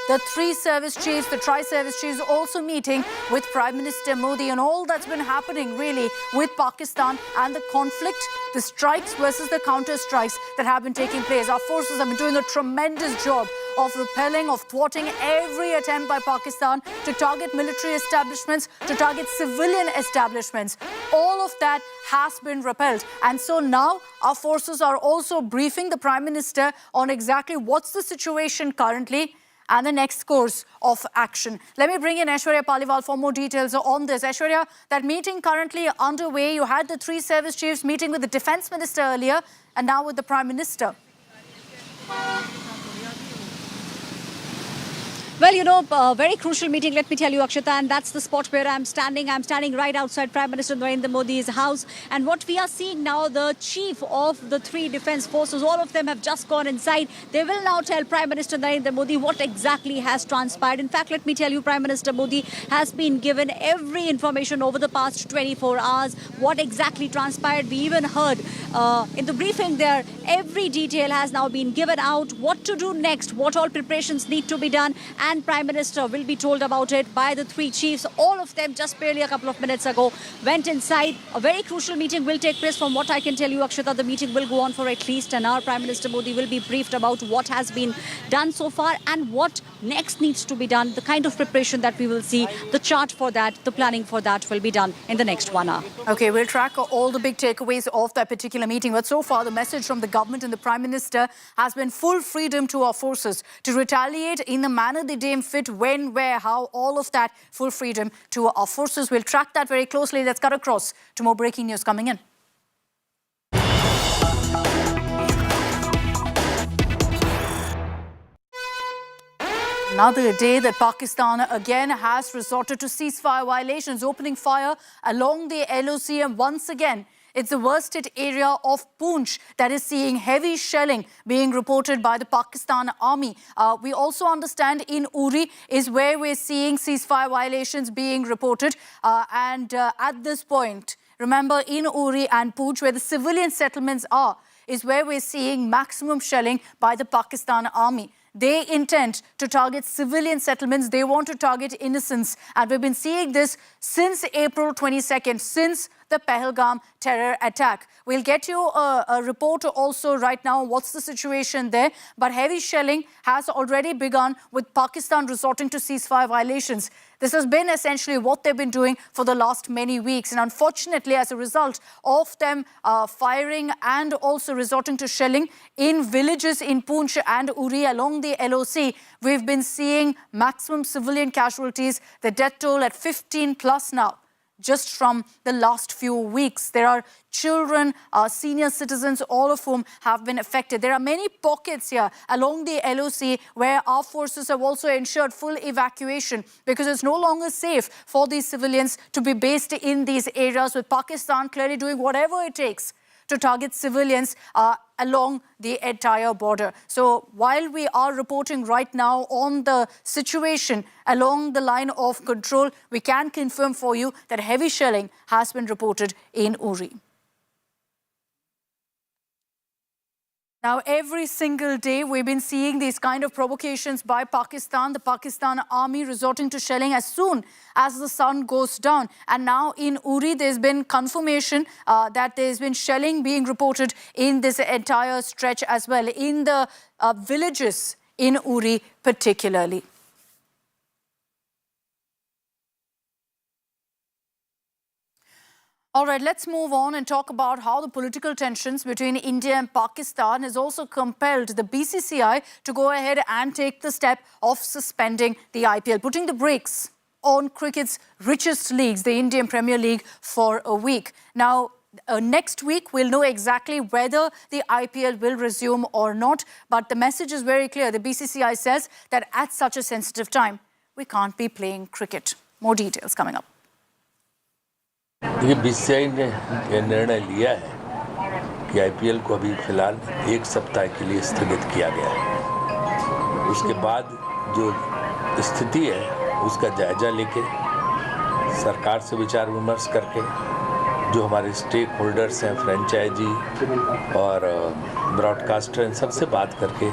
the three service chiefs, the tri-service chiefs, also meeting with Prime Minister Modi, and all that's been happening really with Pakistan and the conflict, the strikes versus the counter-strikes that have been taking place. Our forces have been doing a tremendous job of repelling, of thwarting every attempt by Pakistan to target military establishments, to target civilian establishments. All of that has been repelled. And so now our forces are also briefing the Prime Minister on exactly what's the situation currently and the next course of action. Let me bring in Aishwarya Paliwal for more details on this. Aishwarya, that meeting currently underway. You had the three service chiefs meeting with the Defence Minister earlier and now with the Prime Minister. Well, you know, very crucial meeting, let me tell you, Akshita, and that's the spot where I'm standing. I'm standing right outside Prime Minister Narendra Modi's house. And what we are seeing now, the chief of the three defence forces, all of them have just gone inside. They will now tell Prime Minister Narendra Modi what exactly has transpired. In fact, let me tell you, Prime Minister Modi has been given every information over the past 24 hours, what exactly transpired. We even heard in the briefing there, every detail has now been given out, what to do next, what all preparations need to be done. And Prime Minister will be told about it by the three chiefs. All of them just barely a couple of minutes ago went inside. A very crucial meeting will take place. From what I can tell you, Akshita, the meeting will go on for at least an hour. Prime Minister Modi will be briefed about what has been done so far and what next needs to be done, the kind of preparation that we will see, the chart for that, the planning for that will be done in the next 1 hour. Okay, we'll track all the big takeaways of that particular meeting. But so far, the message from the government and the Prime Minister has been full freedom to our forces to retaliate in the manner they deem fit, when, where, how, all of that, full freedom to our forces. We'll track that very closely. Let's cut across to more breaking news coming in. Another day that Pakistan again has resorted to ceasefire violations, opening fire along the LOC, and once again, it's the worst-hit area of Poonch that is seeing heavy shelling being reported by the Pakistan Army. We also understand in Uri is where we're seeing ceasefire violations being reported. At this point, remember, in Uri and Poonch, where the civilian settlements are, is where we're seeing maximum shelling by the Pakistan Army. They intend to target civilian settlements. They want to target innocents. And we've been seeing this since April 22nd, since the Pahalgam terror attack. We'll get you a report also right now on what's the situation there. But heavy shelling has already begun with Pakistan resorting to ceasefire violations. This has been essentially what they've been doing for the last many weeks. And unfortunately, as a result of them firing and also resorting to shelling in villages in Poonch and Uri along the LOC, we've been seeing maximum civilian casualties, the death toll at 15 plus now. Just from the last few weeks, there are children, senior citizens, all of whom have been affected. There are many pockets here along the LOC where our forces have also ensured full evacuation because it's no longer safe for these civilians to be based in these areas, with Pakistan clearly doing whatever it takes to target civilians along the entire border. So while we are reporting right now on the situation along the line of control, we can confirm for you that heavy shelling has been reported in Uri. Now, every single day, we've been seeing these kind of provocations by Pakistan, the Pakistan Army resorting to shelling as soon as the sun goes down. And now in Uri, there's been confirmation that there's been shelling being reported in this entire stretch as well, in the villages in Uri particularly. All right, let's move on and talk about how the political tensions between India and Pakistan has also compelled the BCCI to go ahead and take the step of suspending the IPL, putting the brakes on cricket's richest leagues, the Indian Premier League, for a week. Now, Next week, we'll know exactly whether the IPL will resume or not. But the message is very clear. The BCCI says that at such a sensitive time, we can't be playing cricket. More details coming up. देखिए BCCI ने यह निर्णय लिया है कि IPL को अभी फिलहाल 1 सप्ताह के लिए स्थगित किया गया है। उसके बाद जो स्थिति है उसका जायजा लेके सरकार से विचार विमर्श करके जो हमारे स्टेक होल्डर्स हैं, फ्रेंचाइजी और ब्रॉडकास्टर, इन सबसे बात करके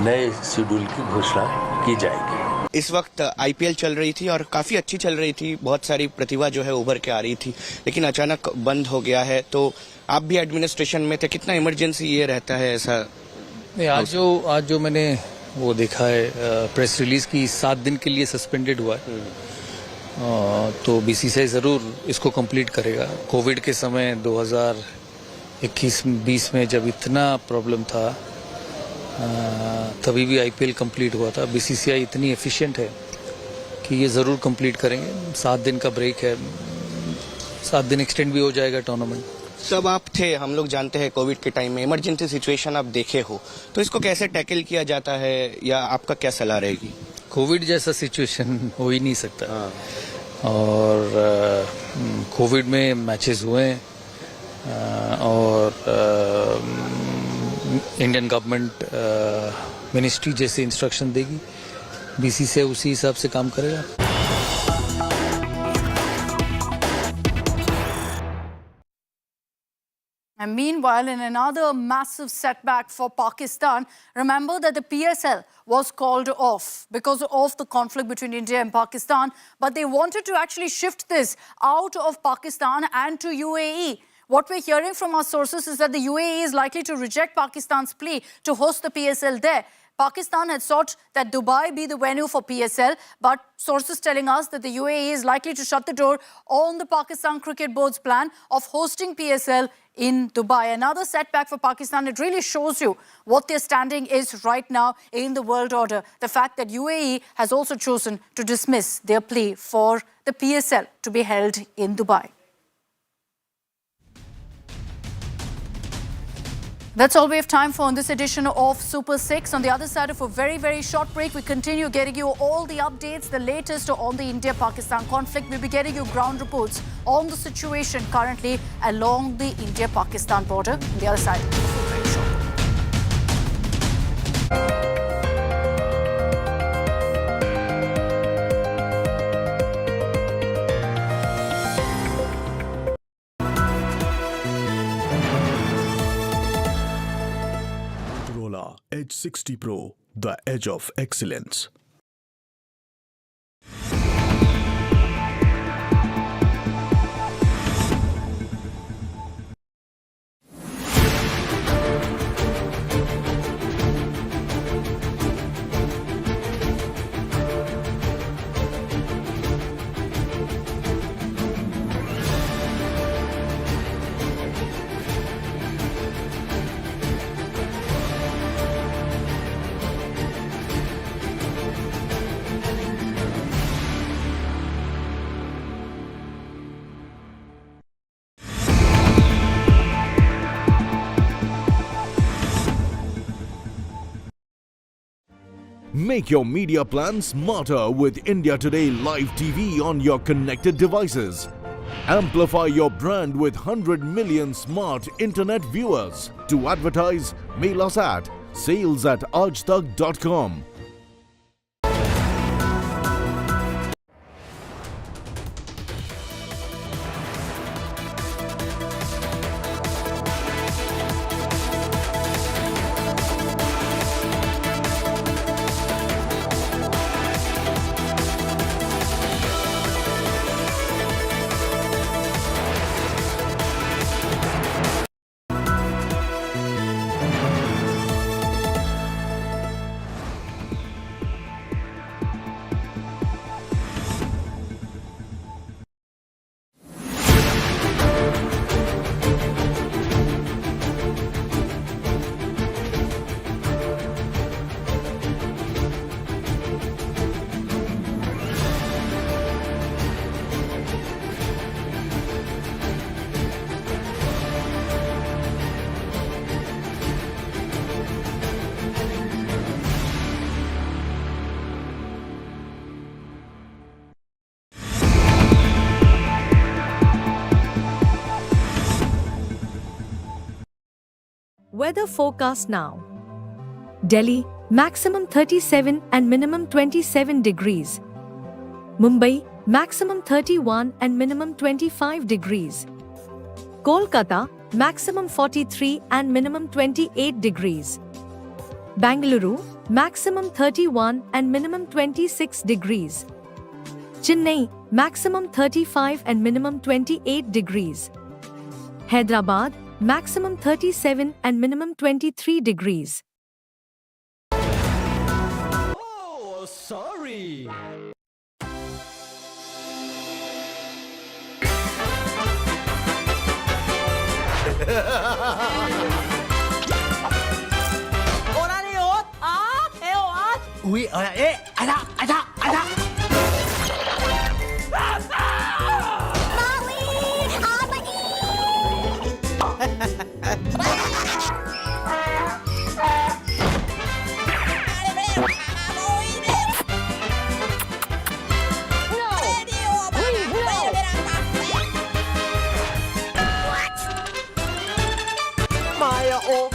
नए शेड्यूल की घोषणा की जाएगी। इस वक्त आईपीएल चल रही थी और काफ़ी अच्छी चल रही थी, बहुत सारी प्रतिभा जो है उभर के आ रही थी, लेकिन अचानक बंद हो गया है। तो आप भी एडमिनिस्ट्रेशन में थे, कितना इमरजेंसी ये रहता है ऐसा? नहीं, आज जो मैंने वो देखा है प्रेस रिलीज की 7 दिन के लिए सस्पेंडेड हुआ है, तो बीसीसीआई ज़रूर इसको कंप्लीट करेगा। कोविड के समय 2021-20 में जब इतना प्रॉब्लम था तभी भी आईपीएल कंप्लीट हुआ था। बीसीसीआई इतनी एफिशिएंट है कि ये ज़रूर कंप्लीट करेंगे। 7 दिन का ब्रेक है, 7 दिन एक्सटेंड भी हो जाएगा टूर्नामेंट। तब आप थे, हम लोग जानते हैं कोविड के टाइम में इमरजेंसी सिचुएशन आप देखे हो, तो इसको कैसे टैकल किया जाता है या आपका क्या सलाह रहेगी? कोविड जैसा सिचुएशन हो ही नहीं सकता। और कोविड में मैचेस हुए हैं और इंडियन गवर्नमेंट मिनिस्ट्री जैसे इंस्ट्रक्शन देगी, बीसीसीआई उसी हिसाब से काम करेगा। And meanwhile, in another massive setback for Pakistan, remember that the PSL was called off because of the conflict between India and Pakistan, but they wanted to actually shift this out of Pakistan and to UAE. What we're hearing from our sources is that the UAE is likely to reject Pakistan's plea to host the PSL there. Pakistan had sought that Dubai be the venue for PSL, but sources telling us that the UAE is likely to shut the door on the Pakistan Cricket Board's plan of hosting PSL in Dubai. Another setback for Pakistan. It really shows you what their standing is right now in the world order. The fact that UAE has also chosen to dismiss their plea for the PSL to be held in Dubai. That's all we have time for on this edition of Super 6. On the other side of a very, very short break, we continue getting you all the updates, the latest on the India-Pakistan conflict. We'll be getting you ground reports on the situation currently along the India-Pakistan border. On the other side, very short. Edge 60 Pro, the edge of excellence. Make your media plan smarter with India Today Live TV on your connected devices. Amplify your brand with 100 million smart internet viewers. To advertise, mail us at sales@aajtak.com. Weather forecast now. Delhi, maximum 37 and minimum 27 degrees. Mumbai, maximum 31 and minimum 25 degrees. Kolkata, maximum 43 and minimum 28 degrees. Bangalore, maximum 31 and minimum 26 degrees. Chennai, maximum 35 and minimum 28 degrees. Hyderabad, maximum 37 and minimum 23 degrees. Oh, sorry. Ui, ada. Maya, oh.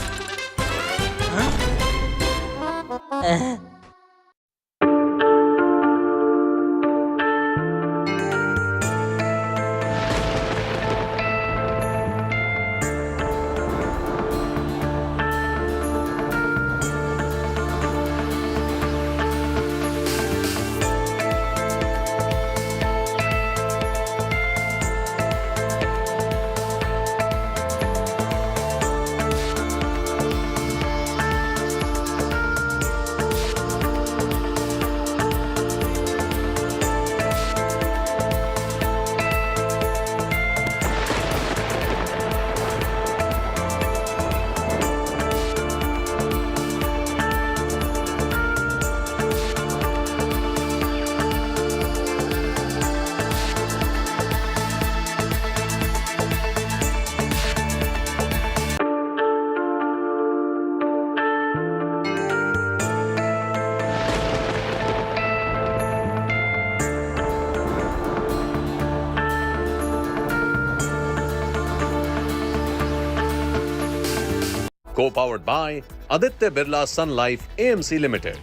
Co-powered by Aditya Birla Sun Life AMC Limited.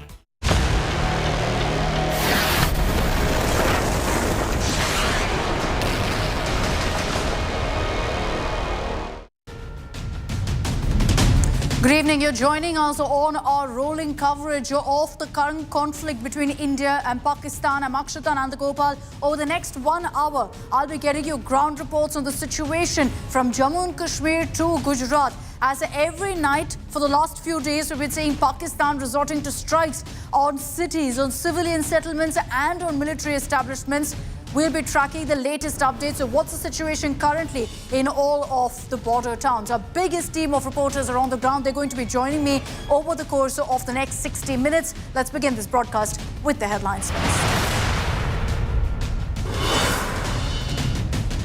Good evening. You're joining us on our rolling coverage of the current conflict between India and Pakistan. I'm Akshita Nandagopal. Over the next 1 hour, I'll be getting you ground reports on the situation from Jammu and Kashmir to Gujarat. As every night for the last few days, we've been seeing Pakistan resorting to strikes on cities, on civilian settlements and on military establishments. We'll be tracking the latest updates of what's the situation currently in all of the border towns. Our biggest team of reporters are on the ground. They're going to be joining me over the course of the next 60 minutes. Let's begin this broadcast with the headlines first.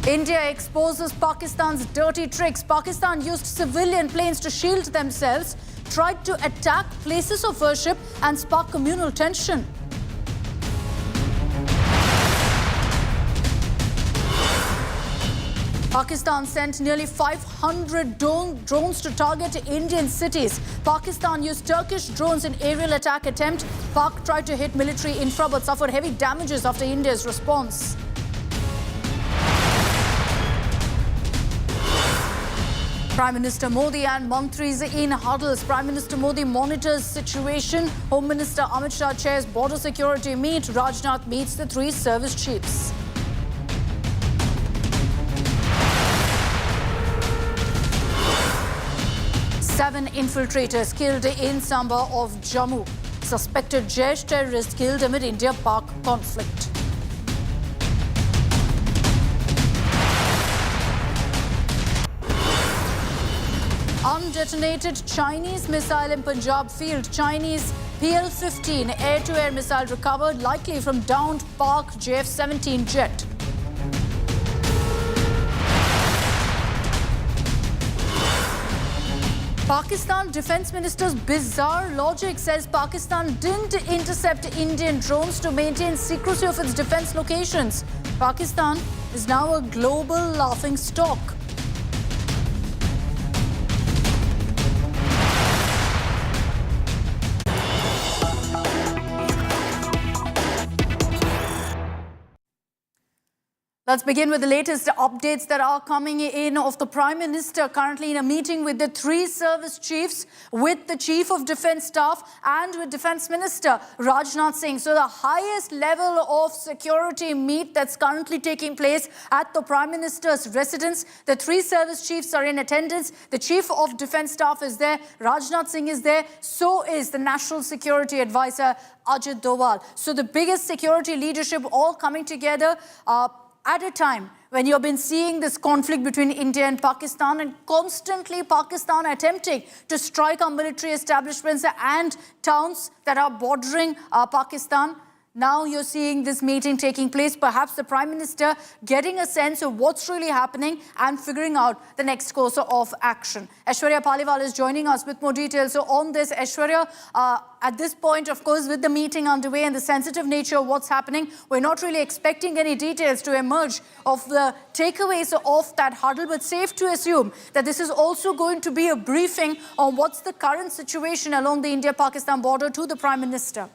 India exposes Pakistan's dirty tricks. Pakistan used civilian planes to shield themselves, tried to attack places of worship and spark communal tension. Pakistan sent nearly 500 drones to target Indian cities. Pakistan used Turkish drones in aerial attack attempt. Pak tried to hit military infra but suffered heavy damages after India's response. Prime Minister Modi and Mantris in huddles. Prime Minister Modi monitors situation. Home Minister Amit Shah chairs border security meet. Rajnath meets the three service chiefs. Seven infiltrators killed in Samba of Jammu. Suspected Jaish terrorist killed amid India-Pak conflict. Undetonated Chinese missile in Punjab field. Chinese PL-15 air-to-air missile recovered, likely from downed Pak JF-17 jet. Pakistan Defence Minister's bizarre logic says Pakistan didn't intercept Indian drones to maintain secrecy of its defence locations. Pakistan is now a global laughing stock. Let's begin with the latest updates that are coming in of the Prime Minister currently in a meeting with the 3 service chiefs, with the Chief of Defence Staff and with Defence Minister Rajnath Singh. So the highest level of security meet that's currently taking place at the Prime Minister's residence. The 3 service chiefs are in attendance. The Chief of Defence Staff is there. Rajnath Singh is there. So is the National Security Advisor Ajit Doval. So the biggest security leadership all coming together at a time when you've been seeing this conflict between India and Pakistan, and constantly Pakistan attempting to strike on military establishments and towns that are bordering Pakistan. Now you're seeing this meeting taking place, perhaps the Prime Minister getting a sense of what's really happening and figuring out the next course of action. Aishwarya Paliwal is joining us with more details. So on this, Aishwarya, at this point, of course, with the meeting underway and the sensitive nature of what's happening, we're not really expecting any details to emerge of the takeaways of that huddle, but safe to assume that this is also going to be a briefing on what's the current situation along the India-Pakistan border to the Prime Minister.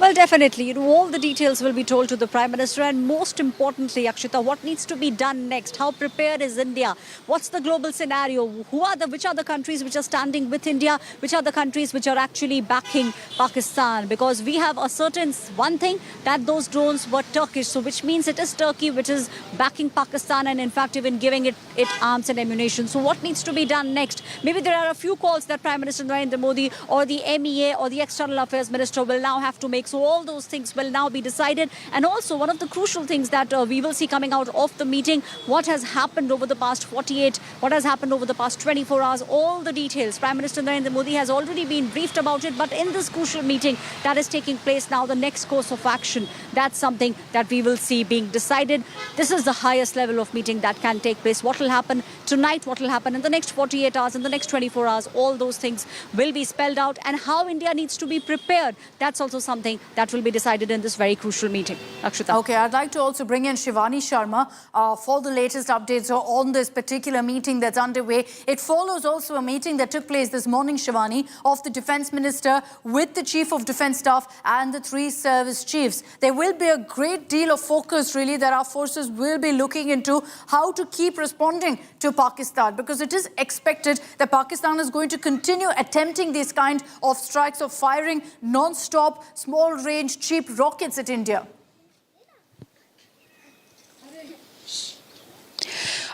Well, definitely. All the details will be told to the Prime Minister, and most importantly, Akshita, what needs to be done next? How prepared is India? What's the global scenario? Which are the countries which are standing with India? Which are the countries which are actually backing Pakistan? Because we have a certain one thing that those drones were Turkish, so which means it is Turkey which is backing Pakistan and in fact even giving it arms and ammunition. So what needs to be done next? Maybe there are a few calls that Prime Minister Narendra Modi or the MEA or the External Affairs Minister will now have to make. So all those things will now be decided. And also one of the crucial things that we will see coming out of the meeting, what has happened over the past 48, what has happened over the past 24 hours, all the details. Prime Minister Narendra Modi has already been briefed about it, but in this crucial meeting that is taking place now, the next course of action, that's something that we will see being decided. This is the highest level of meeting that can take place. What will happen tonight, what will happen in the next 48 hours, in the next 24 hours, all those things will be spelled out, and how India needs to be prepared. That's also something that will be decided in this very crucial meeting. Akshita. Okay, I'd like to also bring in Shivani Sharma for the latest updates on this particular meeting that's underway. It follows also a meeting that took place this morning, Shivani, of the Defence Minister with the Chief of Defence Staff and the 3 service chiefs. There will be a great deal of focus, really, that our forces will be looking into how to keep responding to Pakistan, because it is expected that Pakistan is going to continue attempting these kind of strikes of firing non-stop, small-range, cheap rockets at India.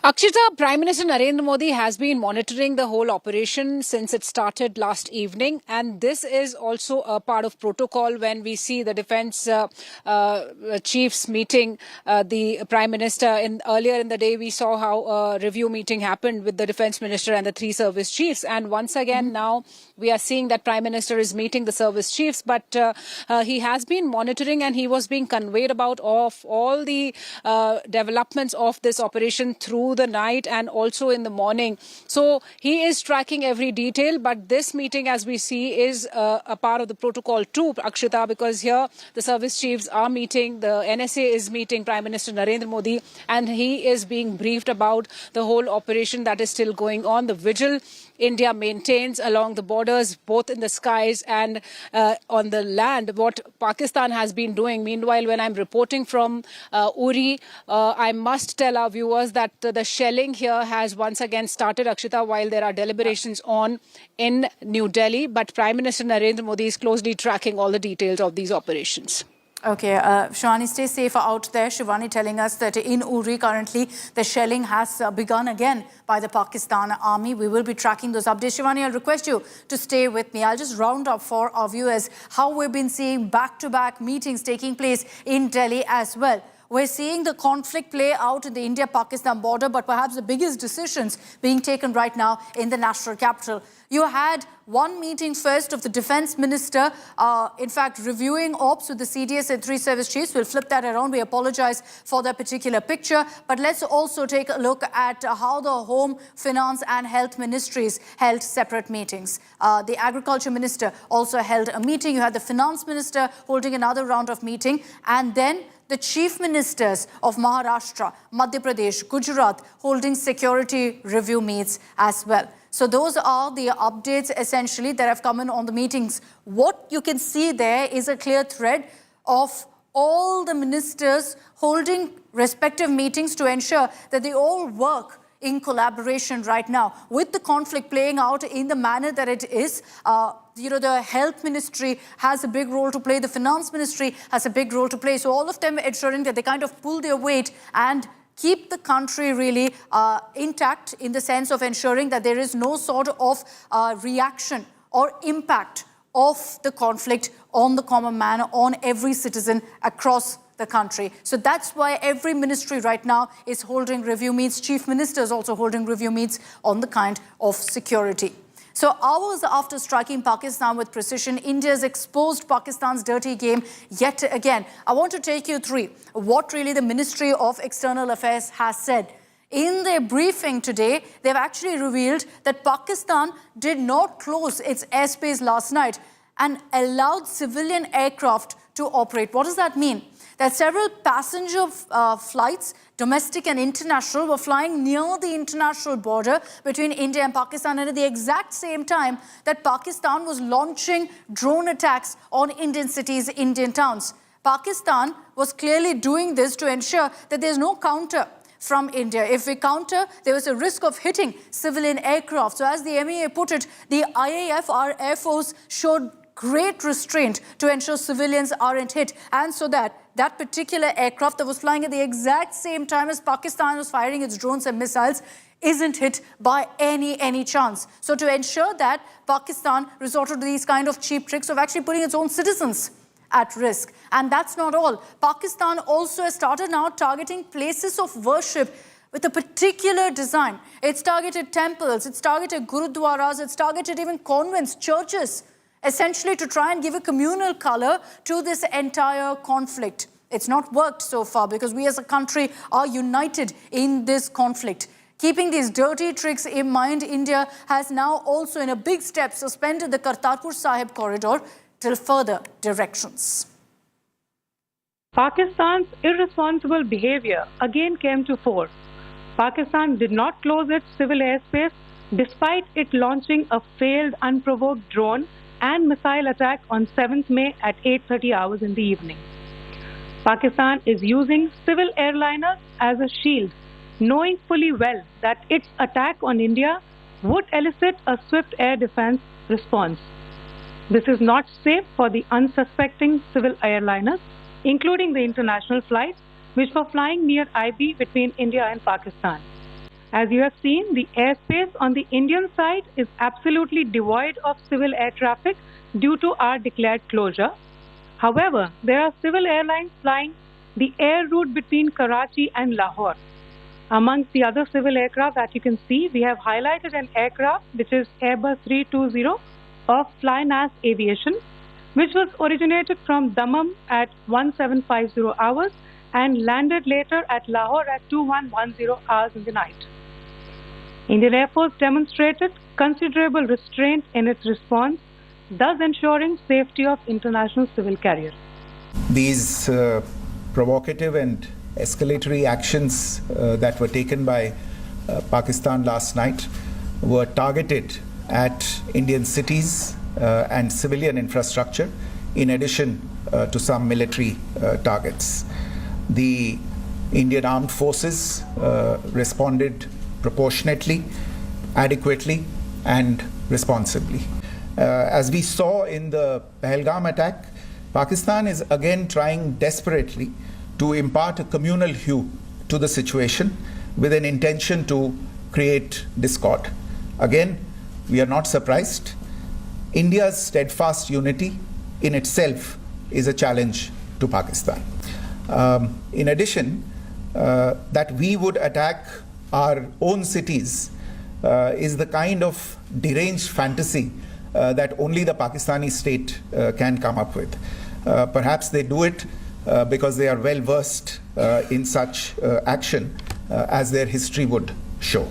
Akshita, Prime Minister Narendra Modi has been monitoring the whole operation since it started last evening, and this is also a part of protocol. When we see the defence chiefs meeting the Prime Minister earlier in the day, we saw how a review meeting happened with the Defence Minister and the 3 service chiefs, and once again now we are seeing that Prime Minister is meeting the service chiefs, but he has been monitoring and he was being conveyed about of all the developments of this operation through the night and also in the morning. So he is tracking every detail, but this meeting, as we see, is a part of the protocol too, Akshita, because here the service chiefs are meeting, the NSA is meeting Prime Minister Narendra Modi, and he is being briefed about the whole operation that is still going on, the vigil India maintains along the borders, both in the skies and on the land, what Pakistan has been doing. Meanwhile, when I'm reporting from Uri, I must tell our viewers that the shelling here has once again started, Akshita, while there are deliberations on in New Delhi. But Prime Minister Narendra Modi is closely tracking all the details of these operations. Okay, Shivani, stay safe out there. Shivani telling us that in Uri currently the shelling has begun again by the Pakistan army. We will be tracking those updates. Shivani, I'll request you to stay with me. I'll just round up for our viewers how we've been seeing back-to-back meetings taking place in Delhi as well. We're seeing the conflict play out in the India-Pakistan border, but perhaps the biggest decisions being taken right now in the national capital. You had one meeting first of the Defence Minister, in fact, reviewing ops with the CDS and 3 service chiefs. We'll flip that around. We apologize for that particular picture. But let's also take a look at how the Home, Finance and Health Ministries held separate meetings. The Agriculture Minister also held a meeting. You had the Finance Minister holding another round of meeting. And then the Chief Ministers of Maharashtra, Madhya Pradesh, Gujarat holding security review meets as well. So those are the updates essentially that have come in on the meetings. What you can see there is a clear thread of all the ministers holding respective meetings to ensure that they all work in collaboration right now. With the conflict playing out in the manner that it is, the health ministry has a big role to play, the finance ministry has a big role to play. So all of them ensuring that they kind of pull their weight and keep the country really intact in the sense of ensuring that there is no sort of reaction or impact of the conflict on the common man, on every citizen across the country. So that's why every ministry right now is holding review meets. Chief ministers also holding review meets on the kind of security. So hours after striking Pakistan with precision, India has exposed Pakistan's dirty game yet again. I want to take you through what really the Ministry of External Affairs has said. In their briefing today, they've actually revealed that Pakistan did not close its airspace last night and allowed civilian aircraft to operate. What does that mean? That several passenger flights, domestic and international, were flying near the international border between India and Pakistan, and at the exact same time that Pakistan was launching drone attacks on Indian cities, Indian towns. Pakistan was clearly doing this to ensure that there's no counter from India. If we counter, there was a risk of hitting civilian aircraft. So as the MEA put it, the IAF, our Air Force, showed great restraint to ensure civilians aren't hit, and so that particular aircraft that was flying at the exact same time as Pakistan was firing its drones and missiles isn't hit by any chance. So to ensure that, Pakistan resorted to these kind of cheap tricks of actually putting its own citizens at risk. And that's not all. Pakistan also has started now targeting places of worship with a particular design. It's targeted temples, it's targeted gurudwaras, it's targeted even convents, churches, essentially to try and give a communal color to this entire conflict. It's not worked so far because we as a country are united in this conflict. Keeping these dirty tricks in mind, India has now also in a big step suspended the Kartarpur Sahib corridor till further directions. Pakistan's irresponsible behavior again came to fore. Pakistan did not close its civil airspace despite it launching a failed unprovoked drone and missile attack on 7th May at 8:30 hours in the evening. Pakistan is using civil airliners as a shield, knowing fully well that its attack on India would elicit a swift air defense response. This is not safe for the unsuspecting civil airliners, including the international flights, which were flying near IB between India and Pakistan. As you have seen, the airspace on the Indian side is absolutely devoid of civil air traffic due to our declared closure. However, there are civil airlines flying the air route between Karachi and Lahore. Amongst the other civil aircraft that you can see, we have highlighted an aircraft which is Airbus 320 of Flynas Aviation, which was originated from Dammam at 1750 hours and landed later at Lahore at 2110 hours in the night. Indian Air Force demonstrated considerable restraint in its response, thus ensuring safety of international civil carriers. These provocative and escalatory actions that were taken by Pakistan last night were targeted at Indian cities and civilian infrastructure, in addition to some military targets. The Indian Armed Forces responded proportionately, adequately, and responsibly. As we saw in the Pahalgam attack, Pakistan is again trying desperately to impart a communal hue to the situation with an intention to create discord. Again, we are not surprised. India's steadfast unity in itself is a challenge to Pakistan. In addition, that we would attack our own cities is the kind of deranged fantasy that only the Pakistani state can come up with. Perhaps they do it because they are well versed in such action as their history would show.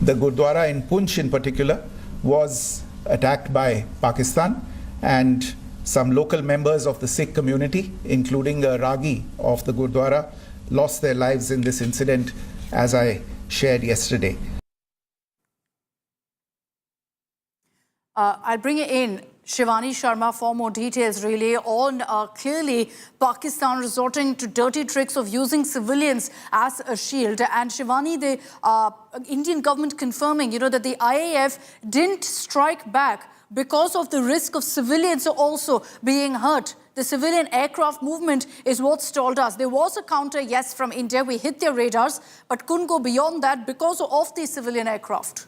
The Gurdwara in Poonch in particular was attacked by Pakistan, and some local members of the Sikh community, including a Ragi of the Gurdwara, lost their lives in this incident, as I shared yesterday. I'll bring it in. Shivani Sharma for more details really on clearly Pakistan resorting to dirty tricks of using civilians as a shield. And Shivani, the Indian government confirming, that the IAF didn't strike back because of the risk of civilians also being hurt. The civilian aircraft movement is what stalled us. There was a counter, yes, from India. We hit their radars, but couldn't go beyond that because of the civilian aircraft.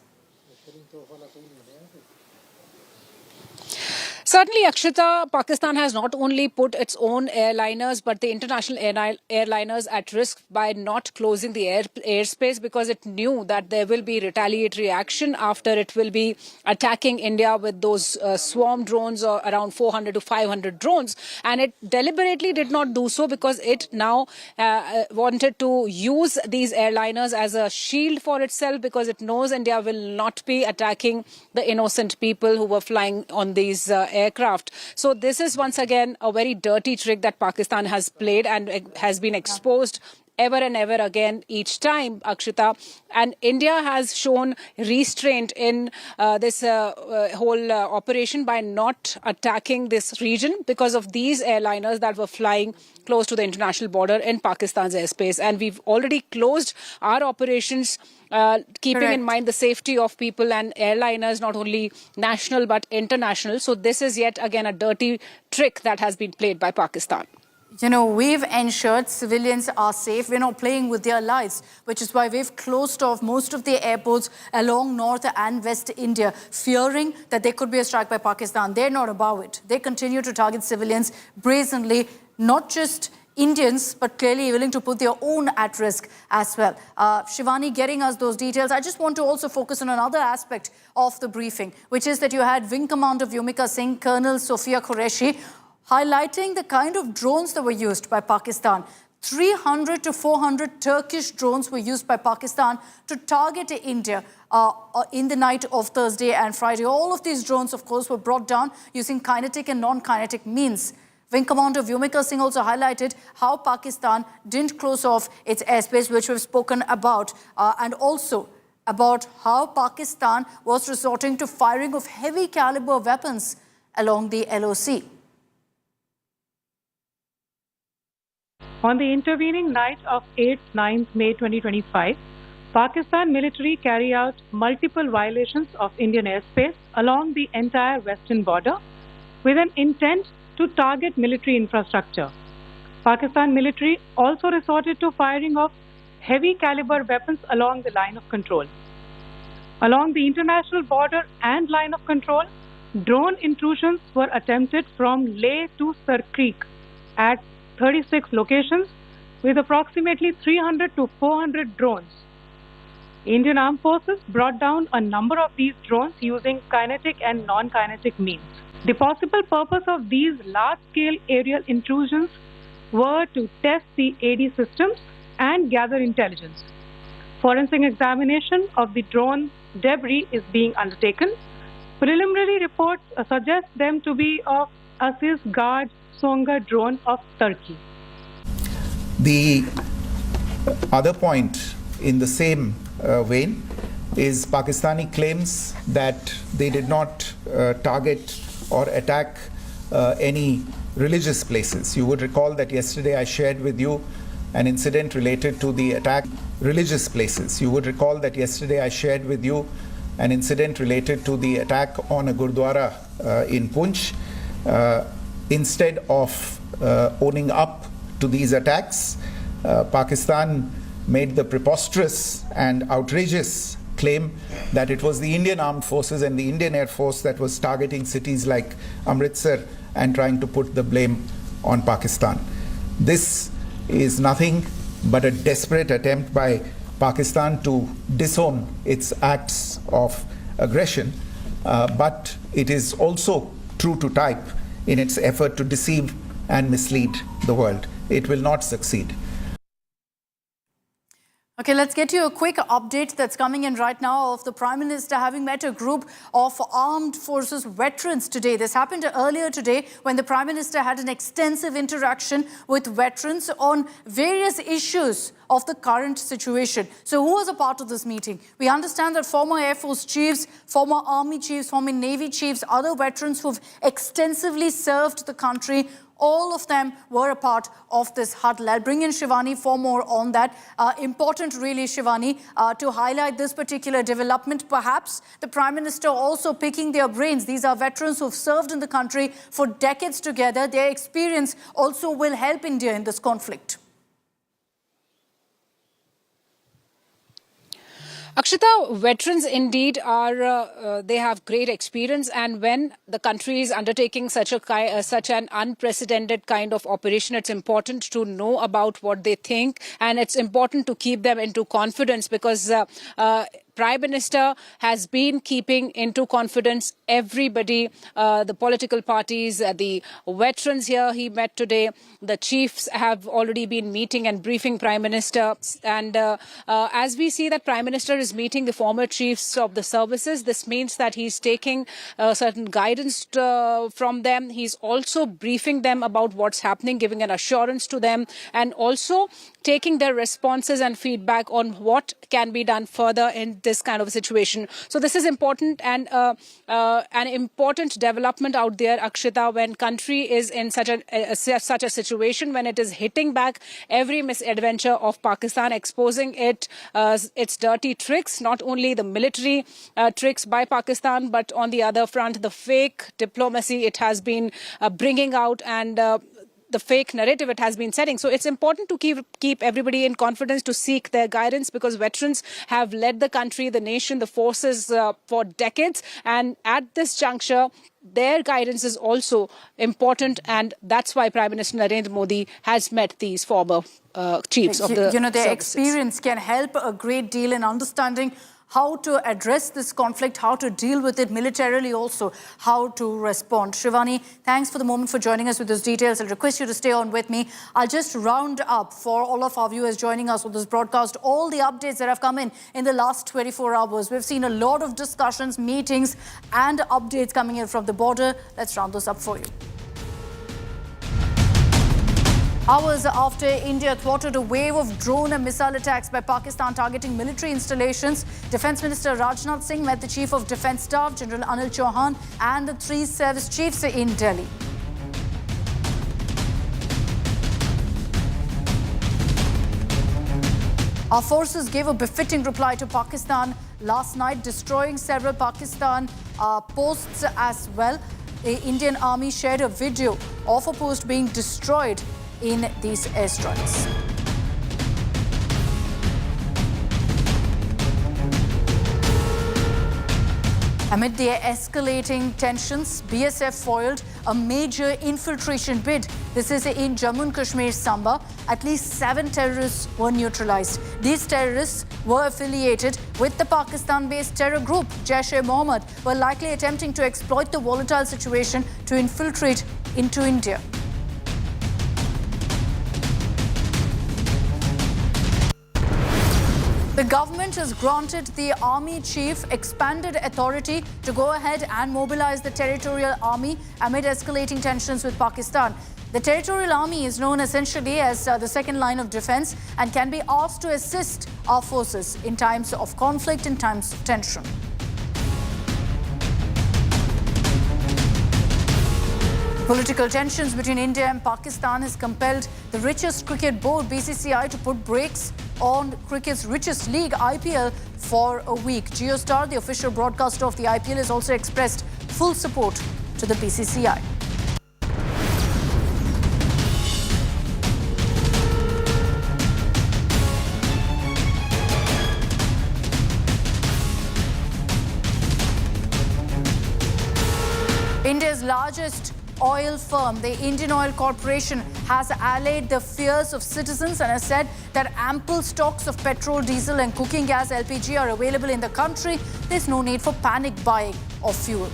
Certainly, Akshita, Pakistan has not only put its own airliners, but the international airliners at risk by not closing the airspace because it knew that there will be retaliatory action after it will be attacking India with those swarm drones or around 400 to 500 drones. And it deliberately did not do so because it now wanted to use these airliners as a shield for itself because it knows India will not be attacking the innocent people who were flying on these aircraft. So this is once again a very dirty trick that Pakistan has played and has been exposed ever and ever again each time, Akshita. And India has shown restraint in this whole operation by not attacking this region because of these airliners that were flying close to the international border in Pakistan's airspace. And we've already closed our operations keeping in mind the safety of people and airliners, not only national but international. So this is yet again a dirty trick that has been played by Pakistan. We've ensured civilians are safe. We're not playing with their lives, which is why we've closed off most of the airports along North and West India, fearing that there could be a strike by Pakistan. They're not about it. They continue to target civilians brazenly, not just Indians, but clearly willing to put their own at risk as well. Shivani getting us those details. I just want to also focus on another aspect of the briefing, which is that you had Wing Commander Vyomika Singh, Colonel Sophia Qureshi, highlighting the kind of drones that were used by Pakistan. 300 to 400 Turkish drones were used by Pakistan to target India in the night of Thursday and Friday. All of these drones, of course, were brought down using kinetic and non-kinetic means. Wing Commander Vyomika Singh also highlighted how Pakistan didn't close off its airspace, which we've spoken about, and also about how Pakistan was resorting to firing of heavy caliber weapons along the LOC. On the intervening night of 8th-9th May 2025, Pakistan military carried out multiple violations of Indian airspace along the entire western border with an intent to target military infrastructure. Pakistan military also resorted to firing of heavy caliber weapons along the line of control. Along the international border and line of control, drone intrusions were attempted from Leh to Sar Creek at 36 locations with approximately 300 to 400 drones. Indian Armed Forces brought down a number of these drones using kinetic and non-kinetic means. The possible purpose of these large-scale aerial intrusions were to test the AD systems and gather intelligence. Forensic examination of the drone debris is being undertaken. Preliminary reports suggest them to be of Aziz Guard Songa drone of Turkey. The other point in the same vein is Pakistani claims that they did not target or attack any religious places. You would recall that yesterday I shared with you an incident related to the attack religious places. You would recall that yesterday I shared with you an incident related to the attack on a Gurdwara in Punch. Instead of owning up to these attacks, Pakistan made the preposterous and outrageous claim that it was the Indian Armed Forces and the Indian Air Force that was targeting cities like Amritsar and trying to put the blame on Pakistan. This is nothing but a desperate attempt by Pakistan to disown its acts of aggression, but it is also true to type in its effort to deceive and mislead the world. It will not succeed. Okay, let's get you a quick update that's coming in right now of the Prime Minister having met a group of armed forces veterans today. This happened earlier today when the Prime Minister had an extensive interaction with veterans on various issues of the current situation. So who was a part of this meeting? We understand that former Air Force chiefs, former Army chiefs, former Navy chiefs, other veterans who've extensively served the country, all of them were a part of this huddle. I'll bring in Shivani for more on that. Important really, Shivani, to highlight this particular development. Perhaps the Prime Minister also picking their brains. These are veterans who've served in the country for decades together. Their experience also will help India in this conflict. Akshita, veterans indeed are, they have great experience, and when the country is undertaking such an unprecedented kind of operation, it's important to know about what they think, and it's important to keep them into confidence, because Prime Minister has been keeping into confidence everybody, the political parties, the veterans here he met today. The chiefs have already been meeting and briefing Prime Minister. And as we see that Prime Minister is meeting the former chiefs of the services, this means that he's taking certain guidance from them. He's also briefing them about what's happening, giving an assurance to them, and also taking their responses and feedback on what can be done further in this kind of a situation. So this is important, and an important development out there, Akshita, when country is in such a situation, when it is hitting back every misadventure of Pakistan, exposing its dirty tricks, not only the military tricks by Pakistan, but on the other front, the fake diplomacy it has been bringing out, and the fake narrative it has been setting. So it's important to keep everybody in confidence, to seek their guidance, because veterans have led the country, the nation, the forces for decades. And at this juncture, their guidance is also important. And that's why Prime Minister Narendra Modi has met these former chiefs of the their services. experience can help a great deal in understanding how to address this conflict, how to deal with it militarily, also how to respond. Shivani, thanks for the moment for joining us with those details. I'll request you to stay on with me. I'll just round up for all of our viewers joining us with this broadcast all the updates that have come in the last 24 hours. We've seen a lot of discussions, meetings and updates coming in from the border. Let's round this up for you. Hours after India thwarted a wave of drone and missile attacks by Pakistan targeting military installations, Defence Minister Rajnath Singh met the Chief of Defence Staff, General Anil Chauhan, and the 3 service chiefs in Delhi. Our forces gave a befitting reply to Pakistan last night, destroying several Pakistan posts as well. The Indian Army shared a video of a post being destroyed in these airstrikes. Amid the escalating tensions, BSF foiled a major infiltration bid. This is in Jammu and Kashmir, Samba. At least 7 terrorists were neutralized. These terrorists were affiliated with the Pakistan-based terror group Jaish-e-Mohammed, were likely attempting to exploit the volatile situation to infiltrate into India. The government has granted the army chief expanded authority to go ahead and mobilize the territorial army amid escalating tensions with Pakistan. The territorial army is known essentially as the second line of defense and can be asked to assist our forces in times of conflict, in times of tension. Political tensions between India and Pakistan has compelled the richest cricket board, BCCI, to put brakes on cricket's richest league, IPL, for a week. JioStar, the official broadcaster of the IPL, has also expressed full support to the BCCI. India's largest oil firm, the Indian Oil Corporation, has allayed the fears of citizens and has said that ample stocks of petrol, diesel and cooking gas, LPG, are available in the country. There's no need for panic buying of fuel.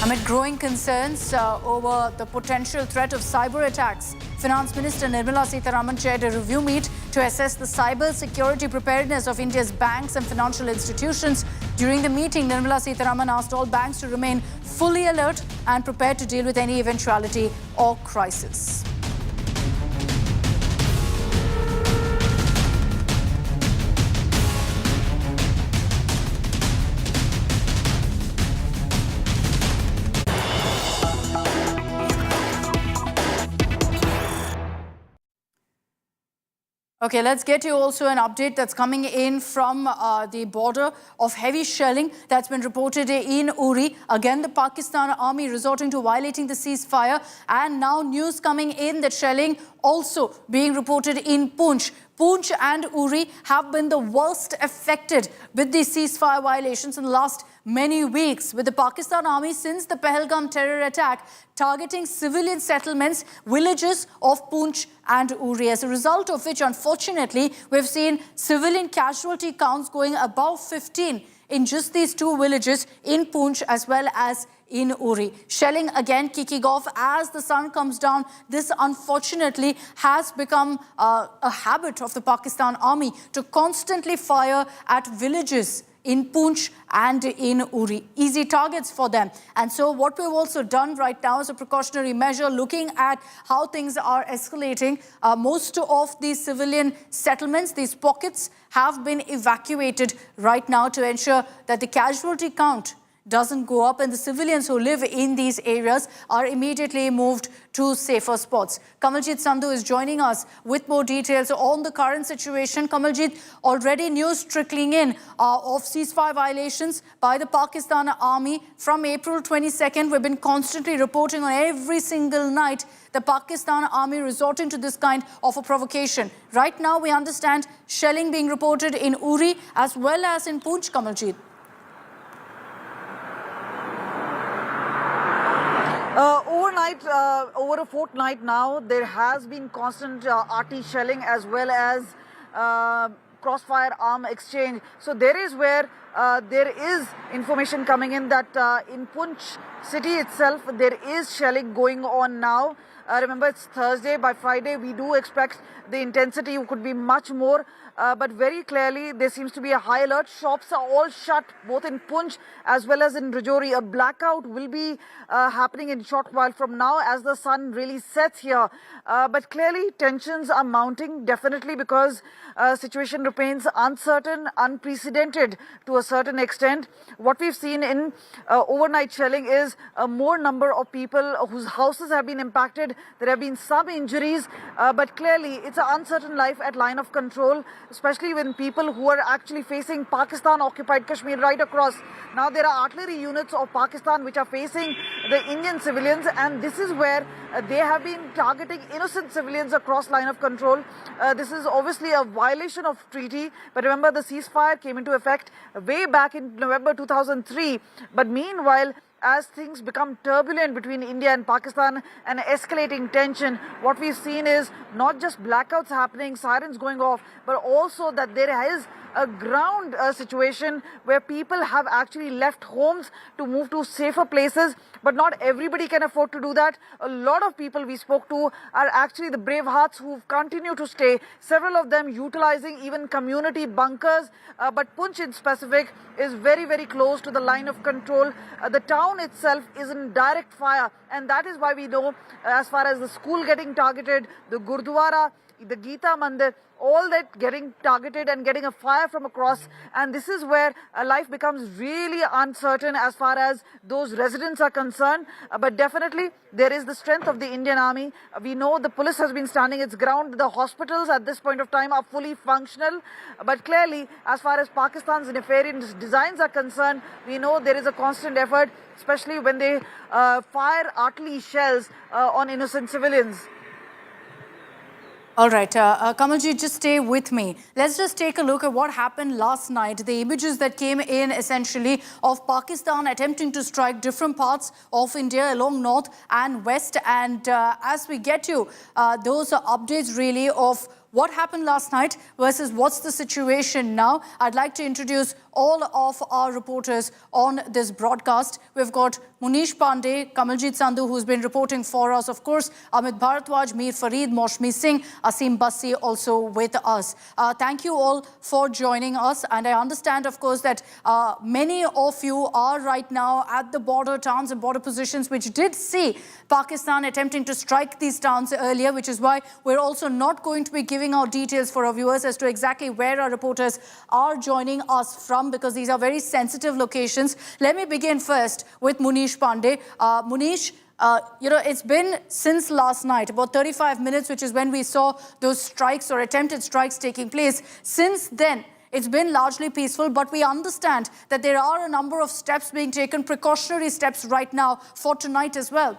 Amid growing concerns over the potential threat of cyber attacks. Finance Minister Nirmala Sitharaman chaired a review meet to assess the cyber security preparedness of India's banks and financial institutions. During the meeting, Nirmala Sitharaman asked all banks to remain fully alert and prepared to deal with any eventuality or crisis. Okay, let's get you also an update that's coming in from the border of heavy shelling that's been reported in Uri. Again, the Pakistan army resorting to violating the ceasefire. And now news coming in that shelling also being reported in Poonch. Poonch and Uri have been the worst affected with these ceasefire violations in the last many weeks, with the Pakistan army since the Pahalgam terror attack targeting civilian settlements, villages of Poonch and Uri, as a result of which, unfortunately, we've seen civilian casualty counts going above 15 in just these two villages in Poonch as well as in Uri. Shelling again kicking off as the sun comes down. This, unfortunately, has become a habit of the Pakistan army to constantly fire at villages in Poonch and in Uri. Easy targets for them. And so what we've also done right now is a precautionary measure, looking at how things are escalating. Most of these civilian settlements, these pockets, have been evacuated right now to ensure that the casualty count doesn't go up and the civilians who live in these areas are immediately moved to safer spots. Kamaljeet Sandhu is joining us with more details on the current situation. Kamaljeet, already news trickling in of ceasefire violations by the Pakistan army from April 22nd. We've been constantly reporting on every single night the Pakistan army resorting to this kind of a provocation. Right now we understand shelling being reported in Uri as well as in Poonch, Kamaljeet. Overnight, over a fortnight now, there has been constant RT shelling as well as crossfire arm exchange. So there is where there is information coming in that in Poonch city itself, there is shelling going on now. Remember, it's Thursday. By Friday, we do expect the intensity could be much more. But very clearly, there seems to be a high alert. Shops are all shut, both in Poonch as well as in Rajouri. A blackout will be happening in a short while from now as the sun really sets here. But clearly, tensions are mounting, definitely, because situation remains uncertain, unprecedented to a certain extent. What we've seen in overnight shelling is a more number of people whose houses have been impacted. There have been some injuries, but clearly, it's an uncertain life at line of control, especially when people who are actually facing Pakistan-occupied Kashmir right across. Now there are artillery units of Pakistan which are facing the Indian civilians, and this is where they have been targeting innocent civilians across line of control. This is obviously a violation of treaty, but remember the ceasefire came into effect way back in November 2003. But meanwhile, as things become turbulent between India and Pakistan and escalating tension, what we've seen is not just blackouts happening, sirens going off, but also that there is a ground situation where people have actually left homes to move to safer places. But not everybody can afford to do that. A lot of people we spoke to are actually the brave hearts who continue to stay, several of them utilizing even community bunkers. But Poonch in specific is very, very close to the line of control. The town itself is in direct fire, and that is why we know as far as the school getting targeted, the Gurdwara, the Gita Mandir, all that getting targeted and getting a fire from across. And this is where life becomes really uncertain as far as those residents are concerned. But definitely there is the strength of the Indian army. We know the police has been standing its ground. The hospitals at this point of time are fully functional. But clearly, as far as Pakistan's nefarious designs are concerned, we know there is a constant effort, especially when they fire artillery shells on innocent civilians. All right, Kamalji, just stay with me. Let's just take a look at what happened last night. The images that came in essentially of Pakistan attempting to strike different parts of India along north and west. And as we get you those updates really of what happened last night versus what's the situation now, I'd like to introduce all of our reporters on this broadcast. We've got Munish Pandey, Kamaljit Sandhu, who's been reporting for us. Of course, Amit Bharadwaj, Mir Fareed, Maushmi Singh, Asim Bassi also with us. Thank you all for joining us. And I understand, of course, that many of you are right now at the border towns and border positions, which did see Pakistan attempting to strike these towns earlier, which is why we're also not going to be giving out details for our viewers as to exactly where our reporters are joining us from, because these are very sensitive locations. Let me begin first with Munish Pandey. Munish, it's been since last night, about 35 minutes, which is when we saw those strikes or attempted strikes taking place. Since then, it's been largely peaceful, but we understand that there are a number of steps being taken, precautionary steps right now for tonight as well.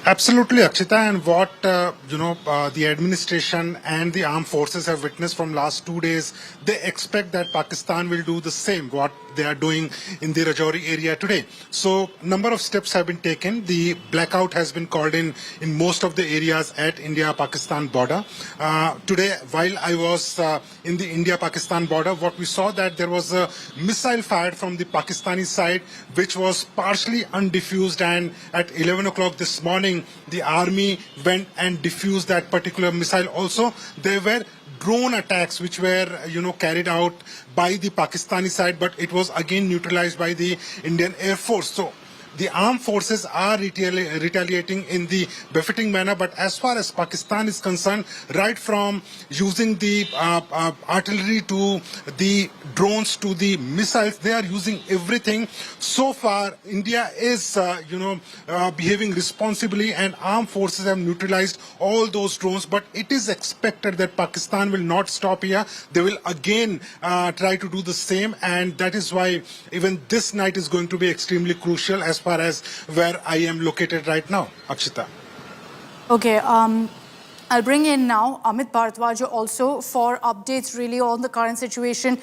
Absolutely, Akshita, and what the administration and the armed forces have witnessed from last 2 days, they expect that Pakistan will do the same, what they are doing in the Rajouri area today. So, number of steps have been taken. The blackout has been called in most of the areas at India-Pakistan border. Today, while I was in the India-Pakistan border, what we saw that there was a missile fired from the Pakistani side, which was partially undefused, and at 11 o'clock this morning, the army went and defused that particular missile. Also, there were drone attacks which were carried out by the Pakistani side, but it was again neutralized by the Indian Air Force. So the armed forces are retaliating in the befitting manner, but as far as Pakistan is concerned, right from using the artillery to the drones to the missiles, they are using everything. So far, India is, behaving responsibly, and armed forces have neutralized all those drones, but it is expected that Pakistan will not stop here. They will again try to do the same, and that is why even this night is going to be extremely crucial as far as where I am located right now, Akshita. Okay, I'll bring in now Amit Bharadwaj also for updates really on the current situation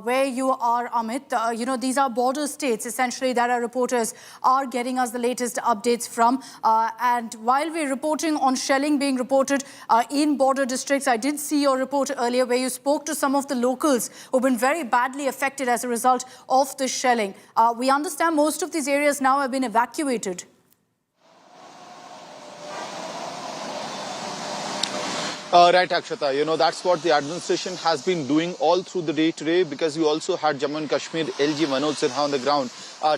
where you are, Amit. These are border states essentially that our reporters are getting us the latest updates from. And while we're reporting on shelling being reported in border districts, I did see your report earlier where you spoke to some of the locals who've been very badly affected as a result of the shelling. We understand most of these areas now have been evacuated. Right, Akshata. That's what the administration has been doing all through the day today, because you also had Jammu and Kashmir LG Manoj Sinha on the ground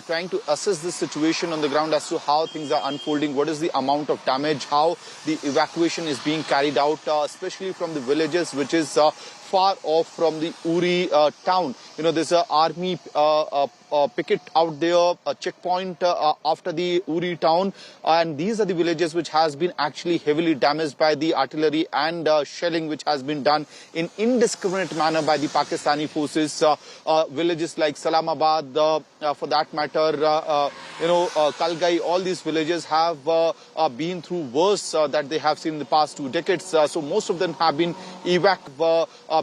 trying to assess the situation on the ground as to how things are unfolding, what is the amount of damage, how the evacuation is being carried out, especially from the villages which is far off from the Uri town. There's an army picket out there, a checkpoint after the Uri town, and these are the villages which has been actually heavily damaged by the artillery and shelling which has been done in indiscriminate manner by the Pakistani forces. Villages like Salamabad, for that matter, Kalgai, all these villages have been through worse that they have seen in the past 2 decades. So most of them have been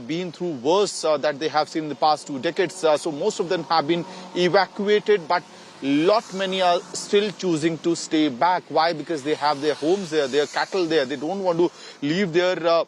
been through worse that they have seen in the past 2 decades. So most of them have been evacuated, but many are still choosing to stay back. Why? Because they have their homes there, their cattle there. They don't want to leave their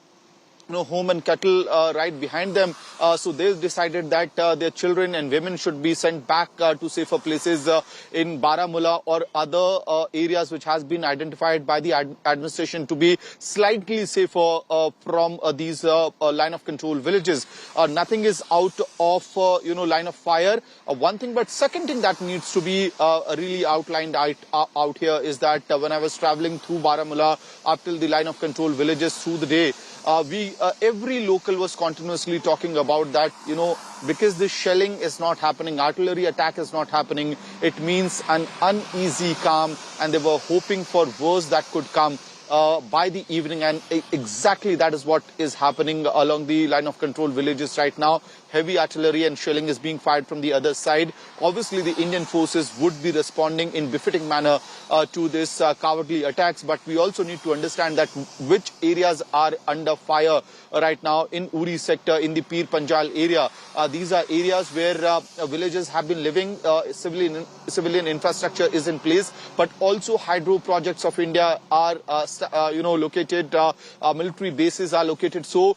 home and cattle right behind them. So they decided that their children and women should be sent back to safer places in Baramulla or other areas which has been identified by the administration to be slightly safer from these line of control villages. Nothing is out of line of fire. One thing, but second thing that needs to be really outlined out here is that when I was traveling through Baramulla up till the line of control villages through the day, every local was continuously talking about that, because this shelling is not happening, artillery attack is not happening, it means an uneasy calm, and they were hoping for worse that could come by the evening, and exactly that is what is happening along the line of control villages right now. Heavy artillery and shelling is being fired from the other side. Obviously, the Indian forces would be responding in befitting manner to this cowardly attacks, but we also need to understand that which areas are under fire right now in Uri sector, in the Pir Panjal area. These are areas where villages have been living, civilian infrastructure is in place, but also hydro projects of India are located, military bases are located. So,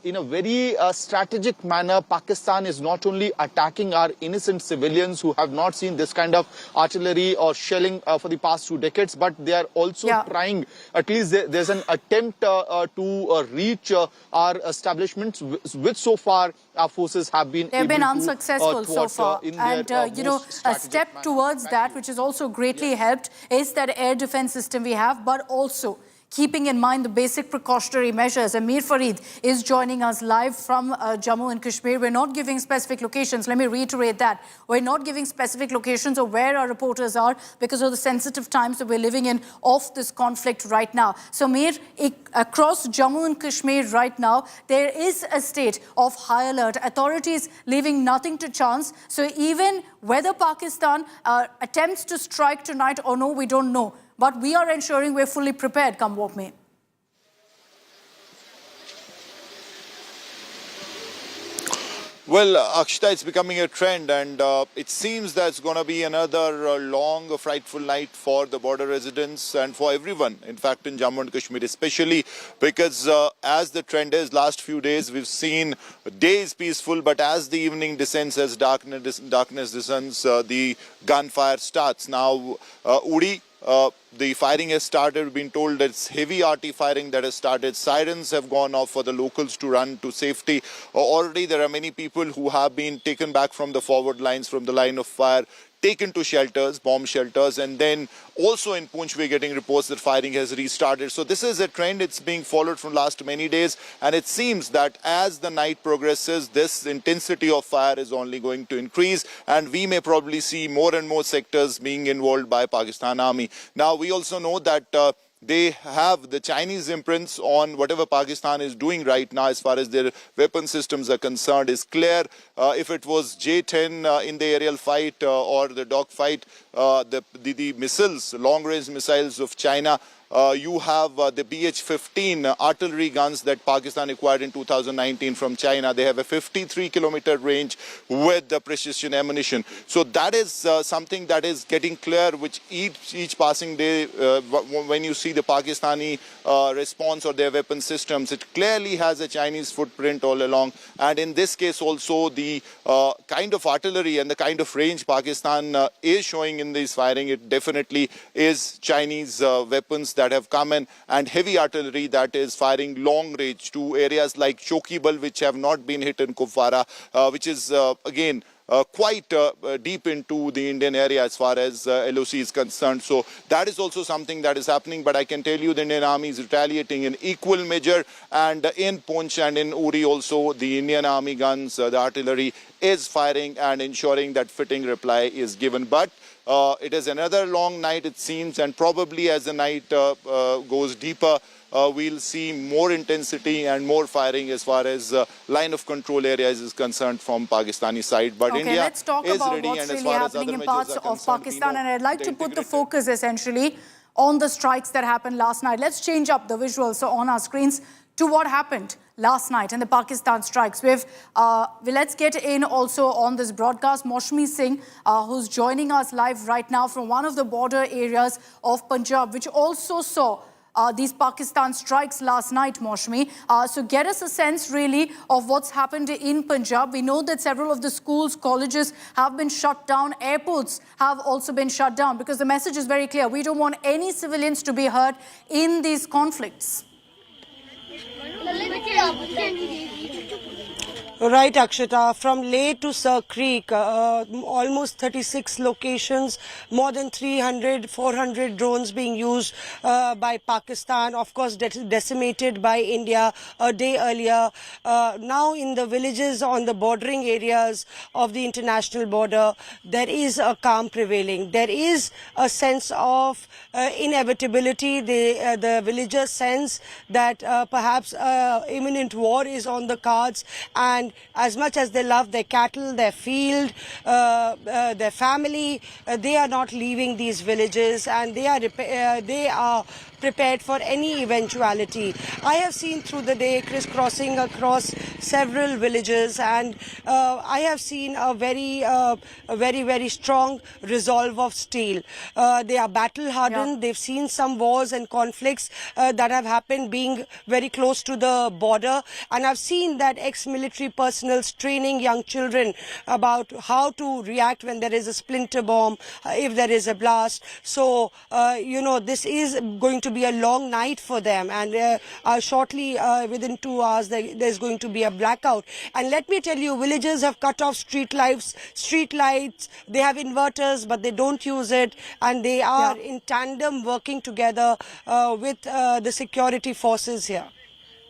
in a very strategic manner, Pakistan is not only attacking our innocent civilians who have not seen this kind of artillery or shelling for the past 2 decades, but they are also trying, at least there's an attempt to reach our establishments, which so far our forces have been unsuccessful so far. And, a step towards that, which has also greatly helped, is that air defense system we have, but also keeping in mind the basic precautionary measures. Amir Farid is joining us live from Jammu and Kashmir. We're not giving specific locations. Let me reiterate that. We're not giving specific locations of where our reporters are because of the sensitive times that we're living in of this conflict right now. So, Amir, across Jammu and Kashmir right now, there is a state of high alert. Authorities leaving nothing to chance. So even whether Pakistan attempts to strike tonight or no, we don't know. But we are ensuring we're fully prepared, come what may. Well, Akshita, it's becoming a trend, and it seems that it's going to be another long, frightful night for the border residents and for everyone, in fact, in Jammu and Kashmir, especially because as the trend is, last few days, we've seen days peaceful, but as the evening descends, as darkness descends, the gunfire starts. Now, Uri, the firing has started. We've been told that it's heavy arty firing that has started. Sirens have gone off for the locals to run to safety. Already there are many people who have been taken back from the forward lines, from the line of fire, taken to shelters, bomb shelters, and then also in Poonch we're getting reports that firing has restarted. So this is a trend. It's being followed from last many days, and it seems that as the night progresses, this intensity of fire is only going to increase, and we may probably see more and more sectors being involved by Pakistan Army. Now we also know that they have the Chinese imprints on whatever Pakistan is doing right now as far as their weapon systems are concerned is clear. If it was J-10 in the aerial fight or the dog fight, the missiles, long-range missiles of China, you have the BH-15 artillery guns that Pakistan acquired in 2019 from China. They have a 53-kilometer range with the precision ammunition. So that is something that is getting clear, which each passing day, when you see the Pakistani response or their weapon systems, it clearly has a Chinese footprint all along. And in this case also, the kind of artillery and the kind of range Pakistan is showing in this firing, it definitely is Chinese weapons that have come in, and heavy artillery that is firing long range to areas like Chokibal, which have not been hit in Kupwara, which is again quite deep into the Indian area as far as LOC is concerned. So that is also something that is happening, but I can tell you the Indian Army is retaliating in equal measure, and in Poonch and in Uri also the Indian Army guns, the artillery is firing and ensuring that fitting reply is given. But it is another long night, it seems, and probably as the night goes deeper, we'll see more intensity and more firing as far as line of control areas is concerned from Pakistani side. But India let's talk is about ready, what's and as really far as happening other in parts of Pakistan, and I'd like to put the focus essentially on the strikes that happened last night. Let's change up the visuals on our screens to what happened last night in the Pakistan strikes. Let's get in also on this broadcast Maushmi Singh, who's joining us live right now from one of the border areas of Punjab, which also saw these Pakistan strikes last night, Maushmi. So get us a sense really of what's happened in Punjab. We know that several of the schools, colleges have been shut down. Airports have also been shut down because the message is very clear. We don't want any civilians to be hurt in these conflicts. Right, Akshita. From Leh to Sir Creek, almost 36 locations, more than 300, 400 drones being used by Pakistan, of course decimated by India a day earlier. Now in the villages on the bordering areas of the international border, there is a calm prevailing. There is a sense of inevitability. The villagers sense that perhaps imminent war is on the cards, and as much as they love their cattle, their field, their family, they are not leaving these villages, and they are prepared for any eventuality. I have seen through the day crisscrossing across several villages, and I have seen a very strong resolve of steel. They are battle hardened. They've seen some wars and conflicts that have happened being very close to the border, and I've seen that ex-military personnel training young children about how to react when there is a splinter bomb, if there is a blast. So this is going to be a long night for them, and shortly within 2 hours there's going to be a blackout. And let me tell you, villagers have cut off street lights. They have inverters, but they don't use it, and they are in tandem working together with the security forces here.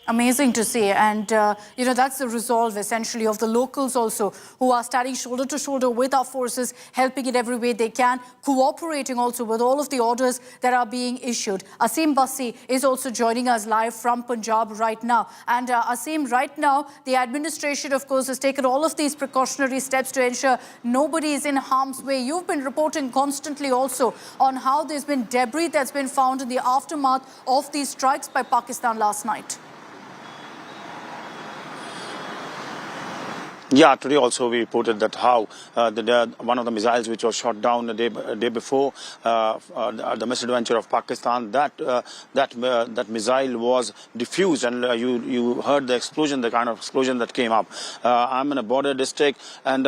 Amazing to see, and that's the resolve essentially of the locals also, who are standing shoulder to shoulder with our forces, helping in every way they can, cooperating also with all of the orders that are being issued. Asim Bassi is also joining us live from Punjab right now. And Asim, right now the administration of course has taken all of these precautionary steps to ensure nobody is in harm's way. You've been reporting constantly also on how there's been debris that's been found in the aftermath of these strikes by Pakistan last night. Yeah, today also we reported that how one of the missiles which was shot down the day before the misadventure of Pakistan, that missile was diffused, and you heard the explosion, the kind of explosion that came up. I'm in a border district, and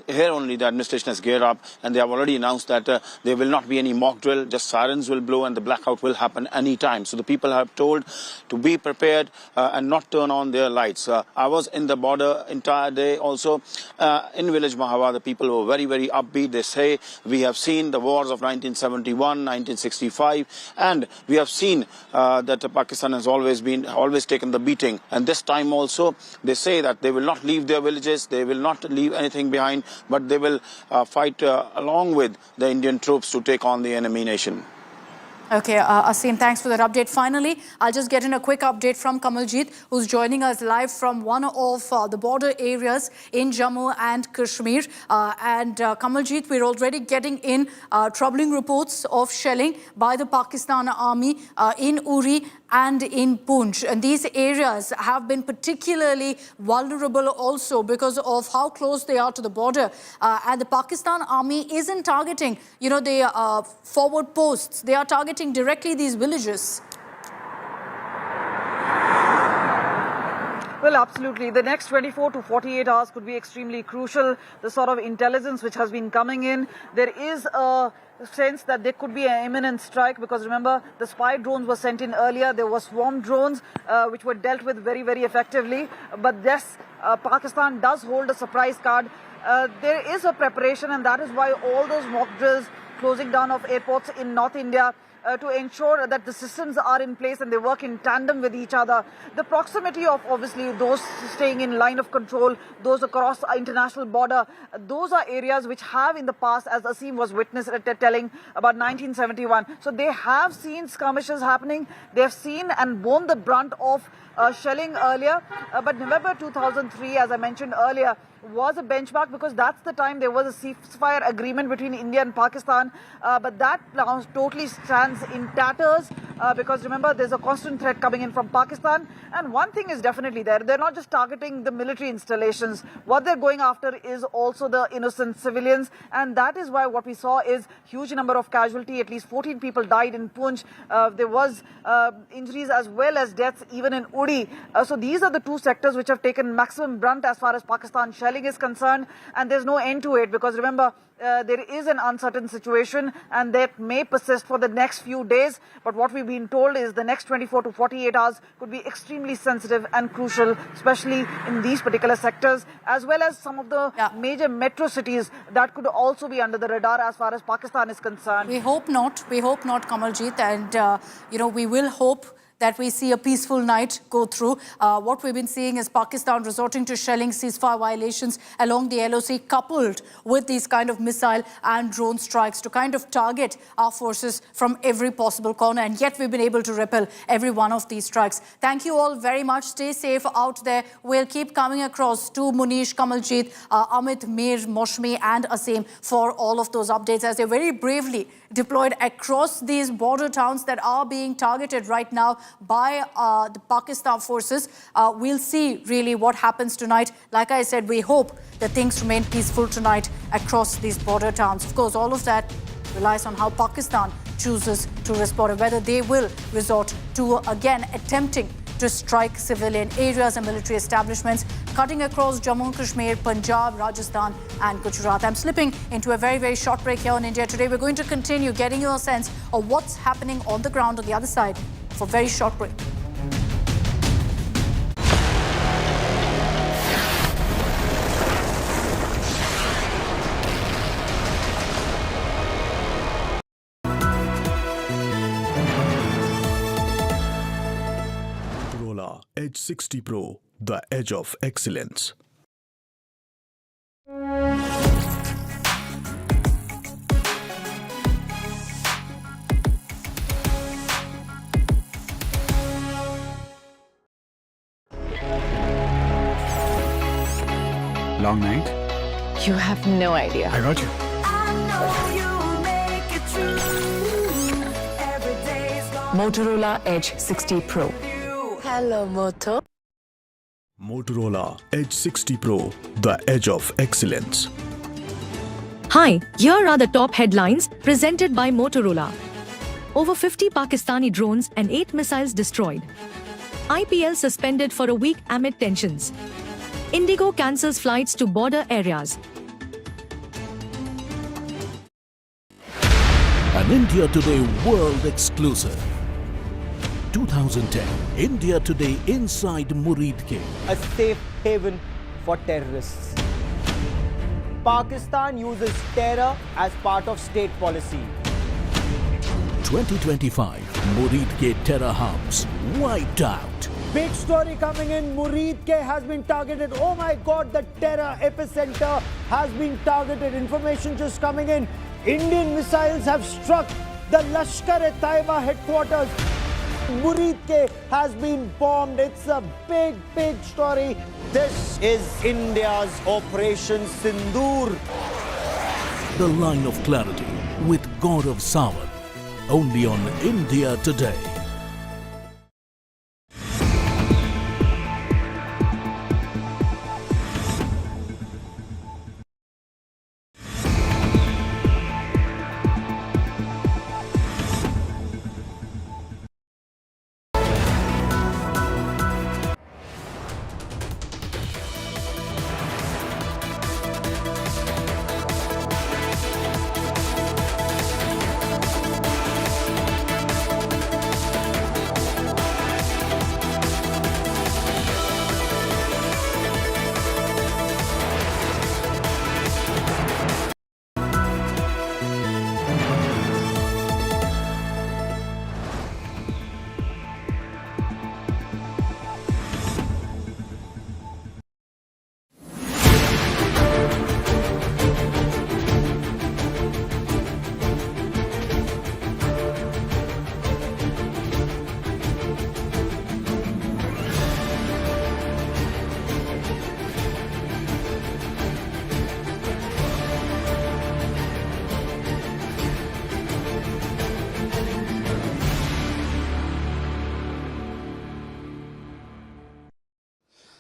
here only the administration has geared up, and they have already announced that there will not be any mock drill, just sirens will blow and the blackout will happen any time. So the people have told to be prepared and not turn on their lights. I was in the border entire day also in village Mahava. The people were very upbeat. They say we have seen the wars of 1971, 1965, and we have seen that Pakistan has always taken the beating, and this time also they say that they will not leave their villages, they will not leave anything behind, but they will fight along with the Indian troops to take on the enemy nation. Okay, Asim, thanks for that update. Finally, I'll just get in a quick update from Kamaljeet, who's joining us live from one of the border areas in Jammu and Kashmir. Kamaljeet, we're already getting in troubling reports of shelling by the Pakistan Army in Uri and in Poonch. And these areas have been particularly vulnerable also because of how close they are to the border. And the Pakistan Army isn't targeting, the forward posts. They are targeting directly these villages. Well, absolutely. The next 24 to 48 hours could be extremely crucial. The sort of intelligence which has been coming in, there is a sense that there could be an imminent strike, because remember, the spy drones were sent in earlier. There were swarm drones which were dealt with very effectively. But yes, Pakistan does hold a surprise card. There is a preparation, and that is why all those mock drills, closing down of airports in North India, to ensure that the systems are in place and they work in tandem with each other. The proximity of obviously those staying in line of control, those across our international border, those are areas which have in the past, as Asim was telling about 1971. So they have seen skirmishes happening. They have seen and borne the brunt of shelling earlier. But November 2003, as I mentioned earlier, was a benchmark, because that's the time there was a ceasefire agreement between India and Pakistan. But that now totally stands in tatters, because remember, there's a constant threat coming in from Pakistan. And one thing is definitely there. They're not just targeting the military installations. What they're going after is also the innocent civilians. And that is why what we saw is huge number of casualty. At least 14 people died in Poonch. There was injuries as well as deaths even in Uri. So these are the two sectors which have taken maximum brunt as far as Pakistan shelling is concerned, and there's no end to it, because remember, there is an uncertain situation and that may persist for the next few days. But what we've been told is the next 24 to 48 hours could be extremely sensitive and crucial, especially in these particular sectors, as well as some of the major metro cities that could also be under the radar as far as Pakistan is concerned. We hope not, Kamaljeet, and we will hope that we see a peaceful night go through. What we've been seeing is Pakistan resorting to shelling ceasefire violations along the LOC, coupled with these kind of missile and drone strikes to kind of target our forces from every possible corner. And yet we've been able to repel every one of these strikes. Thank you all very much. Stay safe out there. We'll keep coming across to Munish, Kamaljeet, Amit, Mir, Moshmi and Asim for all of those updates as they very bravely deployed across these border towns that are being targeted right now by the Pakistan forces. We'll see really what happens tonight. Like I said, we hope that things remain peaceful tonight across these border towns. Of course, all of that relies on how Pakistan chooses to respond and whether they will resort to, again, attempting to strike civilian areas and military establishments, cutting across Jammu and Kashmir, Punjab, Rajasthan and Gujarat. I'm slipping into a very, very short break here on India Today. We're going to continue getting you a sense of what's happening on the ground on the other side for a very short break. Edge 60 Pro, the edge of excellence. Long night? You have no idea. I got you. Motorola Edge 60 Pro. Hello, Moto. Motorola Edge 60 Pro, the edge of excellence. Hi, here are the top headlines presented by Motorola. Over 50 Pakistani drones and 8 missiles destroyed. IPL suspended for a week amid tensions. Indigo cancels flights to border areas. An India Today world exclusive. 2010 India Today inside Muridke. A safe haven for terrorists. Pakistan uses terror as part of state policy. 2025 Muridke terror hubs wiped out. Big story coming in. Muridke has been targeted. Oh my God, the terror epicenter has been targeted. Information just coming in. Indian missiles have struck the Lashkar-e-Taiba headquarters. Muridke has been bombed. It's a big, big story. This is India's Operation Sindoor. The line of clarity with Gaurav Sawant. Only on India Today.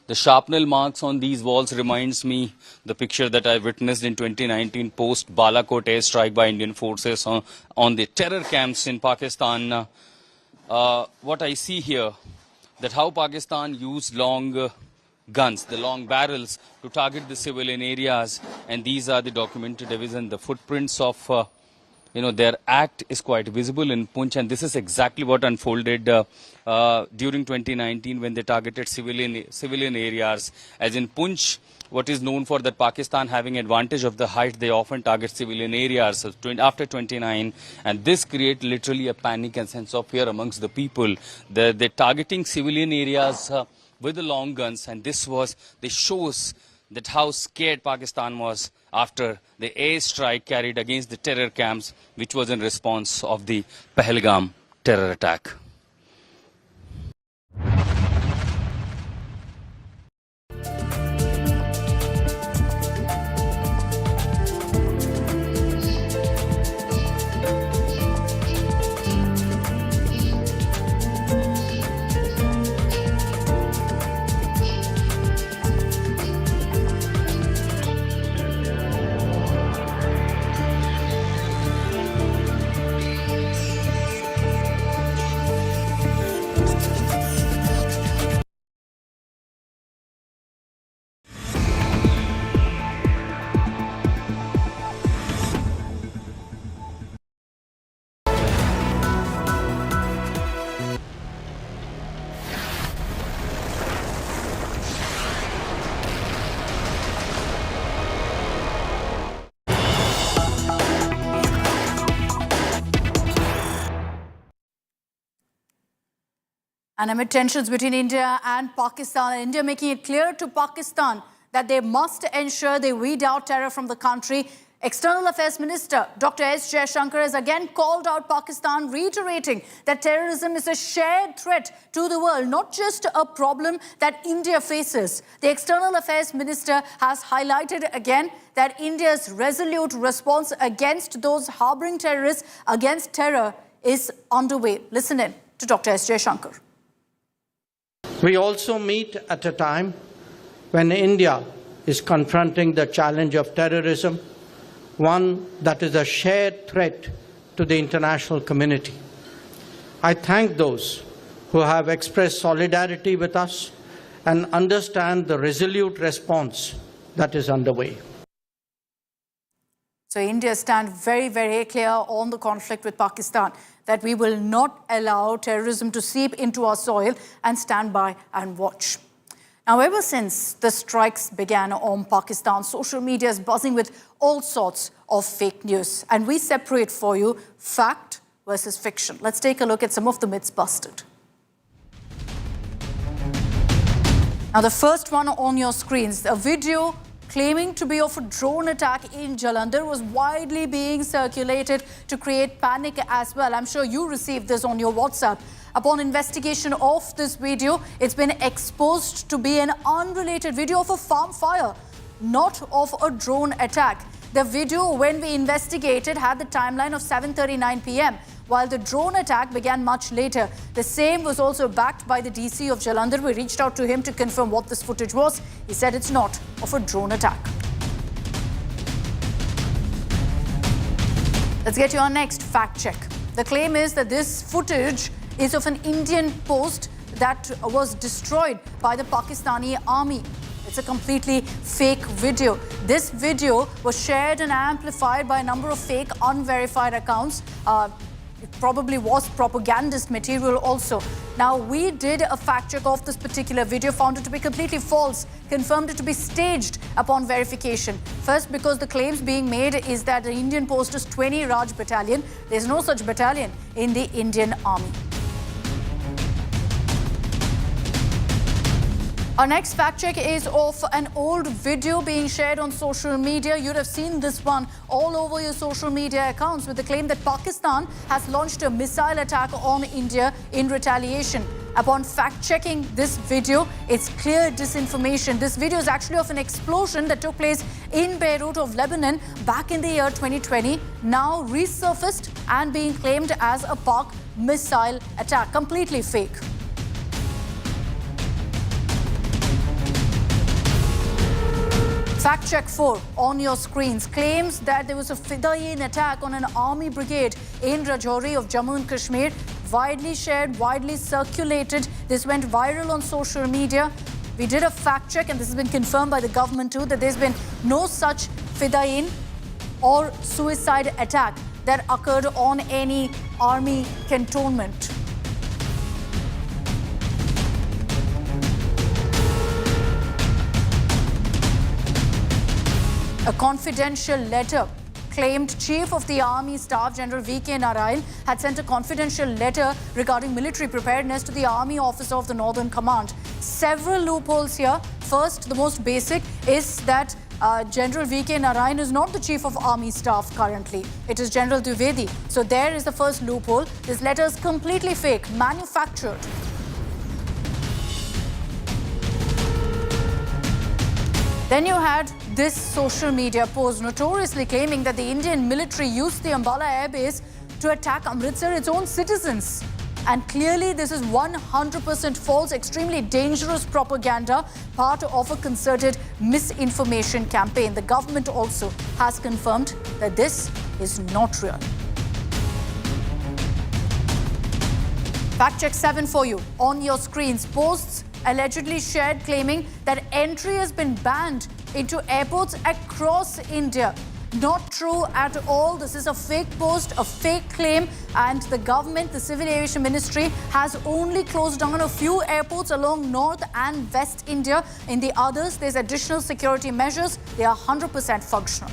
The shrapnel marks on these walls reminds me the picture that I witnessed in 2019 post Balakot airstrike by Indian forces on the terror camps in Pakistan. What I see here, that how Pakistan used long guns, the long barrels, to target the civilian areas, and these are the documented evidence. The footprints of their act is quite visible in Poonch, and this is exactly what unfolded during 2019 when they targeted civilian areas. As in Poonch, what is known for that Pakistan having advantage of the height, they often target civilian areas after 29, and this create literally a panic and sense of fear amongst the people. They're targeting civilian areas with the long guns, and this shows that how scared Pakistan was after the airstrike carried against the terror camps, which was in response of the Pahalgam terror attack. And amid tensions between India and Pakistan, India making it clear to Pakistan that they must ensure they weed out terror from the country. External Affairs Minister Dr. S. Jaishankar has again called out Pakistan, reiterating that terrorism is a shared threat to the world, not just a problem that India faces. The External Affairs Minister has highlighted again that India's resolute response against those harboring terrorists, against terror, is underway. Listen in to Dr. S. Jaishankar. We also meet at a time when India is confronting the challenge of terrorism, one that is a shared threat to the international community. I thank those who have expressed solidarity with us and understand the resolute response that is underway. So India stands very, very clear on the conflict with Pakistan, that we will not allow terrorism to seep into our soil, and stand by and watch. Now, ever since the strikes began on Pakistan, social media is buzzing with all sorts of fake news. And we separate for you fact versus fiction. Let's take a look at some of the myths busted. Now, the first one on your screens, a video claiming to be of a drone attack in Jalandhar was widely being circulated to create panic as well. I'm sure you received this on your WhatsApp. Upon investigation of this video, it's been exposed to be an unrelated video of a farm fire, not of a drone attack. The video, when we investigated, had the timeline of 7:39 p.m., while the drone attack began much later. The same was also backed by the DC of Jalandhar. We reached out to him to confirm what this footage was. He said it's not of a drone attack. Let's get to our next fact check. The claim is that this footage is of an Indian post that was destroyed by the Pakistani army. It's a completely fake video. This video was shared and amplified by a number of fake, unverified accounts. It probably was propagandist material also. Now, we did a fact check of this particular video, found it to be completely false, confirmed it to be staged upon verification. First, because the claims being made is that the Indian post is 20 Raj Battalion. There's no such battalion in the Indian Army. Our next fact check is of an old video being shared on social media. You'd have seen this one all over your social media accounts, with the claim that Pakistan has launched a missile attack on India in retaliation. Upon fact-checking this video, it's clear disinformation. This video is actually of an explosion that took place in Beirut of Lebanon back in the year 2020, now resurfaced and being claimed as a Pak missile attack. Completely fake. Fact check 4 on your screens claims that there was a Fidaiin attack on an army brigade in Rajouri of Jammu and Kashmir. Widely shared, widely circulated. This went viral on social media. We did a fact check, and this has been confirmed by the government too, that there's been no such Fidaiin or suicide attack that occurred on any army cantonment. A confidential letter claimed Chief of the Army Staff General V.K. Narayan had sent a confidential letter regarding military preparedness to the Army Officer of the Northern Command. Several loopholes here. First, the most basic is that General V.K. Narayan is not the Chief of Army Staff currently. It is General Dwivedi. So there is the first loophole. This letter is completely fake, manufactured. Then you had this social media post notoriously claiming that the Indian military used the Ambala Air Base to attack Amritsar, its own citizens. And clearly this is 100% false, extremely dangerous propaganda, part of a concerted misinformation campaign. The government also has confirmed that this is not real. Fact check 7 for you on your screens. Posts allegedly shared claiming that entry has been banned into airports across India. Not true at all. This is a fake post, a fake claim, and the government, the Civil Aviation Ministry, has only closed down a few airports along North and West India. In the others, there's additional security measures. They are 100% functional.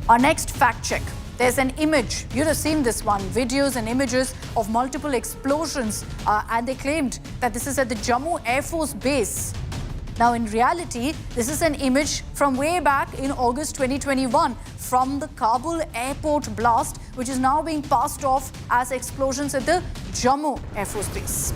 Our next fact check. There's an image, you'd have seen this one, videos and images of multiple explosions, and they claimed that this is at the Jammu Air Force Base. Now, in reality, this is an image from way back in August 2021 from the Kabul airport blast, which is now being passed off as explosions at the Jammu Air Force Base.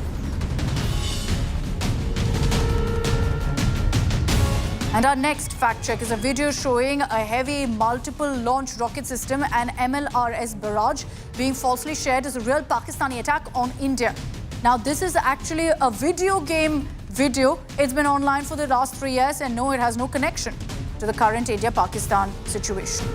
And our next fact check is a video showing a heavy multiple launch rocket system and MLRS barrage being falsely shared as a real Pakistani attack on India. Now, this is actually a video game video. It's been online for the last 3 years, and no, it has no connection to the current India-Pakistan situation.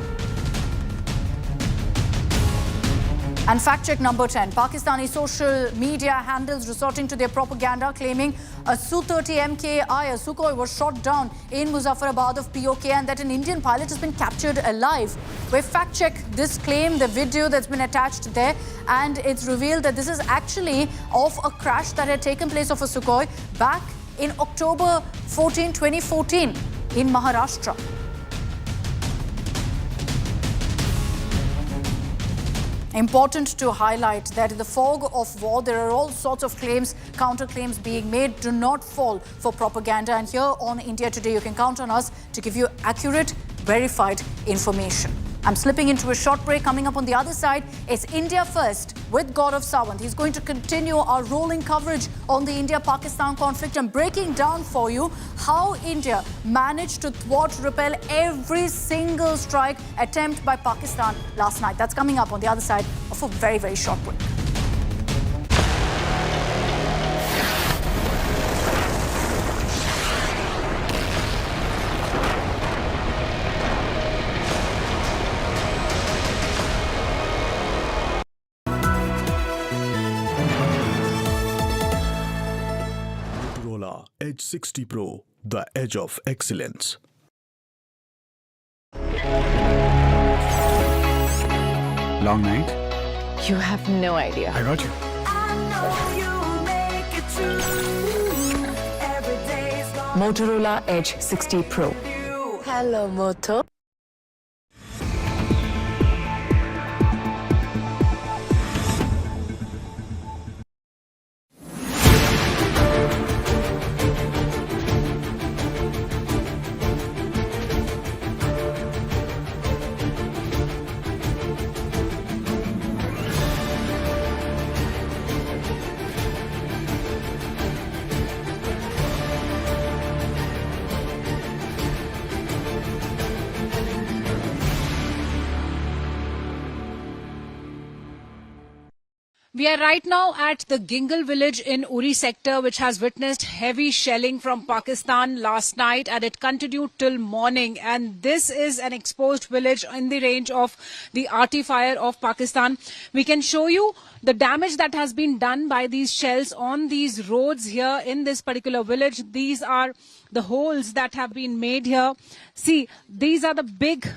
And fact check number 10. Pakistani social media handles resorting to their propaganda, claiming a Su-30 MKI, a Sukhoi, was shot down in Muzaffarabad of POK and that an Indian pilot has been captured alive. We fact check this claim, the video that's been attached there, and it's revealed that this is actually of a crash that had taken place of a Sukhoi back in October 14, 2014 in Maharashtra. Important to highlight that in the fog of war, there are all sorts of claims, counterclaims being made. Do not fall for propaganda. And here on India Today, you can count on us to give you accurate, verified information. I'm slipping into a short break. Coming up on the other side, it's India First with God of Sawant. He's going to continue our rolling coverage on the India-Pakistan conflict and breaking down for you how India managed to repel every single strike attempt by Pakistan last night. That's coming up on the other side of a very, very short break. Edge 60 Pro, the edge of excellence. Long night? You have no idea. I got you. Motorola Edge 60 Pro. Hello, Moto. We are right now at the Gingal village in Uri sector, which has witnessed heavy shelling from Pakistan last night, and it continued till morning. And this is an exposed village in the range of the arty fire of Pakistan. We can show you the damage that has been done by these shells on these roads here in this particular village. These are the holes that have been made here. See, these are the big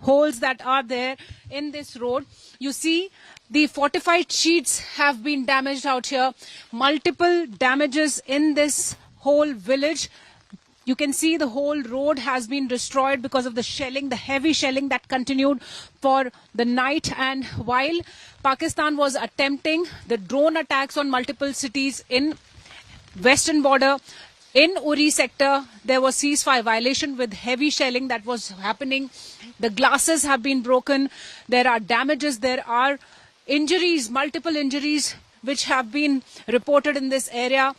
holes that are there in this road. You see, the fortified sheets have been damaged out here. Multiple damages in this whole village. You can see the whole road has been destroyed because of the shelling, the heavy shelling that continued for the night. And while Pakistan was attempting the drone attacks on multiple cities in western border, in Uri sector, there was ceasefire violation with heavy shelling that was happening. The glasses have been broken. There are damages. There are injuries, multiple injuries, which have been reported in this area.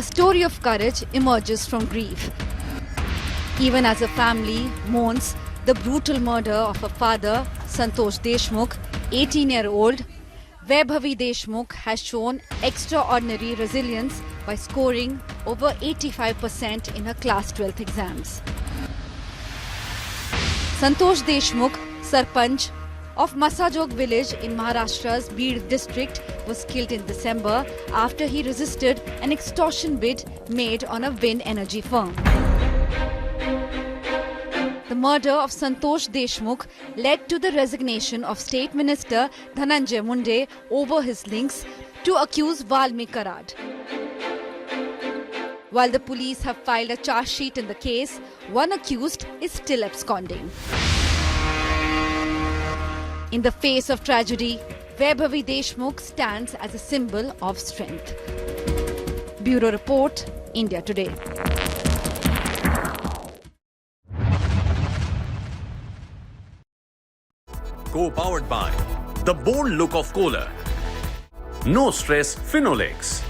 a story of courage emerges from grief. Even as a family mourns the brutal murder of a father, Santosh Deshmukh, 18-year-old, Vaibhavi Deshmukh has shown extraordinary resilience by scoring over 85% in her class 12th exams. Santosh Deshmukh, Sarpanch of Masajog village in Maharashtra's Beed district, was killed in December after he resisted an extortion bid made on a wind energy firm. The murder of Santosh Deshmukh led to the resignation of State Minister Dhananjay Munde over his links to accuse Valmik Karad. While the police have filed a charge sheet in the case, one accused is still absconding. In the face of tragedy, Vaibhavi Deshmukh stands as a symbol of strength. Bureau Report, India Today. Co-powered by the bold look of Kohler. No stress Phenolics.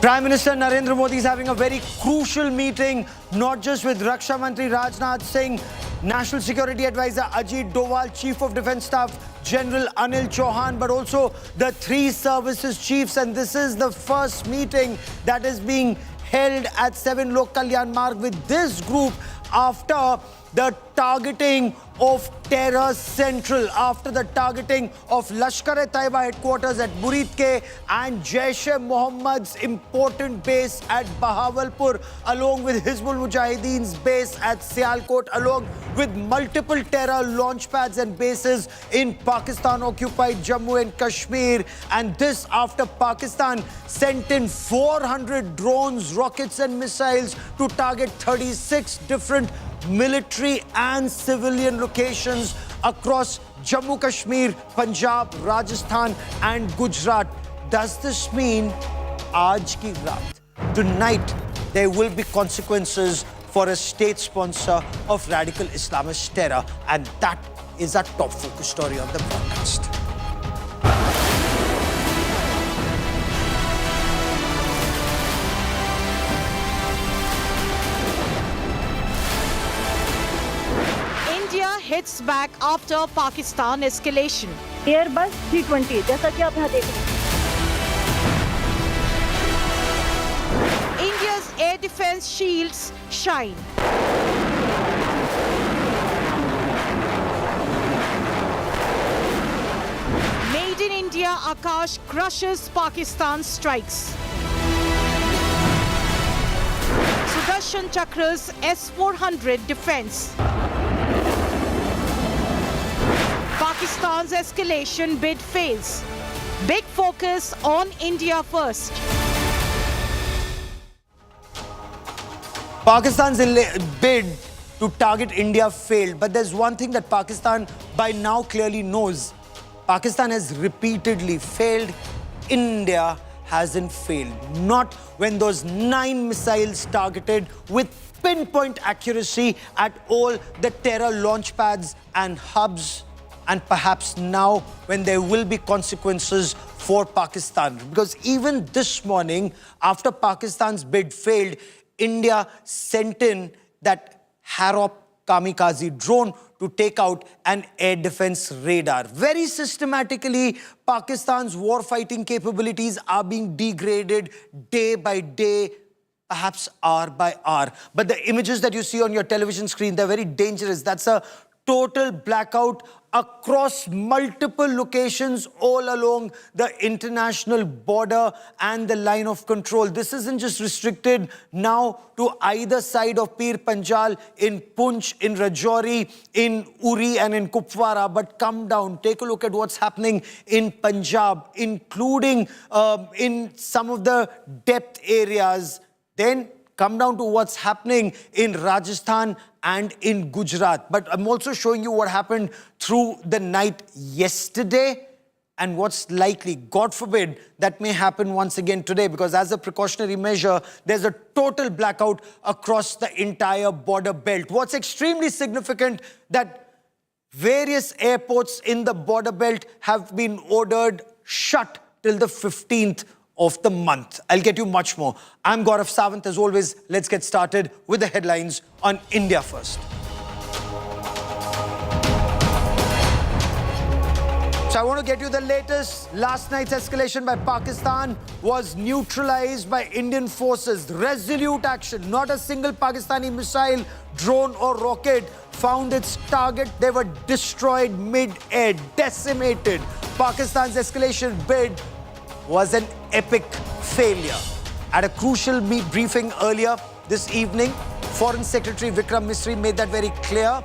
Prime Minister Narendra Modi is having a very crucial meeting, not just with Raksha Mantri Rajnath Singh, National Security Advisor Ajit Doval, Chief of Defence Staff General Anil Chauhan, but also the 3 services chiefs. And this is the first meeting that is being held at 7 Lok Kalyan Marg with this group after the targeting of Terror Central, after the targeting of Lashkar-e-Taiba headquarters at Buritke and Jaish-e-Mohammed's important base at Bahawalpur, along with Hizbul Mujahideen's base at Sialkot, along with multiple terror launch pads and bases in Pakistan-occupied Jammu and Kashmir. And this after Pakistan sent in 400 drones, rockets and missiles to target 36 different military and civilian locations across Jammu Kashmir, Punjab, Rajasthan and Gujarat. Does this mean aaj ki raat, tonight, there will be consequences for a state sponsor of radical Islamist terror? And that is our top focus story of the broadcast. Hits back after Pakistan escalation. Airbus 320, जैसा कि आप यहाँ देख रहे हैं. India's air defense shields shine. Made in India, Akash crushes Pakistan's strikes. Sudarshan Chakra's S-400 defense. Pakistan's escalation bid fails. Big focus on India first. Pakistan's bid to target India failed, but there's one thing that Pakistan by now clearly knows. Pakistan has repeatedly failed. India hasn't failed. Not when those 9 missiles targeted with pinpoint accuracy at all the terror launch pads and hubs. And perhaps now when there will be consequences for Pakistan. Because even this morning, after Pakistan's bid failed, India sent in that Harop kamikaze drone to take out an air defense radar. Very systematically, Pakistan's war-fighting capabilities are being degraded day by day, perhaps hour by hour. But the images that you see on your television screen, they're very dangerous. That's a total blackout across multiple locations all along the international border and the line of control. This isn't just restricted now to either side of Pir Panjal, in Poonch, in Rajouri, in Uri and in Kupwara, but come down, take a look at what's happening in Punjab, including in some of the depth areas. Then come down to what's happening in Rajasthan and in Gujarat. But I'm also showing you what happened through the night yesterday and what's likely. God forbid that may happen once again today, because as a precautionary measure, there's a total blackout across the entire border belt. What's extremely significant, that various airports in the border belt have been ordered shut till the 15th of the month. I'll get you much more. I'm Gaurav Sawant. As always, let's get started with the headlines on India First. So I want to get you the latest. Last night's escalation by Pakistan was neutralized by Indian forces. Resolute action. Not a single Pakistani missile, drone or rocket found its target. They were destroyed mid-air, decimated. Pakistan's escalation bid was an epic failure. At a crucial briefing earlier this evening, Foreign Secretary Vikram Misri made that very clear.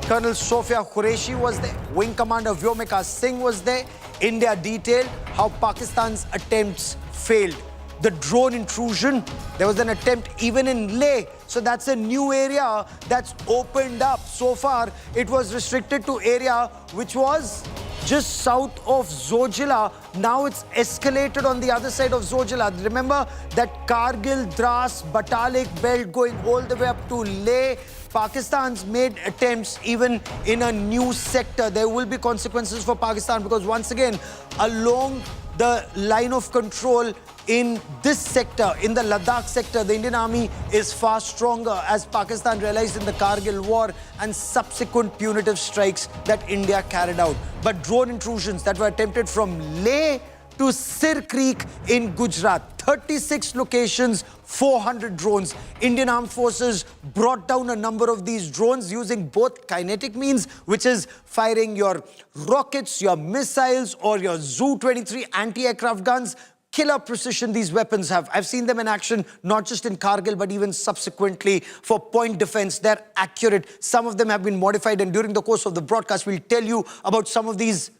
Colonel Sofia Qureshi was there. Wing Commander Vyomika Singh was there. India detailed how Pakistan's attempts failed. The drone intrusion, there was an attempt even in Leh. So that's a new area that's opened up. So far, it was restricted to area which was just south of Zojila. Now it's escalated on the other side of Zojila. Remember that Kargil, Dras, Batalik belt going all the way up to Leh. Pakistan's made attempts even in a new sector. There will be consequences for Pakistan, because once again, along the line of control in this sector, in the Ladakh sector, the Indian Army is far stronger, as Pakistan realized in the Kargil war and subsequent punitive strikes that India carried out. But drone intrusions that were attempted from Leh to Sir Creek in Gujarat, 36 locations, 400 drones. Indian Armed Forces brought down a number of these drones using both kinetic means, which is firing your rockets, your missiles, or your Zu-23 anti-aircraft guns. Killer precision these weapons have. I've seen them in action, not just in Kargil, but even subsequently for point defense. They're accurate. Some of them have been modified, and during the course of the broadcast, we'll tell you about some of these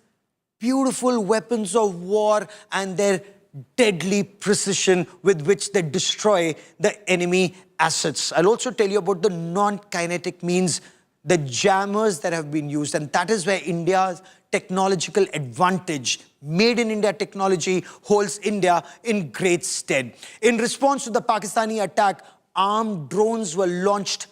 beautiful weapons of war and their deadly precision with which they destroy the enemy assets. I'll also tell you about the non-kinetic means, the jammers that have been used, and that is where India's technological advantage, made in India technology, holds India in great stead. In response to the Pakistani attack, armed drones were launched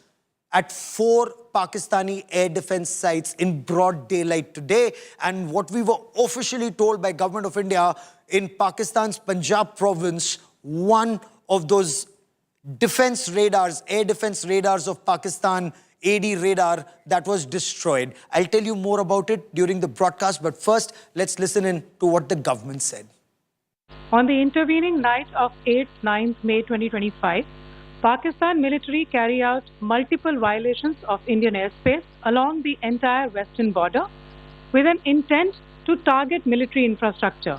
at 4 Pakistani air defense sites in broad daylight today. And what we were officially told by Government of India, in Pakistan's Punjab province, one of those defense radars, air defense radars of Pakistan, AD radar, that was destroyed. I'll tell you more about it during the broadcast, but first, let's listen in to what the government said. On the intervening night of 8th-9th May 2025, Pakistan military carried out multiple violations of Indian airspace along the entire western border with an intent to target military infrastructure.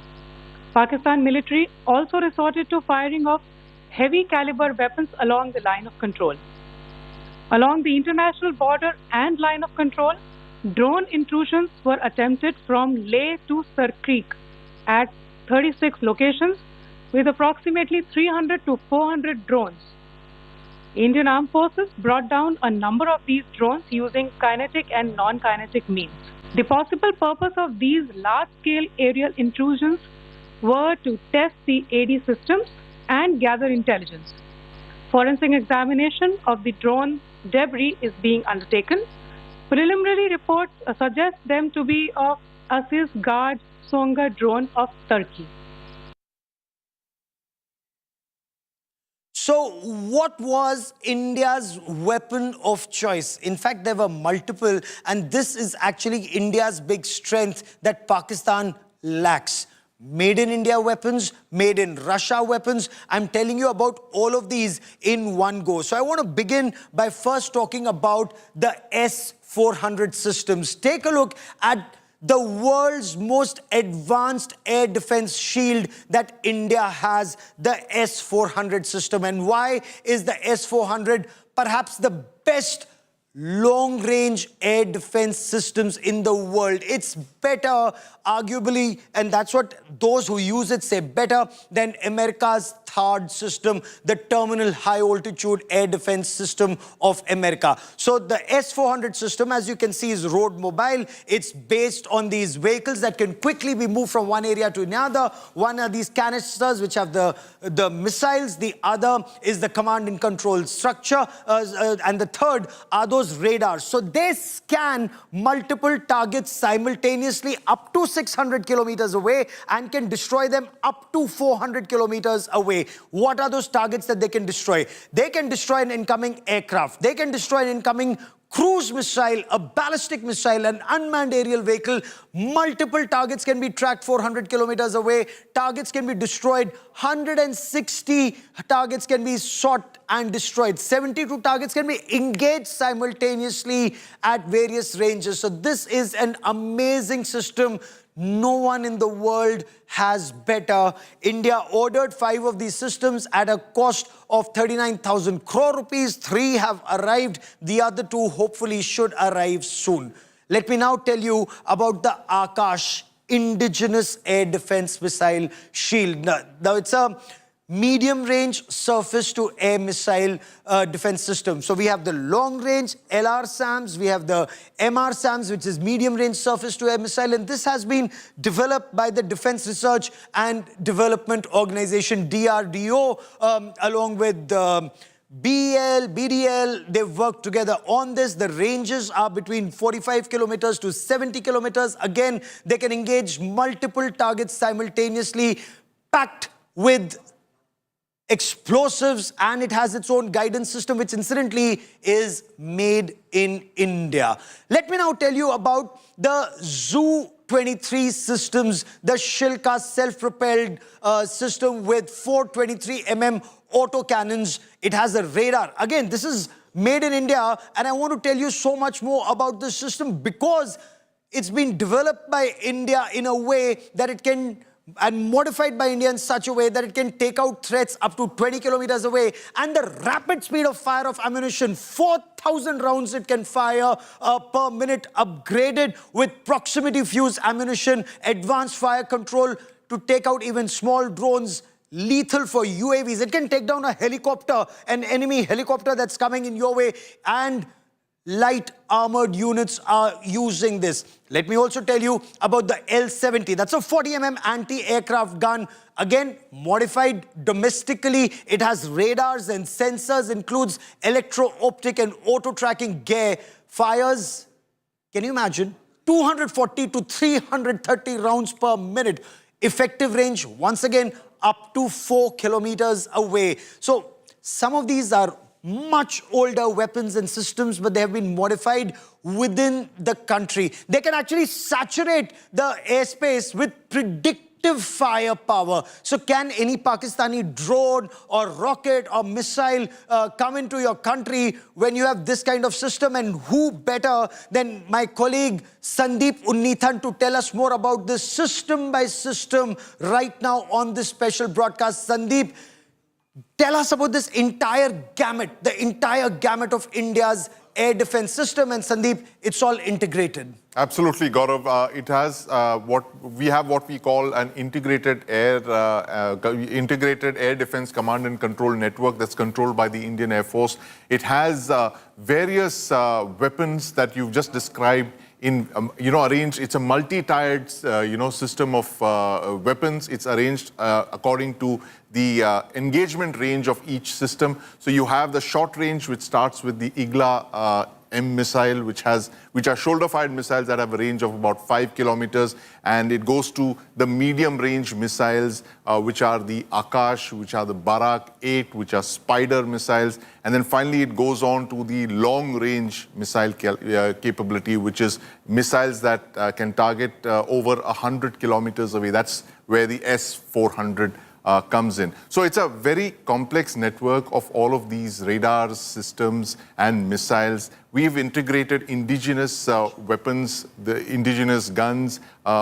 Pakistan military also resorted to firing of heavy caliber weapons along the line of control. Along the international border and line of control, drone intrusions were attempted from Leh to Sir Creek at 36 locations with approximately 300 to 400 drones. Indian Armed Forces brought down a number of these drones using kinetic and non-kinetic means. The possible purpose of these large-scale aerial intrusions were to test the AD systems and gather intelligence. Forensic examination of the drone debris is being undertaken. Preliminary reports suggest them to be of Aziz Guard Songa drone of Turkey. So what was India's weapon of choice? In fact, there were multiple, and this is actually India's big strength that Pakistan lacks. Made in India weapons, made in Russia weapons. I'm telling you about all of these in one go. So I want to begin by first talking about the S-400 systems. Take a look at the world's most advanced air defense shield that India has, the S-400 system. And why is the S-400 perhaps the best long-range air defense systems in the world. It's better, arguably, and that's what those who use it say, better than America's THAAD system, the Terminal High Altitude Air Defense System of America. So the S-400 system, as you can see, is road mobile. It's based on these vehicles that can quickly be moved from one area to another. One are these canisters which have the missiles. The other is the command and control structure. And the third are those radars. So they scan multiple targets simultaneously up to 600 kilometers away and can destroy them up to 400 kilometers away. What are those targets that they can destroy? They can destroy an incoming aircraft. They can destroy an incoming cruise missile, a ballistic missile, an unmanned aerial vehicle. Multiple targets can be tracked 400 kilometers away. Targets can be destroyed. 160 targets can be shot and destroyed. 72 targets can be engaged simultaneously at various ranges. So this is an amazing system. No one in the world has better. India ordered 5 of these systems at a cost of 39,000 crore rupees. 3 have arrived. The other 2 hopefully should arrive soon. Let me now tell you about the Akash Indigenous Air Defense Missile Shield. Now it's a medium-range surface-to-air missile defense system. So we have the long-range LR-SAMs, we have the MR-SAMs, which is medium-range surface-to-air missile, and this has been developed by the Defense Research and Development Organization, DRDO, along with BDL, they've worked together on this. The ranges are between 45 kilometers to 70 kilometers. Again, they can engage multiple targets simultaneously, packed with explosives, and it has its own guidance system, which incidentally is made in India. Let me now tell you about the Zu-23 systems, the Shilka self-propelled system with 423mm autocannons. It has a radar. Again, this is made in India, and I want to tell you so much more about this system because it's been developed by India in a way that it can, and modified by India in such a way that it can take out threats up to 20 kilometers away. And the rapid speed of fire of ammunition, 4,000 rounds it can fire per minute, upgraded with proximity fuse ammunition, advanced fire control to take out even small drones, lethal for UAVs. It can take down a helicopter, an enemy helicopter that's coming in your way, and light armored units are using this. Let me also tell you about the L-70. That's a 40mm anti-aircraft gun. Again, modified domestically. It has radars and sensors, includes electro-optic and auto-tracking gear. Fires, can you imagine? 240 to 330 rounds per minute. Effective range, once again, up to 4 kilometers away. So some of these are much older weapons and systems, but they have been modified within the country. They can actually saturate the airspace with predictive firepower. So can any Pakistani drone or rocket or missile come into your country when you have this kind of system? And who better than my colleague Sandeep Unnithan to tell us more about this system by system right now on this special broadcast. Sandeep, tell us about this entire gamut, the entire gamut of India's air defense system. And Sandeep, it's all integrated. Absolutely, Gaurav. It has what we call an integrated air defense command and control network that's controlled by the Indian Air Force. It has various weapons that you've just described in arranged. It's a multi-tiered system of weapons. It's arranged according to the engagement range of each system. So you have the short range, which starts with the Igla M missile, which are shoulder-fired missiles that have a range of about 5 kilometers, and it goes to the medium-range missiles, which are the Akash, which are the Barak 8, which are Spider missiles, and then finally it goes on to the long-range missile capability, which is missiles that can target over 100 kilometers away. That's where the S-400 comes in. So it's a very complex network of all of these radars, systems, and missiles. We've integrated indigenous weapons, the indigenous guns,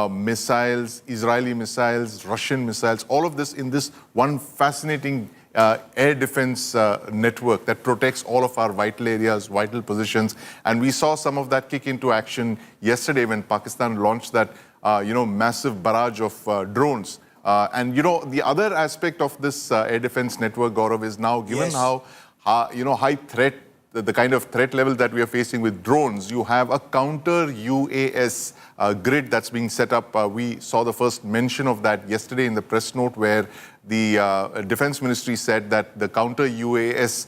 missiles, Israeli missiles, Russian missiles, all of this in this one fascinating air defense network that protects all of our vital areas, vital positions. And we saw some of that kick into action yesterday when Pakistan launched that, massive barrage of drones. And the other aspect of this air defense network, Gaurav, is now given how, high threat, the kind of threat level that we are facing with drones, you have a counter UAS grid that's being set up. We saw the first mention of that yesterday in the press note where the Defense Ministry said that the counter UAS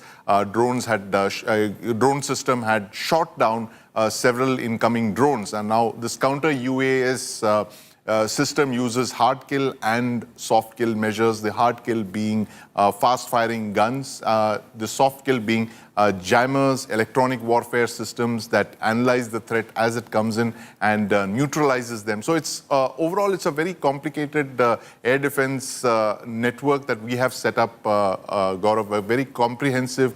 drone system had shot down several incoming drones. And now this counter UAS system uses hard kill and soft kill measures, the hard kill being fast firing guns, the soft kill being jammers, electronic warfare systems that analyze the threat as it comes in and neutralizes them. So it's overall it's a very complicated air defense network that we have set up, Gaurav, a very comprehensive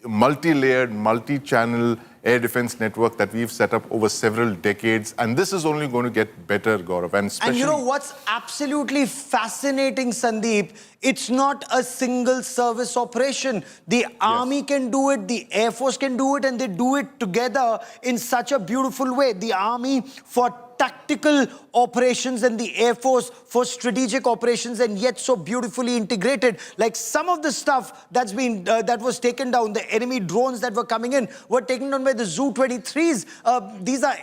multi-layered, multi-channel air defense network that we've set up over several decades. And this is only going to get better, Gaurav. And you know what's absolutely fascinating, Sandeep? It's not a single service operation. The Army can do it, the Air Force can do it, and they do it together in such a beautiful way. The Army for tactical operations and the Air Force for strategic operations, and yet so beautifully integrated. Like some of the stuff that's been that was taken down, the enemy drones that were coming in were taken down by the Zu-23s. These are,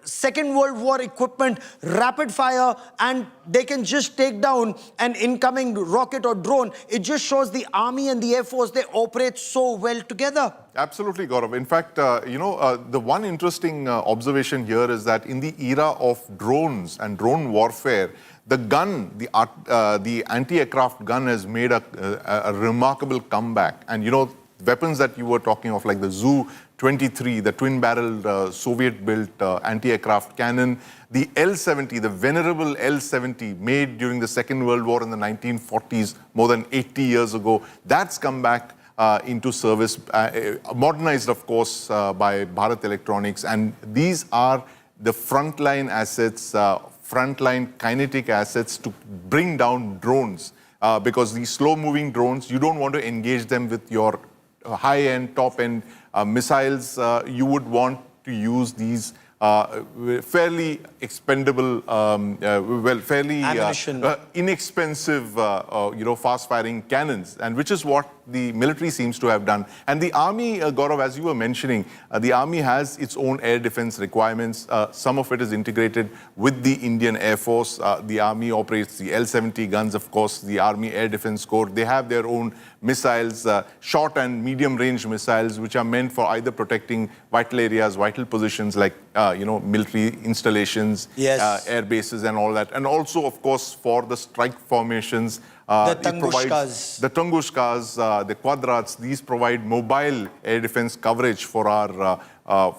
Second World War equipment, rapid fire, and they can just take down an incoming rocket or drone. It just shows the Army and the Air Force, they operate so well together. Absolutely, Gaurav. In fact, the one interesting observation here is that in the era of drones and drone warfare, the gun, the anti-aircraft gun has made a remarkable comeback. And, weapons that you were talking of, like the Zu-23, the twin-barreled Soviet-built anti-aircraft cannon, the L-70, the venerable L-70 made during the Second World War in the 1940s, more than 80 years ago, that's come back into service, modernized, of course, by Bharat Electronics. And these are the frontline assets, frontline kinetic assets to bring down drones. Because these slow-moving drones, you don't want to engage them with your high-end, top-end missiles. You would want to use these fairly expendable, fairly inexpensive, fast-firing cannons, and which is what the military seems to have done. And the Army, Gaurav, as you were mentioning, the Army has its own air defense requirements. Some of it is integrated with the Indian Air Force. The Army operates the L-70 guns, of course, the Army Air Defense Corps. They have their own missiles, short and medium-range missiles, which are meant for either protecting vital areas, vital positions like, military installations, air bases and all that. And also, of course, for the strike formations, the Tungushkas. The Tungushkas, the Quadrats, these provide mobile air defense coverage for our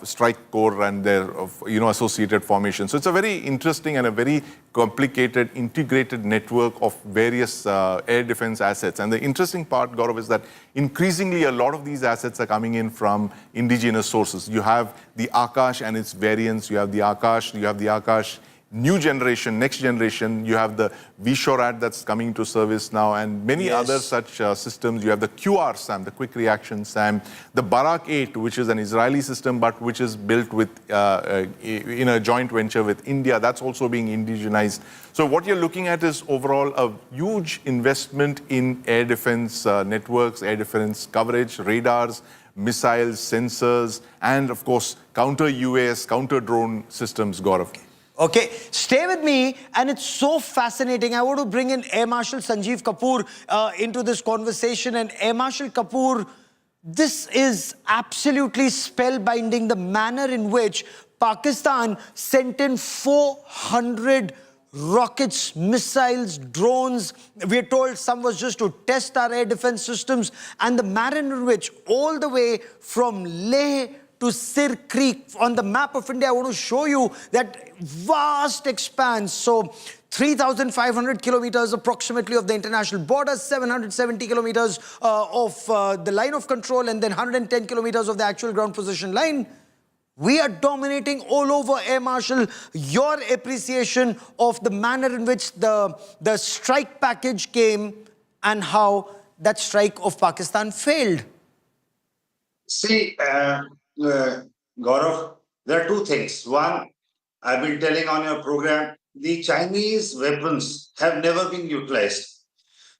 strike corps and their associated formations. So it's a very interesting and a very complicated, integrated network of various air defense assets. And the interesting part, Gaurav, is that increasingly a lot of these assets are coming in from indigenous sources. You have the Akash and its variants. You have the Akash new generation, next generation. You have the VSHORAD that's coming to service now, and many other such systems. You have the QR SAM, the quick reaction SAM, the Barak 8, which is an Israeli system, but which is built with in a joint venture with India. That's also being indigenized. So what you're looking at is overall a huge investment in air defense networks, air defense coverage, radars, missiles, sensors, and of course, counter UAS, counter drone systems, Gaurav. Okay, stay with me, and it's so fascinating. I want to bring in Air Marshal Sanjeev Kapoor into this conversation. And Air Marshal Kapoor, this is absolutely spellbinding, the manner in which Pakistan sent in 400 rockets, missiles, drones. We're told some was just to test our air defense systems, and the manner in which all the way from Leh to Sir Creek on the map of India, I want to show you that vast expanse. So 3,500 kilometers approximately of the international border, 770 kilometers of the line of control, and then 110 kilometers of the actual ground position line. We are dominating all over, Air Marshal. Your appreciation of the manner in which the strike package came and how that strike of Pakistan failed? See, Gaurav, there are two things. One, I've been telling on your program, the Chinese weapons have never been utilized.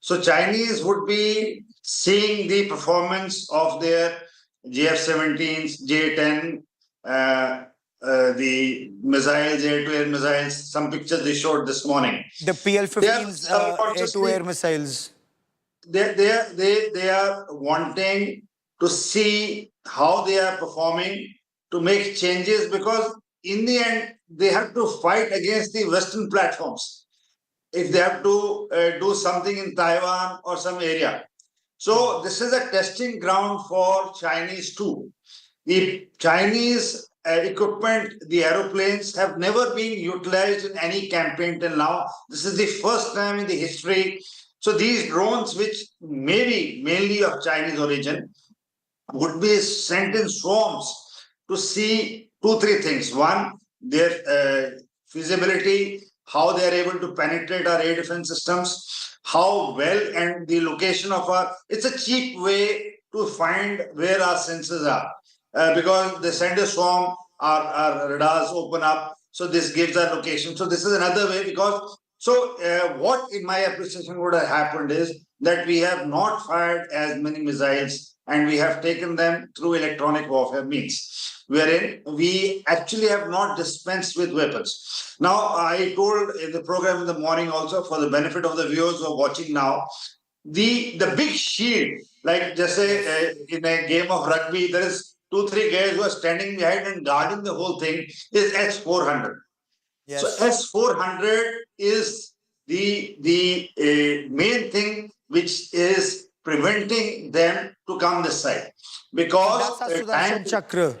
So Chinese would be seeing the performance of their JF-17s, J-10, the missiles, air-to-air missiles, some pictures they showed this morning. The PL-15s, air-to-air missiles. They are wanting to see how they are performing, to make changes, because in the end, they have to fight against the Western platforms if they have to do something in Taiwan or some area. So this is a testing ground for Chinese too. The Chinese equipment, the aeroplanes, have never been utilized in any campaign till now. This is the first time in the history. So these drones, which may be mainly of Chinese origin, would be sent in swarms to see 2-3 things. One, their feasibility, how they are able to penetrate our air defense systems, how well, and the location of our... It's a cheap way to find where our sensors are. Because they send a swarm, our radars open up, so this gives our location. So this is another way, because... So what in my appreciation would have happened is that we have not fired as many missiles, and we have taken them through electronic warfare means, wherein we actually have not dispensed with weapons. Now, I told in the program in the morning also, for the benefit of the viewers who are watching now, the big shield, like just say in a game of rugby, there is 2-3 guys who are standing behind and guarding the whole thing, is S-400. Yes. So S-400 is the main thing which is preventing them to come this side. Because Sudarshan Chakra.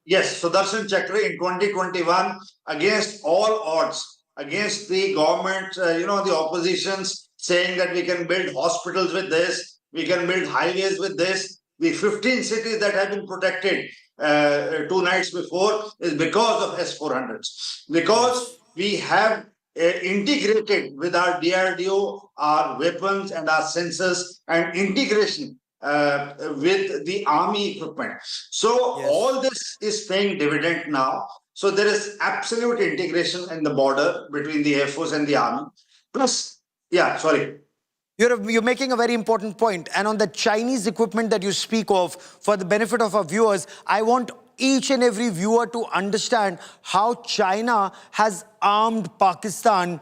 Yes, Sudarshan Chakra in 2021, against all odds, against the government, the oppositions saying that we can build hospitals with this, we can build highways with this. The 15 cities that have been protected 2 nights before is because of S-400s. Because we have integrated with our DRDO, our weapons and our sensors, and integration with the army equipment. So all this is paying dividend now. So there is absolute integration in the border between the Air Force and the army. Plus, You're making a very important point. And on the Chinese equipment that you speak of, for the benefit of our viewers, I want each and every viewer to understand how China has armed Pakistan,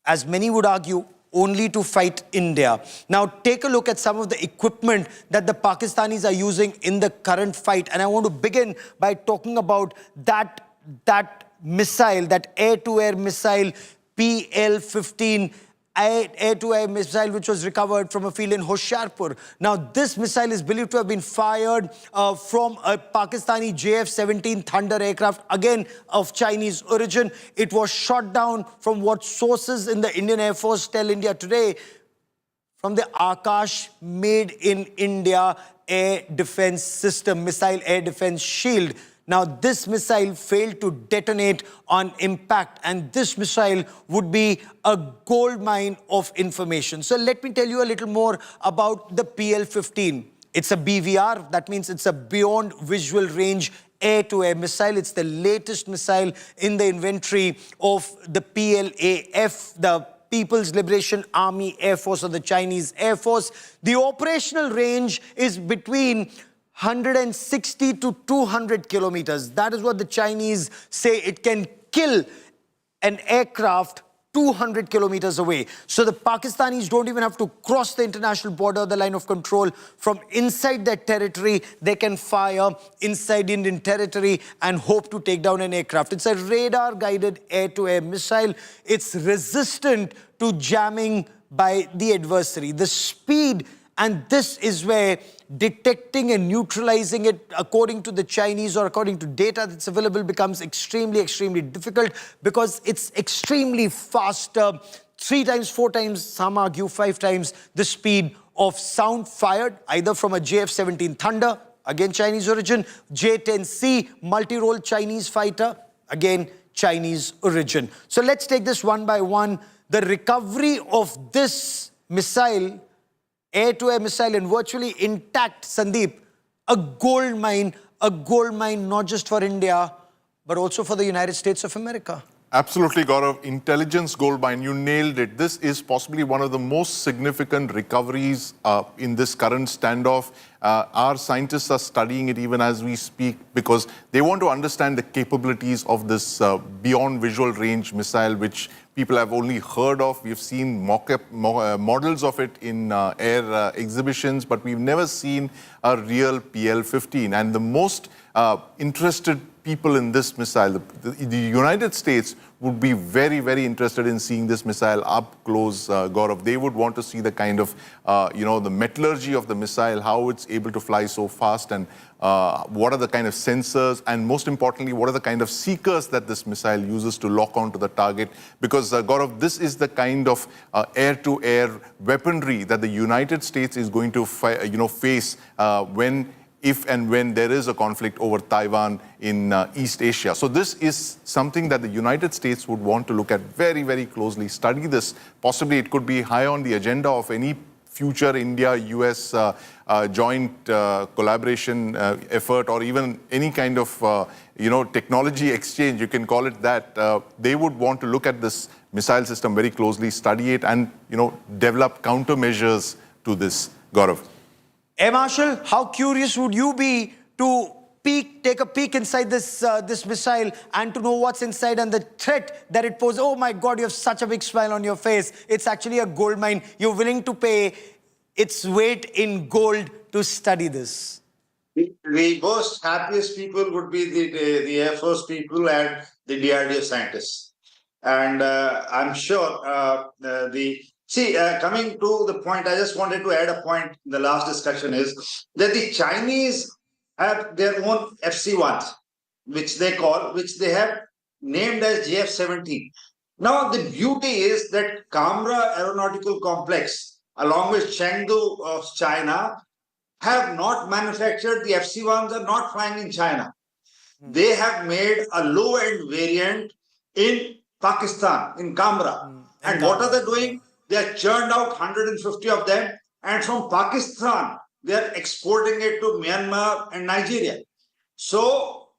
as many would argue, only to fight India. Now, take a look at some of the equipment that the Pakistanis are using in the current fight. And I want to begin by talking about that missile, that air-to-air missile, PL-15, air-to-air missile which was recovered from a field in Hoshiarpur. Now, this missile is believed to have been fired from a Pakistani JF-17 Thunder aircraft, again of Chinese origin. It was shot down from what sources in the Indian Air Force tell India Today, from the Akash Made in India air defense system, missile air defense shield. Now, this missile failed to detonate on impact, and this missile would be a gold mine of information. So let me tell you a little more about the PL-15. It's a BVR, that means it's a Beyond Visual Range air-to-air missile. It's the latest missile in the inventory of the PLAF, the People's Liberation Army Air Force, or the Chinese Air Force. The operational range is between 160 to 200 kilometers. That is what the Chinese say. It can kill an aircraft 200 kilometers away. So the Pakistanis don't even have to cross the international border, the line of control. From inside their territory, they can fire inside Indian territory and hope to take down an aircraft. It's a radar-guided air-to-air missile. It's resistant to jamming by the adversary. The speed, and this is where detecting and neutralizing it, according to the Chinese or according to data that's available, becomes extremely, extremely difficult, because it's extremely faster, 3 times, 4 times, some argue 5 times the speed of sound fired either from a JF-17 Thunder, again Chinese origin, J-10C multi-role Chinese fighter, again Chinese origin. So let's take this one by one. The recovery of this missile air-to-air missile and virtually intact, Sandeep. A gold mine not just for India, but also for the United States of America. Absolutely, Gaurav. Intelligence gold mine, you nailed it. This is possibly one of the most significant recoveries in this current standoff. Our scientists are studying it even as we speak because they want to understand the capabilities of this beyond visual range missile, which people have only heard of. We've seen mock-up models of it in air exhibitions, but we've never seen a real PL-15. And the most interested people in this missile, the United States would be very, very interested in seeing this missile up close, Gaurav. They would want to see the kind of, the metallurgy of the missile, how it's able to fly so fast, and what are the kind of sensors, and most importantly, what are the kind of seekers that this missile uses to lock onto the target. Because, Gaurav, this is the kind of air-to-air weaponry that the United States is going to face if and when there is a conflict over Taiwan in East Asia. So this is something that the United States would want to look at very, very closely, study this. Possibly it could be high on the agenda of any future India-US joint collaboration effort, or even any kind of, technology exchange, you can call it that. They would want to look at this missile system very closely, study it, and, develop countermeasures to this, Gaurav. Air Marshal, how curious would you be to take a peek inside this missile and to know what's inside and the threat that it poses? Oh my God, you have such a big smile on your face. It's actually a gold mine. You're willing to pay its weight in gold to study this. The most happiest people would be the Air Force people and the DRDO scientists. And I'm sure coming to the point, I just wanted to add a point in the last discussion is that the Chinese have their own FC-1s, which they have named as JF-17. Now, the beauty is that Camra Aeronautical Complex, along with Chengdu of China, have not manufactured the FC-1s, are not flying in China. They have made a low-end variant in Pakistan, in Camra. And what are they doing? They have churned out 150 of them, and from Pakistan, they are exporting it to Myanmar and Nigeria. So,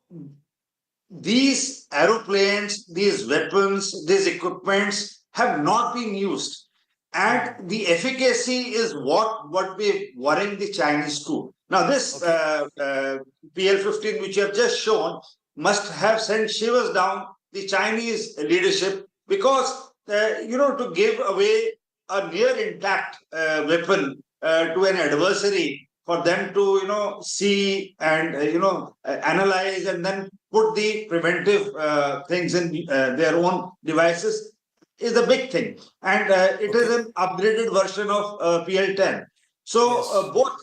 these aeroplanes, these weapons, these equipments have not been used. And the efficacy is what we're worrying the Chinese too. Now, this PL-15, which you have just shown, must have sent shivers down the Chinese leadership because, to give away a near intact weapon to an adversary, for them to, see and, analyze and then put the preventive things in their own devices is a big thing. And it is an upgraded version of PL-10. So both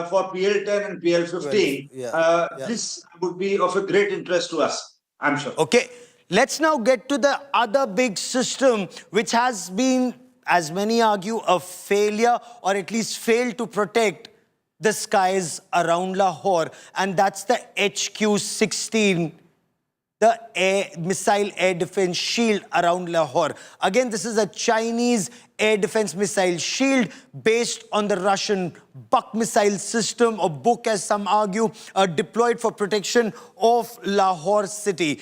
for PL-10 and PL-15, this would be of a great interest to us, I'm sure. Okay, let's now get to the other big system, which has been, as many argue, a failure, or at least failed to protect the skies around Lahore, and that's the HQ-16, the missile air defense shield around Lahore. Again, this is a Chinese air defense missile shield based on the Russian Buk missile system, or Buk as some argue, deployed for protection of Lahore city.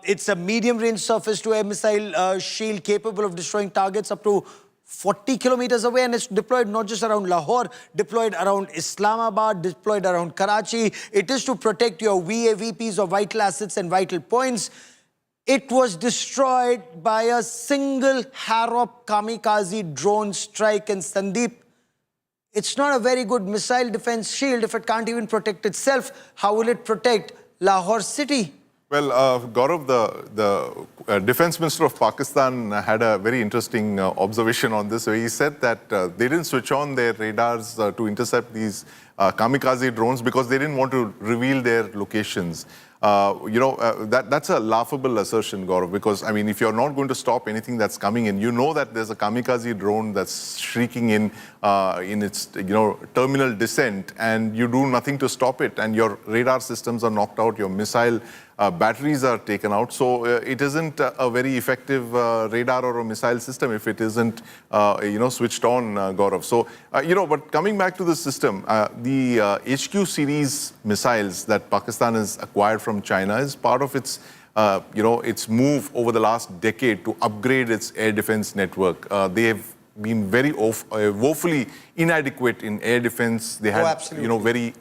It's a medium-range surface-to-air missile shield capable of destroying targets up to 40 kilometers away, and it's deployed not just around Lahore, deployed around Islamabad, deployed around Karachi. It is to protect your VAVPs or vital assets and vital points. It was destroyed by a single Harop kamikaze drone strike. And Sandeep, it's not a very good missile defense shield if it can't even protect itself. How will it protect Lahore city? Well, Gaurav, the Defense Minister of Pakistan had a very interesting observation on this. He said that they didn't switch on their radars to intercept these kamikaze drones because they didn't want to reveal their locations. that's a laughable assertion, Gaurav, because, I mean, if you're not going to stop anything that's coming in, you know that there's a kamikaze drone that's shrieking in its, terminal descent, and you do nothing to stop it, and your radar systems are knocked out, your missile batteries are taken out. So it isn't a very effective radar or a missile system if it isn't, switched on, Gaurav. So, but coming back to the system, the HQ series missiles that Pakistan has acquired from China is part of its, its move over the last decade to upgrade its air defense network. They have been very woefully inadequate in air defense. They had, very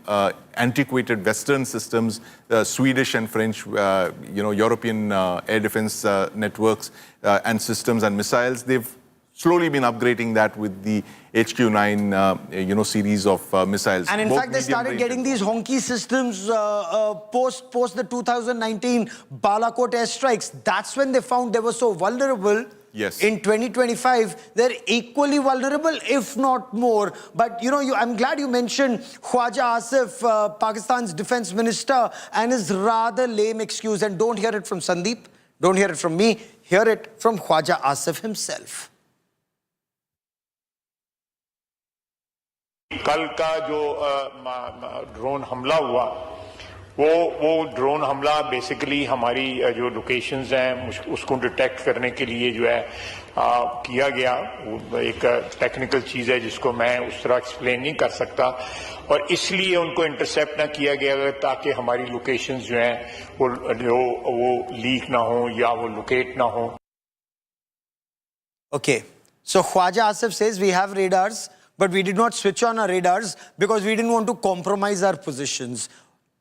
antiquated Western systems, Swedish and French, European air defense networks and systems and missiles. They've slowly been upgrading that with the HQ-9, series of missiles. And in fact, they started getting these honky systems post the 2019 Balakot airstrikes. That's when they found they were so vulnerable. Yes. In 2025, they're equally vulnerable, if not more. But, I'm glad you mentioned Khwaja Asif, Pakistan's defense minister, and his rather lame excuse. And don't hear it from Sandeep. Don't hear it from me. Hear it from Khwaja Asif himself. कल का जो drone हमला हुआ वो drone हमला basically हमारी जो locations हैं उसको डिटेक्ट करने के लिए जो है किया गया। एक टेक्निकल चीज़ है जिसको मैं उस तरह एक्सप्लेन नहीं कर सकता, और इसलिए उनको इंटरसेप्ट ना किया गया ताकि हमारी लोकेशंस जो हैं वो लीक ना हो या वो लोकेट ना हो। Okay, so Khwaja Asif says we have radars, but we did not switch on our radars because we didn't want to compromise our positions.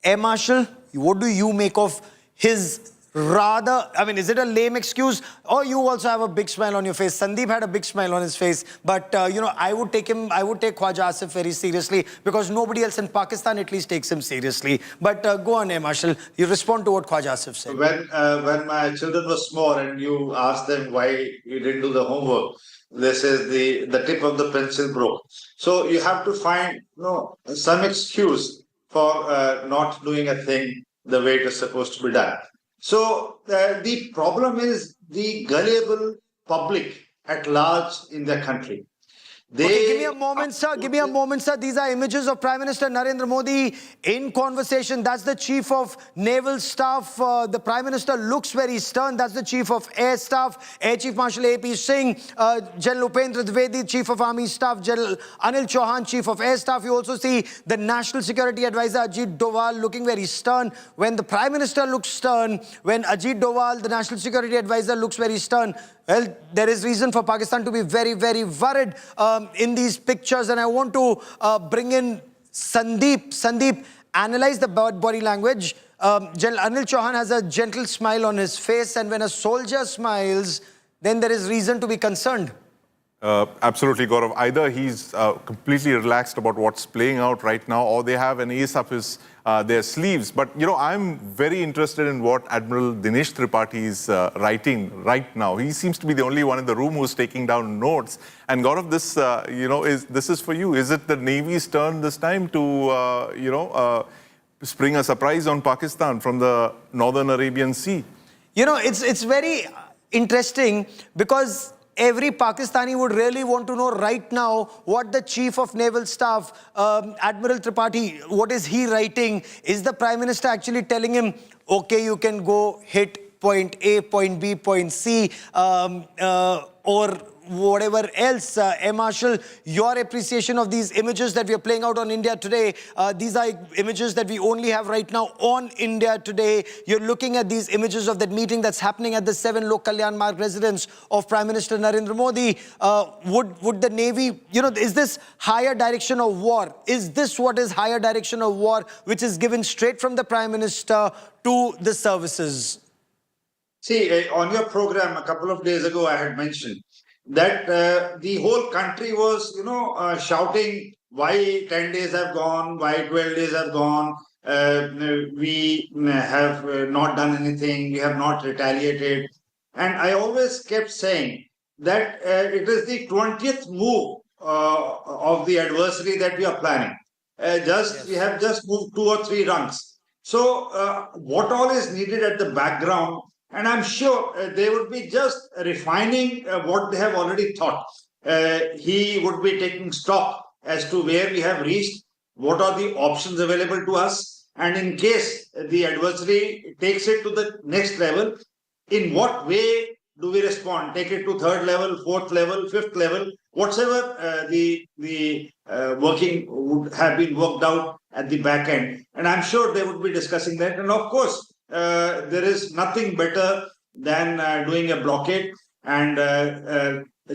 Air Marshal, what do you make of his rather, is it a lame excuse, or you also have a big smile on your face? Sandeep had a big smile on his face, but I would take Khwaja Asif very seriously because nobody else in Pakistan at least takes him seriously. But go on, Air Marshal, you respond to what Khwaja Asif said. When my children were small and you asked them why you didn't do the homework, they says the tip of the pencil broke. So you have to find some excuse for not doing a thing the way it is supposed to be done. So the problem is the gullible public at large in the country. Okay, give me a moment, sir. Give me a moment, sir. These are images of Prime Minister Narendra Modi in conversation. That's the Chief of Naval Staff. The Prime Minister looks very stern. That's the Chief of Air Staff, Air Chief Marshal A.P. Singh, General Upendra Dwivedi, Chief of Army Staff, General Anil Chauhan, Chief of Air Staff. You also see the National Security Advisor, Ajit Doval, looking very stern. When the Prime Minister looks stern, when Ajit Doval, the National Security Advisor, looks very stern, well, there is reason for Pakistan to be very, very worried in these pictures. And I want to bring in Sandeep. Sandeep, analyze the body language. General Anil Chauhan has a gentle smile on his face. And when a soldier smiles, then there is reason to be concerned. Absolutely, Gaurav. Either he's completely relaxed about what's playing out right now, or they have an ace up their sleeves. But, I'm very interested in what Admiral Dinesh Tripathi is writing right now. He seems to be the only one in the room who's taking down notes. And Gaurav, this is for you. Is it the Navy's turn this time to, spring a surprise on Pakistan from the Northern Arabian Sea? It's very interesting because every Pakistani would really want to know right now what the Chief of Naval Staff, Admiral Tripathi, what is he writing? Is the Prime Minister actually telling him, okay, you can go hit point A, point B, point C, or whatever else? Air Marshal, your appreciation of these images that we are playing out on India Today, these are images that we only have right now on India Today. You're looking at these images of that meeting that's happening at the 7 Lok Kalyan Marg residence of Prime Minister Narendra Modi. Would the Navy, is this higher direction of war? Is this what is higher direction of war, which is given straight from the Prime Minister to the services? See, on your program a couple of days ago, I had mentioned that the whole country was, shouting why 10 days have gone, why 12 days have gone, we have not done anything, we have not retaliated. And I always kept saying that it is the 20th move of the adversary that we are planning. We have just moved 2 or 3 rungs. So what all is needed at the background, and I'm sure they would be just refining what they have already thought. He would be taking stock as to where we have reached, what are the options available to us, and in case the adversary takes it to the next level, in what way do we respond? Take it to third level, fourth level, fifth level, whatever the working would have been worked out at the back end. And I'm sure they would be discussing that. And of course, there is nothing better than doing a blockade and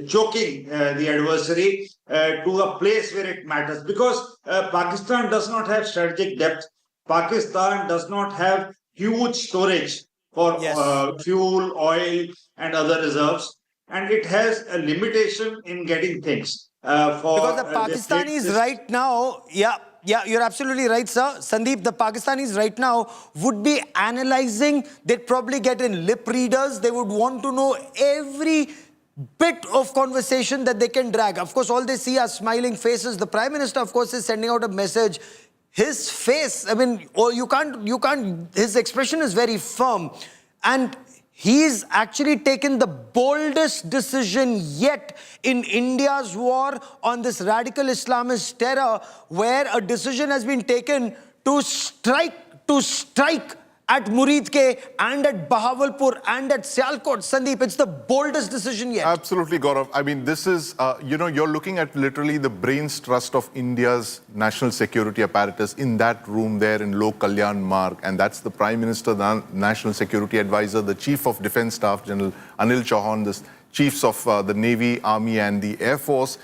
choking the adversary to a place where it matters. Because Pakistan does not have strategic depth. Pakistan does not have huge storage for fuel, oil, and other reserves. And it has a limitation in getting things. Because the Pakistanis right now, yeah, you're absolutely right, sir. Sandeep, the Pakistanis right now would be analyzing. They'd probably get in lip readers. They would want to know every bit of conversation that they can drag. Of course, all they see are smiling faces. The Prime Minister, of course, is sending out a message. His face, I mean, you can't, his expression is very firm. And he's actually taken the boldest decision yet in India's war on this radical Islamist terror, where a decision has been taken to strike at Muridke and at Bahawalpur and at Sialkot. Sandeep, it's the boldest decision yet. Absolutely, Gaurav. I mean, this is, you're looking at literally the brain's trust of India's national security apparatus in that room there in Lok Kalyan Marg. And that's the Prime Minister, the National Security Advisor, the Chief of Defence Staff, General Anil Chauhan, the Chiefs of the Navy, Army and the Air Force.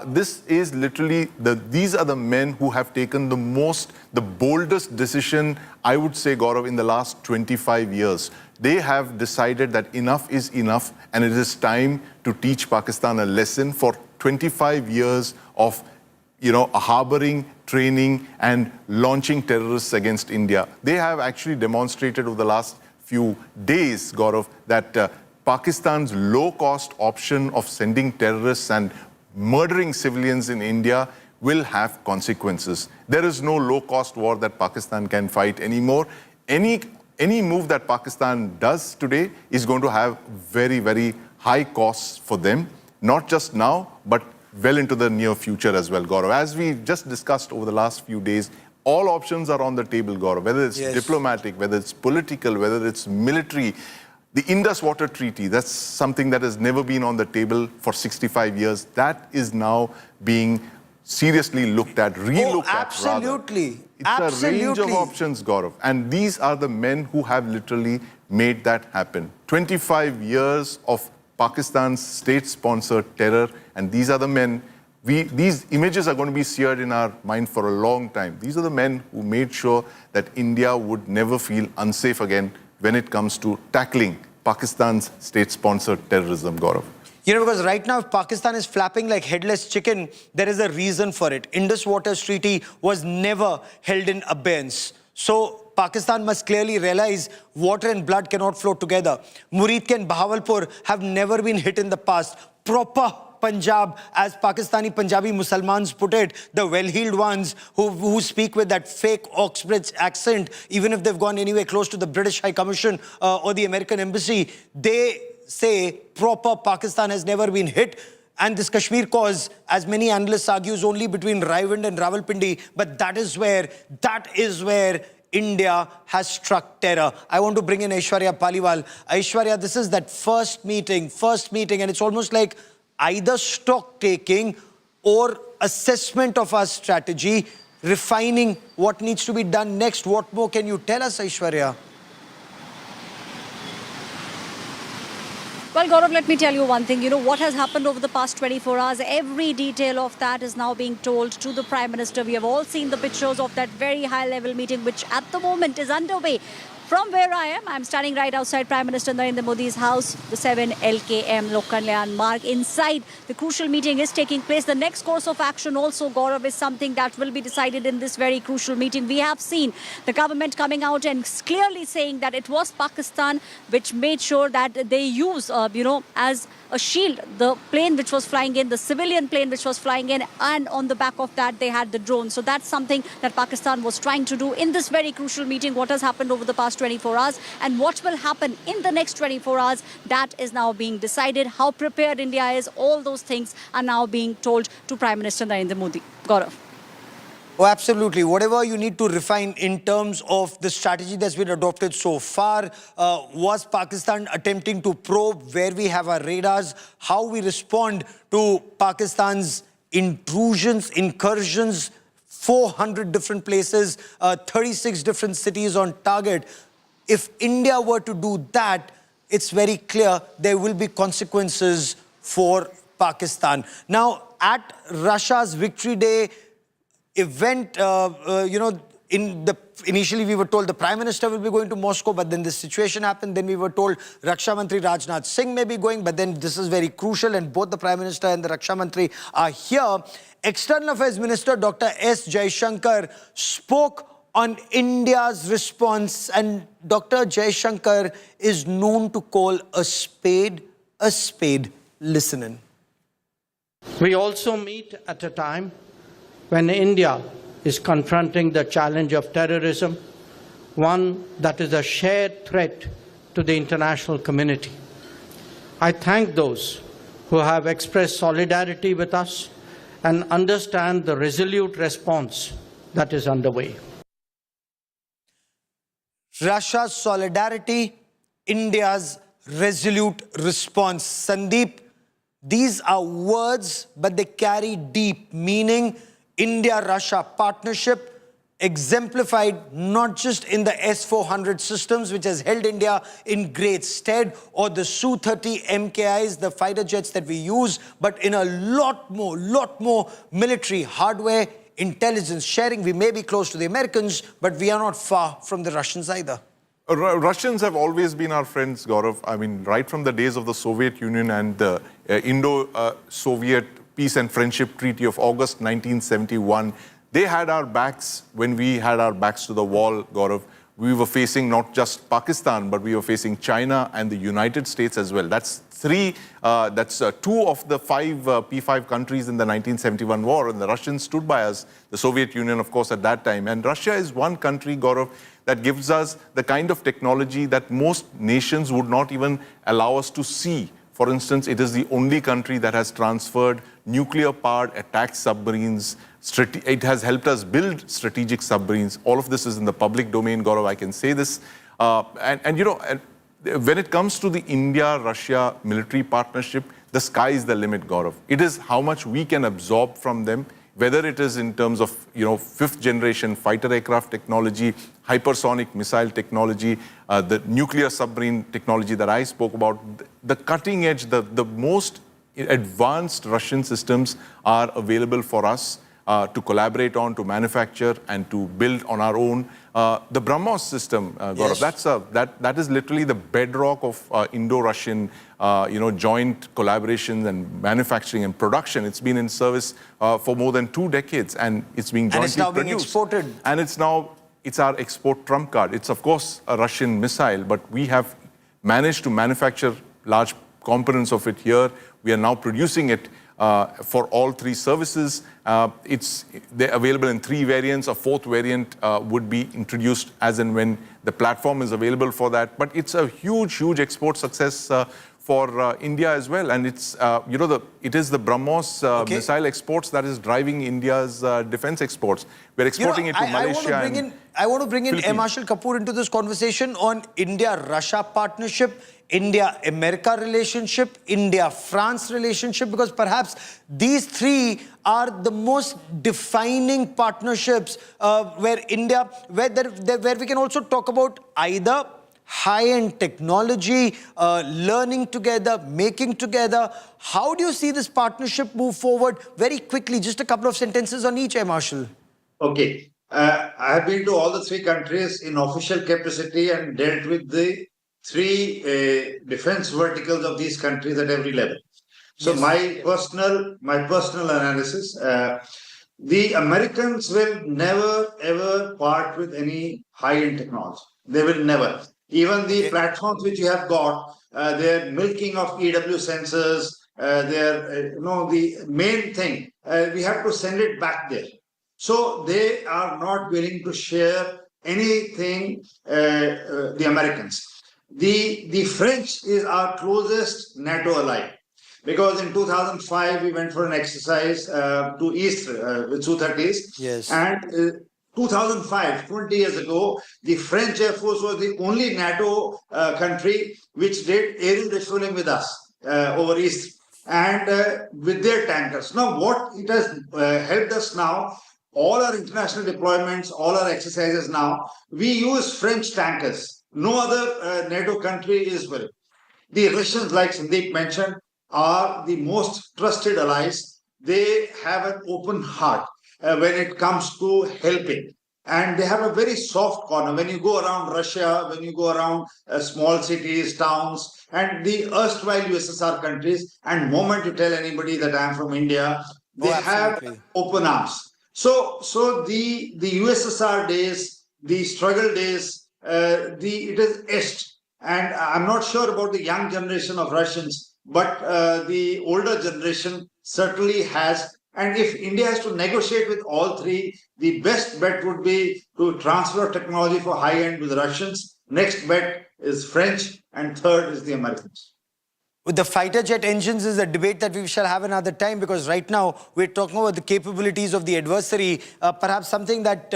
This is literally, these are the men who have taken the boldest decision, I would say, Gaurav, in the last 25 years. They have decided that enough is enough and it is time to teach Pakistan a lesson for 25 years of harboring, training and launching terrorists against India. They have actually demonstrated over the last few days, Gaurav, that Pakistan's low-cost option of sending terrorists and murdering civilians in India will have consequences. There is no low-cost war that Pakistan can fight anymore. Any move that Pakistan does today is going to have very, very high costs for them, not just now, but well into the near future as well, Gaurav. As we just discussed over the last few days, all options are on the table, Gaurav, whether it's diplomatic, whether it's political, whether it's military. The Indus Water Treaty, that's something that has never been on the table for 65 years. That is now being seriously looked at, re-looked at. Absolutely. It's a range of options, Gaurav. And these are the men who have literally made that happen. 25 years of Pakistan's state-sponsored terror. And these are the men, these images are going to be seared in our mind for a long time. These are the men who made sure that India would never feel unsafe again when it comes to tackling Pakistan's state-sponsored terrorism, Gaurav. You know, because right now, if Pakistan is flapping like headless chicken, there is a reason for it. Indus Water Treaty was never held in abeyance. So Pakistan must clearly realize water and blood cannot flow together. Muridke and Bahawalpur have never been hit in the past. Proper Punjab, as Pakistani Punjabi Musalmans put it, the well-heeled ones who speak with that fake Oxbridge accent, even if they've gone anywhere close to the British High Commission or the American Embassy, they say proper Pakistan has never been hit. And this Kashmir cause, as many analysts argue, is only between Raiwind and Rawalpindi, but that is where India has struck terror. I want to bring in Aishwarya Paliwal. Aishwarya, this is that first meeting, and it's almost like either stock taking or assessment of our strategy, refining what needs to be done next. What more can you tell us, Aishwarya? Well, Gaurav, let me tell you one thing. You know, what has happened over the past 24 hours, every detail of that is now being told to the Prime Minister. We have all seen the pictures of that very high-level meeting, which at the moment is underway From where I am, I'm standing right outside Prime Minister Narendra Modi's house, the 7 LKM Lok Kalyan Marg. Inside, the crucial meeting is taking place. The next course of action also, Gaurav, is something that will be decided in this very crucial meeting. We have seen the government coming out and clearly saying that it was Pakistan which made sure that they use, as a shield, the plane which was flying in, the civilian plane which was flying in, and on the back of that, they had the drone. So that's something that Pakistan was trying to do in this very crucial meeting. What has happened over the past 24 hours and what will happen in the next 24 hours, that is now being decided. How prepared India is, all those things are now being told to Prime Minister Narendra Modi. Gaurav. Oh, absolutely. Whatever you need to refine in terms of the strategy that's been adopted so far, was Pakistan attempting to probe where we have our radars, how we respond to Pakistan's intrusions, incursions, 400 different places, 36 different cities on target. If India were to do that, it's very clear there will be consequences for Pakistan. Now, at Russia's Victory Day event, initially we were told the Prime Minister will be going to Moscow, but then this situation happened. Then we were told Raksha Mantri Rajnath Singh may be going, but then this is very crucial and both the Prime Minister and the Raksha Mantri are here. External Affairs Minister Dr. S. Jaishankar spoke on India's response, and Dr. Jaishankar is known to call a spade a spade. Listen in. We also meet at a time when India is confronting the challenge of terrorism, one that is a shared threat to the international community. I thank those who have expressed solidarity with us and understand the resolute response that is underway. Russia's solidarity, India's resolute response. Sandeep, these are words, but they carry deep meaning. India-Russia partnership exemplified not just in the S-400 systems, which has held India in great stead, or the Su-30 MKIs, the fighter jets that we use, but in a lot more military hardware, intelligence sharing. We may be close to the Americans, but we are not far from the Russians either. Russians have always been our friends, Gaurav. I mean, right from the days of the Soviet Union and the Indo-Soviet Peace and Friendship Treaty of August 1971, they had our backs when we had our backs to the wall, Gaurav. We were facing not just Pakistan, but we were facing China and the United States as well. That's two of the five P5 countries in the 1971 war, and the Russians stood by us, the Soviet Union, of course, at that time. And Russia is one country, Gaurav, that gives us the kind of technology that most nations would not even allow us to see. For instance, it is the only country that has transferred nuclear-powered attack submarines. It has helped us build strategic submarines. All of this is in the public domain, Gaurav, I can say this. When it comes to the India-Russia military partnership, the sky is the limit, Gaurav. It is how much we can absorb from them, whether it is in terms of, fifth-generation fighter aircraft technology, hypersonic missile technology, the nuclear submarine technology that I spoke about, the cutting edge, the most advanced Russian systems are available for us to collaborate on, to manufacture, and to build on our own. The BrahMos system, Gaurav, Yes. that is literally the bedrock of Indo-Russian, joint collaborations and manufacturing and production. It's been in service for more than 2 decades, and it's being jointly And it's now produced. being exported. And it's our export trump card. It's, of course, a Russian missile, but we have managed to manufacture large components of it here. We are now producing it for all 3 services. They're available in 3 variants. A 4th variant would be introduced as and when the platform is available for that. But it's a huge export success for India as well. And it's, it is the BrahMos missile exports that is driving India's defense exports. We're exporting it to Malaysia. I want to bring in Air Marshal Kapoor into this conversation on India-Russia partnership, India-America relationship, India-France relationship, because perhaps these 3 are the most defining partnerships where we can also talk about either high-end technology, learning together, making together. How do you see this partnership move forward? Very quickly, just a couple of sentences on each, Air Marshal. Okay. I have been to all the three countries in official capacity and dealt with the three defense verticals of these countries at every level. So my personal analysis, the Americans will never ever part with any high-end technology. They will never. Even the platforms which you have got, their milking of EW sensors, the main thing, we have to send it back there. So they are not willing to share anything, the Americans. The French is our closest NATO ally. Because in 2005, we went for an exercise to East with Su-30s. Yes. And 2005, 20 years ago, the French Air Force was the only NATO country which did aerial refueling with us over East and with their tankers. Now, what it has helped us now, all our international deployments, all our exercises now, we use French tankers. No other NATO country is willing. The Russians, like Sandeep mentioned, are the most trusted allies. They have an open heart when it comes to helping. And they have a very soft corner. When you go around Russia, when you go around small cities, towns, and the erstwhile USSR countries, and moment you tell anybody that I'm from India, they have open arms. So the USSR days, the struggle days, it is etched. And I'm not sure about the young generation of Russians, but the older generation certainly has. And if India has to negotiate with all three, the best bet would be to transfer technology for high-end with the Russians. Next bet is French, and third is the Americans. With the fighter jet engines is a debate that we shall have another time, because right now we're talking about the capabilities of the adversary, perhaps something that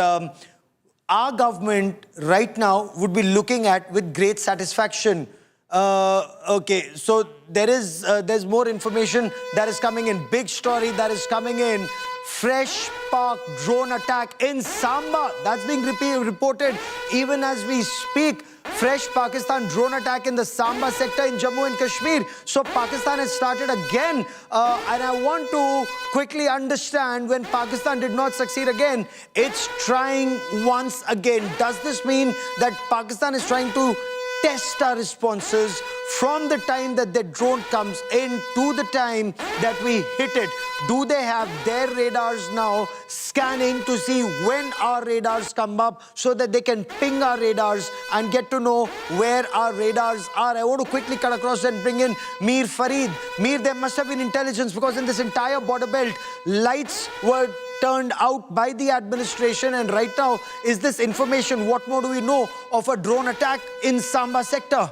our government right now would be looking at with great satisfaction. Okay, so there's more information that is coming in. Big story that is coming in. Fresh Pak drone attack in Samba. That's being reported even as we speak. Fresh Pakistan drone attack in the Samba sector in Jammu and Kashmir. So Pakistan has started again. And I want to quickly understand, when Pakistan did not succeed again, it's trying once again. Does this mean that Pakistan is trying to test our responses from the time that the drone comes in to the time that we hit it? Do they have their radars now scanning to see when our radars come up so that they can ping our radars and get to know where our radars are? I want to quickly cut across and bring in Mir Farid. Mir, there must have been intelligence, because in this entire border belt, lights were turned out by the administration, and right now is this information. What more do we know of a drone attack in Samba sector?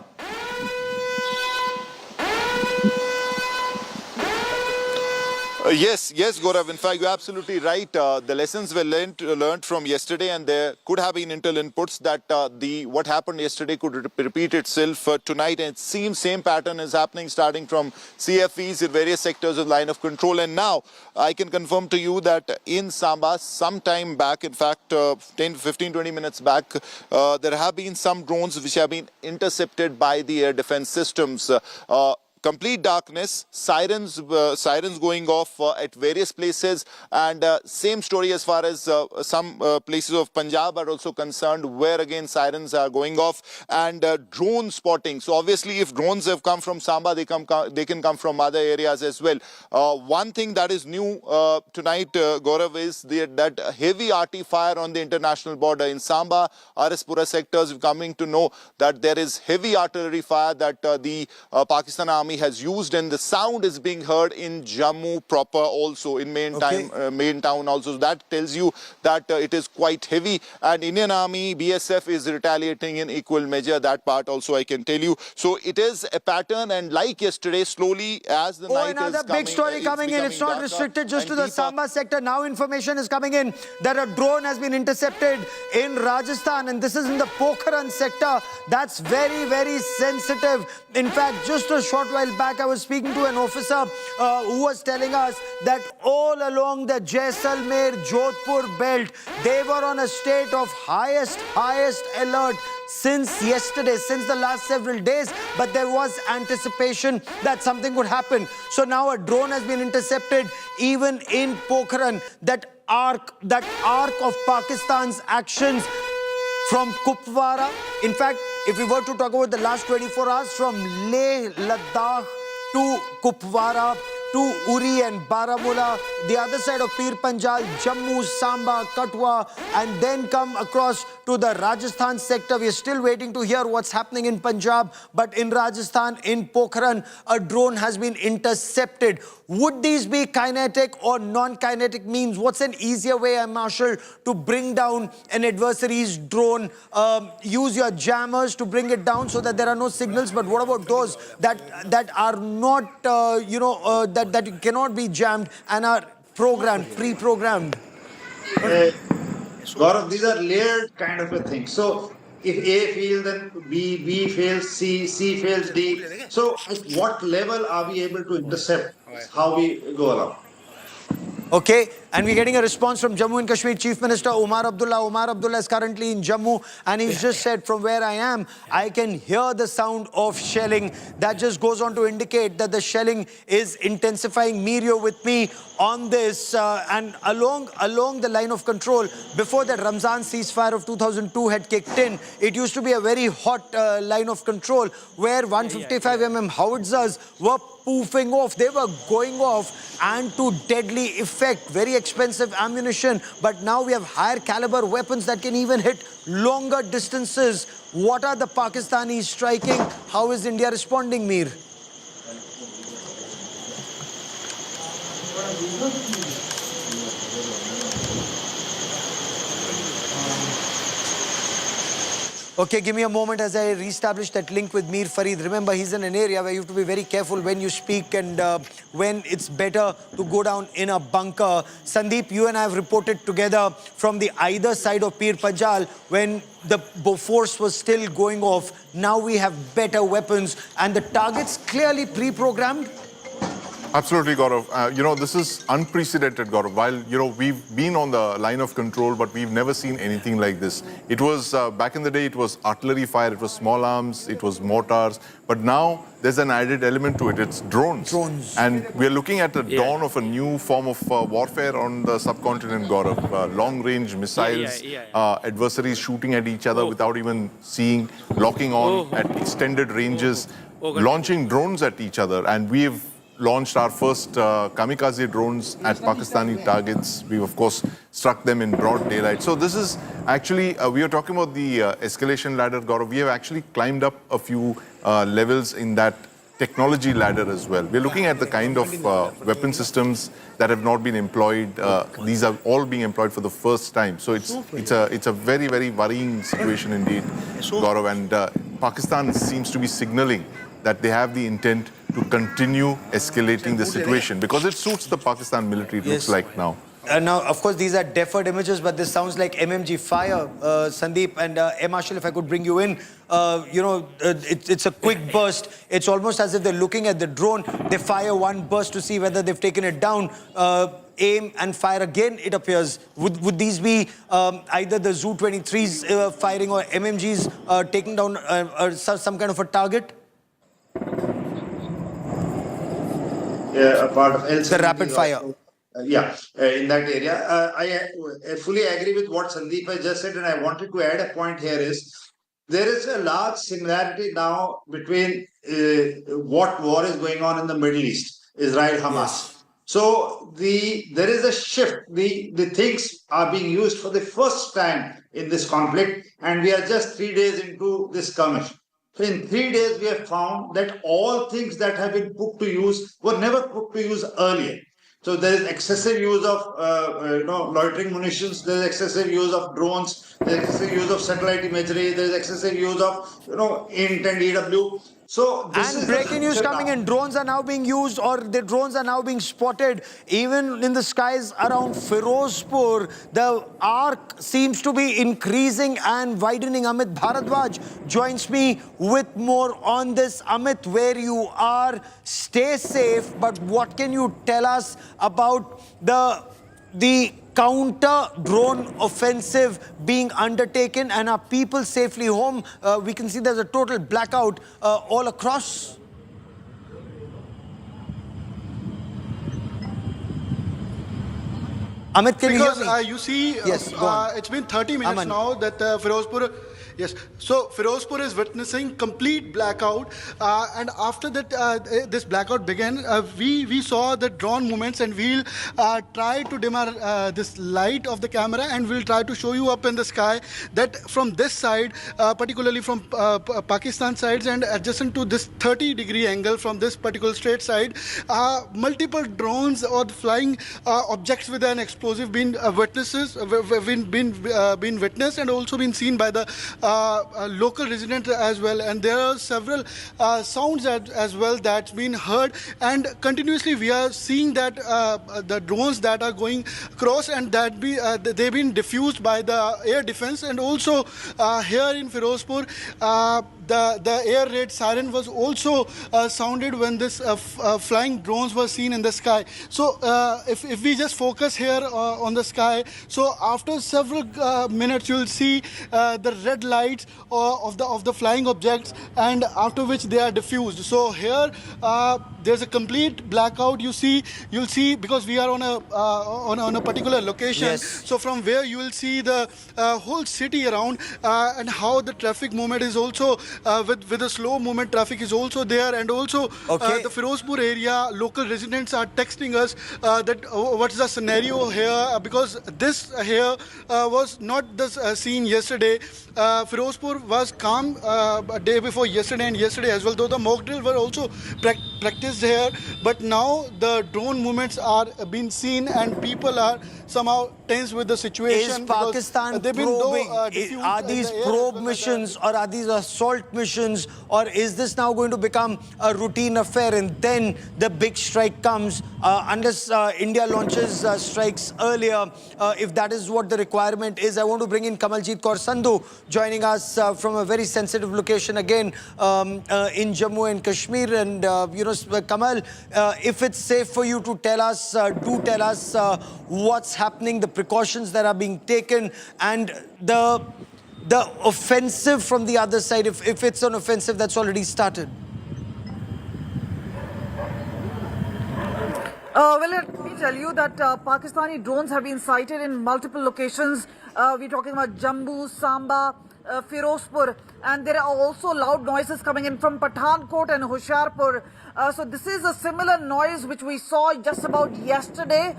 Yes, Gaurav. In fact, you're absolutely right. The lessons were learned from yesterday, and there could have been intel inputs that what happened yesterday could repeat itself tonight. And it seems same pattern is happening, starting from CFEs in various sectors of line of control. And now I can confirm to you that in Samba, some time back, in fact, 15-20 minutes back, there have been some drones which have been intercepted by the air defense systems. Complete darkness, sirens going off at various places, and same story as far as some places of Punjab are also concerned, where again sirens are going off, and drone spotting. So obviously, if drones have come from Samba, they can come from other areas as well. One thing that is new tonight, Gaurav, is that heavy RT fire on the international border in Samba, Arispura sectors. We're coming to know that there is heavy artillery fire that the Pakistan Army has used, and the sound is being heard in Jammu proper also, in main town also. So that tells you that it is quite heavy, and Indian Army, BSF is retaliating in equal measure. That part also I can tell you. So it is a pattern, and like yesterday, slowly as the night is coming. Another big story coming in. It's not restricted just to the Samba sector. Now information is coming in that a drone has been intercepted in Rajasthan, and this is in the Pokhran sector. That's very, very sensitive. In fact, just a short while back, I was speaking to an officer who was telling us that all along the Jaisalmer-Jodhpur belt, they were on a state of highest alert since yesterday, since the last several days, but there was anticipation that something would happen. So now a drone has been intercepted even in Pokhran. That arc of Pakistan's actions from Kupwara. In fact, if we were to talk about the last 24 hours, from Leh, Ladakh to Kupwara, to Uri and Baramulla, the other side of Pir Panjal, Jammu, Samba, Katwa, and then come across to the Rajasthan sector. We are still waiting to hear what's happening in Punjab, but in Rajasthan, in Pokhran, a drone has been intercepted. Would these be kinetic or non-kinetic means? What's an easier way, Marshal, to bring down an adversary's drone? Use your jammers to bring it down so that there are no signals, but what about those that are not, that cannot be jammed and are programmed, pre-programmed? Gaurav, these are layered kind of a thing. So if A fails, then B fails, C fails, D. So at what level are we able to intercept? How we go along? Okay, and we're getting a response from Jammu and Kashmir Chief Minister Omar Abdullah. Omar Abdullah is currently in Jammu, and he's just said, from where I am, I can hear the sound of shelling. That just goes on to indicate that the shelling is intensifying. Mir, you're with me on this, and along the line of control, before that Ramzan ceasefire of 2002 had kicked in, it used to be a very hot line of control where 155mm howitzers were poofing off. They were going off and to deadly effect. Very expensive ammunition, but now we have higher caliber weapons that can even hit longer distances. What are the Pakistanis striking? How is India responding, Mir? Okay, give me a moment as I reestablish that link with Mir Farid. Remember, he's in an area where you have to be very careful when you speak and when it's better to go down in a bunker. Sandeep, you and I have reported together from the either side of Pir Panjal when the Bofors was still going off. Now we have better weapons and the targets clearly pre-programmed. Absolutely, Gaurav. This is unprecedented, Gaurav. While, we've been on the line of control, but we've never seen anything like this. It was, back in the day, it was artillery fire, it was small arms, it was mortars. But now there's an added element to it. It's drones. And we're looking at the dawn of a new form of warfare on the subcontinent, Gaurav. Long-range missiles, adversaries shooting at each other without even seeing, locking on at extended ranges, launching drones at each other. And we've launched our first kamikaze drones at Pakistani targets. We've, of course, struck them in broad daylight. So this is actually, we are talking about the escalation ladder, Gaurav. We have actually climbed up a few levels in that technology ladder as well. We're looking at the kind of weapon systems that have not been employed. These are all being employed for the first time. So it's a very, very worrying situation indeed, Gaurav. And Pakistan seems to be signaling that they have the intent to continue escalating the situation because it suits the Pakistan military, it looks like now. Now, of course, these are deferred images, but this sounds like MMG fire, Sandeep. And Marshal, if I could bring you in, it's a quick burst. It's almost as if they're looking at the drone. They fire one burst to see whether they've taken it down. Aim and fire again, it appears. Would these be either the Zu-23s firing or MMGs taking down some kind of a target? A part of the rapid fire. In that area. I fully agree with what Sandeep has just said, and I wanted to add a point here is, there is a large similarity now between what war is going on in the Middle East, Israel-Hamas. So there is a shift. The things are being used for the first time in this conflict, and we are just 3 days into this skirmish. So in 3 days, we have found that all things that have been put to use were never put to use earlier. So there is excessive use of loitering munitions, there is excessive use of drones, there is excessive use of satellite imagery, there is excessive use of INT and EW. So this is breaking news coming in. Drones are now being used, or the drones are now being spotted even in the skies around Firozpur. The arc seems to be increasing and widening. Amit Bharadwaj joins me with more on this. Amit, where you are, stay safe. But what can you tell us about the counter drone offensive being undertaken, and are people safely home? We can see there's a total blackout all across. Amit, can because, you hear me? you see, Yes, go on. it's been 30 minutes Aman. now that Firozpur. Yes, so Firozpur is witnessing complete blackout, and after that, this blackout began. We saw the drone movements, and we'll try to dim this light of the camera, and we'll try to show you up in the sky that from this side, particularly from Pakistan sides, and adjacent to this 30-degree angle from this particular straight side, multiple drones or flying objects with an explosive been been witnessed and also been seen by the local residents as well, and there are several sounds as well that's been heard, and continuously we are seeing that the drones that are going across, and that they've been diffused by the air defense, and also here in Firozpur the air raid siren was also sounded when this flying drones were seen in the sky. So if we just focus here on the sky, so after several minutes you'll see the red lights of the flying objects, and after which they are diffused. So here there's a complete blackout. You'll see because we are on a particular location. Yes. So from where you will see the whole city around, and how the traffic movement is also with the slow movement traffic is also there, and also the Firozpur area local residents are texting us that what's the scenario here, because this here was not the scene yesterday. Firozpur was calm a day before yesterday and yesterday as well, though the mock drill were also practiced here, but now the drone movements are being seen and people are somehow tense with the situation. Is Pakistan probing? Are these probe missions or are these assault missions, or is this now going to become a routine affair and then the big strike comes unless India launches strikes earlier, if that is what the requirement is? I want to bring in Kamaljeet Kaur Sandhu joining us from a very sensitive location again in Jammu and Kashmir, and Kamal, if it's safe for you to tell us, do tell us what's happening, the precautions that are being taken, and the offensive from the other side, if it's an offensive that's already started. Well, let me tell you that Pakistani drones have been sighted in multiple locations. We're talking about Jammu, Samba, Firozpur, and there are also loud noises coming in from Pathankot and Hoshiarpur. So this is a similar noise which we saw just about yesterday.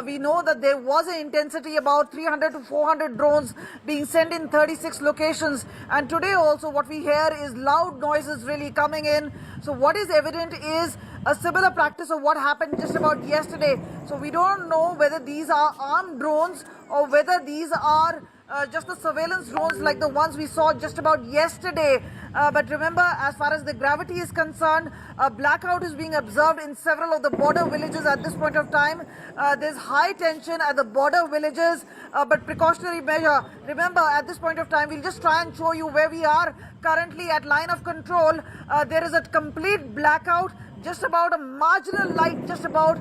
We know that there was an intensity about 300 to 400 drones being sent in 36 locations, and today also what we hear is loud noises really coming in. So what is evident is a similar practice of what happened just about yesterday. So we don't know whether these are armed drones or whether these are just the surveillance drones like the ones we saw just about yesterday. But remember, as far as the gravity is concerned, a blackout is being observed in several of the border villages at this point of time. There's high tension at the border villages, but precautionary measure. Remember, at this point of time, we'll just try and show you where we are currently at line of control. There is a complete blackout. Just about a marginal light, just about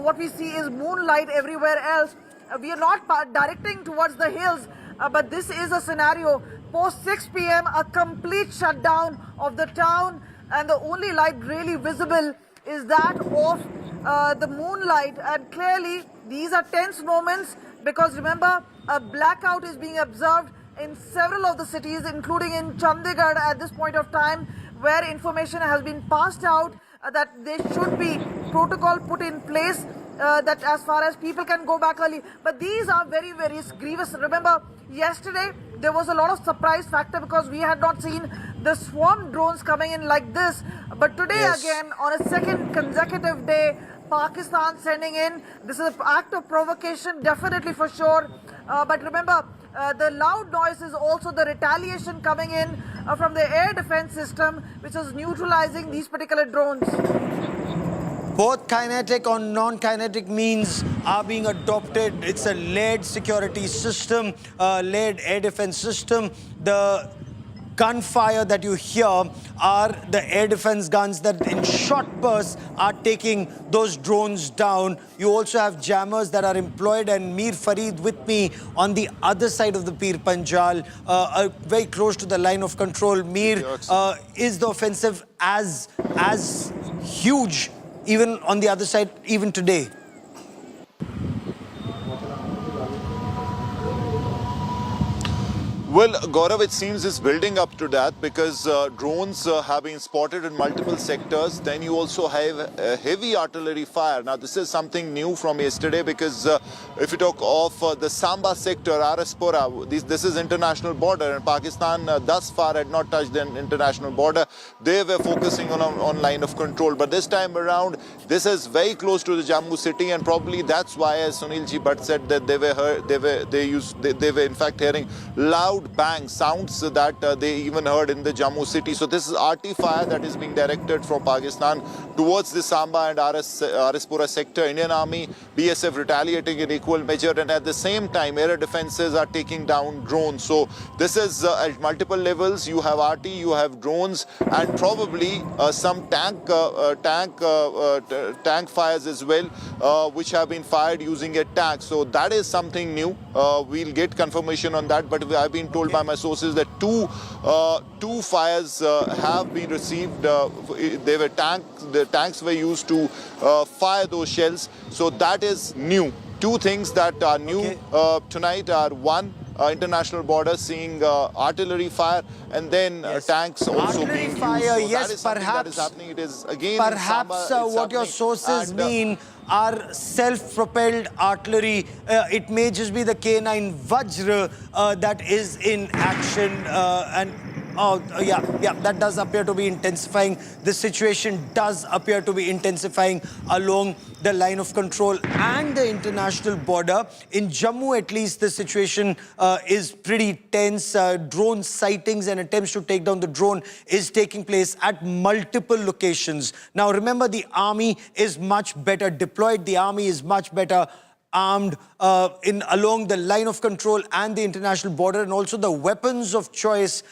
what we see is moonlight everywhere else. We are not directing towards the hills, but this is a scenario. Post 6 p.m., a complete shutdown of the town, and the only light really visible is that of the moonlight. And clearly, these are tense moments because remember, a blackout is being observed in several of the cities, including in Chandigarh at this point of time, where information has been passed out that there should be protocol put in place that as far as people can go back early. But these are very, very grievous. Remember, yesterday there was a lot of surprise factor because we had not seen the swarm drones coming in like this. But today again, on a second consecutive day, Pakistan sending in. This is an act of provocation, definitely for sure. But remember, the loud noise is also the retaliation coming in from the air defense system, which is neutralizing these particular drones. Both kinetic or non-kinetic means are being adopted. It's a layered security system, layered air defense system. The gunfire that you hear are the air defense guns that in short bursts are taking those drones down. You also have jammers that are employed, and Mir Farid with me on the other side of the Pir Panjal, very close to the line of control. Mir, is the offensive as huge even on the other side, even today? Well, Gaurav, it seems it's building up to that because drones have been spotted in multiple sectors. Then you also have heavy artillery fire. Now, this is something new from yesterday because if you talk of the Samba sector, Araspora, this is international border, and Pakistan thus far had not touched the international border. They were focusing on line of control. But this time around, this is very close to the Jammu city, and probably that's why, as Sunil Ji Bhatt said, that they were in fact hearing loud bang sounds that they even heard in the Jammu city. So this is RT fire that is being directed from Pakistan towards the Samba and Araspura sector. Indian Army, BSF retaliating in equal measure, and at the same time air defenses are taking down drones. So this is at multiple levels. You have RT, you have drones, and probably some tank fires as well, which have been fired using a tank. So that is something new. We'll get confirmation on that, but I've been told by my sources that two fires have been received. The tanks were used to fire those shells. So that is new. Two things that are new tonight are one, international border seeing artillery fire, and then tanks also being fire, used. So yes, that is something perhaps that is happening. It is again perhaps what your sources mean are self-propelled artillery. It may just be the K9 Vajra that is in action, and that does appear to be intensifying. The situation does appear to be intensifying along the line of control and the international border. In Jammu, at least, the situation is pretty tense. Drone sightings and attempts to take down the drone is taking place at multiple locations. Now, remember, the army is much better deployed. The army is much better armed along the line of control and the international border, and also the weapons of choice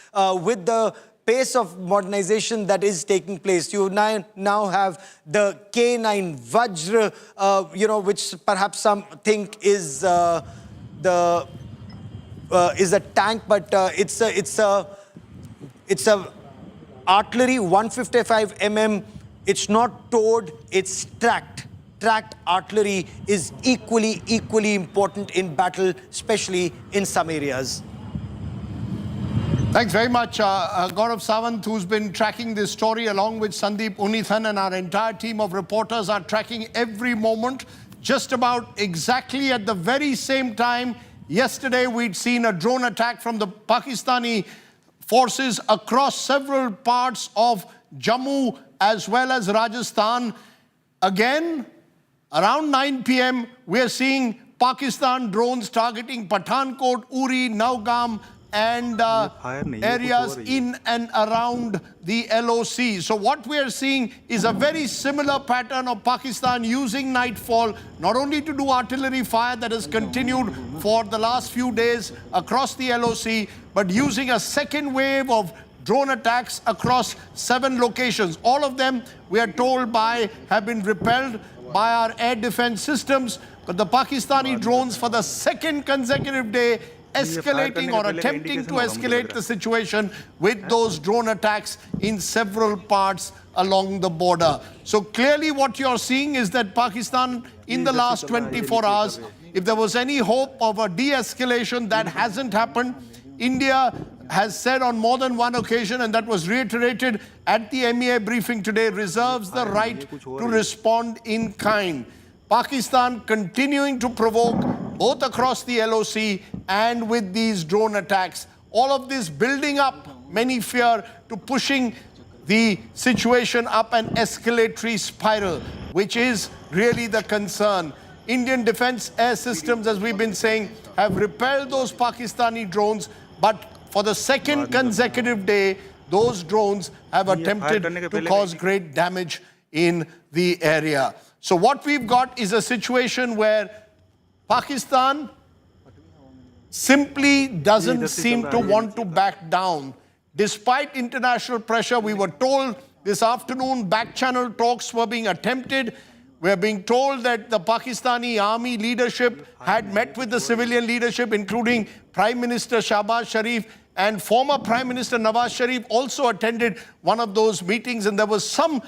with the pace of modernization that is taking place. You now have the K9 Vajra, which perhaps some think is a tank, but it's a artillery 155 mm. It's not towed, it's tracked. Tracked artillery is equally important in battle, especially in some areas. Thanks very much, Gaurav Sawant, who's been tracking this story along with Sandeep Unithan, and our entire team of reporters are tracking every moment. Just about exactly at the very same time, yesterday we'd seen a drone attack from the Pakistani forces across several parts of Jammu as well as Rajasthan. Again, around 9 p.m., we're seeing Pakistan drones targeting Pathankot, Uri, Naugam, and areas in and around the LOC. So what we're seeing is a very similar pattern of Pakistan using nightfall, not only to do artillery fire that has continued for the last few days across the LOC, but using a second wave of drone attacks across 7 locations. All of them, we are told, have been repelled by our air defense systems, but the Pakistani drones for the second consecutive day escalating or attempting to escalate the situation with those drone attacks in several parts along the border. So clearly what you're seeing is that Pakistan, in the last 24 hours, if there was any hope of a de-escalation, that hasn't happened. India has said on more than one occasion, and that was reiterated at the MEA briefing today, reserves the right to respond in kind. Pakistan continuing to provoke both across the LOC and with these drone attacks. All of this building up, many fear, to pushing the situation up an escalatory spiral, which is really the concern. Indian defense air systems, as we've been saying, have repelled those Pakistani drones, but for the second consecutive day, those drones have attempted to cause great damage in the area. So what we've got is a situation where Pakistan simply doesn't seem to want to back down. Despite international pressure, we were told this afternoon back-channel talks were being attempted. We're being told that the Pakistani army leadership had met with the civilian leadership, including Prime Minister Shahbaz Sharif, and former Prime Minister Nawaz Sharif also attended one of those meetings, and there was some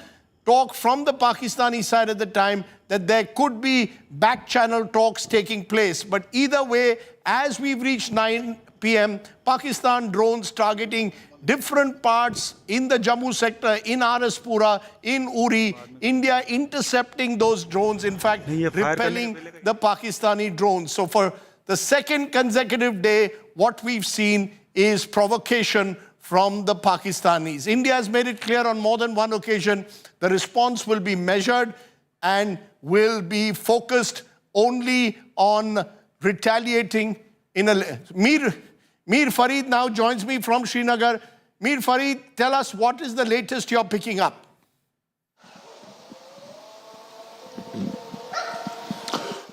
talk from the Pakistani side at the time that there could be back-channel talks taking place. But either way, as we've reached 9 p.m., Pakistan drones targeting different parts in the Jammu sector, in Araspura, in Uri, India intercepting those drones, in fact, repelling the Pakistani drones. So for the second consecutive day, what we've seen is provocation from the Pakistanis. India has made it clear on more than one occasion the response will be measured and will be focused only on retaliating in a... Mir Farid now joins me from Srinagar. Mir Farid, tell us what is the latest you're picking up?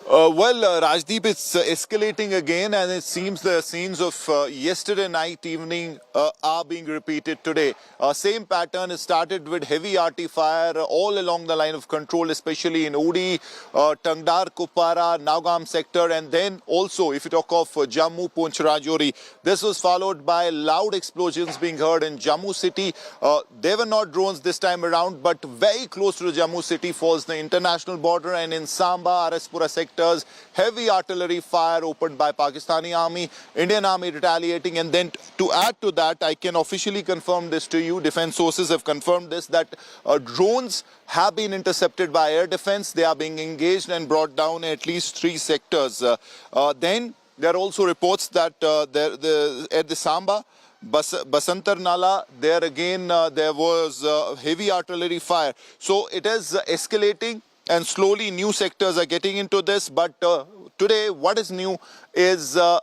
Rajdeep, it's escalating again, and it seems the scenes of yesterday night, evening are being repeated today. Same pattern is started with heavy arty fire all along the line of control, especially in Uri, Tangdar, Kupara, Naugam sector, and then also, if you talk of Jammu, Poonch, Rajouri, this was followed by loud explosions being heard in Jammu city. They were not drones this time around, but very close to the Jammu city falls the international border, and in Samba, Araspura sector, heavy artillery fire opened by Pakistani army, Indian army retaliating. And then to add to that, I can officially confirm this to you, defense sources have confirmed this, that drones have been intercepted by air defense. They are being engaged and brought down in at least 3 sectors. Then there are also reports that at the Samba, Basantar Nala, there again there was heavy artillery fire. So it is escalating, and slowly new sectors are getting into this. But today what is new is the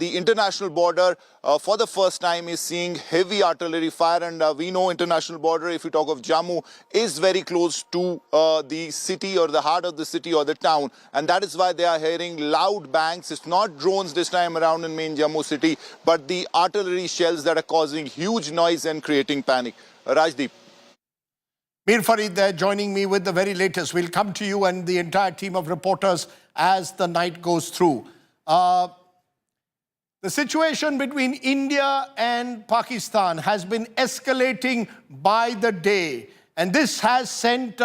international border for the first time is seeing heavy artillery fire, and we know international border, if you talk of Jammu, is very close to the city or the heart of the city or the town, and that is why they are hearing loud bangs. It's not drones this time around in main Jammu city, but the artillery shells that are causing huge noise and creating panic. Rajdeep. Mir Farid there joining me with the very latest. We'll come to you and the entire team of reporters as the night goes through. The situation between India and Pakistan has been escalating by the day. And this has sent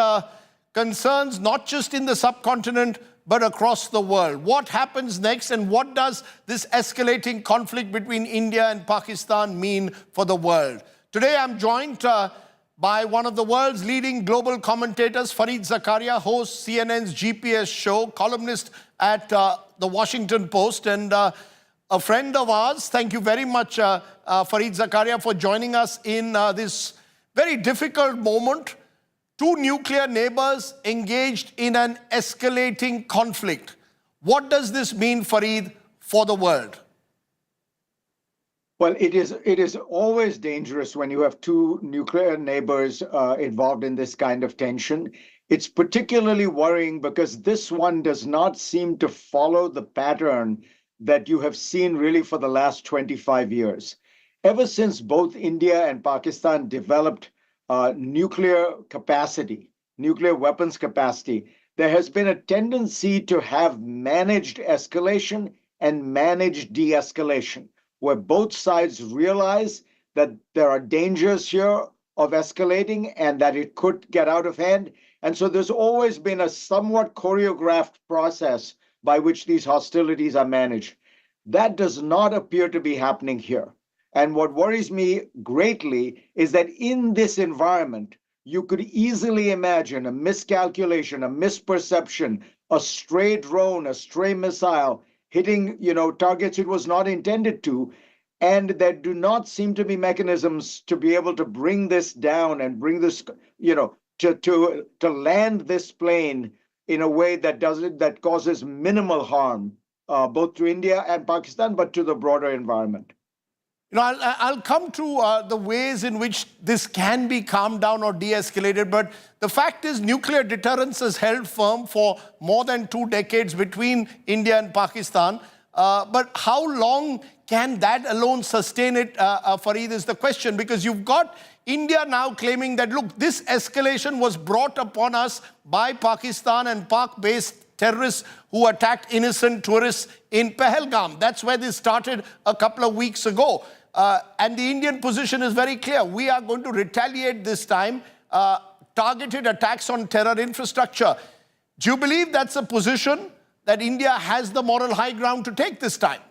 concerns not just in the subcontinent, but across the world. What happens next, and what does this escalating conflict between India and Pakistan mean for the world? Today I'm joined by one of the world's leading global commentators, Fareed Zakaria, hosts CNN's GPS show, columnist at the Washington Post, and a friend of ours. Thank you very much, Fareed Zakaria, for joining us in this very difficult moment. 2 nuclear neighbors engaged in an escalating conflict. What does this mean, Fareed, for the world? Well, it is always dangerous when you have 2 nuclear neighbors involved in this kind of tension. It's particularly worrying because this one does not seem to follow the pattern that you have seen really for the last 25 years. Ever since both India and Pakistan developed nuclear capacity, nuclear weapons capacity, there has been a tendency to have managed escalation and managed de-escalation, where both sides realize that there are dangers here of escalating and that it could get out of hand. And so there's always been a somewhat choreographed process by which these hostilities are managed. That does not appear to be happening here. And what worries me greatly is that in this environment, you could easily imagine a miscalculation, a misperception, a stray drone, a stray missile hitting, targets it was not intended to, and there do not seem to be mechanisms to be able to bring this down and bring this, to land this plane in a way that causes minimal harm, both to India and Pakistan, but to the broader environment. I'll come to the ways in which this can be calmed down or de-escalated, but the fact is nuclear deterrence has held firm for more than 2 decades between India and Pakistan. But how long can that alone sustain it, Fareed, is the question, because you've got India now claiming that, look, this escalation was brought upon us by Pakistan and Pak-based terrorists who attacked innocent tourists in Pahalgam. That's where this started a couple of weeks ago. And the Indian position is very clear. We are going to retaliate this time, targeted attacks on terror infrastructure. Do you believe that's a position that India has the moral high ground to take this time?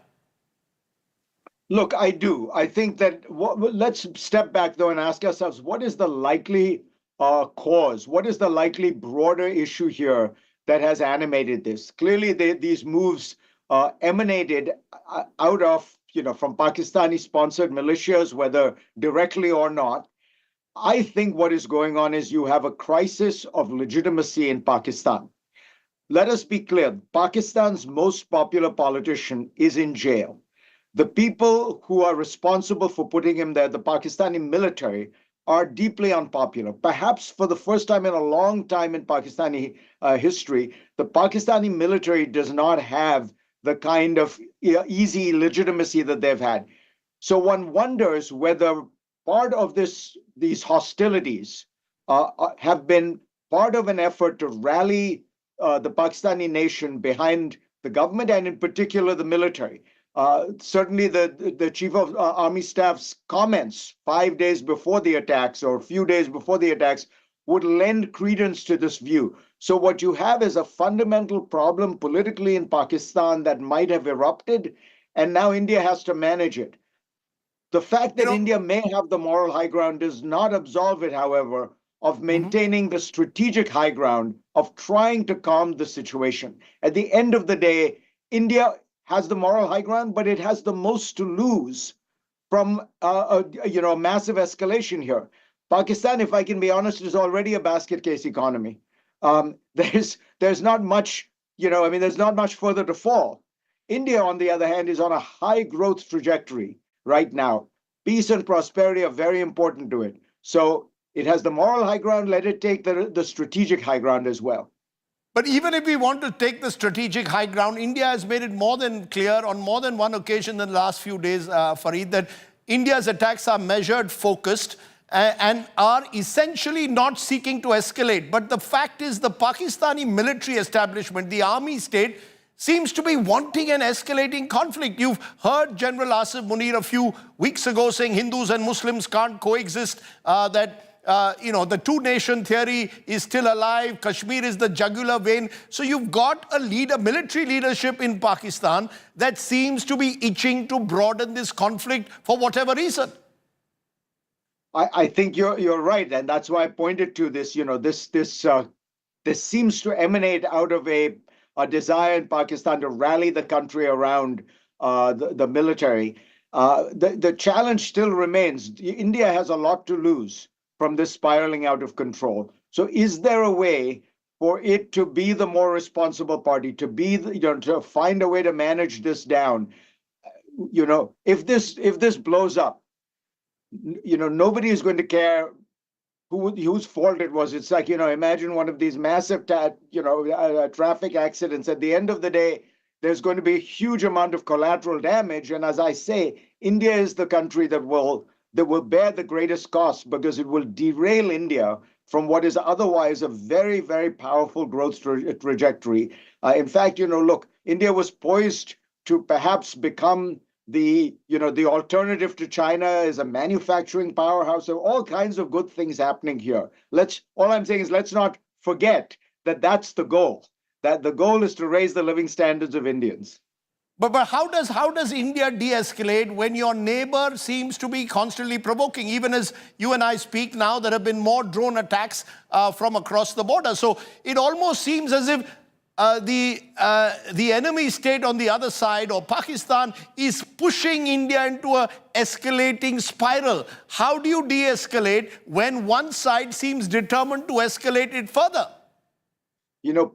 Look, I do. I think that let's step back though and ask ourselves, what is the likely cause? What is the likely broader issue here that has animated this? Clearly, these moves emanated out of, from Pakistani-sponsored militias, whether directly or not. I think what is going on is you have a crisis of legitimacy in Pakistan. Let us be clear, Pakistan's most popular politician is in jail. The people who are responsible for putting him there, the Pakistani military, are deeply unpopular. Perhaps for the first time in a long time in Pakistani history, the Pakistani military does not have the kind of easy legitimacy that they've had. So one wonders whether part of these hostilities have been part of an effort to rally the Pakistani nation behind the government and in particular the military. Certainly the chief of army staff's comments 5 days before the attacks or a few days before the attacks would lend credence to this view. So what you have is a fundamental problem politically in Pakistan that might have erupted, and now India has to manage it. The fact that India may have the moral high ground does not absolve it, however, of maintaining the strategic high ground of trying to calm the situation. At the end of the day, India has the moral high ground, but it has the most to lose from a massive escalation here. Pakistan, if I can be honest, is already a basket case economy. There's not much, there's not much further to fall. India, on the other hand, is on a high growth trajectory right now. Peace and prosperity are very important to it. So it has the moral high ground. Let it take the strategic high ground as well. But even if we want to take the strategic high ground, India has made it more than clear on more than one occasion in the last few days, Fareed, that India's attacks are measured, focused, and are essentially not seeking to escalate. But the fact is the Pakistani military establishment, the army state, seems to be wanting an escalating conflict. You've heard General Asif Munir a few weeks ago saying Hindus and Muslims can't coexist, the two-nation theory is still alive. Kashmir is the jugular vein. So you've got a military leadership in Pakistan that seems to be itching to broaden this conflict for whatever reason. I think you're right, and that's why I pointed to this. This seems to emanate out of a desire in Pakistan to rally the country around the military. The challenge still remains. India has a lot to lose from this spiraling out of control. So is there a way for it to be the more responsible party, to be to find a way to manage this down? If this blows up, nobody is going to care whose fault it was. It's like, imagine one of these massive traffic accidents. At the end of the day, there's going to be a huge amount of collateral damage. And as I say, India is the country that will bear the greatest cost because it will derail India from what is otherwise a very, very powerful growth trajectory. In fact, look, India was poised to perhaps become the alternative to China as a manufacturing powerhouse. So all kinds of good things happening here. All I'm saying is let's not forget that that's the goal. That the goal is to raise the living standards of Indians. But how does India de-escalate when your neighbor seems to be constantly provoking? Even as you and I speak now, there have been more drone attacks from across the border. So it almost seems as if the enemy state on the other side, or Pakistan, is pushing India into an escalating spiral. How do you de-escalate when one side seems determined to escalate it further?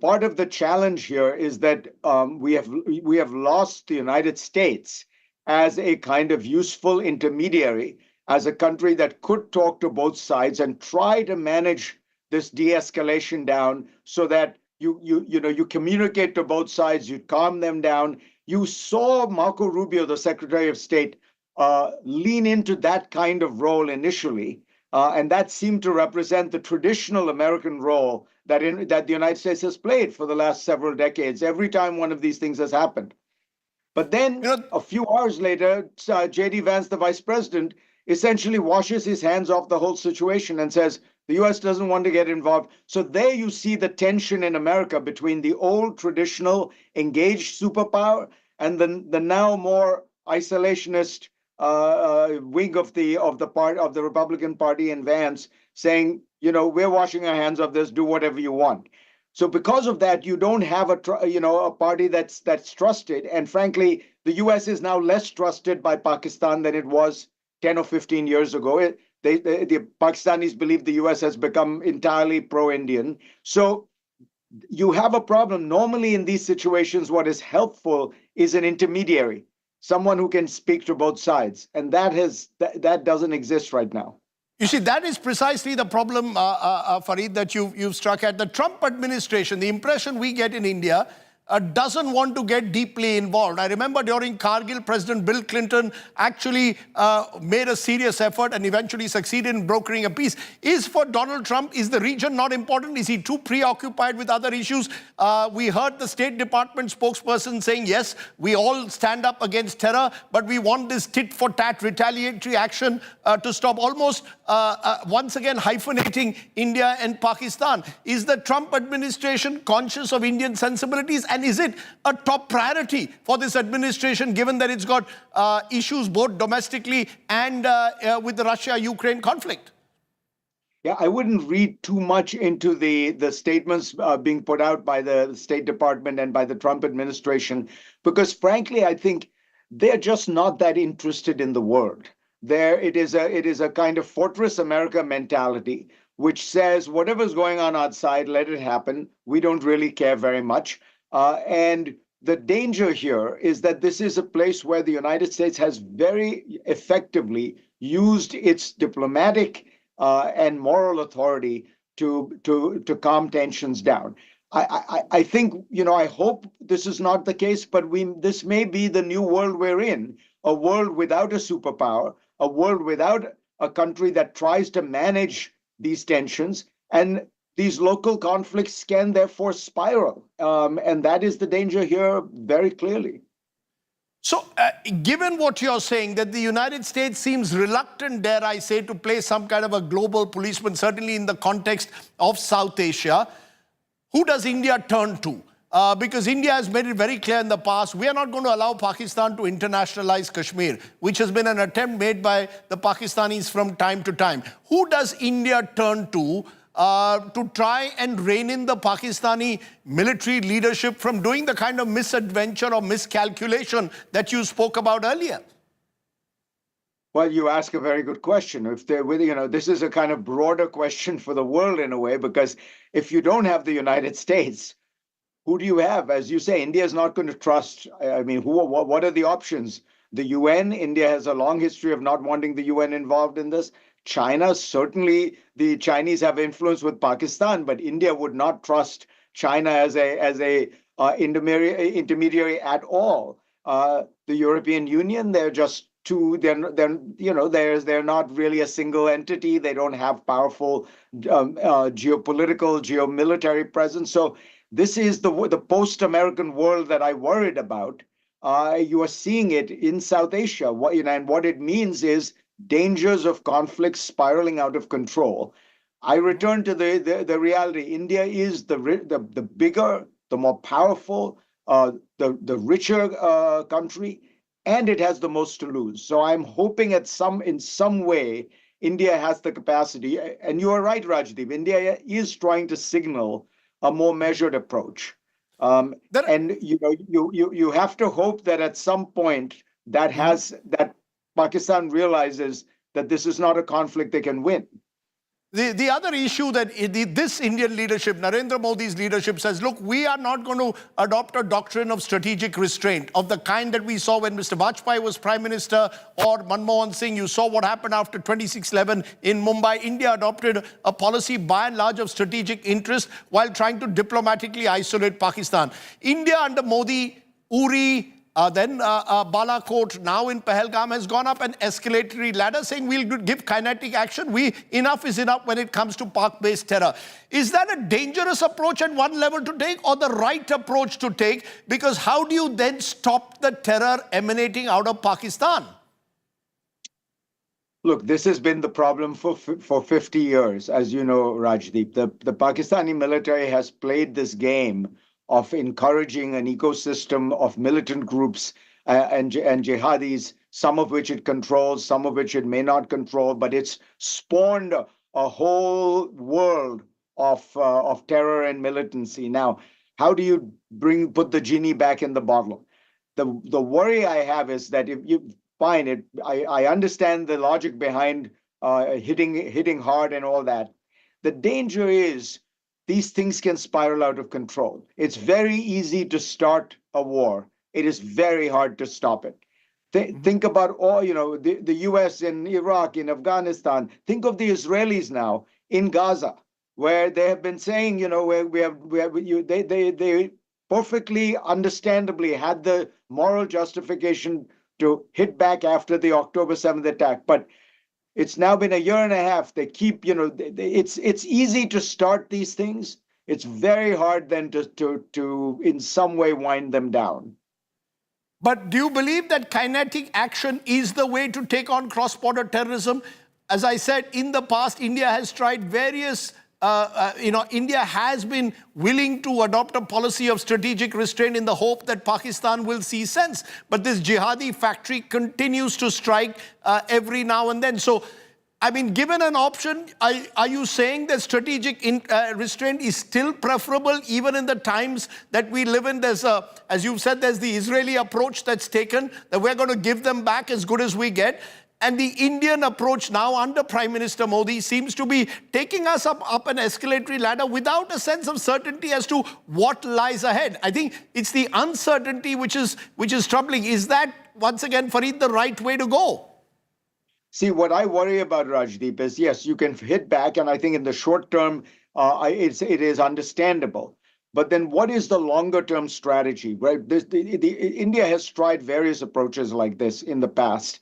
Part of the challenge here is that we have lost the United States as a kind of useful intermediary, as a country that could talk to both sides and try to manage this de-escalation down so that you communicate to both sides, you calm them down. You saw Marco Rubio, the Secretary of State, lean into that kind of role initially, and that seemed to represent the traditional American role that the United States has played for the last several decades, every time one of these things has happened. But then a few hours later, J.D. Vance, the vice president, essentially washes his hands off the whole situation and says, the U.S. doesn't want to get involved. So there you see the tension in America between the old traditional engaged superpower and the now more isolationist wing of the Republican Party and Vance saying, we're washing our hands of this, do whatever you want. So because of that, you don't have a party that's trusted. And frankly, the U.S. is now less trusted by Pakistan than it was 10 or 15 years ago. The Pakistanis believe the U.S. has become entirely pro-Indian. So you have a problem. Normally in these situations, what is helpful is an intermediary, someone who can speak to both sides. And that doesn't exist right now. You see, that is precisely the problem, Fareed, that you've struck at. The Trump administration, the impression we get in India, doesn't want to get deeply involved. I remember during Kargil, President Bill Clinton actually made a serious effort and eventually succeeded in brokering a peace. For Donald Trump, is the region not important? Is he too preoccupied with other issues? We heard the State Department spokesperson saying, yes, we all stand up against terror, but we want this tit-for-tat retaliatory action to stop, almost once again hyphenating India and Pakistan. Is the Trump administration conscious of Indian sensibilities? And is it a top priority for this administration, given that it's got issues both domestically and with the Russia-Ukraine conflict? Yeah, I wouldn't read too much into the statements being put out by the State Department and by the Trump administration, because frankly, I think they're just not that interested in the world. It is a kind of Fortress America mentality, which says whatever's going on outside, let it happen. We don't really care very much. And the danger here is that this is a place where the United States has very effectively used its diplomatic and moral authority to calm tensions down. I think, I hope this is not the case, but this may be the new world we're in, a world without a superpower, a world without a country that tries to manage these tensions, and these local conflicts can therefore spiral. And that is the danger here very clearly. So, given what you're saying, that the United States seems reluctant, dare I say, to play some kind of a global policeman, certainly in the context of South Asia, who does India turn to? Because India has made it very clear in the past, we are not going to allow Pakistan to internationalize Kashmir, which has been an attempt made by the Pakistanis from time to time. Who does India turn to try and rein in the Pakistani military leadership from doing the kind of misadventure or miscalculation that you spoke about earlier? Well, you ask a very good question. If they're with, this is a kind of broader question for the world in a way, because if you don't have the United States, who do you have? As you say, India is not going to trust. I mean, what are the options? The UN, India has a long history of not wanting the UN involved in this. China, certainly the Chinese have influence with Pakistan, but India would not trust China as a intermediary at all. The European Union, they're just they're not really a single entity. They don't have powerful geopolitical, geomilitary presence. So this is the post-American world that I worried about. You are seeing it in South Asia, and what it means is dangers of conflict spiraling out of control. I return to the reality. India is the bigger, the more powerful, the richer country, and it has the most to lose. So I'm hoping in some way India has the capacity. And you are right, Rajdeep. India is trying to signal a more measured approach. And you have to hope that at some point that Pakistan realizes that this is not a conflict they can win. The other issue that this Indian leadership, Narendra Modi's leadership, says, look, we are not going to adopt a doctrine of strategic restraint of the kind that we saw when Mr. Vajpayee was Prime Minister, or Manmohan Singh. You saw what happened after 26/11 in Mumbai. India adopted a policy by and large of strategic interest while trying to diplomatically isolate Pakistan. India under Modi, Uri, then Balakot, now in Pahalgam, has gone up an escalatory ladder saying we'll give kinetic action. Enough is enough when it comes to Pak-based terror. Is that a dangerous approach at one level to take, or the right approach to take? Because how do you then stop the terror emanating out of Pakistan? Look, this has been the problem for 50 years, as you know, Rajdeep. The Pakistani military has played this game of encouraging an ecosystem of militant groups and jihadis some of which it controls, some of which it may not control, but it's spawned a whole world of terror and militancy. Now, how do you put the genie back in the bottle? The worry I have is that if you find it, I understand the logic behind hitting hard and all that. The danger is these things can spiral out of control. It's very easy to start a war. It is very hard to stop it. Think about all, the US in Iraq, in Afghanistan. Think of the Israelis now in Gaza, where they have been saying, where they perfectly understandably had the moral justification to hit back after the October 7th attack. But it's now been a year and a half. They keep, it's easy to start these things. It's very hard then to in some way wind them down. But do you believe that kinetic action is the way to take on cross-border terrorism? As I said, in the past, India has tried various, India has been willing to adopt a policy of strategic restraint in the hope that Pakistan will see sense. But this jihadi factory continues to strike every now and then. So, I mean, given an option, are you saying that strategic restraint is still preferable even in the times that we live in? There's as you've said, there's the Israeli approach that's taken, that we're going to give them back as good as we get. And the Indian approach now under Prime Minister Modi seems to be taking us up an escalatory ladder without a sense of certainty as to what lies ahead. I think it's the uncertainty which is troubling. Is that, once again, Fareed, the right way to go? See, what I worry about, Rajdeep, is yes, you can hit back, and I think in the short term, it is understandable. But then what is the longer term strategy? Right? India has tried various approaches like this in the past.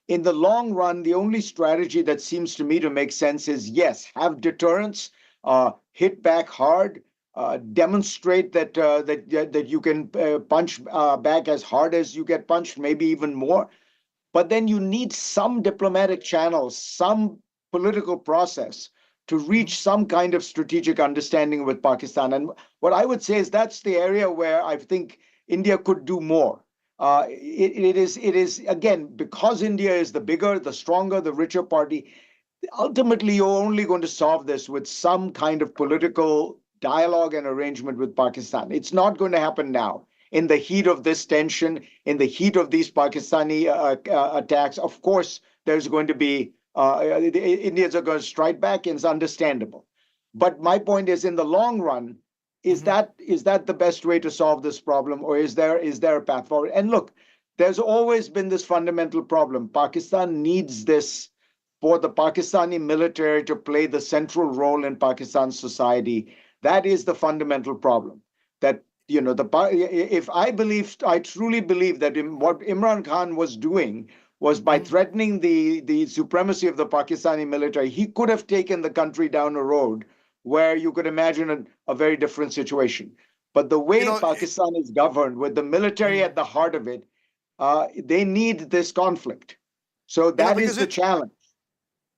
In the long run, the only strategy that seems to me to make sense is, yes, have deterrence, hit back hard, demonstrate that you can punch back as hard as you get punched, maybe even more. But then you need some diplomatic channels, some political process to reach some kind of strategic understanding with Pakistan. And what I would say is that's the area where I think India could do more. It is, again, because India is the bigger, the stronger, the richer party, ultimately you're only going to solve this with some kind of political dialogue and arrangement with Pakistan. It's not going to happen now. In the heat of this tension, in the heat of these Pakistani attacks, of course, there's going to be, the Indians are going to strike back, and it's understandable. But my point is, in the long run, is that the best way to solve this problem, or is there a path forward? And look, there's always been this fundamental problem. Pakistan needs this for the Pakistani military to play the central role in Pakistan's society. That is the fundamental problem. That I truly believe that what Imran Khan was doing was by threatening the supremacy of the Pakistani military, he could have taken the country down a road where you could imagine a very different situation. But the way Pakistan is governed, with the military at the heart of it, they need this conflict. So that is the challenge.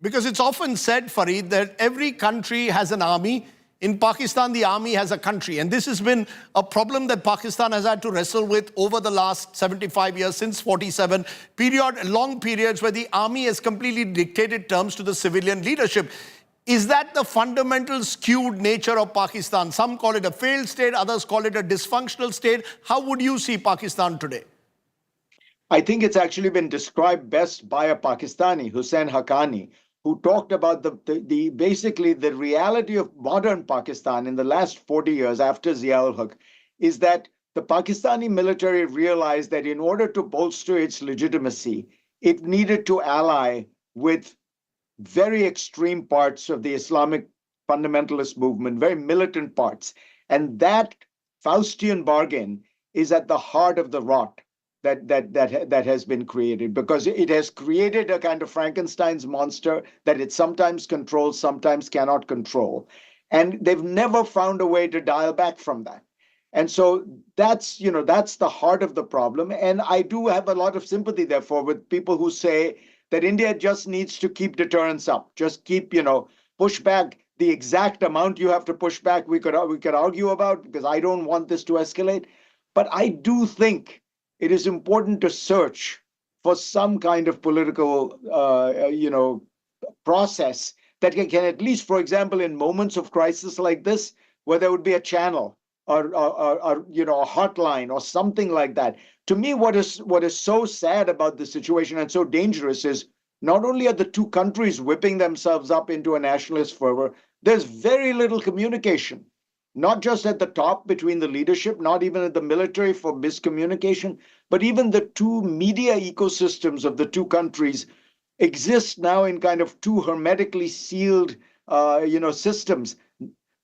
Because it's often said, Fareed, that every country has an army. In Pakistan, the army has a country. And this has been a problem that Pakistan has had to wrestle with over the last 75 years, since 47, long periods where the army has completely dictated terms to the civilian leadership. Is that the fundamental skewed nature of Pakistan? Some call it a failed state, others call it a dysfunctional state. How would you see Pakistan today? I think it's actually been described best by a Pakistani, Hussein Haqqani, who talked about basically the reality of modern Pakistan in the last 40 years after Zia-ul-Haq is that the Pakistani military realized that in order to bolster its legitimacy, it needed to ally with very extreme parts of the Islamic fundamentalist movement, very militant parts. And that Faustian bargain is at the heart of the rot that has been created, because it has created a kind of Frankenstein's monster that it sometimes controls, sometimes cannot control. And they've never found a way to dial back from that. And so that's the heart of the problem. And I do have a lot of sympathy, therefore, with people who say that India just needs to keep deterrence up, just keep, push back. The exact amount you have to push back, we could argue about, because I don't want this to escalate. But I do think it is important to search for some kind of political, process that can at least, for example, in moments of crisis like this, where there would be a channel or a hotline or something like that. To me, what is so sad about the situation and so dangerous is not only are the two countries whipping themselves up into a nationalist fervor, there's very little communication, not just at the top between the leadership, not even at the military for miscommunication, but even the two media ecosystems of the two countries exist now in kind of two hermetically sealed, systems.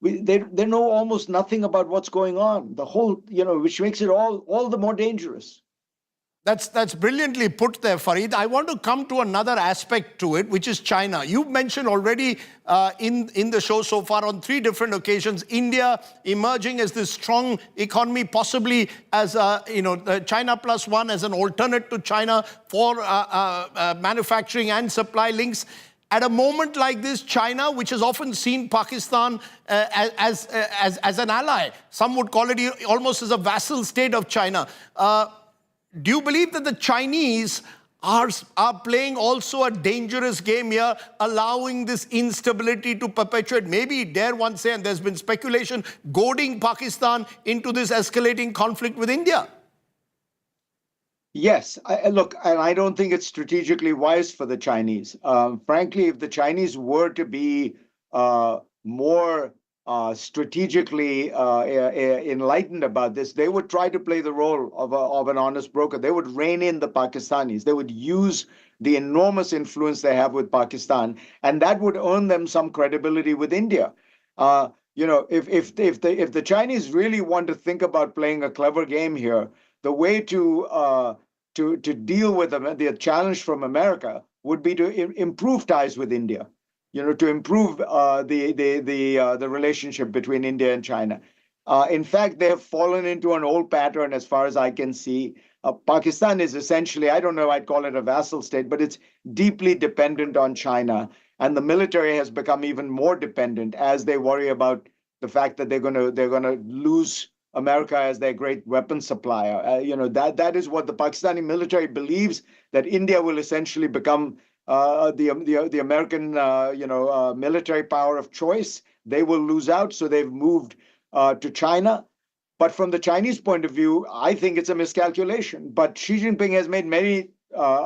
They know almost nothing about what's going on. The whole, which makes it all the more dangerous. That's brilliantly put there, Farid. I want to come to another aspect to it, which is China. You've mentioned already in the show so far on 3 different occasions, India emerging as this strong economy, possibly as China plus one as an alternate to China for manufacturing and supply links. At a moment like this, China, which has often seen Pakistan as an ally, some would call it almost as a vassal state of China. Do you believe that the Chinese are playing also a dangerous game here, allowing this instability to perpetuate? Maybe, dare one say, and there's been speculation, goading Pakistan into this escalating conflict with India? Yes, look, and I don't think it's strategically wise for the Chinese. Frankly, if the Chinese were to be more strategically enlightened about this, they would try to play the role of an honest broker. They would rein in the Pakistanis. They would use the enormous influence they have with Pakistan, and that would earn them some credibility with India. If the Chinese really want to think about playing a clever game here, the way to deal with the challenge from America would be to improve ties with India. To improve the relationship between India and China. In fact, they have fallen into an old pattern as far as I can see. Pakistan is essentially, I don't know, I'd call it a vassal state, but it's deeply dependent on China. And the military has become even more dependent as they worry about the fact that they're going to lose America as their great weapon supplier. That is what the Pakistani military believes, that India will essentially become the American military power of choice. They will lose out, so they've moved to China. But from the Chinese point of view, I think it's a miscalculation. But Xi Jinping has made many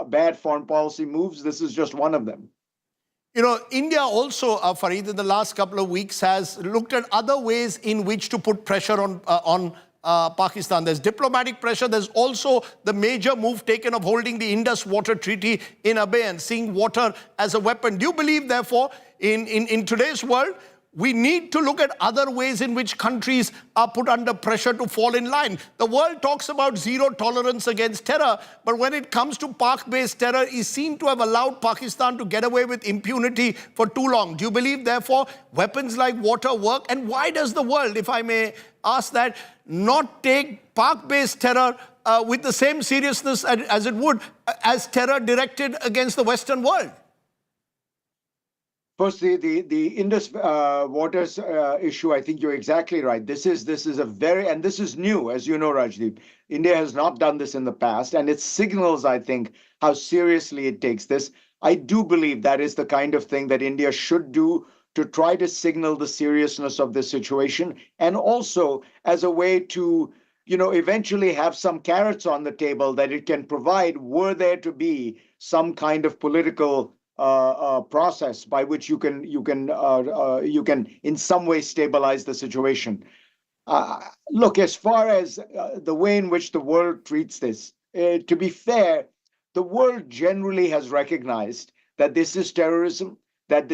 bad foreign policy moves. This is just one of them. India also, Farid, in the last couple of weeks has looked at other ways in which to put pressure on Pakistan. There's diplomatic pressure. There's also the major move taken of holding the Indus Water Treaty in abeyance, seeing water as a weapon. Do you believe, therefore, in today's world, we need to look at other ways in which countries are put under pressure to fall in line? The world talks about zero tolerance against terror, but when it comes to Pak-based terror, is seen to have allowed Pakistan to get away with impunity for too long. Do you believe, therefore, weapons like water work? And why does the world, if I may ask that, not take Pak-based terror with the same seriousness as it would as terror directed against the Western world? First, the Indus waters issue, I think you're exactly right. This is and this is new, as you know, Rajdeep. India has not done this in the past, and it signals, I think, how seriously it takes this. I do believe that is the kind of thing that India should do to try to signal the seriousness of this situation, and also as a way to, eventually have some carrots on the table that it can provide were there to be some kind of political process by which you can in some way stabilize the situation. Look, as far as the way in which the world treats this, to be fair, the world generally has recognized that this is terrorism, that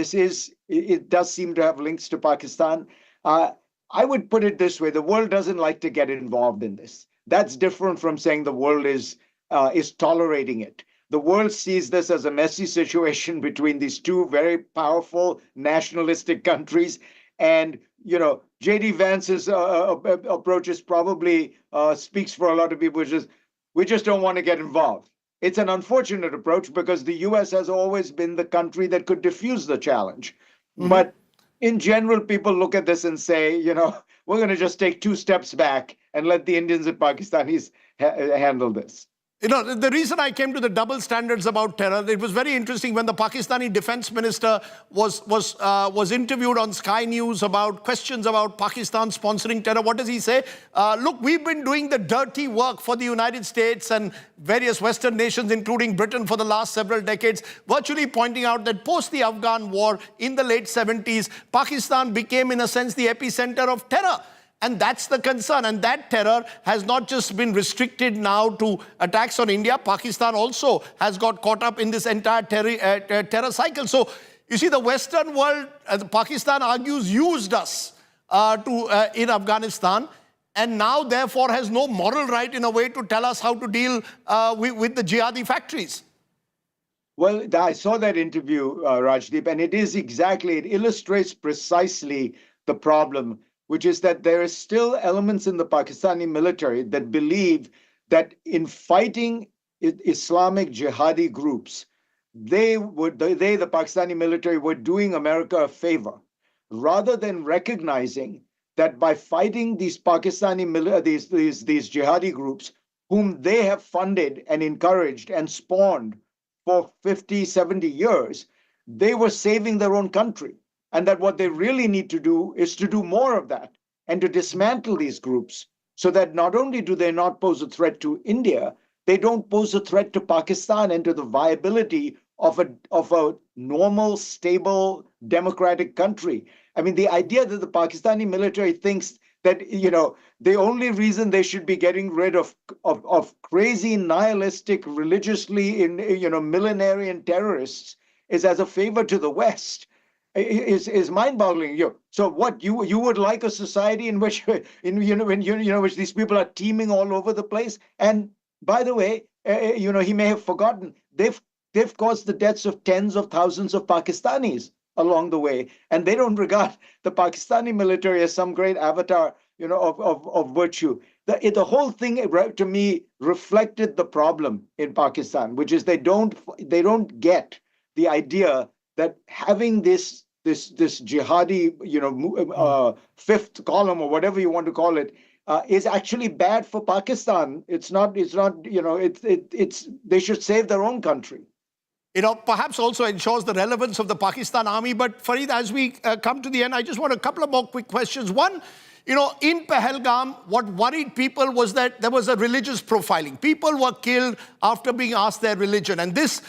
it does seem to have links to Pakistan. I would put it this way: the world doesn't like to get involved in this. That's different from saying the world is tolerating it. The world sees this as a messy situation between these two very powerful nationalistic countries. And, J.D. Vance's approach is probably speaks for a lot of people, which is, we just don't want to get involved. It's an unfortunate approach because the U.S. has always been the country that could diffuse the challenge. Mm-hmm. But in general, people look at this and say, we're going to just take 2 steps back and let the Indians and Pakistanis handle this. You know, the reason I came to the double standards about terror, it was very interesting when the Pakistani defense minister was interviewed on Sky News about questions about Pakistan sponsoring terror. What does he say? Look, we've been doing the dirty work for the United States and various Western nations, including Britain, for the last several decades, virtually pointing out that post the Afghan war in the late 70s, Pakistan became, in a sense, the epicenter of terror. And that's the concern. And that terror has not just been restricted now to attacks on India. Pakistan also has got caught up in this entire terror cycle. So, you see, the Western world, as Pakistan argues, used us in Afghanistan, and now, therefore, has no moral right, in a way, to tell us how to deal with the jihadi factories. Well, I saw that interview, Rajdeep, and it illustrates precisely the problem, which is that there are still elements in the Pakistani military that believe that in fighting Islamic jihadi groups, the Pakistani military, were doing America a favor, rather than recognizing that by fighting these Pakistani these jihadi groups, whom they have funded and encouraged and spawned for 50, 70 years, they were saving their own country. And that what they really need to do is to do more of that and to dismantle these groups so that not only do they not pose a threat to India, they don't pose a threat to Pakistan and to the viability of a normal, stable, democratic country. I mean, the idea that the Pakistani military thinks that, you know, the only reason they should be getting rid of crazy, nihilistic, religiously, millenarian terrorists is as a favor to the West is mind-boggling. So what you would like a society in which which these people are teeming all over the place? And by the way, he may have forgotten they've caused the deaths of tens of thousands of Pakistanis along the way, and they don't regard the Pakistani military as some great avatar, of virtue. The whole thing, to me, reflected the problem in Pakistan, which is they don't get the idea that having this jihadi, fifth column or whatever you want to call it, is actually bad for Pakistan. It's not. They should save their own country. Perhaps also ensures the relevance of the Pakistan army. But Fareed, as we come to the end, I just want a couple of more quick questions. One, in Pahalgam, what worried people was that there was a religious profiling. People were killed after being asked their religion. And this,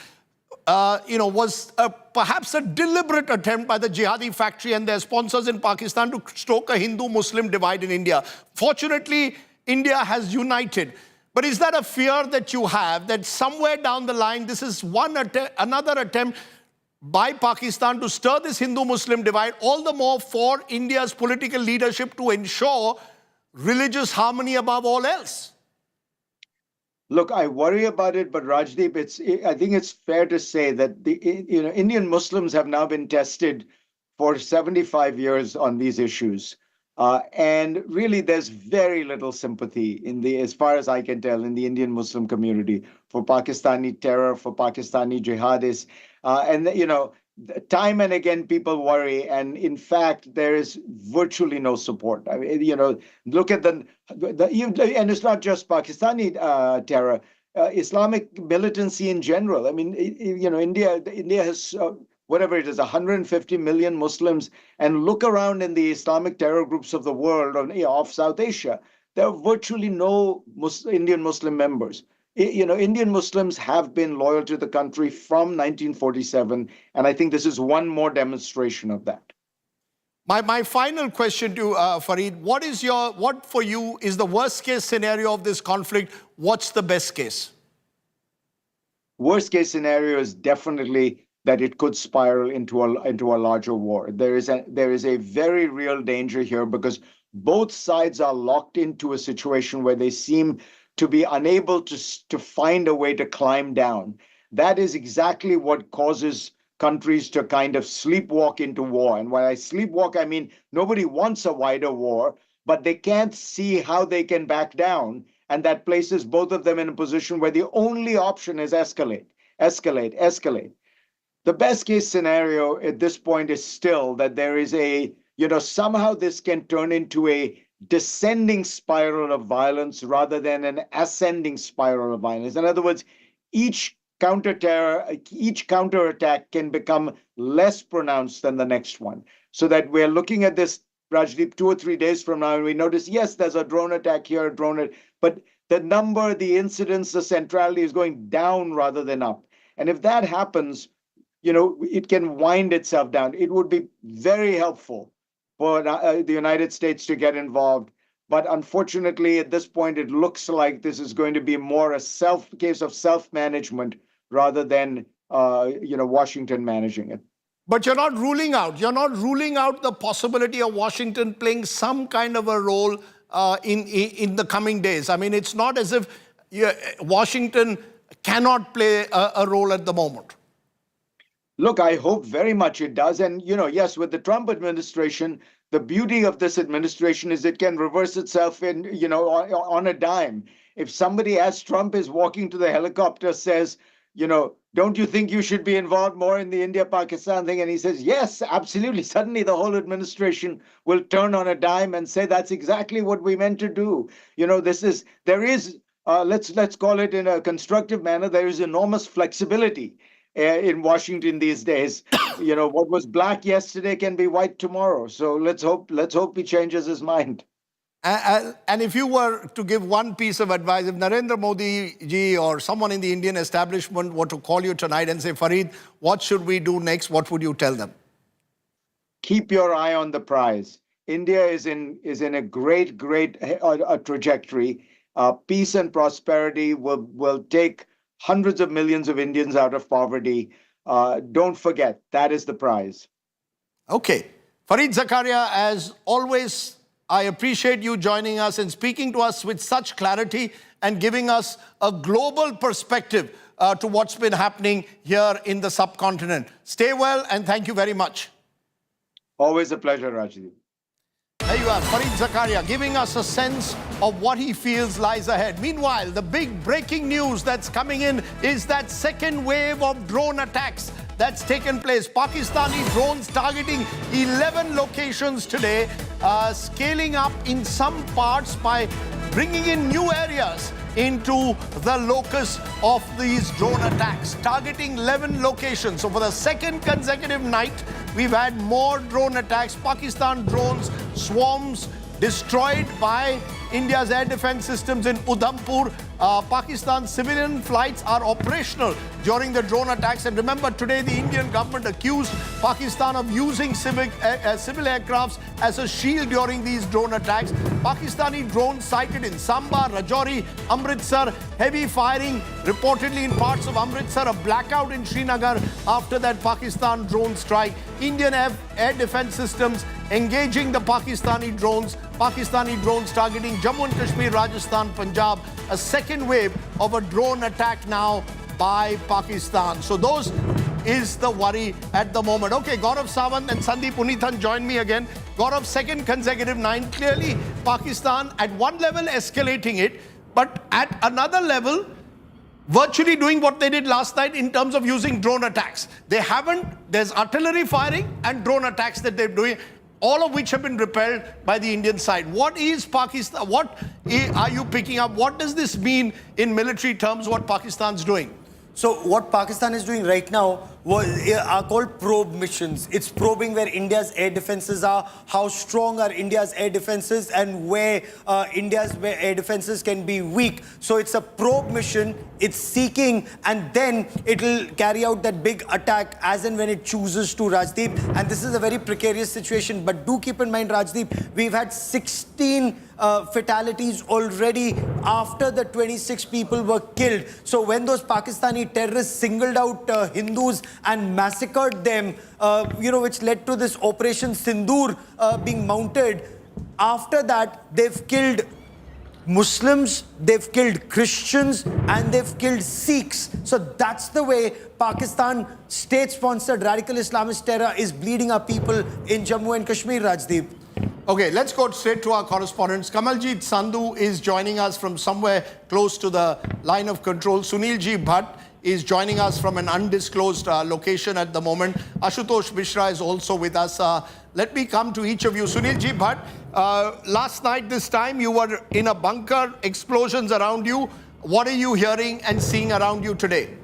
was perhaps a deliberate attempt by the jihadi factory and their sponsors in Pakistan to stoke a Hindu-Muslim divide in India. Fortunately, India has united. But is that a fear that you have, that somewhere down the line, this is another attempt by Pakistan to stir this Hindu-Muslim divide, all the more for India's political leadership to ensure religious harmony above all else? Look, I worry about it, but Rajdeep, I think it's fair to say that Indian Muslims have now been tested for 75 years on these issues. And really, there's very little sympathy as far as I can tell, in the Indian Muslim community for Pakistani terror, for Pakistani jihadists. Time and again, people worry. And in fact, there is virtually no support. I mean, look at and it's not just Pakistani terror, Islamic militancy in general. I mean, India has whatever it is, 150 million Muslims, and look around in the Islamic terror groups of the world of South Asia. There are virtually no Indian Muslim members. Indian Muslims have been loyal to the country from 1947, and I think this is one more demonstration of that. My final question to Fareed, what for you is the worst case scenario of this conflict? What's the best case? Worst case scenario is definitely that it could spiral into a larger war. There is a very real danger here because both sides are locked into a situation where they seem to be unable to find a way to climb down. That is exactly what causes countries to kind of sleepwalk into war. And when I sleepwalk, I mean nobody wants a wider war, but they can't see how they can back down. And that places both of them in a position where the only option is escalate, escalate, escalate. The best case scenario at this point is still that there is somehow this can turn into a descending spiral of violence rather than an ascending spiral of violence. In other words, each counterattack can become less pronounced than the next one. So that we're looking at this, Rajdeep, 2 or 3 days from now, and we notice, yes, there's a drone attack here, a drone attack, but the number, the incidence, the centrality is going down rather than up. And if that happens, it can wind itself down. It would be very helpful for the United States to get involved. But unfortunately, at this point, it looks like this is going to be more a case of self-management rather than, Washington managing it. But you're not ruling out the possibility of Washington playing some kind of a role in the coming days. I mean, it's not as if Washington cannot play a role at the moment. Look, I hope very much it does. And, yes, with the Trump administration, the beauty of this administration is it can reverse itself in, on a dime. If somebody, as Trump is walking to the helicopter, says, don't you think you should be involved more in the India-Pakistan thing? And he says, yes, absolutely. Suddenly the whole administration will turn on a dime and say, that's exactly what we meant to do. Let's call it in a constructive manner, there is enormous flexibility in Washington these days. What was black yesterday can be white tomorrow. So let's hope he changes his mind. And if you were to give one piece of advice, if Narendra Modi ji or someone in the Indian establishment were to call you tonight and say, Fareed, what should we do next? What would you tell them? Keep your eye on the prize. India is in a great trajectory. Peace and prosperity will take hundreds of millions of Indians out of poverty. Don't forget, that is the prize. Okay. Fareed Zakaria, as always, I appreciate you joining us and speaking to us with such clarity and giving us a global perspective to what's been happening here in the subcontinent. Stay well and thank you very much. Always a pleasure, Rajdeep. There you are, Fareed Zakaria giving us a sense of what he feels lies ahead. Meanwhile, the big breaking news that's coming in is that second wave of drone attacks that's taken place. Pakistani drones targeting 11 locations today, scaling up in some parts by bringing in new areas into the locus of these drone attacks, targeting 11 locations. So for the second consecutive night, we've had more drone attacks. Pakistan drones, swarms destroyed by India's air defense systems in Udhampur. Pakistan civilian flights are operational during the drone attacks. And remember, today the Indian government accused Pakistan of using civil aircrafts as a shield during these drone attacks. Pakistani drones sighted in Samba, Rajouri, Amritsar. Heavy firing reportedly in parts of Amritsar. A blackout in Srinagar after that Pakistan drone strike. Indian air defense systems engaging the Pakistani drones. Pakistani drones targeting Jammu and Kashmir, Rajasthan, Punjab. A second wave of a drone attack now by Pakistan. So those is the worry at the moment. Okay, Gaurav Sawant and Sandeep Unithan join me again. Gaurav, second consecutive night. Clearly, Pakistan at one level escalating it, but at another level, virtually doing what they did last night in terms of using drone attacks. There's artillery firing and drone attacks that they're doing, all of which have been repelled by the Indian side. What is Pakistan? What are you picking up? What does this mean in military terms, what Pakistan's doing? So what Pakistan is doing right now are called probe missions. It's probing where India's air defenses are, how strong are India's air defenses, and where India's air defenses can be weak. So it's a probe mission, it's seeking, and then it'll carry out that big attack as and when it chooses to, Rajdeep. And this is a very precarious situation. But do keep in mind, Rajdeep, we've had 16 fatalities already after the 26 people were killed. So when those Pakistani terrorists singled out Hindus and massacred them, which led to this Operation Sindoor being mounted, after that they've killed Muslims, they've killed Christians, and they've killed Sikhs. So that's the way Pakistan, state-sponsored radical Islamist terror, is bleeding our people in Jammu and Kashmir, Rajdeep. Okay, let's go straight to our correspondents. Kamaljeet Sandhu is joining us from somewhere close to the line of control. Sunilji Bhatt is joining us from an undisclosed location at the moment. Ashutosh Mishra is also with us. Let me come to each of you. Sunilji Bhatt, last night this time you were in a bunker, explosions around you. What are you hearing and seeing around you today?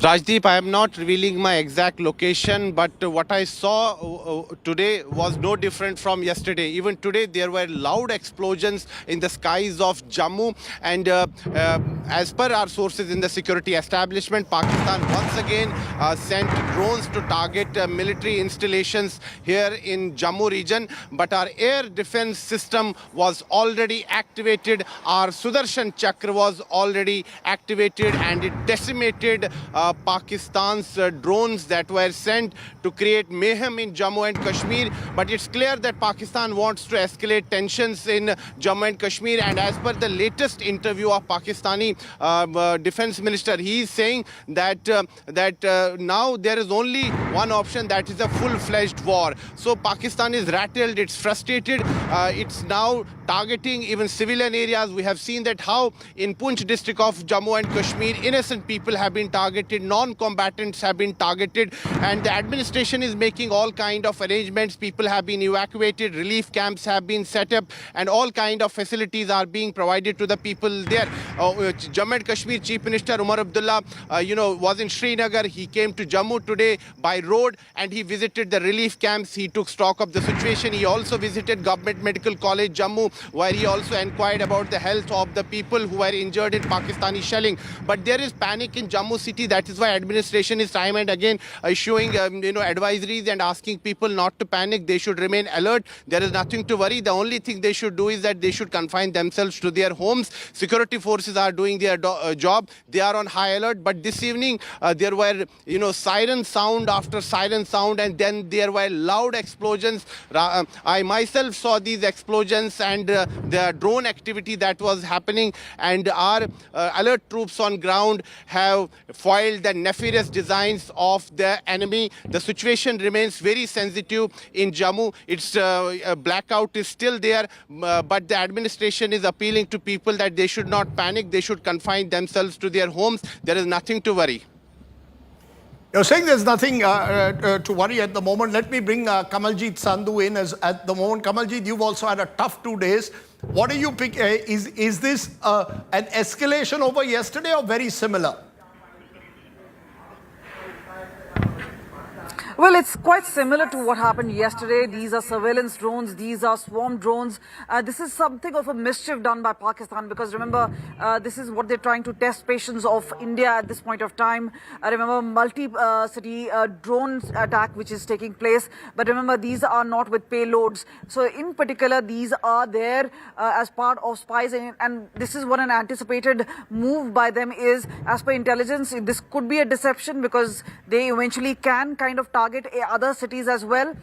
Rajdeep, I am not revealing my exact location, but what I saw today was no different from yesterday. Even today, there were loud explosions in the skies of Jammu. And as per our sources in the security establishment, Pakistan once again sent drones to target military installations here in Jammu region. But our air defense system was already activated. Our Sudarshan Chakra was already activated, and it decimated Pakistan's drones that were sent to create mayhem in Jammu and Kashmir. But it's clear that Pakistan wants to escalate tensions in Jammu and Kashmir. And as per the latest interview of Pakistani defense minister, he is saying that now there is only one option, that is a full-fledged war. So Pakistan is rattled, it's frustrated, it's now targeting even civilian areas. We have seen that how in Poonch district of Jammu and Kashmir, innocent people have been targeted, non-combatants have been targeted, and the administration is making all kind of arrangements. People have been evacuated, relief camps have been set up, and all kind of facilities are being provided to the people there. Jammu and Kashmir Chief Minister Umar Abdullah, was in Srinagar. He came to Jammu today by road and he visited the relief camps. He took stock of the situation. He also visited Government Medical College Jammu, where he also inquired about the health of the people who were injured in Pakistani shelling. But there is panic in Jammu city. That is why administration is time and again issuing advisories and asking people not to panic. They should remain alert. There is nothing to worry. The only thing they should do is that they should confine themselves to their homes. Security forces are doing their job. They are on high alert. But this evening there were siren sound after siren sound, and then there were loud explosions. I myself saw these explosions and the drone activity that was happening, and our alert troops on ground have foiled the nefarious designs of the enemy. The situation remains very sensitive in Jammu. It's blackout is still there, but the administration is appealing to people that they should not panic. They should confine themselves to their homes. There is nothing to worry. You're saying there's nothing to worry at the moment. Let me bring Kamaljeet Sandhu in at the moment. Kamaljeet, you've also had a tough 2 days. What do you pick? Is this an escalation over yesterday or very similar? Well, it's quite similar to what happened yesterday. These are surveillance drones. These are swarm drones. This is something of a mischief done by Pakistan, because remember, this is what they're trying to test patience of India at this point of time. Remember, multi-city drone attack which is taking place. But remember, these are not with payloads. So in particular, these are there as part of spies. And this is what an anticipated move by them is. As per intelligence, this could be a deception because they eventually can kind of target other cities as well.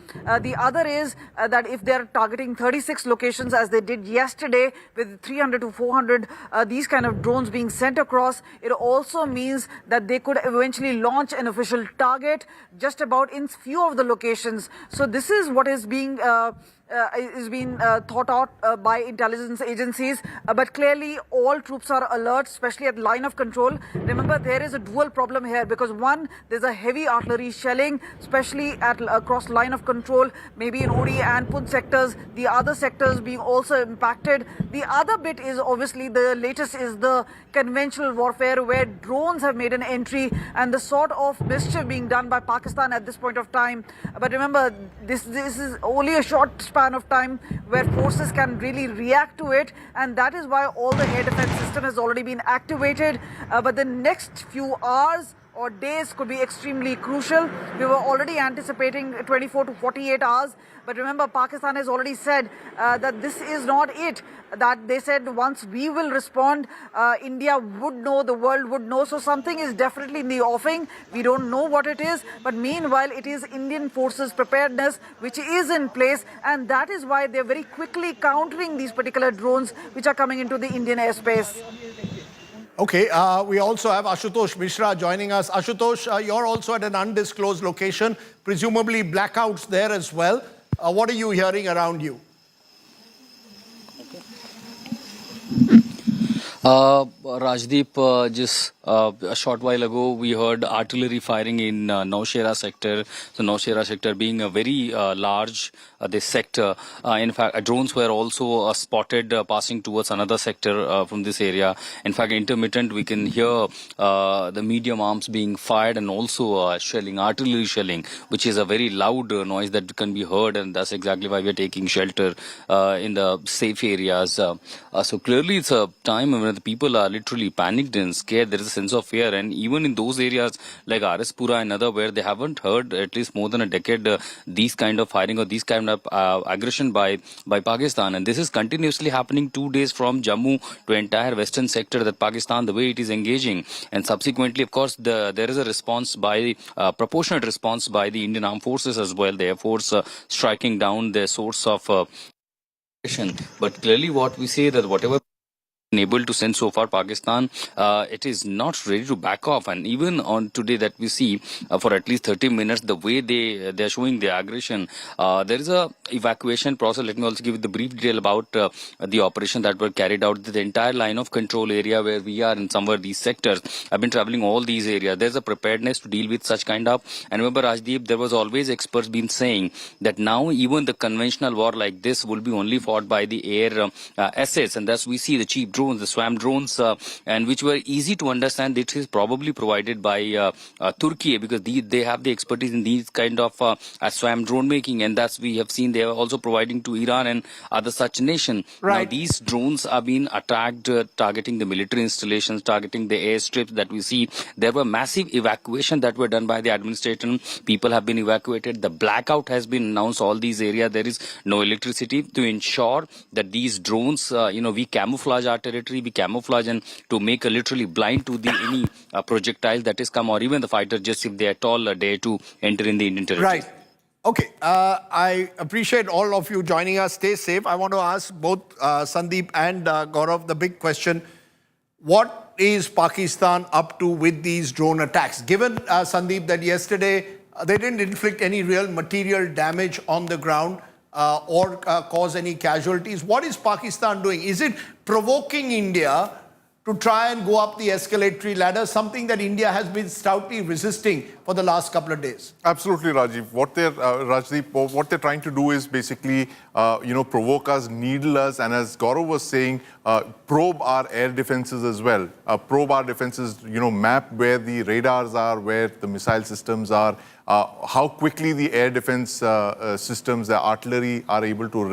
The other is that if they're targeting 36 locations as they did yesterday with 300 to 400 these kind of drones being sent across, it also means that they could eventually launch an official target just about in few of the locations. So this is what is being thought out by intelligence agencies, but clearly all troops are alert, especially at line of control. Remember, there is a dual problem here because one, there's a heavy artillery shelling, especially at across line of control, maybe in Uri and Poonch sectors, the other sectors being also impacted. The other bit is obviously the latest is the conventional warfare where drones have made an entry and the sort of mischief being done by Pakistan at this point of time. But remember, this is only a short span of time where forces can really react to it, and that is why all the air defense system has already been activated. But the next few hours or days could be extremely crucial. We were already anticipating 24 to 48 hours. But remember, Pakistan has already said that this is not it. That they said once we will respond, India would know, the world would know. So something is definitely in the offing. We don't know what it is. But meanwhile, it is Indian forces preparedness which is in place. And that is why they're very quickly countering these particular drones which are coming into the Indian airspace. Okay, we also have Ashutosh Mishra joining us. Ashutosh, you're also at an undisclosed location, presumably blackouts there as well. What are you hearing around you? Rajdeep, just a short while ago, we heard artillery firing in Naushera sector. So Naushera sector being a very large this sector. In fact, drones were also spotted passing towards another sector from this area. In fact, intermittent, we can hear the medium arms being fired and also shelling, artillery shelling, which is a very loud noise that can be heard, and that's exactly why we are taking shelter in the safe areas. So clearly, it's a time when the people are literally panicked and scared. There is a sense of fear, and even in those areas like Arispura and other where they haven't heard at least more than a decade these kind of firing or these kind of aggression by Pakistan, and this is continuously happening 2 days from Jammu to entire western sector, that Pakistan, the way it is engaging, and subsequently, of course, there is a response by proportionate response by the Indian Armed Forces as well. The Air Force striking down the source of aggression. But clearly, what we say that whatever able to send so far, Pakistan, it is not ready to back off. And even on today that we see for at least 30 minutes, the way they're showing the aggression, there is a evacuation process. Let me also give you the brief detail about the operation that were carried out. The entire line of control area where we are in somewhere these sectors, I've been traveling all these areas. There's a preparedness to deal with such kind of, and remember Rajdeep, there was always experts been saying that now even the conventional war like this will be only fought by the air assets, and thus we see the cheap drones, the swam drones, and which were easy to understand. It is probably provided by Turkey, because they have the expertise in these kind of swam drone making, and that's we have seen they are also providing to Iran and other such nation. Right. Now these drones are being attacked, targeting the military installations, targeting the airstrips that we see. There were massive evacuation that were done by the administration. People have been evacuated. The blackout has been announced. All these areas there is no electricity to ensure that these drones, we camouflage our territory, we camouflage, and to make a literally blind to the any projectile that is come, or even the fighter jets if they at all dare to enter in the Indian territory. Right. Okay. I appreciate all of you joining us. Stay safe. I want to ask both Sandeep and Gaurav the big question. What is Pakistan up to with these drone attacks? Given, Sandeep, that yesterday they didn't inflict any real material damage on the ground or cause any casualties, what is Pakistan doing? Is it provoking India to try and go up the escalatory ladder, something that India has been stoutly resisting for the last couple of days? Absolutely, Rajiv. What they're trying to do is basically, provoke us, needle us, and as Gaurav was saying, probe our air defenses as well. Probe our defenses, map where the radars are, where the missile systems are, how quickly the air defense systems, the artillery are able to,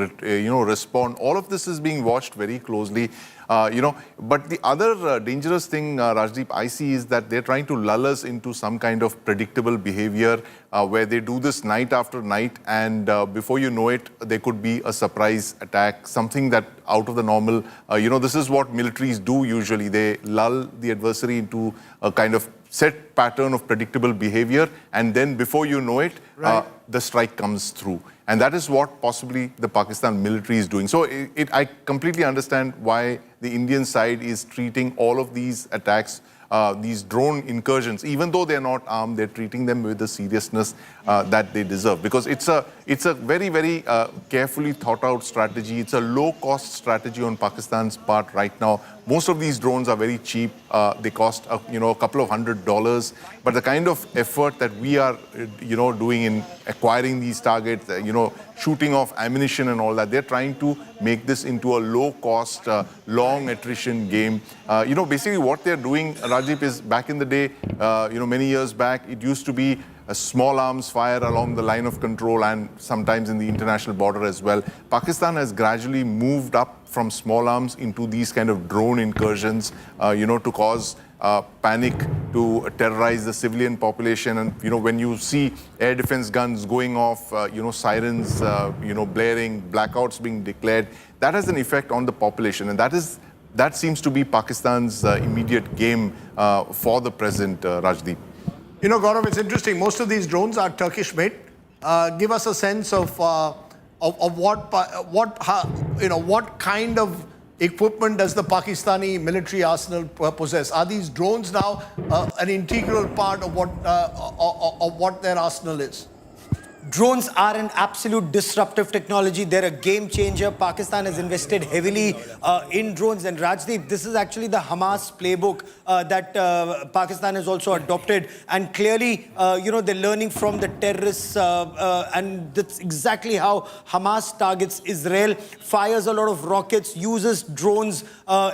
respond. All of this is being watched very closely. But the other dangerous thing, Rajdeep, I see is that they're trying to lull us into some kind of predictable behavior where they do this night after night, and before you know it, there could be a surprise attack, something that out of the normal, this is what militaries do usually. They lull the adversary into a kind of set pattern of predictable behavior, and then before you know it, the strike comes through. And that is what possibly the Pakistan military is doing. So I completely understand why the Indian side is treating all of these attacks, these drone incursions, even though they're not armed, they're treating them with the seriousness that they deserve. Because it's a very, very carefully thought out strategy. It's a low cost strategy on Pakistan's part right now. Most of these drones are very cheap. They cost, a couple of $100. But the kind of effort that we are, doing in acquiring these targets, shooting off ammunition and all that, they're trying to make this into a low-cost, long attrition game. Basically what they're doing, Rajiv, is back in the day, many years back, it used to be a small arms fire along the line of control and sometimes in the international border as well. Pakistan has gradually moved up from small arms into these kind of drone incursions, to cause panic, to terrorize the civilian population. And, when you see air defense guns going off, sirens, blaring, blackouts being declared, that has an effect on the population. And that seems to be Pakistan's immediate game for the present, Rajdeep. Gaurav, it's interesting. Most of these drones are Turkish-made. Give us a sense of what kind of equipment does the Pakistani military arsenal possess? Are these drones now an integral part of what their arsenal is? Drones are an absolute disruptive technology. They're a game changer. Pakistan has invested heavily in drones. And Rajdeep, this is actually the Hamas playbook that Pakistan has also adopted. And clearly, they're learning from the terrorists. And that's exactly how Hamas targets Israel, fires a lot of rockets, uses drones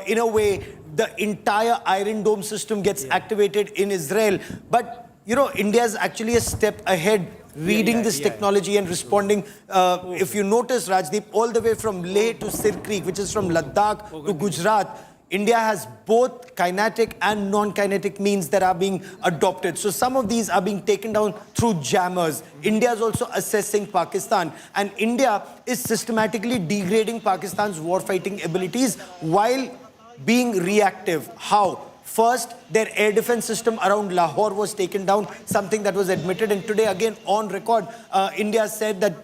in a way. The entire Iron Dome system gets activated in Israel. But, India is actually a step ahead, reading this technology and responding. If you notice, Rajdeep, all the way from Leh to Sir Creek, which is from Ladakh to Gujarat, India has both kinetic and non-kinetic means that are being adopted. So some of these are being taken down through jammers. India is also assessing Pakistan. And India is systematically degrading Pakistan's warfighting abilities while being reactive. How? First, their air defense system around Lahore was taken down, something that was admitted. And today, again, on record, India said that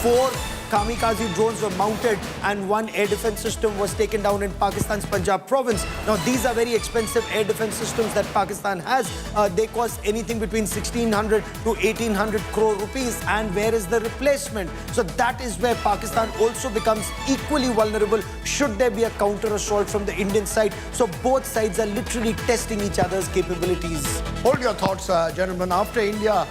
4 kamikaze drones were mounted and 1 air defense system was taken down in Pakistan's Punjab province. Now, these are very expensive air defense systems that Pakistan has. They cost anything between 1,600 to 1,800 crore rupees. And where is the replacement? So that is where Pakistan also becomes equally vulnerable should there be a counter-assault from the Indian side. So both sides are literally testing each other's capabilities. Hold your thoughts, gentlemen. After India,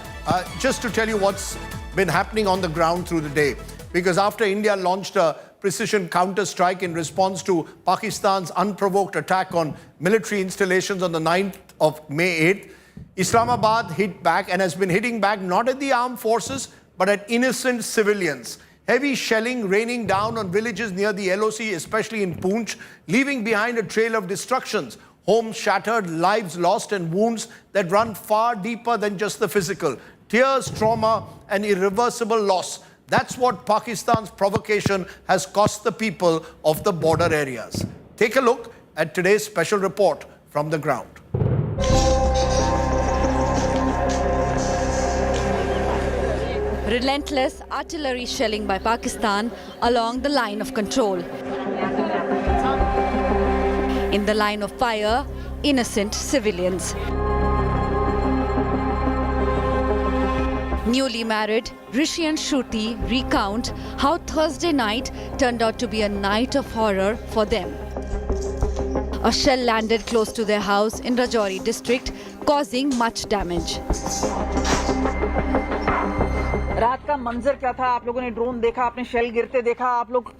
just to tell you what's been happening on the ground through the day. Because after India launched a precision counter-strike in response to Pakistan's unprovoked attack on military installations on the 9th of May 8th, Islamabad hit back and has been hitting back not at the armed forces, but at innocent civilians. Heavy shelling raining down on villages near the LOC, especially in Poonch, leaving behind a trail of destructions. Homes shattered, lives lost, and wounds that run far deeper than just the physical. Tears, trauma, and irreversible loss. That's what Pakistan's provocation has cost the people of the border areas. Take a look at today's special report from the ground. Relentless artillery shelling by Pakistan along the line of control. In the line of fire, innocent civilians. Newly married, Rishi and Shruti recount how Thursday night turned out to be a night of horror for them. A shell landed close to their house in Rajouri district, causing much damage. रात का मंजर क्या था? आप लोगों ने drone देखा, आपने शेल गिरते देखा, आप लोग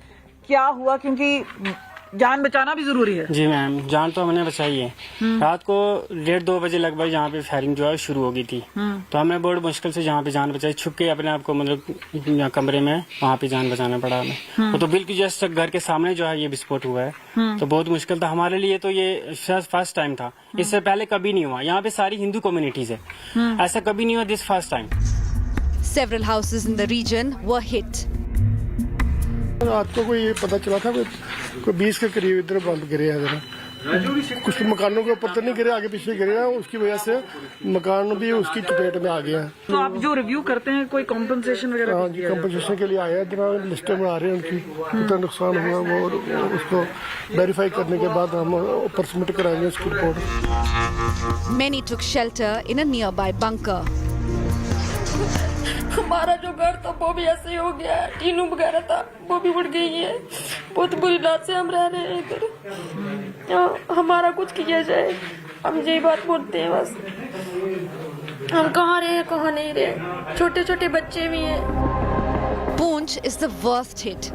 क्या हुआ? क्योंकि जान बचाना भी जरूरी है। जी मैम, जान तो हमने बचाई है। रात को 1:30-2 बजे लगभग यहाँ पे फायरिंग जो है शुरू हो गई थी, तो हमें बड़ी मुश्किल से यहाँ पे जान बचाई, छुप के अपने आप को मतलब कमरे में वहाँ पे जान बचाना पड़ा हमें। तो बिल्कुल जस्ट घर के सामने जो है ये विस्फोट हुआ है, तो बहुत मुश्किल था हमारे लिए। तो ये फर्स्ट टाइम था, इससे पहले कभी नहीं हुआ। यहाँ पे सारी हिंदू कम्युनिटीज है, ऐसा कभी नहीं हुआ, this first time. Several houses in the region were hit. रात को कोई पता चला था कोई 20 के करीब इधर बम गिरे हैं। कुछ मकानों के ऊपर तो नहीं गिरे, आगे पीछे गिरे हैं, उसकी वजह से मकान भी उसकी चपेट में आ गया। तो आप जो रिव्यू करते हैं कोई कॉम्पनसेशन वगैरह? हाँ जी, कॉम्पनसेशन के लिए आए हैं, जरा लिस्टें बना रहे हैं उनकी, कितना नुकसान हुआ वो उसको वेरीफाई करने के बाद हम ऊपर सबमिट कराएंगे उसकी report. Many took shelter in a nearby bunker. हमारा जो घर था वो भी ऐसे हो गया है, टीनू वगैरह था वो भी उड़ गई है। बहुत बुरी रात से हम रह रहे हैं इधर, हमारा कुछ किया जाए, हम यही बात बोलते हैं बस। हम कहाँ रहे कहाँ नहीं रहे, छोटे छोटे बच्चे भी हैं। Poonch is the worst hit.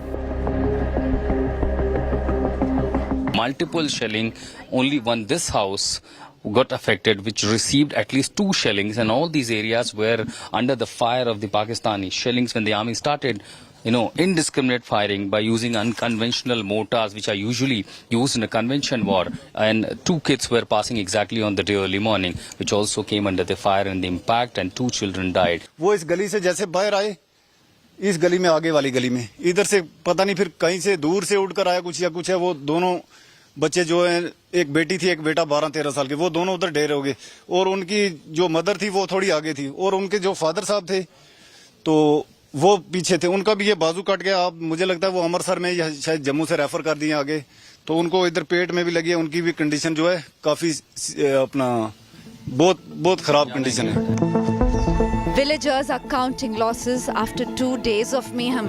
Multiple shelling, only one this house got affected, which received at least 2 shellings, and all these areas were under the fire of the Pakistani shellings when the army started, indiscriminate firing by using unconventional mortars, which are usually used in a convention war. And 2 kids were passing exactly on the day early morning, which also came under the fire and the impact, and 2 children died. वो इस गली से जैसे बाहर आए, इस गली में आगे वाली गली में, इधर से पता नहीं फिर कहीं से दूर से उड़कर आया कुछ या कुछ है। वो दोनों बच्चे जो हैं, एक बेटी थी एक बेटा 12-13 साल के, वो दोनों उधर ढेर हो गए, और उनकी जो मदर थी वो थोड़ी आगे थी, और उनके जो फादर साहब थे तो वो पीछे थे। उनका भी ये बाजू कट गया। अब मुझे लगता है वो अमृतसर में या शायद जम्मू से रेफर कर दिए आगे, तो उनको इधर पेट में भी लगी है। उनकी भी कंडीशन जो है काफी बहुत खराब कंडीशन है। Villagers are counting losses after 2 days of mayhem.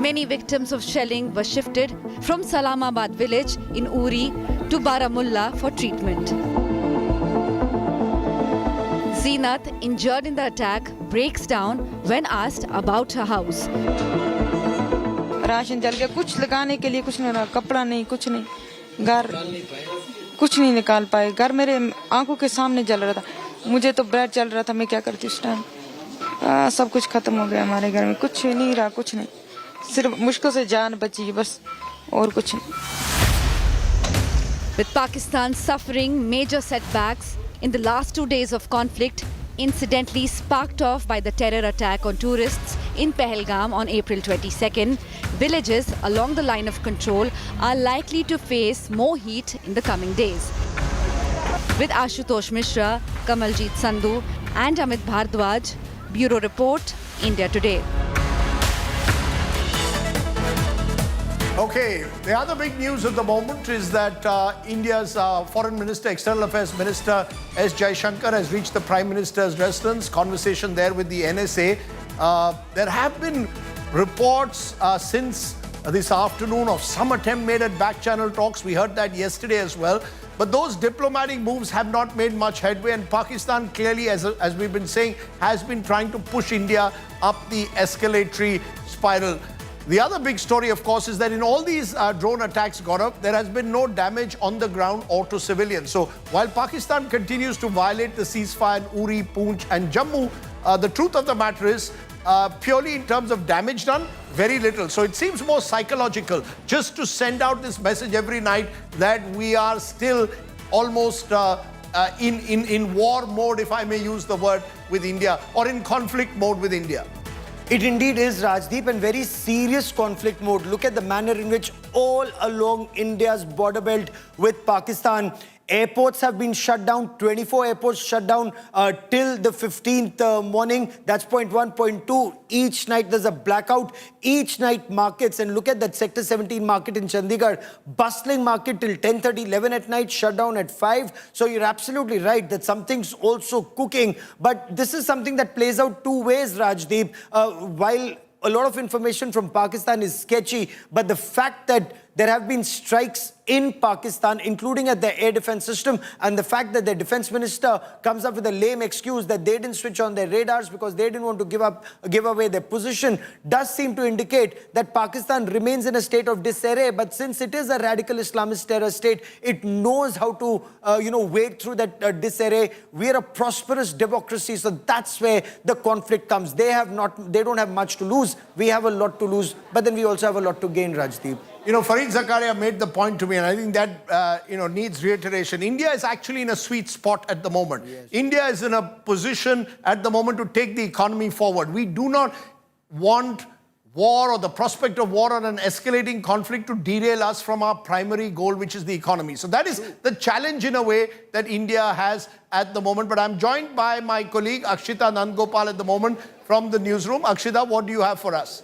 Many victims of shelling were shifted from Salamabad village in Uri to Baramulla for treatment. Zeenat, injured in the attack, breaks down when asked about her house. Ration जल गया, कुछ लगाने के लिए कुछ नहीं रहा, कपड़ा नहीं, कुछ नहीं, घर कुछ नहीं निकाल पाए, घर मेरे आंखों के सामने जल रहा था, मुझे तो ब्रेड जल रहा था, मैं क्या करती उस टाइम, सब कुछ खत्म हो गया हमारे घर में, कुछ नहीं रहा, कुछ नहीं, सिर्फ मुश्किल से जान बची बस, और कुछ नहीं. With Pakistan suffering major setbacks in the last 2 days of conflict, incidentally sparked off by the terror attack on tourists in Pahalgam on April 22nd, villages along the line of control are likely to face more heat in the coming days. With Ashutosh Mishra, Kamaljeet Sandhu and Amit Bhardwaj, Bureau Report, India Today. Okay, the other big news at the moment is that India's Foreign Minister, External Affairs Minister S. Jaishankar has reached the Prime Minister's residence, conversation there with the NSA. There have been reports since this afternoon of some attempt made at back-channel talks. We heard that yesterday as well. But those diplomatic moves have not made much headway, and Pakistan clearly, as we've been saying, has been trying to push India up the escalatory spiral. The other big story, of course, is that in all these drone attacks, Gaurav, there has been no damage on the ground or to civilians. So while Pakistan continues to violate the ceasefire in Uri, Poonch and Jammu, the truth of the matter is, purely in terms of damage done, very little. So it seems more psychological just to send out this message every night that we are still almost in war mode, if I may use the word, with India, or in conflict mode with India. It indeed is, Rajdeep, and very serious conflict mode. Look at the manner in which all along India's border belt with Pakistan, airports have been shut down, 24 airports shut down till the 15th morning. That's point one. Point two, each night there's a blackout. Each night markets, and look at that Sector 17 market in Chandigarh, bustling market till 10:30, 11 at night, shut down at 5. So you're absolutely right that something's also cooking. But this is something that plays out two ways, Rajdeep. While a lot of information from Pakistan is sketchy, but the fact that there have been strikes in Pakistan, including at the air defense system, and the fact that the defense minister comes up with a lame excuse that they didn't switch on their radars because they didn't want to give away their position, does seem to indicate that Pakistan remains in a state of disarray. But since it is a radical Islamist terror state, it knows how to, wade through that disarray. We are a prosperous democracy, so that's where the conflict comes. They don't have much to lose. We have a lot to lose, but then we also have a lot to gain, Rajdeep. Fareed Zakaria made the point to me, and I think that, needs reiteration. India is actually in a sweet spot at the moment. Yes. India is in a position at the moment to take the economy forward. We do not want war or the prospect of war or an escalating conflict to derail us from our primary goal, which is the economy. So that is the challenge in a way that India has at the moment. But I'm joined by my colleague Akshita Nandgopal at the moment from the newsroom. Akshita, what do you have for us?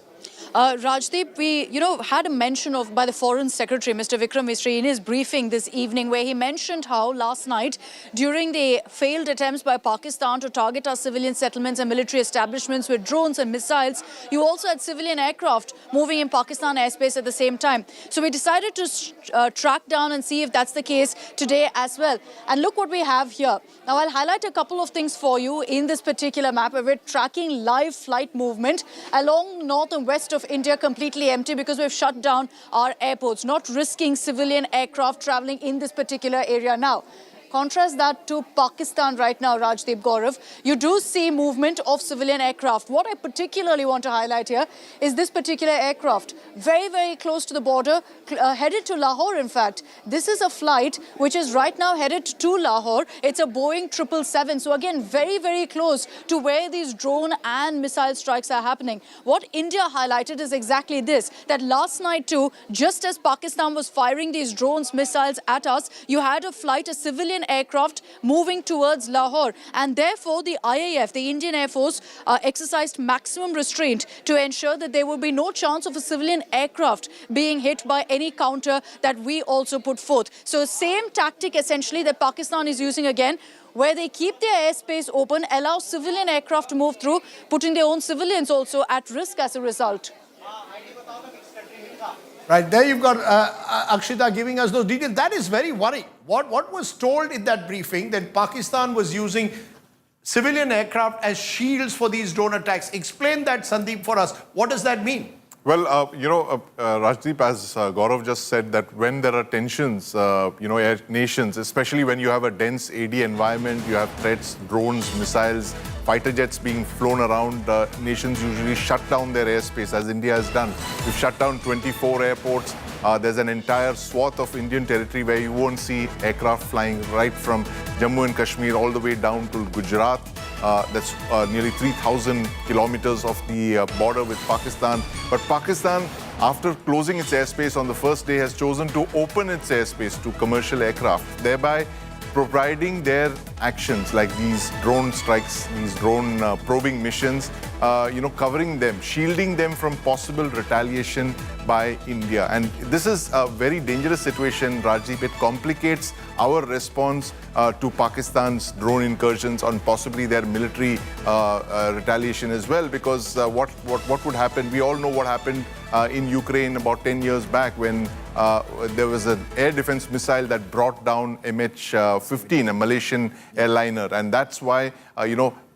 Rajdeep, we, had a mention of by the Foreign Secretary, Mr. Vikram Misri, in his briefing this evening, where he mentioned how last night, during the failed attempts by Pakistan to target our civilian settlements and military establishments with drones and missiles, you also had civilian aircraft moving in Pakistan airspace at the same time. So we decided to track down and see if that's the case today as well. And look what we have here. Now, I'll highlight a couple of things for you in this particular map, where we're tracking live flight movement along north and west of India, completely empty because we've shut down our airports, not risking civilian aircraft traveling in this particular area now. Contrast that to Pakistan right now, Rajdeep, Gaurav. You do see movement of civilian aircraft. What I particularly want to highlight here is this particular aircraft, very, very close to the border, headed to Lahore, in fact. This is a flight which is right now headed to Lahore. It's a Boeing 777. So again, very, very close to where these drone and missile strikes are happening. What India highlighted is exactly this, that last night too, just as Pakistan was firing these drones, missiles at us, you had a flight, a civilian civilian aircraft moving towards Lahore. And therefore, the IAF, the Indian Air Force, exercised maximum restraint to ensure that there would be no chance of a civilian aircraft being hit by any counter that we also put forth. So same tactic essentially that Pakistan is using again, where they keep their airspace open, allow civilian aircraft to move through, putting their own civilians also at risk as a result. Right, there you've got Akshita giving us those details. That is very worrying. What was told in that briefing that Pakistan was using civilian aircraft as shields for these drone attacks? Explain that, Sandeep, for us. What does that mean? Well, Rajdeep, as Gaurav just said, that when there are tensions, nations, especially when you have a dense AD environment, you have threats, drones, missiles, fighter jets being flown around, nations usually shut down their airspace, as India has done. We've shut down 24 airports. There's an entire swath of Indian territory where you won't see aircraft flying right from Jammu and Kashmir all the way down to Gujarat. That's nearly 3,000 kilometers of the border with Pakistan. But Pakistan, after closing its airspace on the first day, has chosen to open its airspace to commercial aircraft, thereby providing their actions like these drone strikes, these drone probing missions, covering them, shielding them from possible retaliation by India. And this is a very dangerous situation, Rajdeep. It complicates our response to Pakistan's drone incursions on possibly their military retaliation as well, because what would happen, we all know what happened in Ukraine about 10 years back when there was an air defense missile that brought down MH15, a Malaysian airliner. And that's why,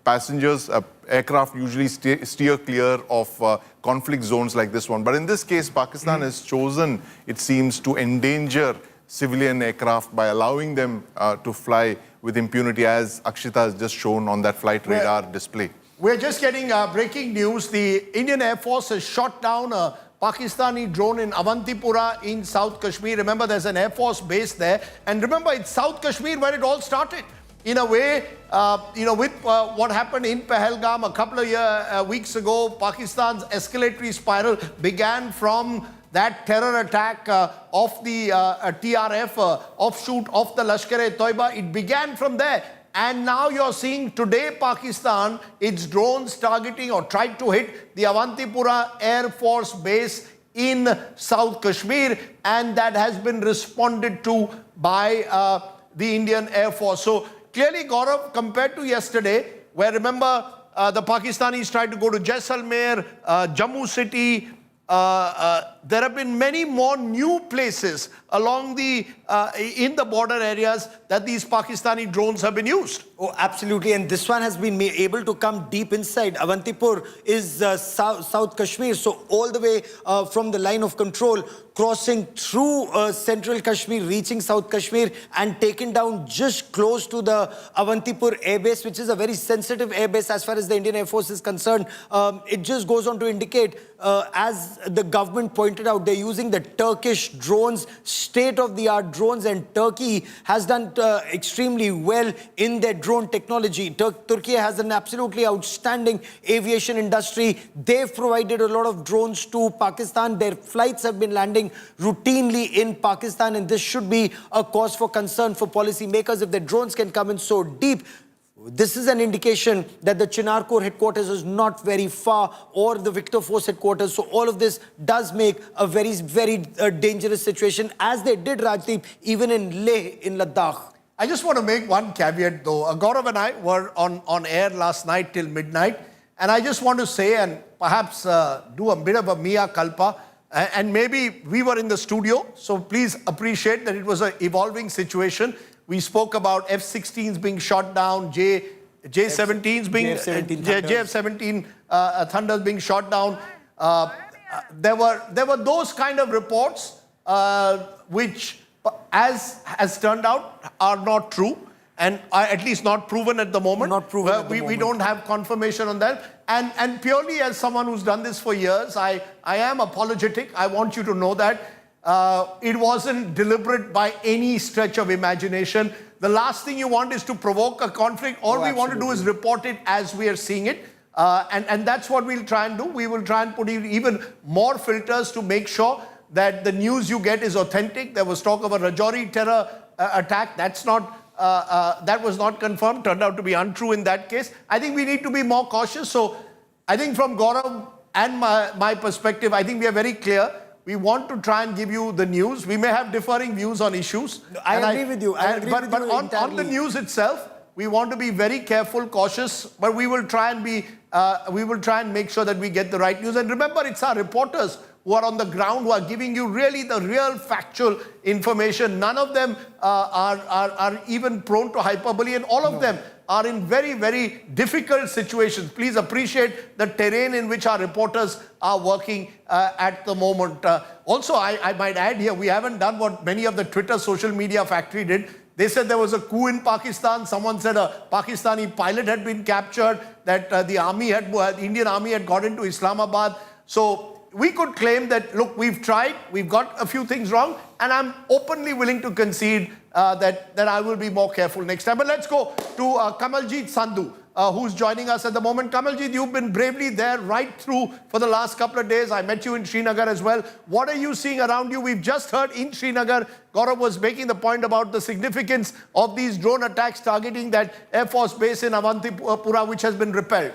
passengers, aircraft usually steer clear of conflict zones like this one. But in this case, Pakistan has chosen, it seems, to endanger civilian aircraft by allowing them to fly with impunity, as Akshita has just shown on that flight radar display. We're just getting breaking news. The Indian Air Force has shot down a Pakistani drone in Avantipura in South Kashmir. Remember, there's an Air Force base there. And remember, it's South Kashmir where it all started. In a way, with what happened in Pahalgam a couple of weeks ago, Pakistan's escalatory spiral began from that terror attack of the TRF, offshoot of the Lashkar-e-Toiba. It began from there. And now you're seeing today Pakistan, its drones targeting or tried to hit the Avantipura Air Force base in South Kashmir, and that has been responded to by the Indian Air Force. So clearly, Gaurav, compared to yesterday, where remember the Pakistanis tried to go to Jaisalmer, Jammu city, there have been many more new places along the in the border areas that these Pakistani drones have been used. Oh, absolutely. And this one has been able to come deep inside. Avantipur is South Kashmir. So all the way from the line of control, crossing through central Kashmir, reaching South Kashmir, and taken down just close to the Avantipur airbase, which is a very sensitive airbase as far as the Indian Air Force is concerned. It just goes on to indicate, as the government pointed out, they're using the Turkish drones, state-of-the-art drones, and Turkey has done extremely well in their drone technology. Turkey has an absolutely outstanding aviation industry. They've provided a lot of drones to Pakistan. Their flights have been landing routinely in Pakistan, and this should be a cause for concern for policymakers. If the drones can come in so deep, this is an indication that the Chinar Corps headquarters is not very far, or the Victor Force headquarters. So all of this does make a very, very dangerous situation, as they did, Rajdeep, even in Leh, in Ladakh. I just want to make one caveat though. Gaurav and I were on air last night till midnight, and I just want to say, and perhaps do a bit of a mea culpa, and maybe we were in the studio, so please appreciate that it was an evolving situation. We spoke about F-16s being shot down, JF-17s being JF-17 Thunders being shot down. There were those kind of reports which, as has turned out, are not true, and are at least not proven at the moment. Not proven at the moment. We don't have confirmation on that. And purely as someone who's done this for years, I am apologetic. I want you to know that. It wasn't deliberate by any stretch of imagination. The last thing you want is to provoke a conflict. All we want to do is report it as we are seeing it. And that's what we'll try and do. We will try and put even more filters to make sure that the news you get is authentic. There was talk of a Rajouri terror attack. That's not that was not confirmed, turned out to be untrue in that case. I think we need to be more cautious. So I think from Gaurav and my perspective, I think we are very clear. We want to try and give you the news. We may have differing views on issues. I agree with you. But on the news itself, we want to be very careful, cautious, but we will try and make sure that we get the right news. And remember, it's our reporters who are on the ground, who are giving you really the real factual information. None of them are even prone to hyperbole, and all of them are in very, very difficult situations. Please appreciate the terrain in which our reporters are working at the moment. Also, I might add here, we haven't done what many of the Twitter social media factory did. They said there was a coup in Pakistan. Someone said a Pakistani pilot had been captured, that the Indian army had got into Islamabad. So we could claim that, look, we've tried, we've got a few things wrong, and I'm openly willing to concede that I will be more careful next time. But let's go to Kamaljeet Sandhu, who's joining us at the moment. Kamaljeet, you've been bravely there right through for the last couple of days. I met you in Srinagar as well. What are you seeing around you? We've just heard in Srinagar, Gaurav was making the point about the significance of these drone attacks targeting that Air Force base in Avantipura, which has been repelled.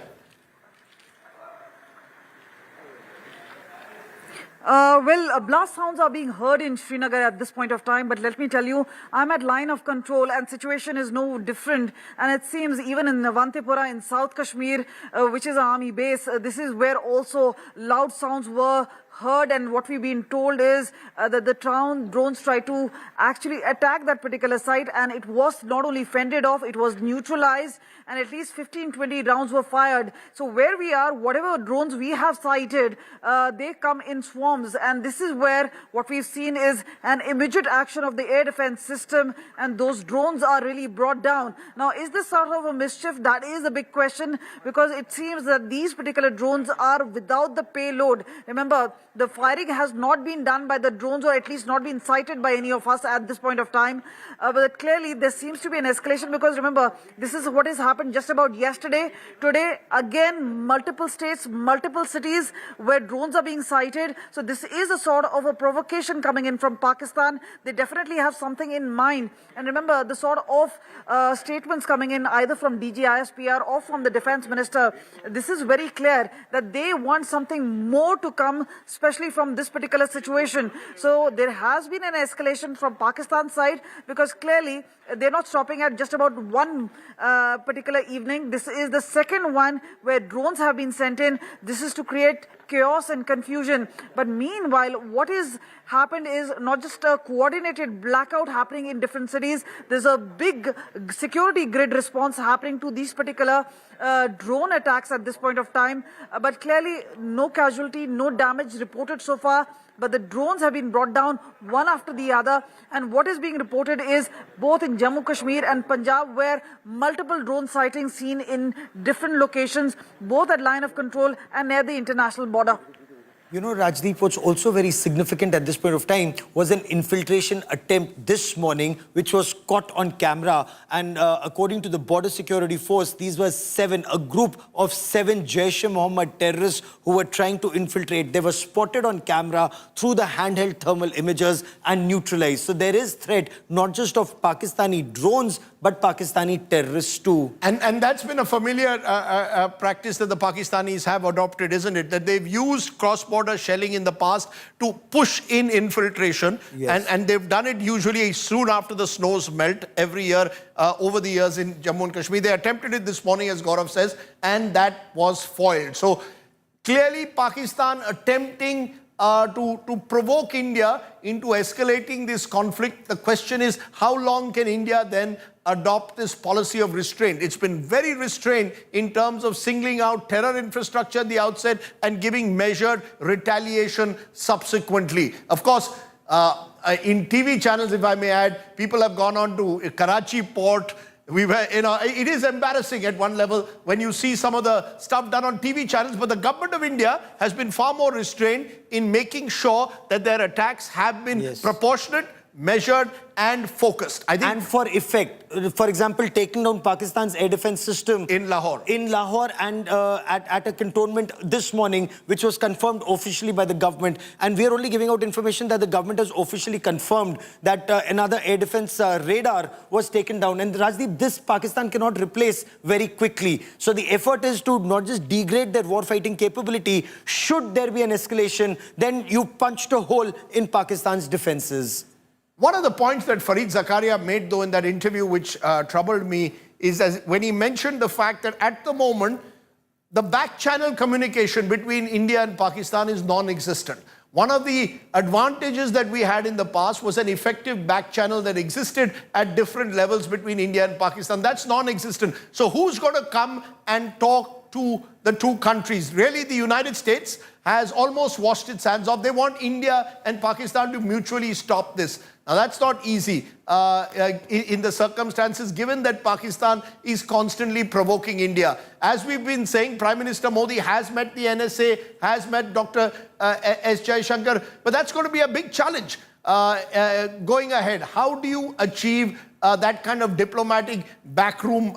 Blast sounds are being heard in Srinagar at this point of time, but let me tell you, I'm at line of control and situation is no different. And it seems even in Avantipura in South Kashmir, which is an army base, this is where also loud sounds were heard, and what we've been told is that the drones tried to actually attack that particular site, and it was not only fended off, it was neutralized, and at least 15-20 rounds were fired. So where we are, whatever drones we have sighted, they come in swarms, and this is where what we've seen is an immediate action of the air defense system, and those drones are really brought down. Now, is this sort of a mischief? That is a big question, because it seems that these particular drones are without the payload. Remember, the firing has not been done by the drones, or at least not been sighted by any of us at this point of time. But clearly there seems to be an escalation, because remember, this is what has happened just about yesterday. Today, again, multiple states, multiple cities where drones are being sighted. So this is a sort of a provocation coming in from Pakistan. They definitely have something in mind. And remember, the sort of statements coming in either from DG ISPR or from the defense minister, this is very clear that they want something more to come, especially from this particular situation. So there has been an escalation from Pakistan's side, because clearly they're not stopping at just about one particular evening. This is the second one where drones have been sent in. This is to create chaos and confusion. But meanwhile, what is happened is not just a coordinated blackout happening in different cities. There's a big security grid response happening to these particular drone attacks at this point of time. But clearly, no casualty, no damage reported so far. But the drones have been brought down one after the other. And what is being reported is both in Jammu Kashmir and Punjab, where multiple drone sightings seen in different locations, both at line of control and near the international border. You know, Rajdeep, what's also very significant at this point of time was an infiltration attempt this morning, which was caught on camera. And according to the Border Security Force, these were a group of 7 Jaish-e-Mohammed terrorists who were trying to infiltrate. They were spotted on camera through the handheld thermal imagers and neutralized. So there is threat not just of Pakistani drones, but Pakistani terrorists too. And that's been a familiar practice that the Pakistanis have adopted, isn't it? That they've used cross-border shelling in the past to push in infiltration. Yes. And they've done it usually soon after the snows melt every year over the years in Jammu and Kashmir. They attempted it this morning, as Gaurav says, and that was foiled. So clearly Pakistan attempting to provoke India into escalating this conflict. The question is, how long can India then adopt this policy of restraint? It's been very restrained in terms of singling out terror infrastructure at the outset and giving measured retaliation subsequently. Of course, in TV channels, if I may add, people have gone on to Karachi port. We were, it is embarrassing at one level when you see some of the stuff done on TV channels, but the government of India has been far more restrained in making sure that their attacks have been proportionate, measured and focused. I think, and for effect. For example, taking down Pakistan's air defense system in Lahore. And at a cantonment this morning, which was confirmed officially by the government. And we are only giving out information that the government has officially confirmed that another air defense radar was taken down. And Rajdeep, this Pakistan cannot replace very quickly. So the effort is to not just degrade their warfighting capability. Should there be an escalation, then you punched a hole in Pakistan's defenses. One of the points that Fareed Zakaria made, though, in that interview, which troubled me, is when he mentioned the fact that at the moment, the back-channel communication between India and Pakistan is non-existent. One of the advantages that we had in the past was an effective back-channel that existed at different levels between India and Pakistan. That's non-existent. So who's going to come and talk to the two countries? Really, the United States has almost washed its hands off. They want India and Pakistan to mutually stop this. Now, that's not easy in the circumstances, given that Pakistan is constantly provoking India. As we've been saying, Prime Minister Modi has met the NSA, has met Dr. S. Jaishankar, but that's going to be a big challenge going ahead. How do you achieve that kind of diplomatic backroom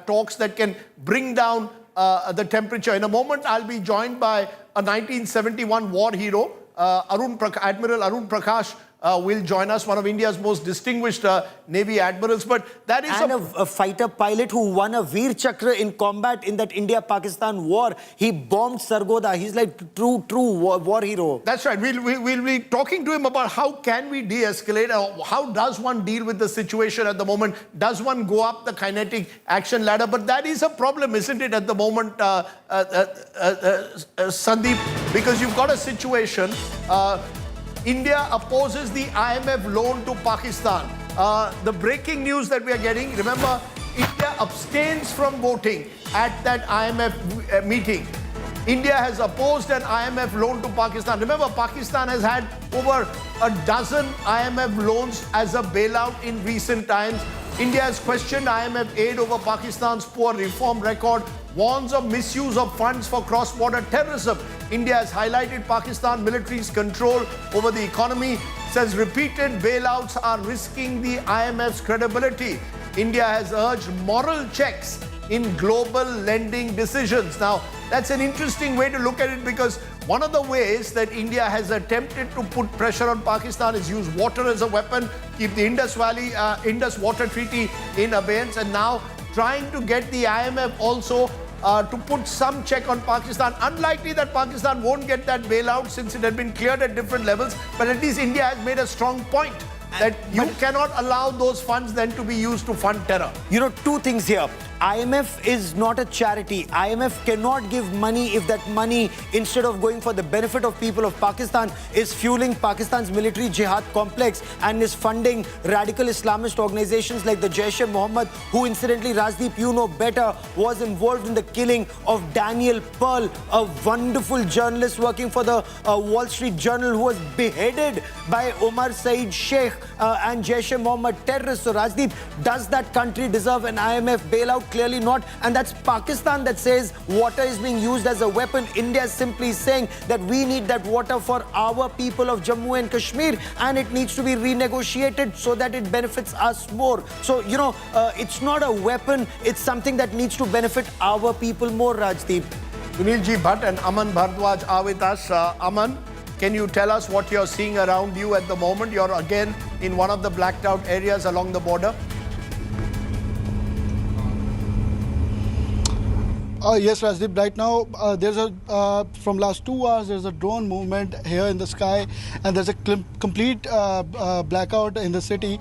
talks that can bring down the temperature? In a moment, I'll be joined by a 1971 war hero, Admiral Arun Prakash. Will join us, one of India's most distinguished Navy admirals. But that is a fighter pilot who won a Veer Chakra in combat in that India-Pakistan war. He bombed Sargodha. He's like true war hero. That's right. We'll be talking to him about how can we de-escalate. How does one deal with the situation at the moment? Does one go up the kinetic action ladder? But that is a problem, isn't it, at the moment, Sandeep? Because you've got a situation. India opposes the IMF loan to Pakistan. The breaking news that we are getting, remember, India abstains from voting at that IMF meeting. India has opposed an IMF loan to Pakistan. Remember, Pakistan has had over a dozen IMF loans as a bailout in recent times. India has questioned IMF aid over Pakistan's poor reform record, warns of misuse of funds for cross-border terrorism. India has highlighted Pakistan military's control over the economy, says repeated bailouts are risking the IMF's credibility. India has urged moral checks in global lending decisions. Now, that's an interesting way to look at it, because one of the ways that India has attempted to put pressure on Pakistan is use water as a weapon, keep the Indus Water Treaty in abeyance, and now trying to get the IMF also to put some check on Pakistan. Unlikely that Pakistan won't get that bailout since it had been cleared at different levels, but at least India has made a strong point that you cannot allow those funds then to be used to fund terror. You know, two things here. IMF is not a charity. IMF cannot give money if that money, instead of going for the benefit of people of Pakistan, is fueling Pakistan's military jihad complex and is funding radical Islamist organizations like the Jaish-e-Mohammed, who incidentally, Rajdeep, you know better, was involved in the killing of Daniel Pearl, a wonderful journalist working for the Wall Street Journal, who was beheaded by Omar Saeed Sheikh and Jaish-e-Mohammed terrorists. So Rajdeep, does that country deserve an IMF bailout? Clearly not. And that's Pakistan that says water is being used as a weapon. India is simply saying that we need that water for our people of Jammu and Kashmir, and it needs to be renegotiated so that it benefits us more. So, you know, it's not a weapon. It's something that needs to benefit our people more, Rajdeep. Sunilji Bhatt and Aman Bhardwaj are with us. Aman, can you tell us what you're seeing around you at the moment? You're again in one of the blacked out areas along the border. Yes, Rajdeep. Right now, there's from last 2 hours, there's a drone movement here in the sky, and there's a complete blackout in the city.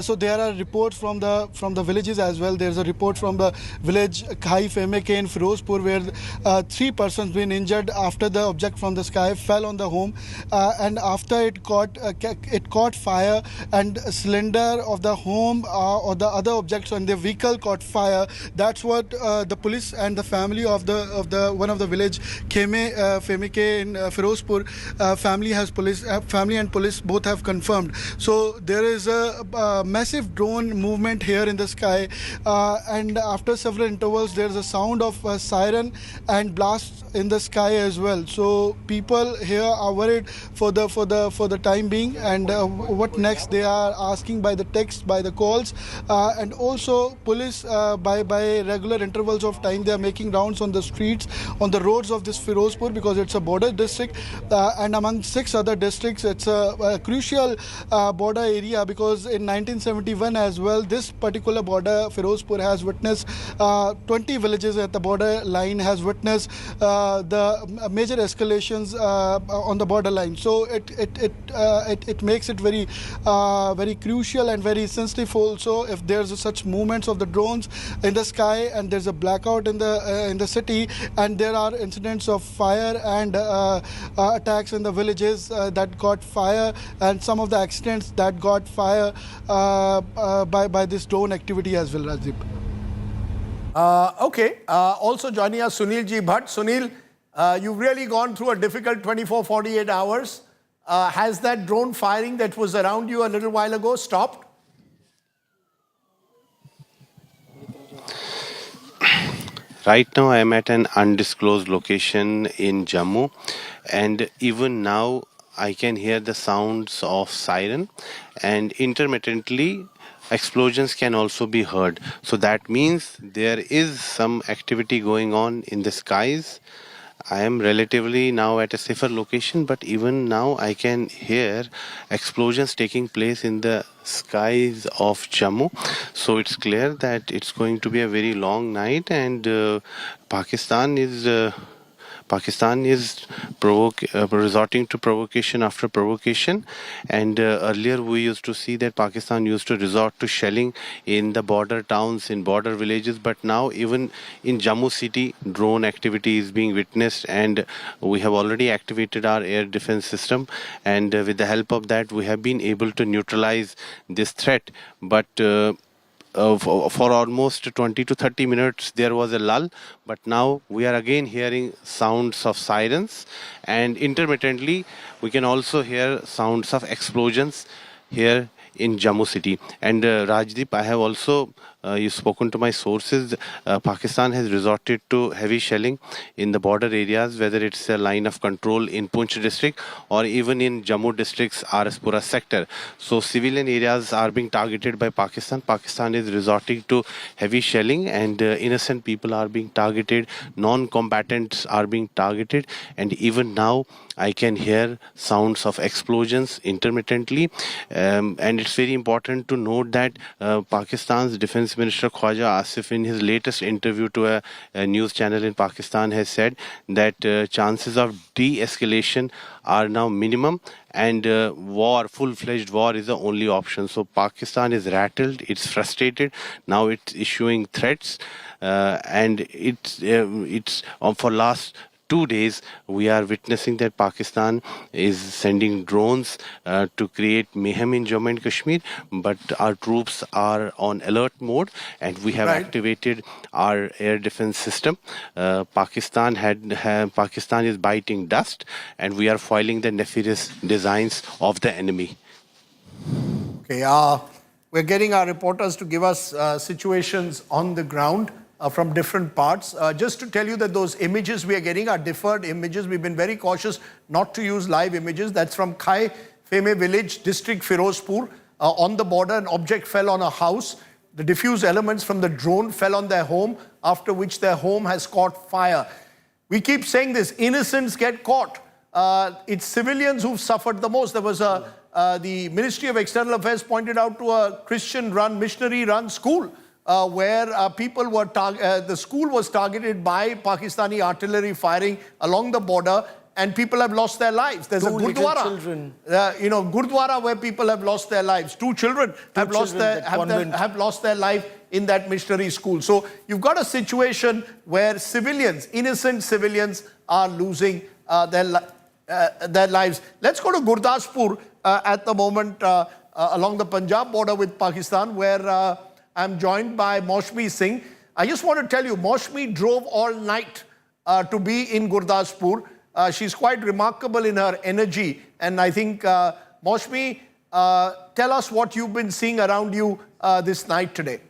So there are reports from the villages as well. There's a report from the village Khai Femeke in Firozpur, where 3 persons been injured after the object from the sky fell on the home, and after it caught fire, and a cylinder of the home or the other objects on the vehicle caught fire. That's what the police and the family family of the one of the village Femike in Firozpur, family and police both have confirmed. So there is a massive drone movement here in the sky, and after several intervals there is a sound of a siren and blasts in the sky as well. So people here are worried for the time being, and what next they are asking by the text, by the calls, and also police by regular intervals of time they are making rounds on the streets, on the roads of this Firozpur, because it's a border district, and among 6 other districts it's a crucial border area, because in 1971 as well this particular border Firozpur has witnessed 20 villages at the border line has witnessed the major escalations on the borderline. So it makes it very crucial and very sensitive also if there's such movements of the drones in the sky and there's a blackout in the city, and there are incidents of fire and attacks in the villages that got fire, and some of the accidents that got fire by this drone activity as well, Rajdeep. Okay. Also joining us, Sunil Ji Bhatt. Sunil, you've really gone through a difficult 24-48 hours. Has that drone firing that was around you a little while ago stopped? Right now I am at an undisclosed location in Jammu, and even now I can hear the sounds of siren, and intermittently explosions can also be heard. So that means there is some activity going on in the skies. I am relatively now at a safer location, but even now I can hear explosions taking place in the skies of Jammu. So it's clear that it's going to be a very long night, and Pakistan is resorting to provocation after provocation. And earlier we used to see that Pakistan used to resort to shelling in the border towns, in border villages, but now even in Jammu city drone activity is being witnessed, and we have already activated our air defense system, and with the help of that we have been able to neutralize this threat. But for almost 20 to 30 minutes there was a lull, but now we are again hearing sounds of sirens, and intermittently we can also hear sounds of explosions here in Jammu city. And Rajdeep, I have also you've spoken to my sources. Pakistan has resorted to heavy shelling in the border areas, whether it's a line of control in Poonch district or even in Jammu district's Araspura sector. So civilian areas are being targeted by Pakistan. Pakistan is resorting to heavy shelling, and innocent people are being targeted, non-combatants are being targeted, and even now I can hear sounds of explosions intermittently. And it's very important to note that Pakistan's Defense Minister Khwaja Asif, in his latest interview to a news channel in Pakistan, has said that chances of de-escalation are now minimum, and full-fledged war is the only option. So Pakistan is rattled, it's frustrated, now it's issuing threats, and it's for last 2 days we are witnessing that Pakistan is sending drones to create mayhem in Jammu and Kashmir, but our troops are on alert mode, and we have activated our air defense system. Pakistan is biting dust, and we are foiling the nefarious designs of the enemy. Okay, we're getting our reporters to give us situations on the ground from different parts. Just to tell you that those images we are getting are deferred images. We've been very cautious not to use live images. That's from Khai Feme village, district Firozpur. On the border, an object fell on a house. The diffuse elements from the drone fell on their home, after which their home has caught fire. We keep saying this, innocents get caught. It's civilians who've suffered the most. There was the Ministry of External Affairs pointed out to a Christian-run, missionary-run school where people were the school was targeted by Pakistani artillery firing along the border, and people have lost their lives. There's a Gurdwara, Gurdwara where people have lost their lives. 2 children have lost their life in that missionary school. So you've got a situation where civilians, innocent civilians, are losing their lives. Let's go to Gurdaspur at the moment along the Punjab border with Pakistan, where I'm joined by Maushmi Singh. I just want to tell you, Maushmi drove all night to be in Gurdaspur. She's quite remarkable in her energy. And I think, Maushmi, tell us what you've been seeing around you this night today.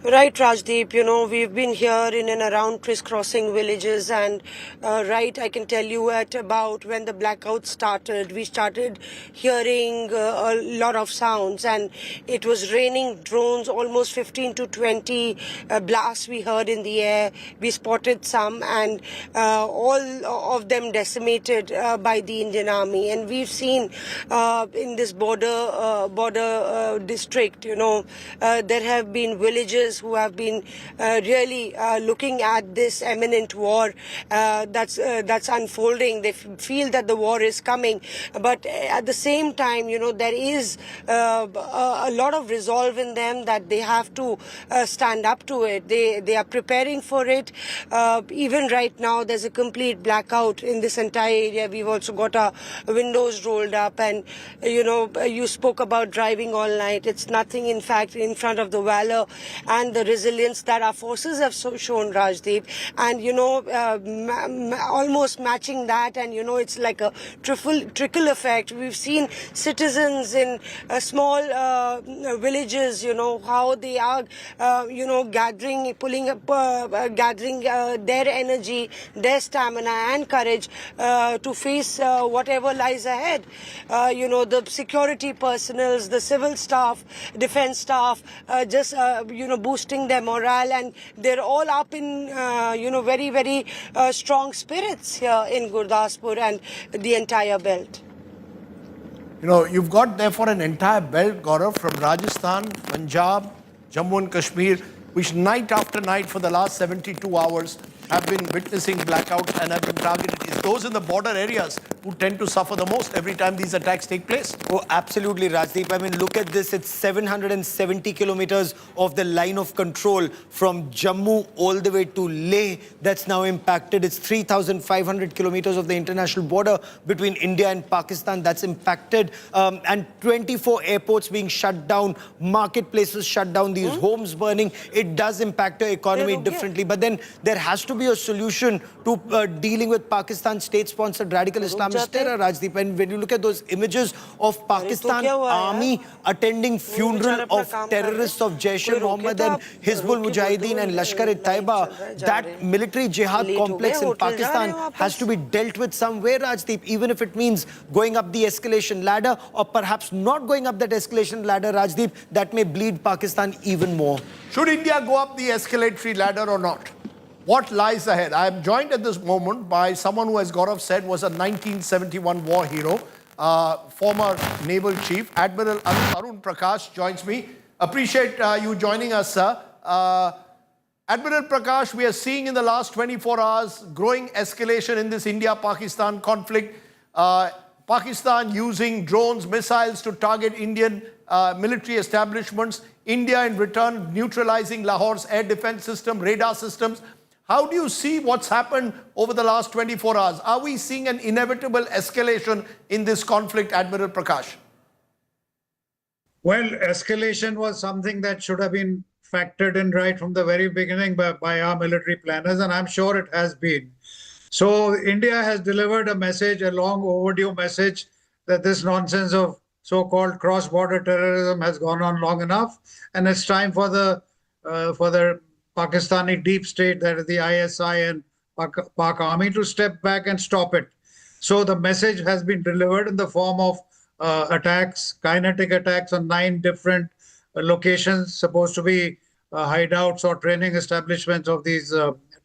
Right, Rajdeep, you know, we've been here in and around crisscrossing villages and right, I can tell you at about when the blackout started, we started hearing a lot of sounds and it was raining drones, almost 15 to 20 blasts we heard in the air. We spotted some and all of them decimated by the Indian Army. And we've seen in this border district, you know, there have been villages who have been really looking at this imminent war that's unfolding. They feel that the war is coming, but at the same time, you know, there is a lot of resolve in them that they have to stand up to it. They are preparing for it. Even right now, there's a complete blackout in this entire area. We've also got our windows rolled up, and you know, you spoke about driving all night. It's nothing, in fact, in front of the valor and the resilience that our forces have shown, Rajdeep. And you know, almost matching that, and you know, it's like a trickle effect. We've seen citizens in small villages, you know, how they are, you know, gathering their energy, their stamina and courage to face whatever lies ahead. You know, the security personnel, the civil staff, defense staff, just you know, boosting their morale, and they're all up in you know, very, very strong spirits here in Gurdaspur and the entire belt. You know, you've got therefore an entire belt, Gaurav, from Rajasthan, Punjab, Jammu and Kashmir, which night after night for the last 72 hours have been witnessing blackouts and have been targeted. It's those in the border areas who tend to suffer the most every time these attacks take place. Oh, absolutely, Rajdeep. I mean, look at this. It's 770 kilometers of the line of control from Jammu all the way to Leh that's now impacted. It's 3,500 kilometers of the international border between India and Pakistan that's impacted. And 24 airports being shut down, marketplaces shut down, these homes burning. It does impact the economy differently. But then there has to be a solution to dealing with Pakistan's state-sponsored radical Islamist terror, Rajdeep. And when you look at those images of Pakistan army attending funeral of terrorists of Jaish-e-Mohammed and Hizbul Mujahideen and Lashkar-e-Taiba, that military jihad complex in Pakistan has to be dealt with somewhere, Rajdeep, even if it means going up the escalation ladder or perhaps not going up that escalation ladder, Rajdeep, that may bleed Pakistan even more. Should India go up the escalatory ladder or not? What lies ahead? I am joined at this moment by someone who, as Gaurav said, was a 1971 war hero, former naval chief. Admiral Arun Prakash joins me. Appreciate you joining us, sir. Admiral Prakash, we are seeing in the last 24 hours growing escalation in this India-Pakistan conflict. Pakistan using drones, missiles to target Indian military establishments. India in return neutralizing Lahore's air defense system, radar systems. How do you see what's happened over the last 24 hours? Are we seeing an inevitable escalation in this conflict, Admiral Prakash? Well, escalation was something that should have been factored in right from the very beginning by our military planners, and I'm sure it has been. So India has delivered a message, a long overdue message, that this nonsense of so-called cross-border terrorism has gone on long enough, and it's time for the Pakistani deep state, that is the ISI and Pak army, to step back and stop it. So the message has been delivered in the form of attacks, kinetic attacks on 9 different locations, supposed to be hideouts or training establishments of these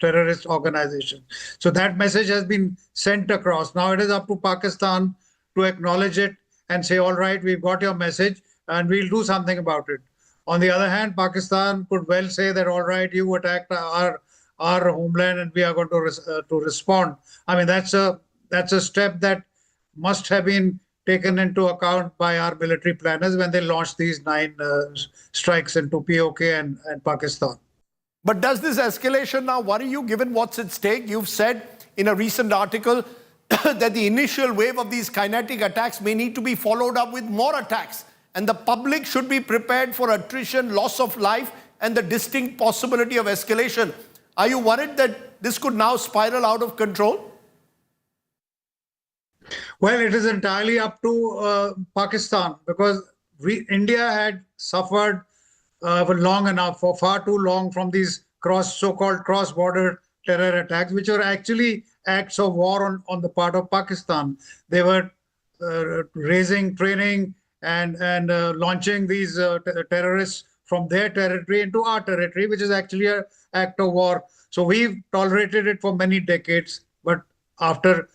terrorist organizations. So that message has been sent across. Now it is up to Pakistan to acknowledge it and say, all right, we've got your message and we'll do something about it. On the other hand, Pakistan could well say that, all right, you attacked our homeland and we are going to respond. I mean, that's a step that must have been taken into account by our military planners when they launched these 9 strikes into POK and Pakistan. But does this escalation now worry you, given what's at stake? You've said in a recent article that the initial wave of these kinetic attacks may need to be followed up with more attacks. and the public should be prepared for attrition, loss of life, and the distinct possibility of escalation. Are you worried that this could now spiral out of control? Well, it is entirely up to Pakistan, because India had suffered for long enough, for far too long, from these so-called cross-border terror attacks, which were actually acts of war on the part of Pakistan. They were raising, training, and launching these terrorists from their territory into our territory, which is actually an act of war. So we've tolerated it for many decades. But after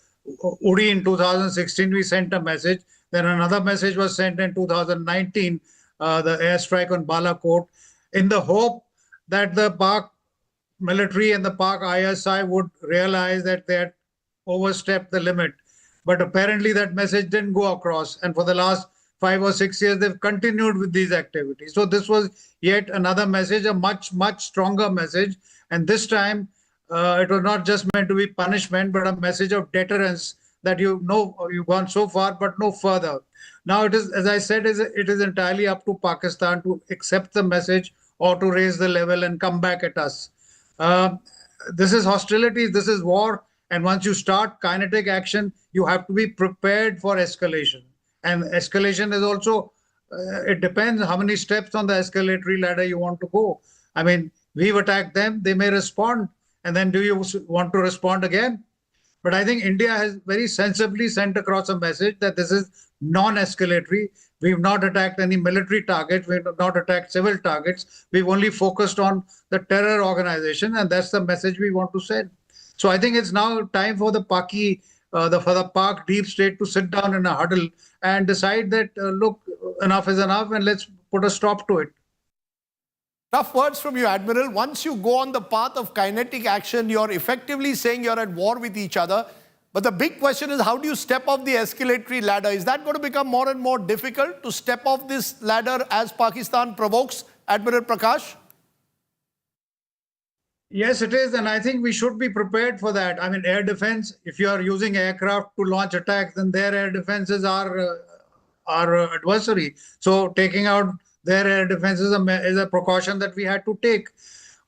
Uri in 2016, we sent a message. Then another message was sent in 2019, the airstrike on Balakot, in the hope that the Pak military and the Pak ISI would realize that they had overstepped the limit. But apparently that message didn't go across. And for the last 5 or 6 years, they've continued with these activities. So this was yet another message, a much, much stronger message. And this time, it was not just meant to be punishment, but a message of deterrence, that you've gone so far, but no further. Now it is, as I said, it is entirely up to Pakistan to accept the message or to raise the level and come back at us. This is hostility, this is war. And once you start kinetic action, you have to be prepared for escalation. And escalation is also, it depends how many steps on the escalatory ladder you want to go. I mean, we've attacked them, they may respond. And then do you want to respond again? But I think India has very sensibly sent across a message that this is non-escalatory. We've not attacked any military targets. We've not attacked civil targets. We've only focused on the terror organization. And that's the message we want to send. So I think it's now time for the Paki, for the Pak deep state to sit down in a huddle and decide that, look, enough is enough and let's put a stop to it. Tough words from you, Admiral. Once you go on the path of kinetic action, you're effectively saying you're at war with each other. But the big question is, how do you step off the escalatory ladder? Is that going to become more and more difficult to step off this ladder as Pakistan provokes, Admiral Prakash? Yes, it is. And I think we should be prepared for that. I mean, air defense, if you are using aircraft to launch attacks, then their air defenses are our adversary. So taking out their air defense is a precaution that we had to take.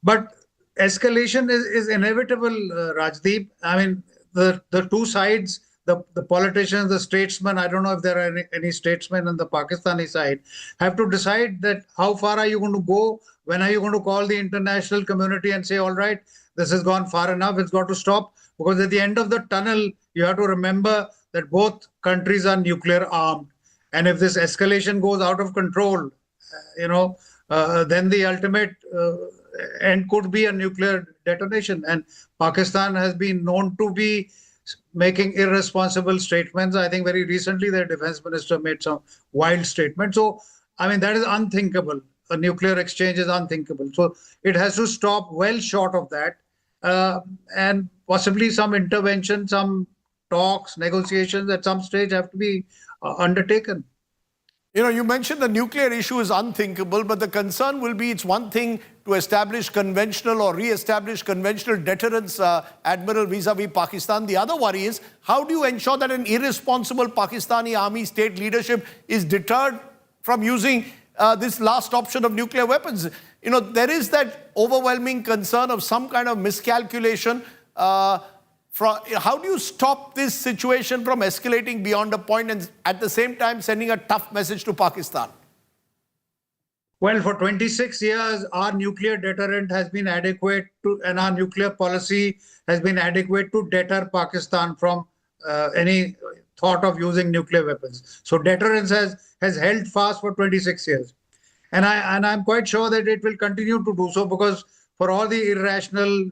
But escalation is inevitable, Rajdeep. I mean, the two sides, the politicians, the statesmen, I don't know if there are any statesmen on the Pakistani side, have to decide that how far are you going to go? When are you going to call the international community and say, all right, this has gone far enough, it's got to stop? Because at the end of the tunnel, you have to remember that both countries are nuclear armed. And if this escalation goes out of control, then the ultimate end could be a nuclear detonation. And Pakistan has been known to be making irresponsible statements. I think very recently their defense minister made some wild statements. So, I mean, that is unthinkable. A nuclear exchange is unthinkable. So it has to stop well short of that. And possibly some intervention, some talks, negotiations at some stage have to be undertaken. You know, you mentioned the nuclear issue is unthinkable, but the concern will be, it's one thing to establish conventional or re-establish conventional deterrence, Admiral, vis-a-vis Pakistan. The other worry is, how do you ensure that an irresponsible Pakistani army state leadership is deterred from using this last option of nuclear weapons? You know, there is that overwhelming concern of some kind of miscalculation. How do you stop this situation from escalating beyond a point and at the same time sending a tough message to Pakistan? Well, for 26 years, our nuclear deterrent has been adequate to, and our nuclear policy has been adequate to deter Pakistan from any thought of using nuclear weapons. So deterrence has held fast for 26 years. And I'm quite sure that it will continue to do so, because for all the irrational,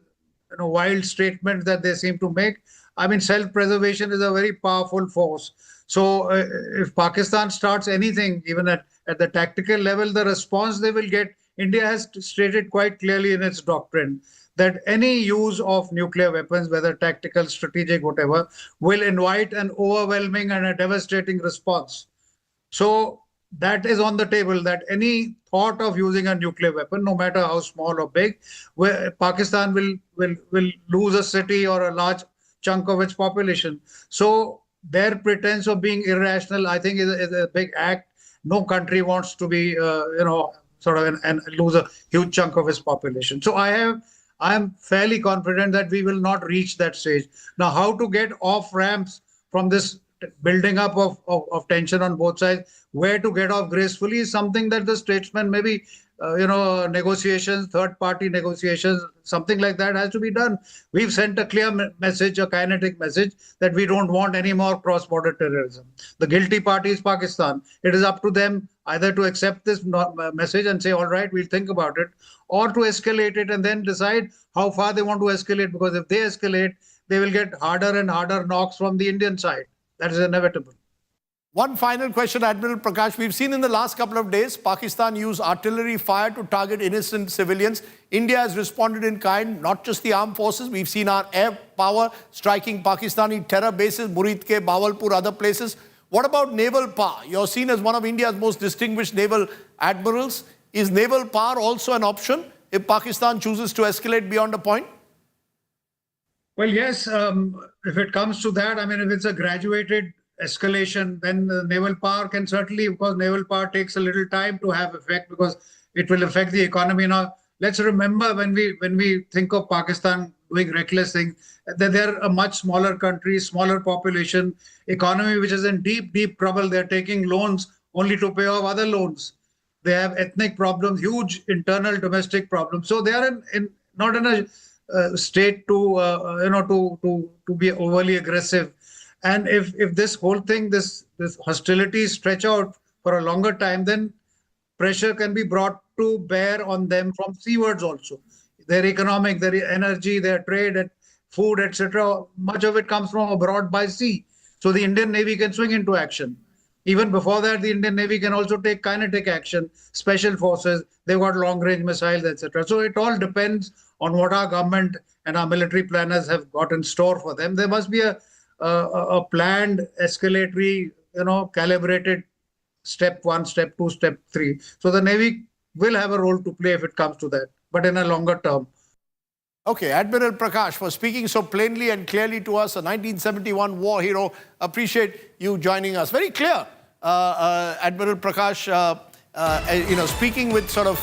wild statements that they seem to make, I mean, self-preservation is a very powerful force. So if Pakistan starts anything, even at the tactical level, the response they will get, India has stated quite clearly in its doctrine that any use of nuclear weapons, whether tactical, strategic, whatever, will invite an overwhelming and a devastating response. So that is on the table, that any thought of using a nuclear weapon, no matter how small or big, where Pakistan will lose a city or a large chunk of its population. So their pretense of being irrational, I think, is a big act. no country wants to be, sort of and lose a huge chunk of its population. So I am fairly confident that we will not reach that stage. Now, how to get off ramps from this building up of tension on both sides, where to get off gracefully is something that the statesmen, maybe, negotiations, third-party negotiations, something like that has to be done. We've sent a clear message, a kinetic message, that we don't want any more cross-border terrorism. The guilty party is Pakistan. It is up to them either to accept this message and say, all right, we'll think about it, or to escalate it and then decide how far they want to escalate, because if they escalate, they will get harder and harder knocks from the Indian side. That is inevitable. One final question, Admiral Prakash. We've seen in the last couple of days, Pakistan use artillery fire to target innocent civilians. India has responded in kind, not just the armed forces. We've seen our air power striking Pakistani terror bases, Muridke, Bawalpur, other places. What about naval power? You're seen as one of India's most distinguished naval admirals. Is naval power also an option if Pakistan chooses to escalate beyond a point? Well, yes, if it comes to that, I mean, if it's a graduated escalation, then the naval power can certainly, because naval power takes a little time to have effect, because it will affect the economy. Now, let's remember, when we think of Pakistan doing reckless things, that they're a much smaller country, smaller population, economy which is in deep, deep trouble. They're taking loans only to pay off other loans. They have ethnic problems, huge internal domestic problems. So they are not in a state to be overly aggressive. And if this whole thing, this hostilities stretch out for a longer time, then pressure can be brought to bear on them from seawards also. Their economic, their energy, their trade, food, etc., much of it comes from abroad by sea. So the Indian Navy can swing into action. Even before that, the Indian Navy can also take kinetic action, special forces, they've got long-range missiles, etc. So it all depends on what our government and our military planners have got in store for them. There must be a planned, escalatory, calibrated step 1, step 2, step 3. So the Navy will have a role to play if it comes to that, but in a longer term. Okay, Admiral Prakash, for speaking so plainly and clearly to us, a 1971 war hero. Appreciate you joining us. Very clear, Admiral Prakash, speaking with sort of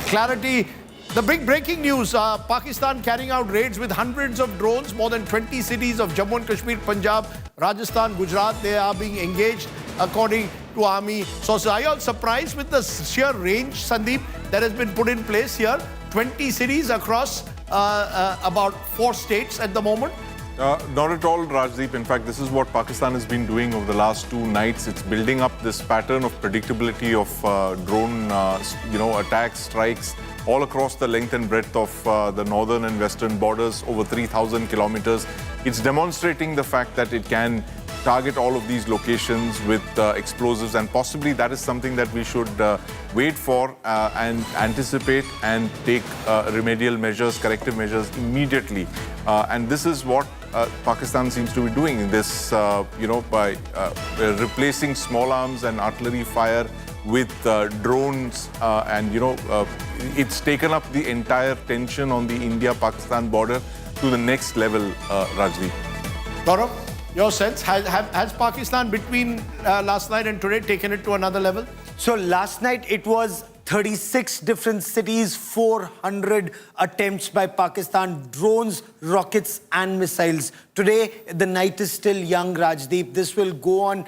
clarity. The big breaking news, Pakistan carrying out raids with hundreds of drones, more than 20 cities of Jammu and Kashmir, Punjab, Rajasthan, Gujarat. They are being engaged according to army sources. Are you all surprised with the sheer range, Sandeep, that has been put in place here? 20 cities across about 4 states at the moment? Not at all, Rajdeep. In fact, this is what Pakistan has been doing over the last 2 nights. It's building up this pattern of predictability of drone, attacks, strikes all across the length and breadth of the northern and western borders, over 3,000 kilometers. It's demonstrating the fact that it can target all of these locations with explosives, and possibly that is something that we should wait for and anticipate and take remedial measures, corrective measures immediately. And this is what Pakistan seems to be doing in this, by replacing small arms and artillery fire with drones, and it's taken up the entire tension on the India-Pakistan border to the next level, Rajdeep. Gaurav, your sense, has Pakistan between last night and today taken it to another level? So last night it was 36 different cities, 400 attempts by Pakistan, drones, rockets and missiles. Today, the night is still young, Rajdeep. This will go on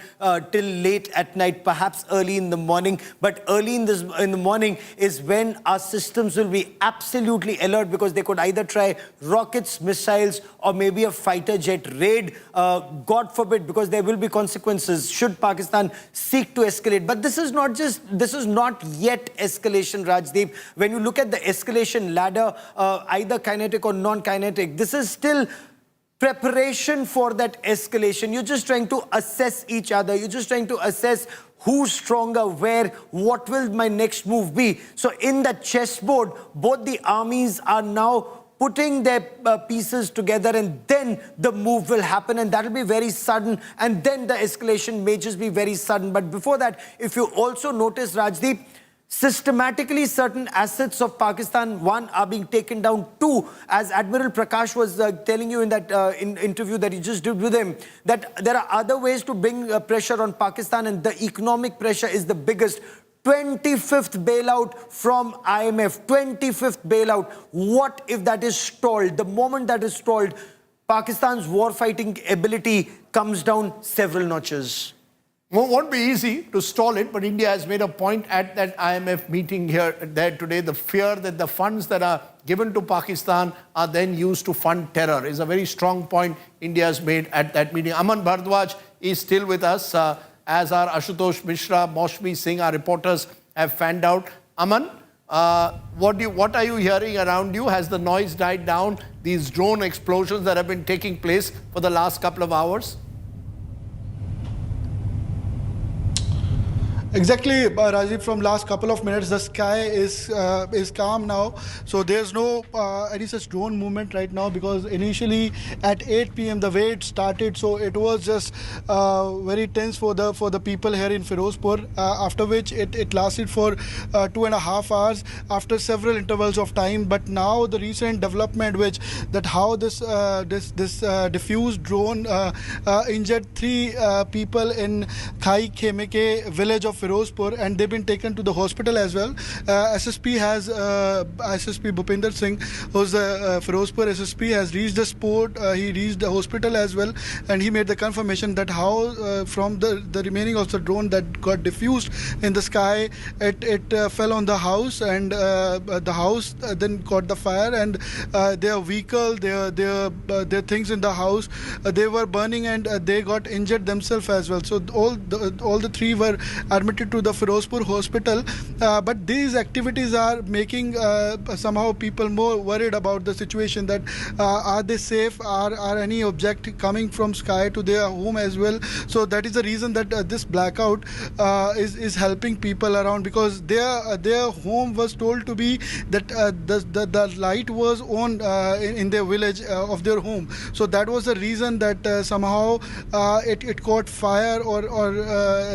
till late at night, perhaps early in the morning. But early in the morning is when our systems will be absolutely alert, because they could either try rockets, missiles, or maybe a fighter jet raid. God forbid, because there will be consequences should Pakistan seek to escalate. But this is not yet escalation, Rajdeep. When you look at the escalation ladder, either kinetic or non-kinetic, this is still preparation for that escalation. You're just trying to assess each other. You're just trying to assess who's stronger, where, what will my next move be. So in that chessboard, both the armies are now putting their pieces together, and then the move will happen, and that will be very sudden, and then the escalation may just be very sudden. But before that, if you also notice, Rajdeep, Systematically, certain assets of Pakistan, one, are being taken down. Two, as Admiral Prakash was telling you in that interview that he just did with him, that there are other ways to bring pressure on Pakistan, and the economic pressure is the biggest. 25th bailout from IMF, 25th bailout. What if that is stalled? The moment that is stalled, Pakistan's war-fighting ability comes down several notches. Won't be easy to stall it, but India has made a point at that IMF meeting there today. The fear that the funds that are given to Pakistan are then used to fund terror is a very strong point India has made at that meeting. Aman Bhardwaj is still with us, as are Ashutosh Mishra, Maushmi Singh, our reporters have fanned out. Aman, what are you hearing around you? Has the noise died down? These drone explosions that have been taking place for the last couple of hours? Exactly, Rajiv. From last couple of minutes, the sky is calm now. So there's no any such drone movement right now, because initially at 8 p.m. the way it started, so it was just very tense for the people here in Firozpur. After which it lasted for 2.5 hours after several intervals of time. But now the recent development, which that how this diffused drone injured 3 people in Khai Khemeke village of Firozpur, and they've been taken to the hospital as well. SSP Bhupinder Singh, who's the Firozpur SSP, has reached the spot. He reached the hospital as well, and he made the confirmation that how from the remaining of the drone that got diffused in the sky, it fell on the house, and the house then caught the fire, and their vehicle, their things in the house, they were burning, and they got injured themselves as well. So all the 3 were admitted to the Firozpur hospital, but these activities are making somehow people more worried about the situation, that are they safe, are any object coming from sky to their home as well. So that is the reason that this blackout is helping people around, because their home was told to be that the light was on in their village of their home. So that was the reason that somehow it caught fire, or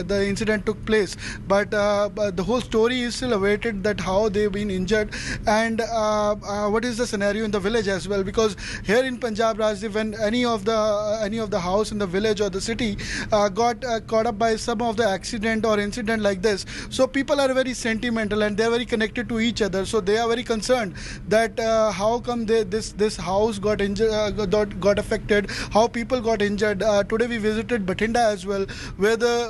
the incident took place. But the whole story is still awaited, that how they've been injured, and what is the scenario in the village as well. Because here in Punjab, Rajiv, when any of the house in the village or the city got caught up by some of the accident or incident like this, so people are very sentimental and they are very connected to each other. So they are very concerned that how come this house got injured, got affected, how people got injured. Today we visited Bathinda as well, where the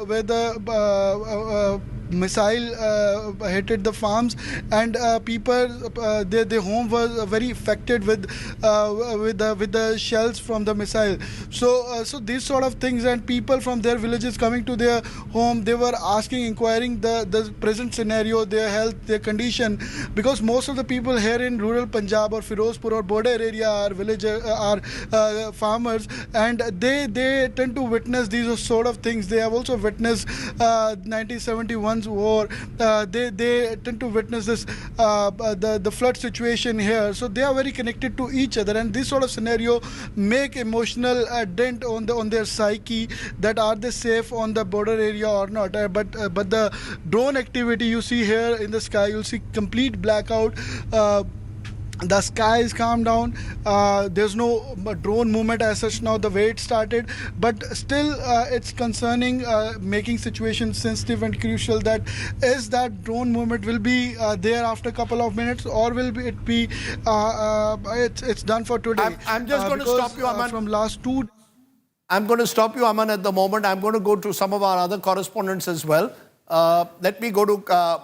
missile hit the farms, and people, their home was very affected with the shells from the missile. So these sort of things, and people from their villages coming to their home, they were inquiring the present scenario, their health, their condition, because most of the people here in rural Punjab or Firozpur or border area are villagers, are farmers, and they tend to witness these sort of things. They have also witnessed 1971's war. They tend to witness this the flood situation here. So they are very connected to each other, and this sort of scenario make emotional dent on their psyche, that are they safe on the border area or not. But the drone activity you see here in the sky, you'll see complete blackout. The sky is calmed down. There's no drone movement as such now, the way it started, but still it's concerning, making situation sensitive and crucial, that is that drone movement will be there after a couple of minutes, or will it be it's done for today. I'm just going to stop you, Aman. From last 2 I'm going to stop you, Aman, at the moment. I'm going to go to some of our other correspondents as well. Let me go to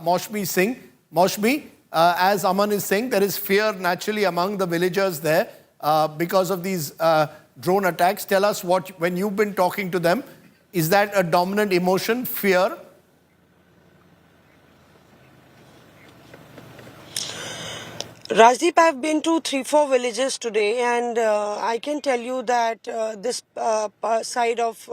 Maushmi Singh. Maushmi, as Aman is saying, there is fear naturally among the villagers there because of these drone attacks. Tell us when you've been talking to them, is that a dominant emotion, fear? Rajdeep, I've been to 3-4 villages today, and I can tell you that this side of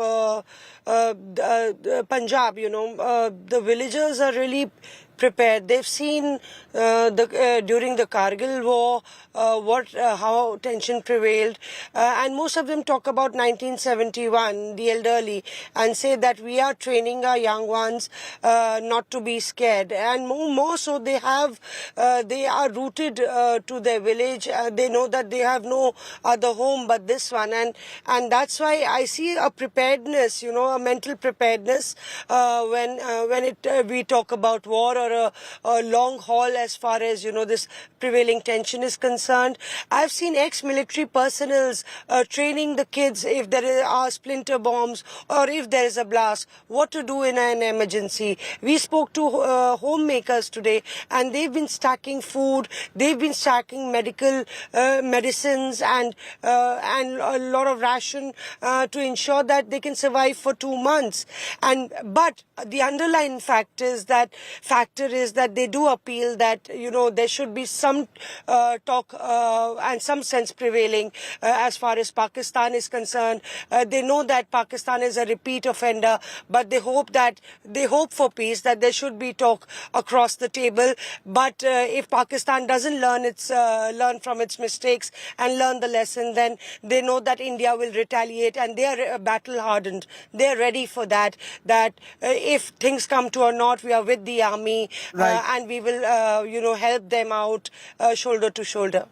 Punjab, the villagers are really prepared. They've seen during the Kargil war how tension prevailed, and most of them talk about 1971, the elderly, and say that we are training our young ones not to be scared. And more so, they are rooted to their village. They know that they have no other home but this one, and that's why I see a preparedness, a mental preparedness when we talk about war or a long haul as far as this prevailing tension is concerned. I've seen ex-military personnels training the kids if there are splinter bombs or if there is a blast, what to do in an emergency. We spoke to homemakers today, and they've been stacking food, they've been stacking medical medicines and a lot of ration to ensure that they can survive for 2 months. But the underlying factor is that they do appeal that there should be some talk and some sense prevailing as far as Pakistan is concerned. They know that Pakistan is a repeat offender, but they hope for peace, that there should be talk across the table. But if Pakistan doesn't learn from its mistakes and learn the lesson, then they know that India will retaliate, and they are battle hardened. They are ready for that. That if things come to a knot, we are with the army, and we will help them out shoulder to shoulder.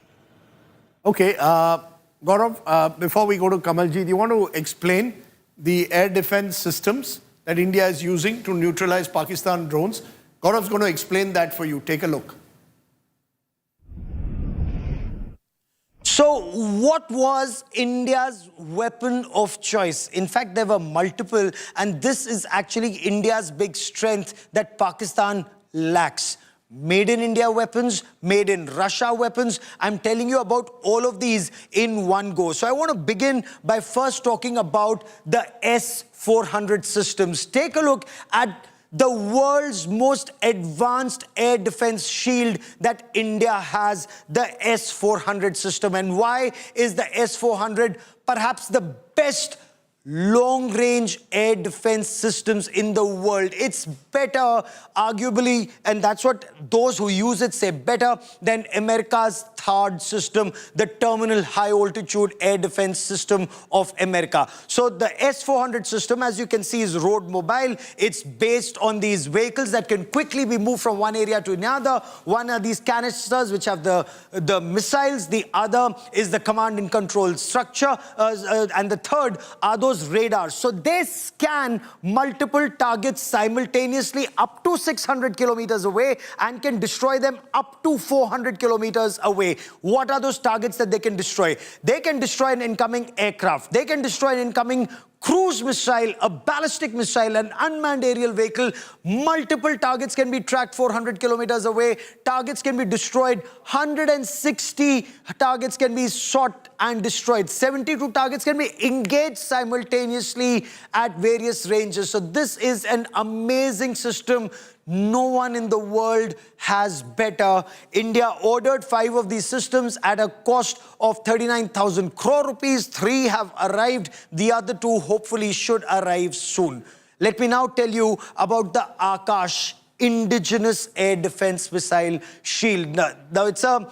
Okay, Gaurav, before we go to Kamalji, do you want to explain the air defense systems that India is using to neutralize Pakistan drones? Gaurav's going to explain that for you. Take a look. So what was India's weapon of choice? In fact, there were multiple, and this is actually India's big strength that Pakistan lacks. Made in India weapons, made in Russia weapons. I'm telling you about all of these in one go. So I want to begin by first talking about the S-400 systems. Take a look at the world's most advanced air defense shield that India has, the S-400 system. And why is the S-400 perhaps the best long-range air defense systems in the world? It's better, arguably, and that's what those who use it say, better than America's THAAD system, the Terminal High Altitude Air Defense System of America. So the S-400 system, as you can see, is road mobile. It's based on these vehicles that can quickly be moved from one area to another. One are these canisters which have the missiles. The other is the command and control structure. And the third are those radars. So they scan multiple targets simultaneously up to 600 kilometers away and can destroy them up to 400 kilometers away. What are those targets that they can destroy? They can destroy an incoming aircraft. They can destroy an incoming cruise missile, a ballistic missile, an unmanned aerial vehicle. Multiple targets can be tracked 400 kilometers away. Targets can be destroyed. 160 targets can be shot and destroyed. 72 targets can be engaged simultaneously at various ranges. So this is an amazing system. No one in the world has better. India ordered 5 of these systems at a cost of 39,000 crore rupees. 3 have arrived. The other 2 hopefully should arrive soon. Let me now tell you about the Akash indigenous air defense missile shield. Now it's a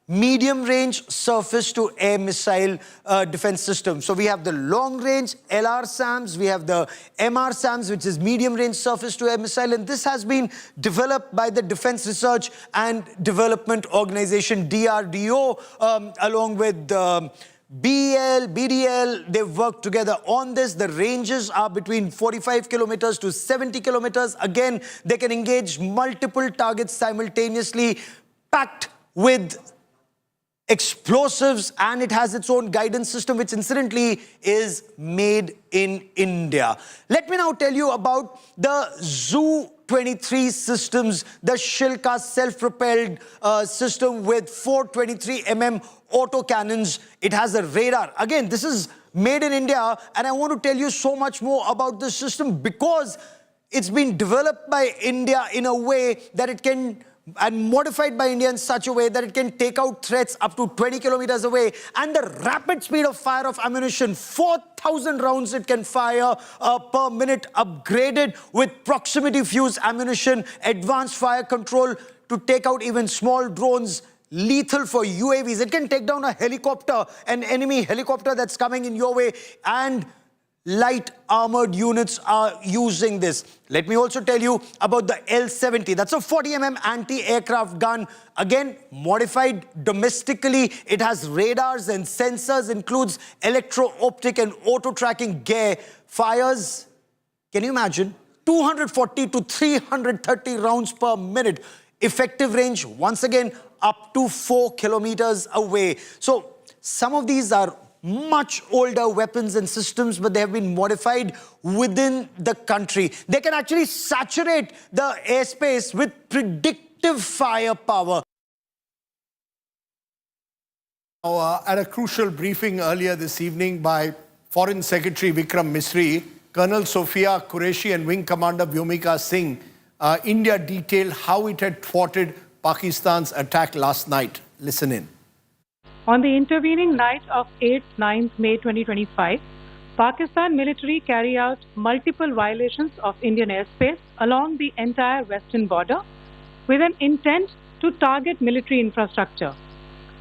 medium-range surface-to-air missile defense system. So we have the long-range LR-SAMs, we have the MR-SAMs, which is medium-range surface-to-air missile, and this has been developed by the Defense Research and Development Organization, DRDO, along with BDL, they've worked together on this. The ranges are between 45 kilometers to 70 kilometers. Again, they can engage multiple targets simultaneously, packed with explosives, and it has its own guidance system, which incidentally is made in India. Let me now tell you about the Zu-23 systems, the Shilka self-propelled system with 423mm autocannons. It has a radar. Again, this is made in India, and I want to tell you so much more about this system because it's been developed by India in a way that it can and modified by India in such a way that it can take out threats up to 20 kilometers away. And the rapid speed of fire of ammunition, 4,000 rounds it can fire per minute, upgraded with proximity fuse ammunition, advanced fire control to take out even small drones, lethal for UAVs. It can take down a helicopter, an enemy helicopter that's coming in your way, and light armored units are using this. Let me also tell you about the L-70. That's a 40mm anti-aircraft gun. Again, modified domestically. It has radars and sensors, includes electro-optic and auto-tracking gear. Fires, can you imagine? 240 to 330 rounds per minute. Effective range, once again, up to 4 kilometers away. So some of these are much older weapons and systems, but they have been modified within the country. They can actually saturate the airspace with predictive firepower. At a crucial briefing earlier this evening by Foreign Secretary Vikram Misri, Colonel Sophia Qureshi and Wing Commander Vyomika Singh, India detailed how it had thwarted Pakistan's attack last night. Listen in. On the intervening night of 8th-9th May 2025, Pakistan military carried out multiple violations of Indian airspace along the entire western border with an intent to target military infrastructure.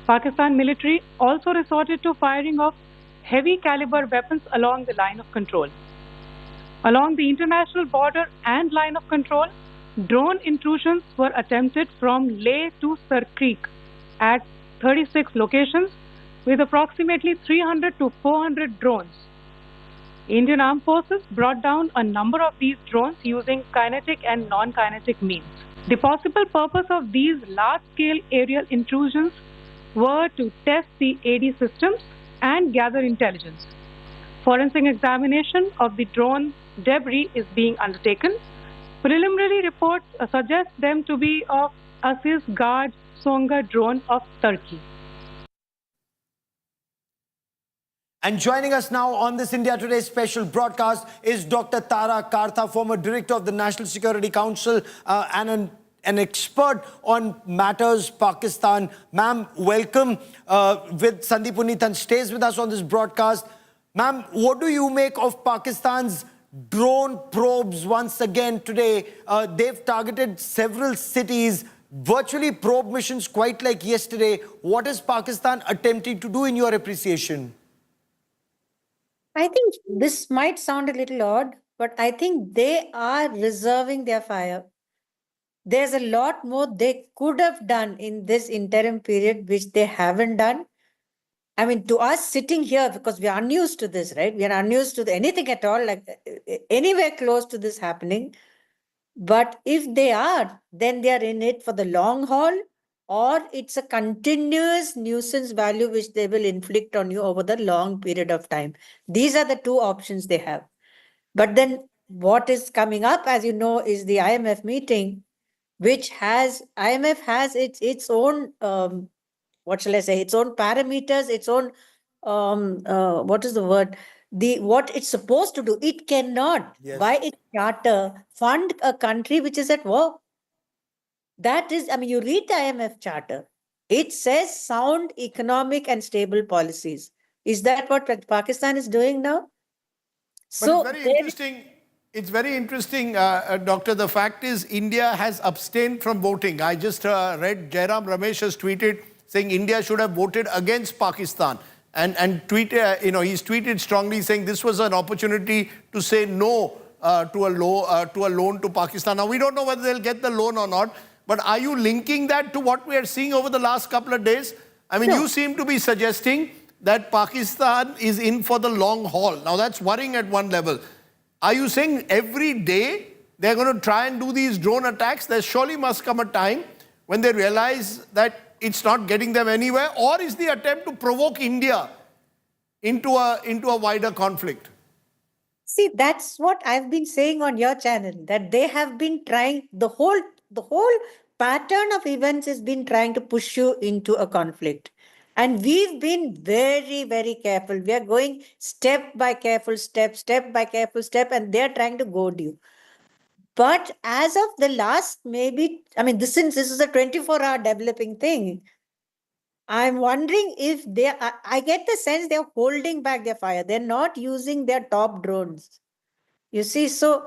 Pakistan military also resorted to firing of heavy caliber weapons along the line of control. Along the international border and line of control, drone intrusions were attempted from Leh to Sar Creek at 36 locations with approximately 300 to 400 drones. Indian Armed Forces brought down a number of these drones using kinetic and non-kinetic means. The possible purpose of these large-scale aerial intrusions were to test the AD systems and gather intelligence. Forensic examination of the drone debris is being undertaken. Preliminary reports suggest them to be of Aziz Guard Songa drone of Turkey. And joining us now on this India Today special broadcast is Dr. Tara Kartha, former director of the National Security Council and an expert on matters Pakistan. Ma'am, welcome. With Sandeep Punithan stays with us on this broadcast. Ma'am, what do you make of Pakistan's drone probes once again today? They've targeted several cities, virtually probe missions quite like yesterday. What is Pakistan attempting to do in your appreciation? I think this might sound a little odd, but I think they are reserving their fire. There's a lot more they could have done in this interim period, which they haven't done. I mean, to us sitting here, because we are unused to this, right? We are unused to anything at all, like anywhere close to this happening. But if they are, then they are in it for the long haul, or it's a continuous nuisance value which they will inflict on you over the long period of time. These are the two options they have. But then what is coming up, as you know, is the IMF meeting, which has, IMF has its own, what shall I say, its own parameters, its own, what is the word? What it's supposed to do. It cannot, by its charter, fund a country which is at war. That is, I mean, you read the IMF charter. It says sound economic and stable policies. Is that what Pakistan is doing now? So it's very interesting. It's very interesting, Doctor. The fact is, India has abstained from voting. I just read Jairam Ramesh has tweeted saying India should have voted against Pakistan. And tweet, he's tweeted strongly saying this was an opportunity to say no to a loan to Pakistan. Now, we don't know whether they'll get the loan or not, but are you linking that to what we are seeing over the last couple of days? I mean, you seem to be suggesting that Pakistan is in for the long haul. Now, that's worrying at one level. Are you saying every day they're going to try and do these drone attacks? There surely must come a time when they realize that it's not getting them anywhere, or is the attempt to provoke India into a wider conflict? See, that's what I've been saying on your channel, that they have been trying, the whole pattern of events has been trying to push you into a conflict. And we've been very, very careful. We are going step by careful step, and they're trying to goad you. But as of the last, maybe, I mean, since this is a 24-hour developing thing, I'm wondering if I get the sense they're holding back their fire. They're not using their top drones. You see, so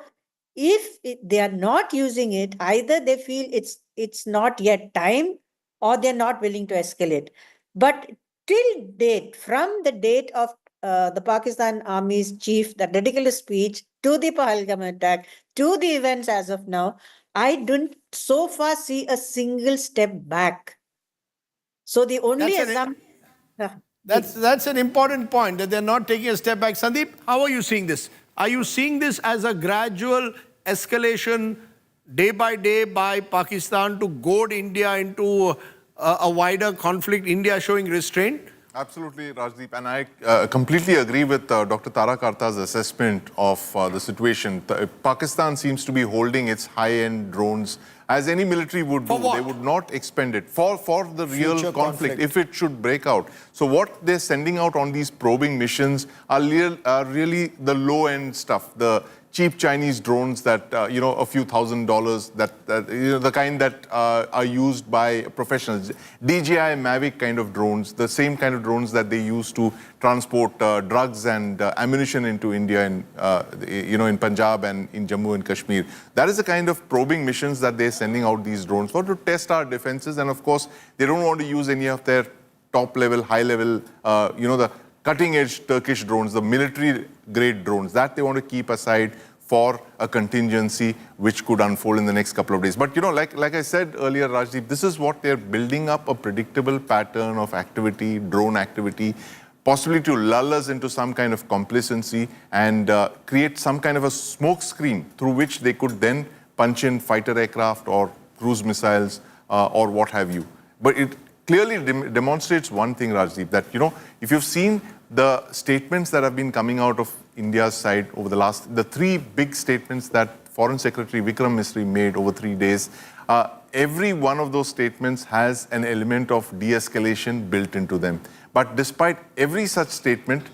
if they are not using it, either they feel it's not yet time, or they're not willing to escalate. But till date, from the date of the Pakistan Army's chief, the ridiculous speech, to the Pahalgam attack, to the events as of now, I don't so far see a single step back. So the only assumption. That's an important point, that they're not taking a step back. Sandeep, how are you seeing this? Are you seeing this as a gradual escalation day by Pakistan to goad India into a wider conflict, India showing restraint? Absolutely, Rajdeep. And I completely agree with Dr. Tara Karta's assessment of the situation. Pakistan seems to be holding its high-end drones, as any military would do. They would not expend it for the real Future conflict, if it should break out. So what they're sending out on these probing missions are really the low-end stuff, the cheap Chinese drones that, a few $1,000s, the kind that are used by professionals. DJI Mavic kind of drones, the same kind of drones that they use to transport drugs and ammunition into India, in Punjab and in Jammu and Kashmir. That is the kind of probing missions that they're sending out these drones for, to test our defenses. And of course, they don't want to use any of their top level, high level, the cutting-edge Turkish drones, the military-grade drones, that they want to keep aside for a contingency which could unfold in the next couple of days. But, like I said earlier, Rajdeep, this is what they're building up, a predictable pattern of activity, drone activity, possibly to lull us into some kind of complacency and create some kind of a smoke screen through which they could then punch in fighter aircraft or cruise missiles or what have you. But it clearly demonstrates one thing, Rajdeep, that, if you've seen the statements that have been coming out of India's side over the three big statements that Foreign Secretary Vikram Misri made over 3 days, every one of those statements has an element of de-escalation built into them. But despite every such statement,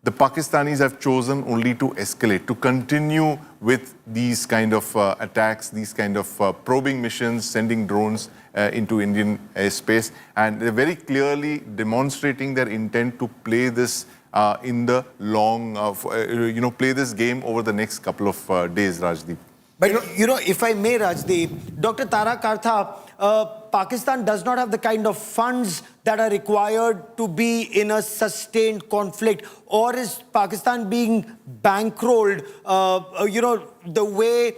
the Pakistanis have chosen only to escalate, to continue with these kind of attacks, these kind of probing missions, sending drones into Indian airspace. And they're very clearly demonstrating their intent to play this in the long, play this game over the next couple of days, Rajdeep. But, if I may, Rajdeep, Dr. Tara Kartha, Pakistan does not have the kind of funds that are required to be in a sustained conflict, or is Pakistan being bankrolled, the way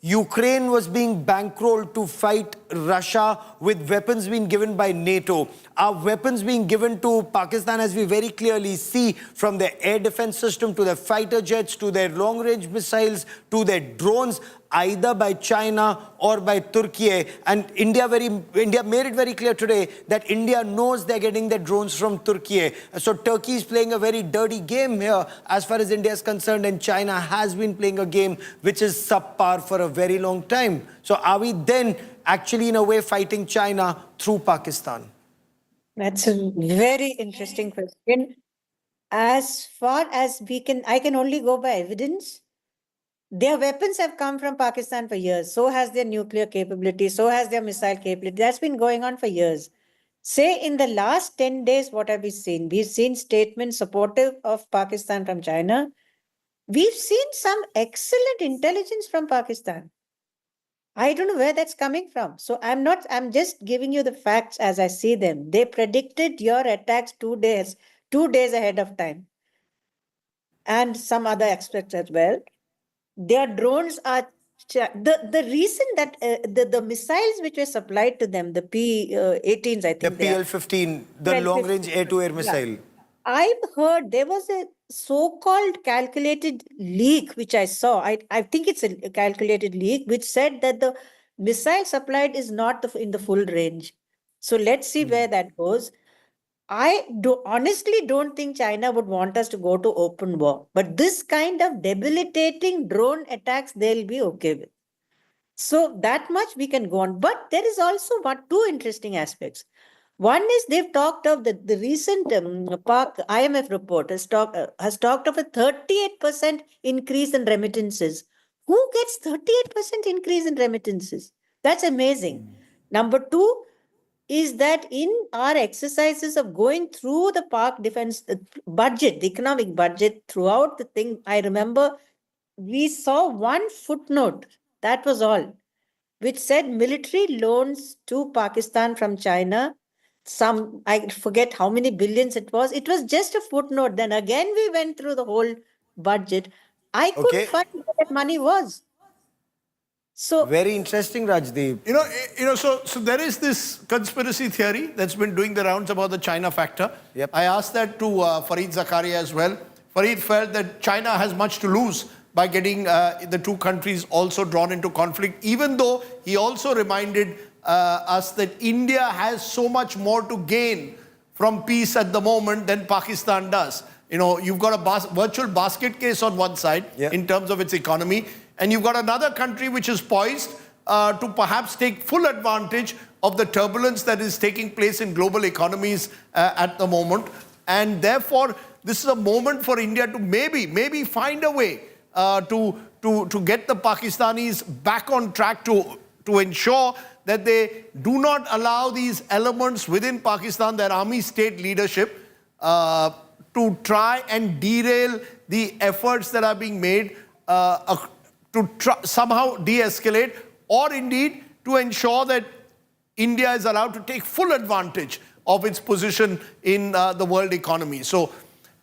Ukraine was being bankrolled to fight Russia with weapons being given by NATO. Are weapons being given to Pakistan, as we very clearly see, from their air defense system to their fighter jets, to their long-range missiles, to their drones, either by China or by Turkey. And India made it very clear today that India knows they're getting their drones from Turkey. So Turkey is playing a very dirty game here as far as India is concerned, and China has been playing a game which is subpar for a very long time. So are we then actually in a way fighting China through Pakistan? That's a very interesting question. As far as I can only go by evidence. Their weapons have come from Pakistan for years. So has their nuclear capability. So has their missile capability. That's been going on for years. Say in the last 10 days, what have we seen? We've seen statements supportive of Pakistan from China. We've seen some excellent intelligence from Pakistan. I don't know where that's coming from. So I'm just giving you the facts as I see them. They predicted your attacks 2 days ahead of time. And some other aspects as well. Their drones are the reason that the missiles which were supplied to them, the P-18s, I think. The PL-15, the long-range air-to-air missile. Yeah. I've heard there was a so-called calculated leak which I saw. I think it's a calculated leak which said that the missile supplied is not in the full range. So let's see where that goes. I honestly don't think China would want us to go to open war. But this kind of debilitating drone attacks, they'll be okay with. So that much we can go on. But there is also two interesting aspects. One is they've talked of the recent Pak IMF report has talked of a 38% increase in remittances Who gets 38% increase in remittances? That's amazing. Number two is that in our exercises of going through the Pak defense budget, the economic budget throughout the thing, I remember we saw one footnote, that was all, which said military loans to Pakistan from China. Some, I forget how many billions it was. It was just a footnote. Then again, we went through the whole budget. I couldn't find where that money was. So very interesting, Rajdeep. So there is this conspiracy theory that's been doing the rounds about the China factor. Yep. I asked that to Fareed Zakaria as well. Fareed felt that China has much to lose by getting the two countries also drawn into conflict, even though he also reminded us that India has so much more to gain from peace at the moment than Pakistan does. You've got a virtual basket case on one side in terms of its economy, and you've got another country which is poised to perhaps take full advantage of the turbulence that is taking place in global economies at the moment. And therefore, this is a moment for India to maybe find a way to get the Pakistanis back on track to ensure that they do not allow these elements within Pakistan, their army state leadership, to try and derail the efforts that are being made to somehow de-escalate, or indeed to ensure that India is allowed to take full advantage of its position in the world economy. So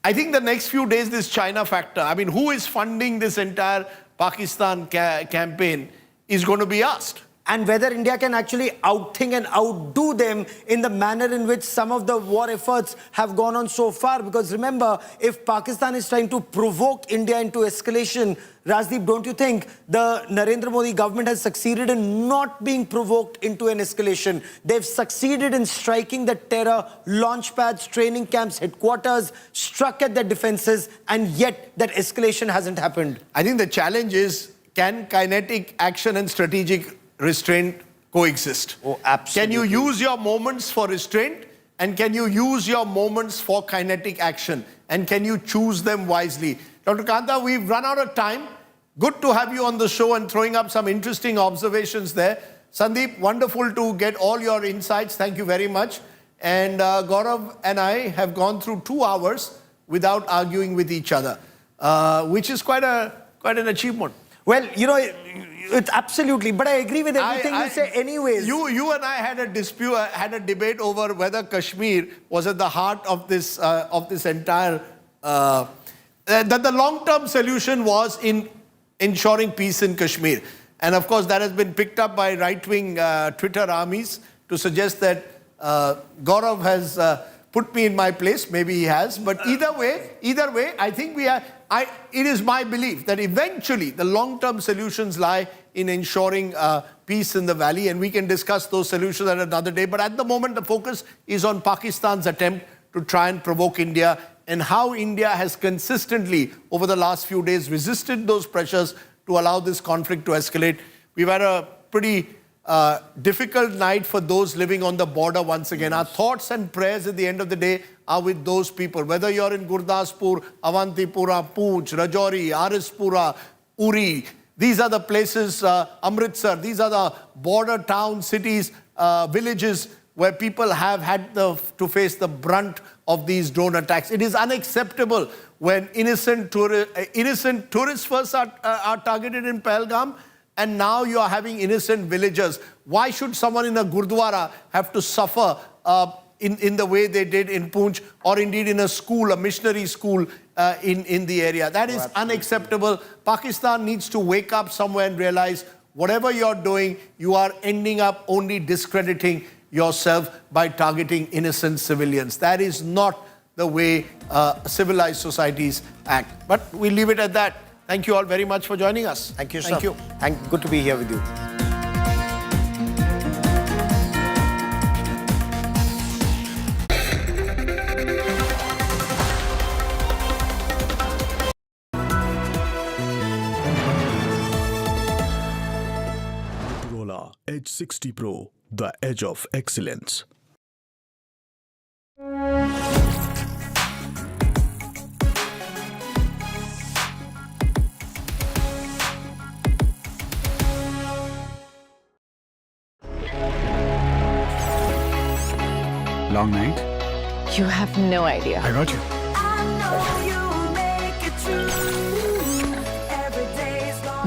I think the next few days, this China factor, I mean, who is funding this entire Pakistan campaign is going to be asked. And whether India can actually outthink and outdo them in the manner in which some of the war efforts have gone on so far. Because remember, if Pakistan is trying to provoke India into escalation, Rajdeep, don't you think the Narendra Modi government has succeeded in not being provoked into an escalation? They've succeeded in striking the terror, launch pads, training camps, headquarters, struck at their defenses, and yet that escalation hasn't happened. I think the challenge is, can kinetic action and strategic restraint coexist? Oh, absolutely. Can you use your moments for restraint, and can you use your moments for kinetic action, and can you choose them wisely? Dr. Kanta, we've run out of time. Good to have you on the show and throwing up some interesting observations there. Sandeep, wonderful to get all your insights. Thank you very much. And Gaurav and I have gone through 2 hours without arguing with each other, which is quite an achievement. Well, it's absolutely, but I agree with everything you say anyways. You and I had a dispute, had a debate over whether Kashmir was at the heart of this entire, that the long-term solution was in ensuring peace in Kashmir. And of course, that has been picked up by right-wing Twitter armies to suggest that Gaurav has put me in my place. Maybe he has. But either way, I think it is my belief that eventually the long-term solutions lie in ensuring peace in the valley, and we can discuss those solutions at another day. But at the moment, the focus is on Pakistan's attempt to try and provoke India, and how India has consistently, over the last few days, resisted those pressures to allow this conflict to escalate. We've had a pretty difficult night for those living on the border once again. Our thoughts and prayers at the end of the day are with those people. Whether you're in Gurdaspur, Avantipura, Poonch, Rajouri, Arispura, Uri, these are the places, Amritsar, these are the border towns, cities, villages where people have had to face the brunt of these drone attacks. It is unacceptable when innocent tourists first are targeted in Pahalgam, and now you are having innocent villagers. Why should someone in a Gurdwara have to suffer in the way they did in Poonch, or indeed in a school, a missionary school in the area? That is unacceptable. Pakistan needs to wake up somewhere and realize whatever you're doing, you are ending up only discrediting yourself by targeting innocent civilians. That is not the way civilized societies act. But we'll leave it at that. Thank you all very much for joining us. Thank you, sir. Thank you. Good to be here with you. Motorola Edge 60 Pro, the edge of excellence. Long night? You have no idea. I got you.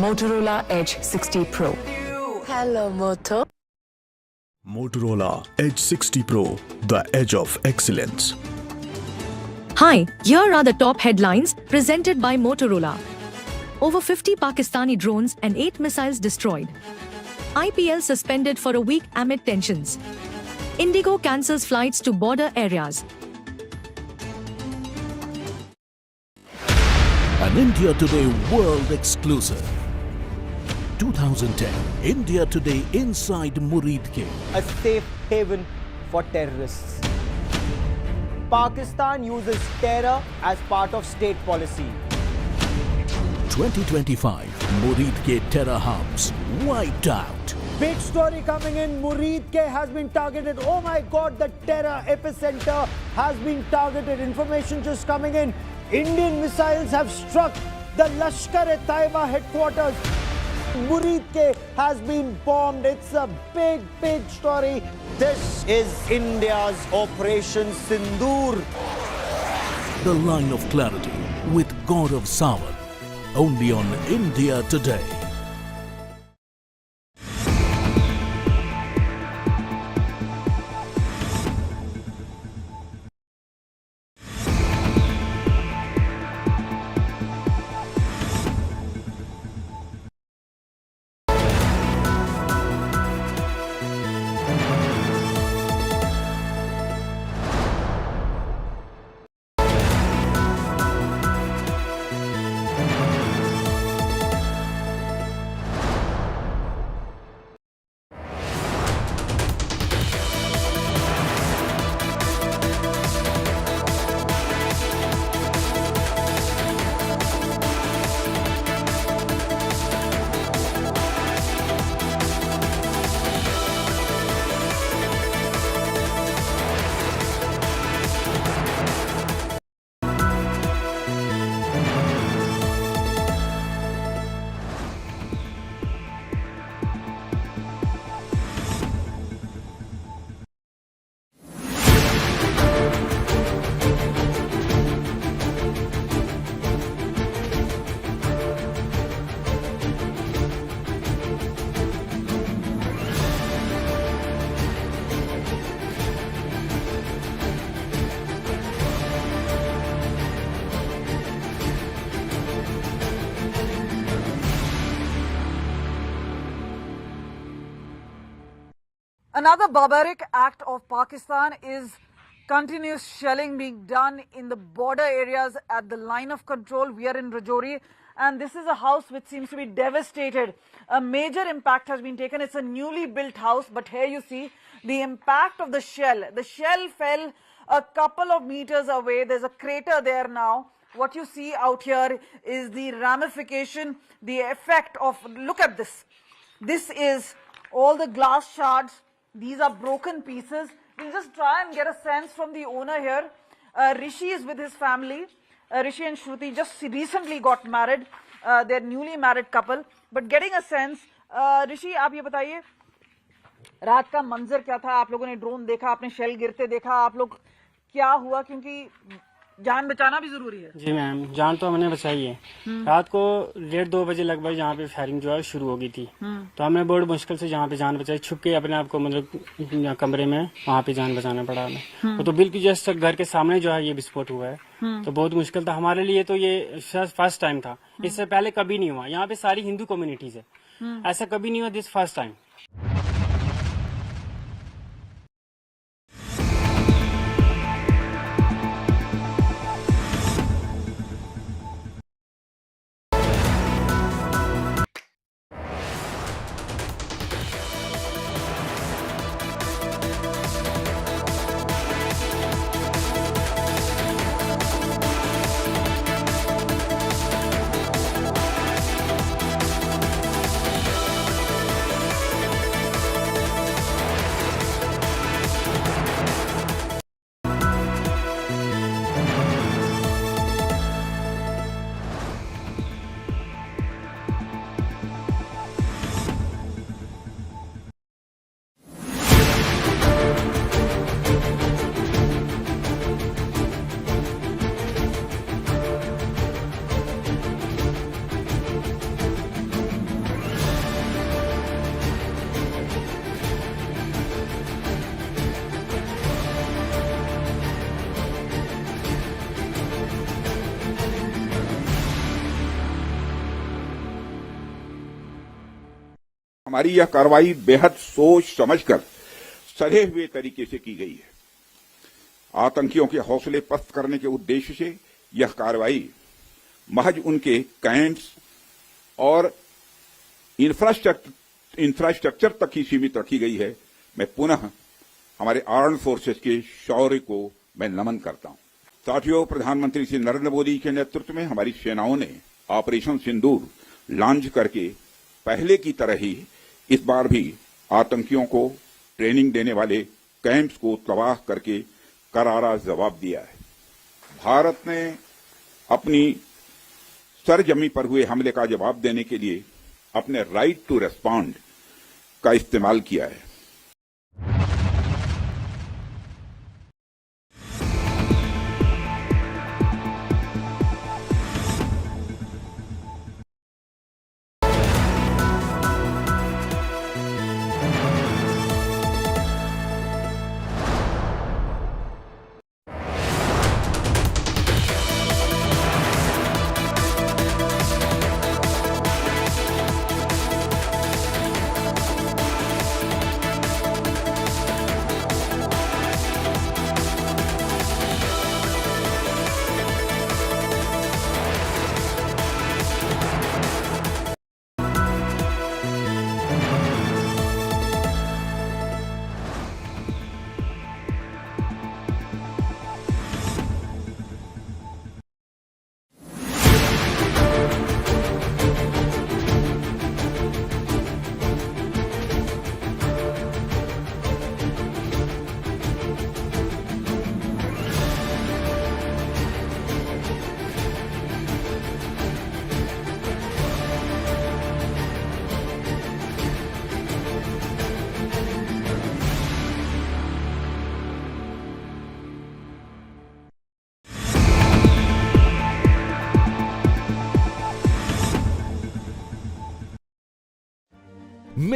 Motorola Edge 60 Pro. Hello, Moto. Motorola Edge 60 Pro, the edge of excellence. Hi, here are the top headlines presented by Motorola. Over 50 Pakistani drones and 8 missiles destroyed. IPL suspended for a week amid tensions. Indigo cancels flights to border areas. An India Today world exclusive. 2010 India Today inside Muridke. A safe haven for terrorists. Pakistan uses terror as part of state policy. 2025 Muridke terror hubs wiped out. Big story coming in. Muridke has been targeted. Oh my God, the terror epicenter has been targeted. Information just coming in. Indian missiles have struck the Lashkar-e-Taiba headquarters. Muridke has been bombed. It's a big, big story. This is India's Operation Sindoor. The line of clarity with Gaurav Sawant. Only on India Today. Another barbaric act of Pakistan is continuous shelling being done in the border areas at the line of control. We are in Rajouri, and this is a house which seems to be devastated. A major impact has been taken. It's a newly built house, but here you see the impact of the shell. The shell fell a couple of meters away. There's a crater there now. What you see out here is the ramification, the effect of, look at this. This is all the glass shards. These are broken pieces. We'll just try and get a sense from the owner here. Rishi is with his family. Rishi and Shruti just recently got married. They're newly married couple. But getting a sense, Rishi, आप ये बताइए, रात का मंजर क्या था? आप लोगों ने ड्रोन देखा, आपने शेल गिरते देखा, आप लोग क्या हुआ? क्योंकि जान बचाना भी जरूरी है। जी मैम, जान तो हमने बचाई है। रात को 1:30-2 बजे लगभग यहाँ पे फायरिंग जो है शुरू हो गई थी, तो हमने बड़ी मुश्किल से यहाँ पे जान बचाई, छुप के अपने आप को मतलब कमरे में वहाँ पे जान बचाना पड़ा हमें। तो बिल्कुल जस्ट घर के सामने जो है ये विस्फोट हुआ है, तो बहुत मुश्किल था हमारे लिए। तो ये फर्स्ट टाइम था, इससे पहले कभी नहीं हुआ। यहाँ पे सारी हिंदू कम्युनिटीज है, ऐसा कभी नहीं हुआ, दिस फर्स्ट टाइम। हमारी यह कार्रवाई बेहद सोच समझकर सधे हुए तरीके से की गई है। आतंकियों के हौसले पस्त करने के उद्देश्य से यह कार्रवाई महज उनके कैंप्स और इंफ्रास्ट्रक्चर तक ही सीमित रखी गई है। मैं पुनः हमारे आर्म्ड फोर्सेस के शौर्य को मैं नमन करता हूं। साथियों, प्रधानमंत्री श्री नरेंद्र मोदी के नेतृत्व में हमारी सेनाओं ने ऑपरेशन सिंदूर लॉन्च करके पहले की तरह ही इस बार भी आतंकियों को ट्रेनिंग देने वाले कैंप्स को तबाह करके करारा जवाब दिया है। भारत ने अपनी सरजमी पर हुए हमले का जवाब देने के लिए अपने राइट टू रेस्पॉन्ड का इस्तेमाल किया है।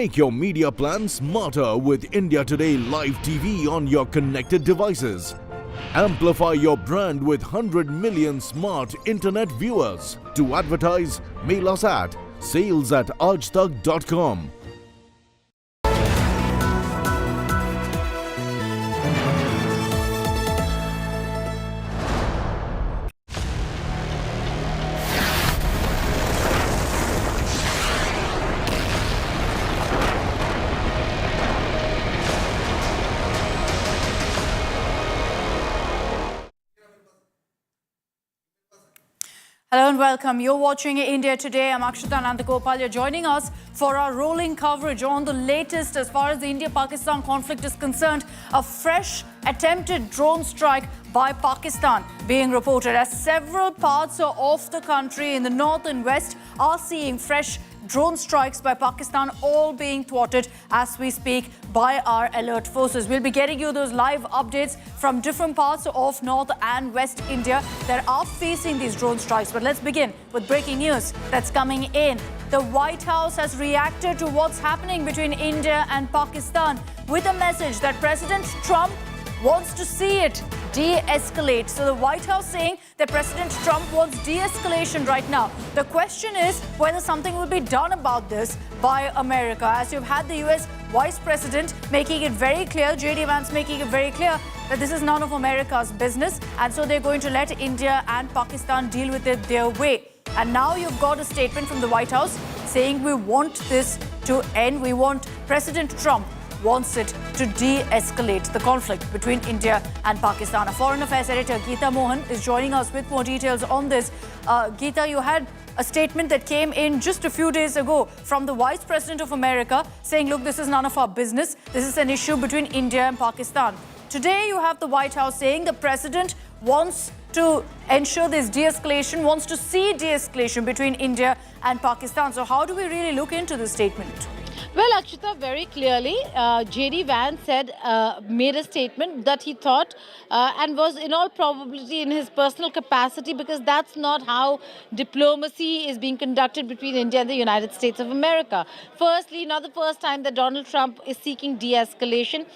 Make your media plan smarter with India Today Live TV on your connected devices. Amplify your brand with 100 million smart internet viewers. To advertise, mail us at sales@aajtak.com. Hello and welcome. You're watching India Today. I'm Akshita Nandagopal. You're joining us for our rolling coverage on the latest as far as the India-Pakistan conflict is concerned. A fresh attempted drone strike by Pakistan being reported as several parts of the country in the north and west are seeing fresh drone strikes by Pakistan, all being thwarted as we speak by our alert forces. We'll be getting you those live updates from different parts of North and West India that are facing these drone strikes. But let's begin with breaking news that's coming in. The White House has reacted to what's happening between India and Pakistan with a message that President Trump wants to see it de-escalate. So the White House saying that President Trump wants de-escalation right now. The question is whether something will be done about this by America. As you've had the US Vice President making it very clear, J.D. Vance making it very clear that this is none of America's business. And so they're going to let India and Pakistan deal with it their way. And now you've got a statement from the White House saying we want this to end. We want President Trump wants it to de-escalate the conflict between India and Pakistan. Our Foreign Affairs Editor Geeta Mohan is joining us with more details on this. Geeta, you had a statement that came in just a few days ago from the Vice President of America saying, look, this is none of our business. This is an issue between India and Pakistan. Today you have the White House saying the President wants to ensure this de-escalation, wants to see de-escalation between India and Pakistan. So how do we really look into this statement? Well, Akshita, very clearly, J.D. Vance said, made a statement that he thought and was in all probability in his personal capacity, because that's not how diplomacy is being conducted between India and the United States of America. Firstly, not the first time that Donald Trump is seeking de-escalation.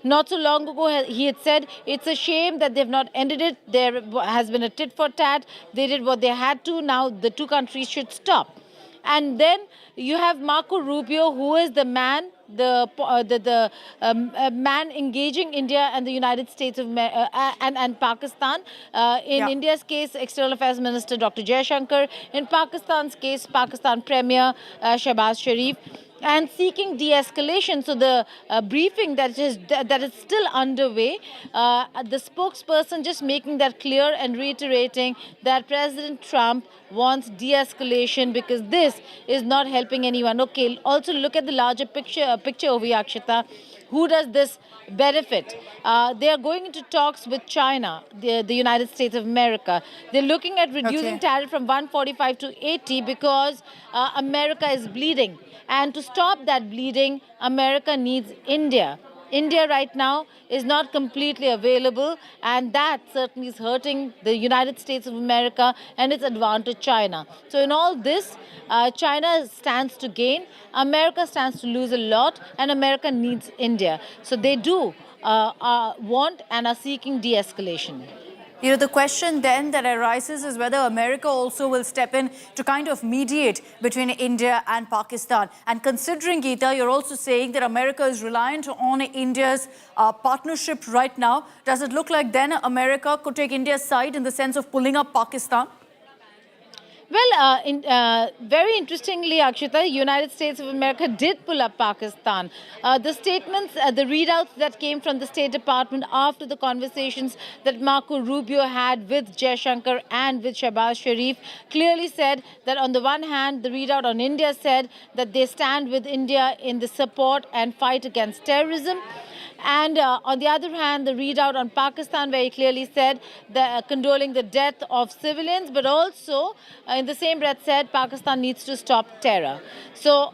Not so long ago, he had said it's a shame that they've not ended it. There has been a tit for tat. They did what they had to. Now the two countries should stop. And then you have Marco Rubio, who is the man, man engaging India and the United States of and Pakistan. In India's case, External Affairs Minister Dr. Jaishankar. In Pakistan's case, Pakistan Premier Shehbaz Sharif. And seeking de-escalation. So the briefing that is still underway, the spokesperson just making that clear and reiterating that President Trump wants de-escalation because this is not helping anyone. Okay, also look at the larger picture over here, Akshita. Who does this benefit? They are going into talks with China, the United States of America. They're looking at reducing tariff from 145 to 80 because America is bleeding. And to stop that bleeding, America needs India. India right now is not completely available, and that certainly is hurting the United States of America and its advantage China. So in all this, China stands to gain, America stands to lose a lot, and America needs India. So they do want and are seeking de-escalation. You know, the question then that arises is whether America also will step in to kind of mediate between India and Pakistan. And considering, Geeta, you're also saying that America is reliant on India's partnership right now. Does it look like then America could take India's side in the sense of pulling up Pakistan? Well, very interestingly, Akshita, United States of America did pull up Pakistan. The statements, the readouts that came from the State Department after the conversations that Marco Rubio had with Jaishankar and with Shehbaz Sharif clearly said that on the one hand, the readout on India said that they stand with India in the support and fight against terrorism. And on the other hand, the readout on Pakistan very clearly said that condoling the death of civilians, but also in the same breath said Pakistan needs to stop terror. So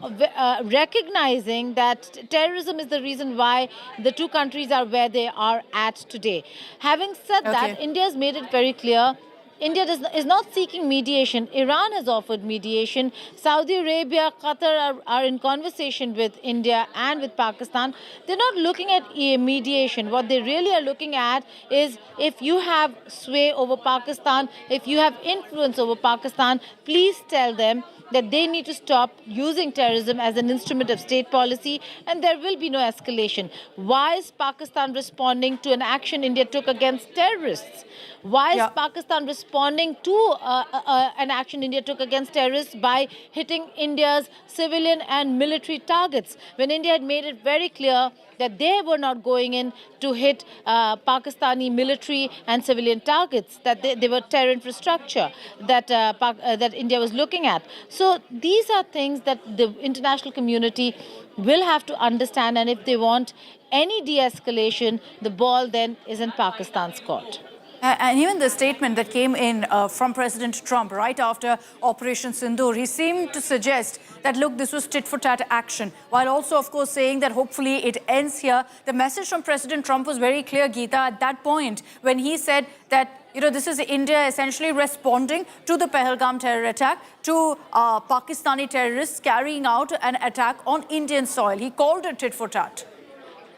recognizing that terrorism is the reason why the two countries are where they are at today. Having said that, India has made it very clear India is not seeking mediation. Iran has offered mediation. Saudi Arabia, Qatar are in conversation with India and with Pakistan. They're not looking at mediation. What they really are looking at is if you have sway over Pakistan, if you have influence over Pakistan, please tell them that they need to stop using terrorism as an instrument of state policy, and there will be no escalation. Why is Pakistan responding to an action India took against terrorists? Why is Pakistan responding to an action India took against terrorists by hitting India's civilian and military targets, when India had made it very clear that they were not going in to hit Pakistani military and civilian targets, that they were terror infrastructure that India was looking at. So these are things that the international community will have to understand, and if they want any de-escalation, the ball then is in Pakistan's court. And even the statement that came in from President Trump right after Operation Sindoor, he seemed to suggest that, look, this was tit-for-tat action, while also, of course, saying that hopefully it ends here. The message from President Trump was very clear, Geeta, at that point, when he said that, you know, this is India essentially responding to the Pahalgam terror attack, to Pakistani terrorists carrying out an attack on Indian soil. He called it tit-for-tat.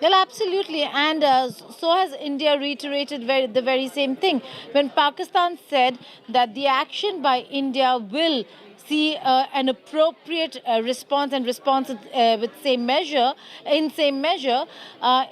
Well, absolutely. And so has India reiterated the very same thing. When Pakistan said that the action by India will see an appropriate response and response with same measure,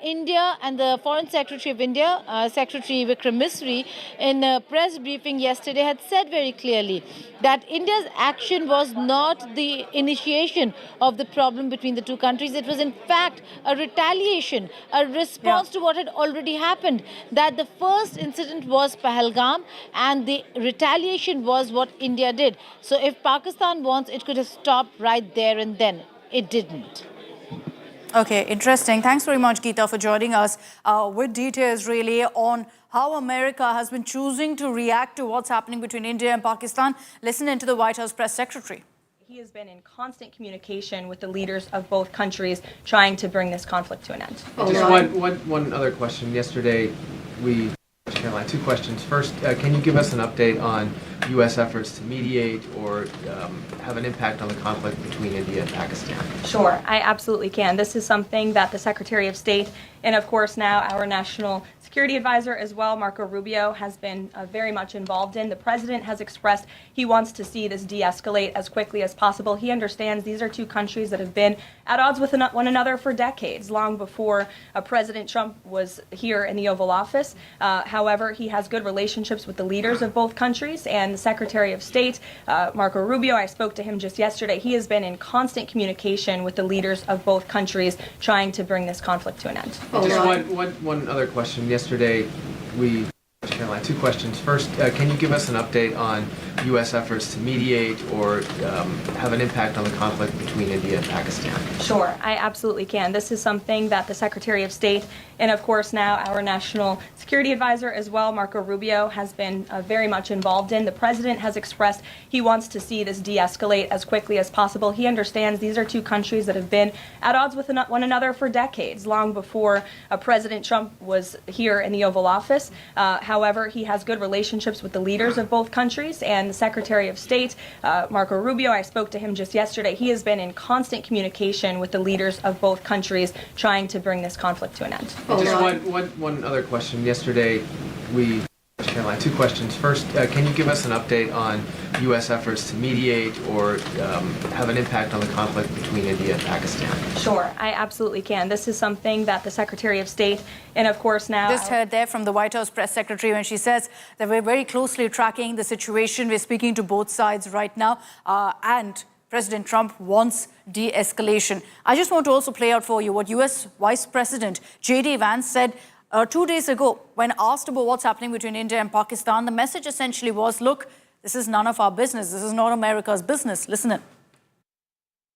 India and the Foreign Secretary of India, Secretary Vikram Misri, in a press briefing yesterday had said very clearly that India's action was not the initiation of the problem between the two countries. It was in fact a retaliation, a response to what had already happened. That the first incident was Pahalgam and the retaliation was what India did. So if Pakistan wants, it could have stopped right there and then. It didn't. Okay, interesting. Thanks very much, Geeta, for joining us with details really on how America has been choosing to react to what's happening between India and Pakistan. Listen into the White House press secretary. He has been in constant communication with the leaders of both countries trying to bring this conflict to an end. Just one other question. Yesterday, Caroline, two questions. First, can you give us an update on U.S. efforts to mediate or have an impact on the conflict between India and Pakistan? Sure, I absolutely can. This is something that the Secretary of State and, of course, now our National security advisor as well, Marco Rubio, has been very much involved in. The president has expressed he wants to see this de-escalate as quickly as possible. He understands these are two countries that have been at odds with one another for decades, long before President Trump was here in the Oval Office. However, he has good relationships with the leaders of both countries, and the Secretary of State, Marco Rubio, I spoke to him just yesterday. He has been in constant communication with the leaders of both countries, trying to bring this conflict to an end. Just one other question. Yesterday, we Caroline, two questions. First, can you give us an update on U.S. efforts to mediate or have an impact on the conflict between India and Pakistan? Sure, I absolutely can. This is something that the Secretary of State and, of course, now our National Security Advisor as well, Marco Rubio, has been very much involved in. The president has expressed he wants to see this de-escalate as quickly as possible. He understands these are two countries that have been at odds with one another for decades, long before President Trump was here in the Oval Office. However, he has good relationships with the leaders of both countries, and the Secretary of State, Marco Rubio, I spoke to him just yesterday. He has been in constant communication with the leaders of both countries, trying to bring this conflict to an end. Just one other question. Yesterday, Caroline, two questions. First, can you give us an update on U.S. efforts to mediate or have an impact on the conflict between India and Pakistan? Sure, I absolutely can. This is something that the Secretary of State and, of course, now... Just heard there from the White House press secretary when she says that we're very closely tracking the situation. We're speaking to both sides right now, and President Trump wants de-escalation. I just want to also play out for you what U.S. Vice President J.D. Vance said 2 days ago when asked about what's happening between India and Pakistan. The message essentially was, look, this is none of our business. This is not America's business. Listen in.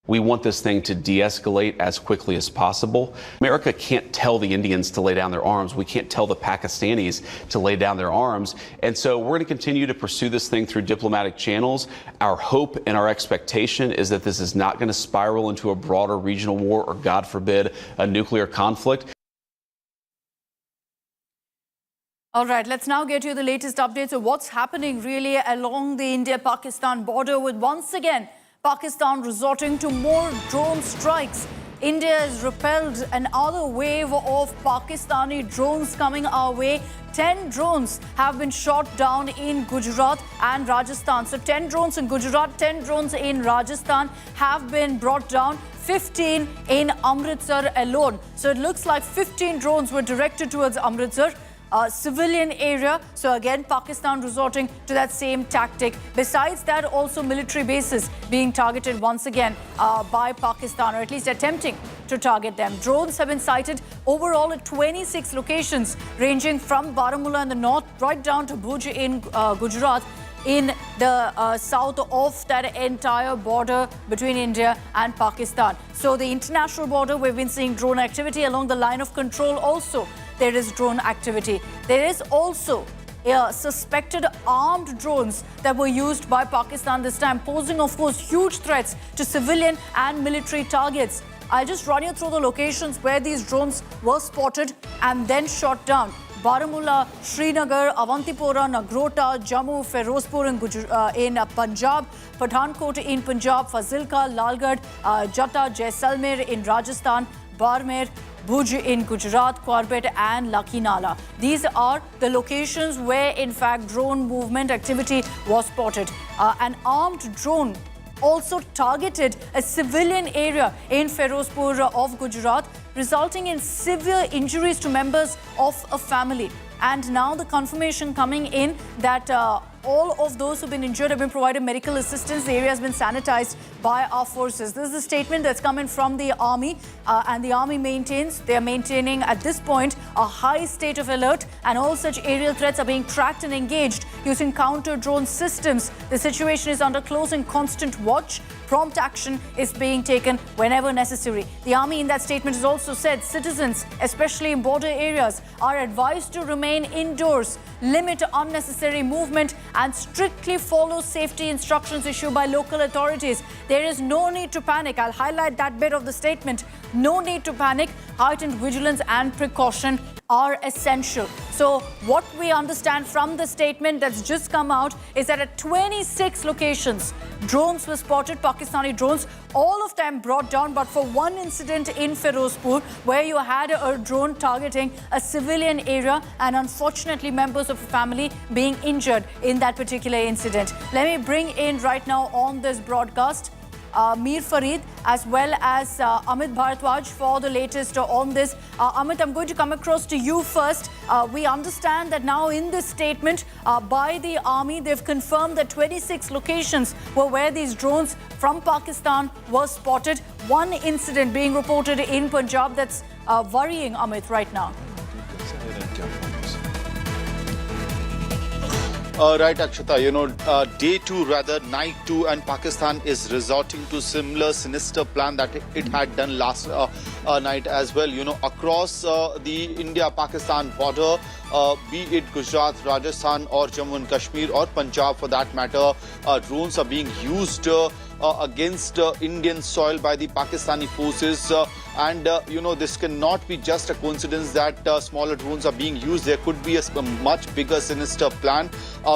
We want this thing to de-escalate as quickly as possible. America can't tell the Indians to lay down their arms. We can't tell the Pakistanis to lay down their arms. And so we're going to continue to pursue this thing through diplomatic channels. Our hope and our expectation is that this is not going to spiral into a broader regional war or, God forbid, a nuclear conflict. All right, let's now get you the latest updates of what's happening really along the India-Pakistan border, with once again Pakistan resorting to more drone strikes. India has repelled another wave of Pakistani drones coming our way. 10 drones have been shot down in Gujarat and Rajasthan. So 10 drones in Gujarat, 10 drones in Rajasthan have been brought down. 15 in Amritsar alone. So it looks like 15 drones were directed towards Amritsar, civilian area. So again, Pakistan resorting to that same tactic. Besides that, also military bases being targeted once again by Pakistan, or at least attempting to target them. Drones have been sighted overall at 26 locations, ranging from Baramulla in the north right down to Bhuj in Gujarat, in the south of that entire border between India and Pakistan. So the international border, we've been seeing drone activity along the line of control also. There is drone activity. There is also suspected armed drones that were used by Pakistan this time, posing, of course, huge threats to civilian and military targets. I'll just run you through the locations where these drones were spotted and then shot down. Baramulla, Srinagar, Avantipora, Nagrota, Jammu, Ferozpur in Punjab, Pathankot in Punjab, Fazilka, Lalgarh, Jatta, Jaisalmer in Rajasthan, Barmer, Bhuj in Gujarat, Corbett and Lakinala. These are the locations where, in fact, drone movement activity was spotted. An armed drone also targeted a civilian area in Ferozpur of Gujarat, resulting in severe injuries to members of a family. And now the confirmation coming in that all of those who've been injured have been provided medical assistance. The area has been sanitized by our forces. This is a statement that's coming from the army, and the army maintains they are maintaining at this point a high state of alert, and all such aerial threats are being tracked and engaged using counter-drone systems. The situation is under close and constant watch. Prompt action is being taken whenever necessary. The army in that statement has also said citizens, especially in border areas, are advised to remain indoors, limit unnecessary movement and strictly follow safety instructions issued by local authorities. There is no need to panic. I'll highlight that bit of the statement. No need to panic. Heightened vigilance and precaution are essential. So what we understand from the statement that's just come out is that at 26 locations, drones were spotted, Pakistani drones, all of them brought down, but for one incident in Firozpur, where you had a drone targeting a civilian area and unfortunately members of a family being injured in that particular incident. Let me bring in right now on this broadcast Mir Farid as well as Amit Bharadwaj for the latest on this. Amit, I'm going to come across to you first. We understand that now in this statement by the army, they've confirmed that 26 locations were where these drones from Pakistan were spotted. One incident being reported in Punjab that's worrying, Amit, right now. Right, Akshata, day 2, rather night 2, and Pakistan is resorting to similar sinister plan that it had done last night as well. Across the India-Pakistan border, be it Gujarat, Rajasthan or Jammu and Kashmir or Punjab for that matter, drones are being used against Indian soil by the Pakistani forces. And this cannot be just a coincidence that smaller drones are being used. There could be a much bigger sinister plan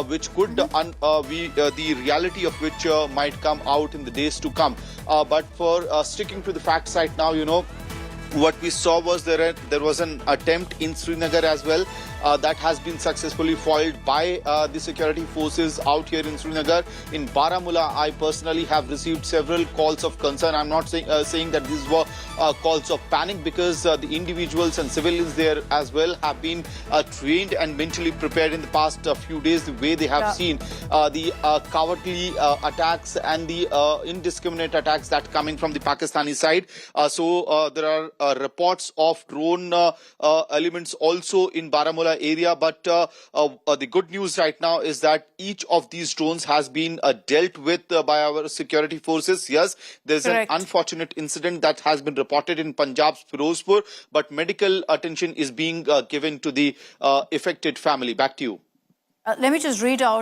which could be the reality of which might come out in the days to come. But for sticking to the facts right now, what we saw was there was an attempt in Srinagar as well that has been successfully foiled by the security forces out here in Srinagar. In Baramulla, I personally have received several calls of concern. I'm not saying that these were calls of panic, because the individuals and civilians there as well have been trained and mentally prepared in the past few days, the way they have seen the cowardly attacks and the indiscriminate attacks that coming from the Pakistani side. So there are reports of drone elements also in Baramulla area, but the good news right now is that each of these drones has been dealt with by our security forces. Yes, there's an unfortunate incident that has been reported in Punjab's Firozpur, but medical attention is being given to the affected family. Back to you. Let me just read out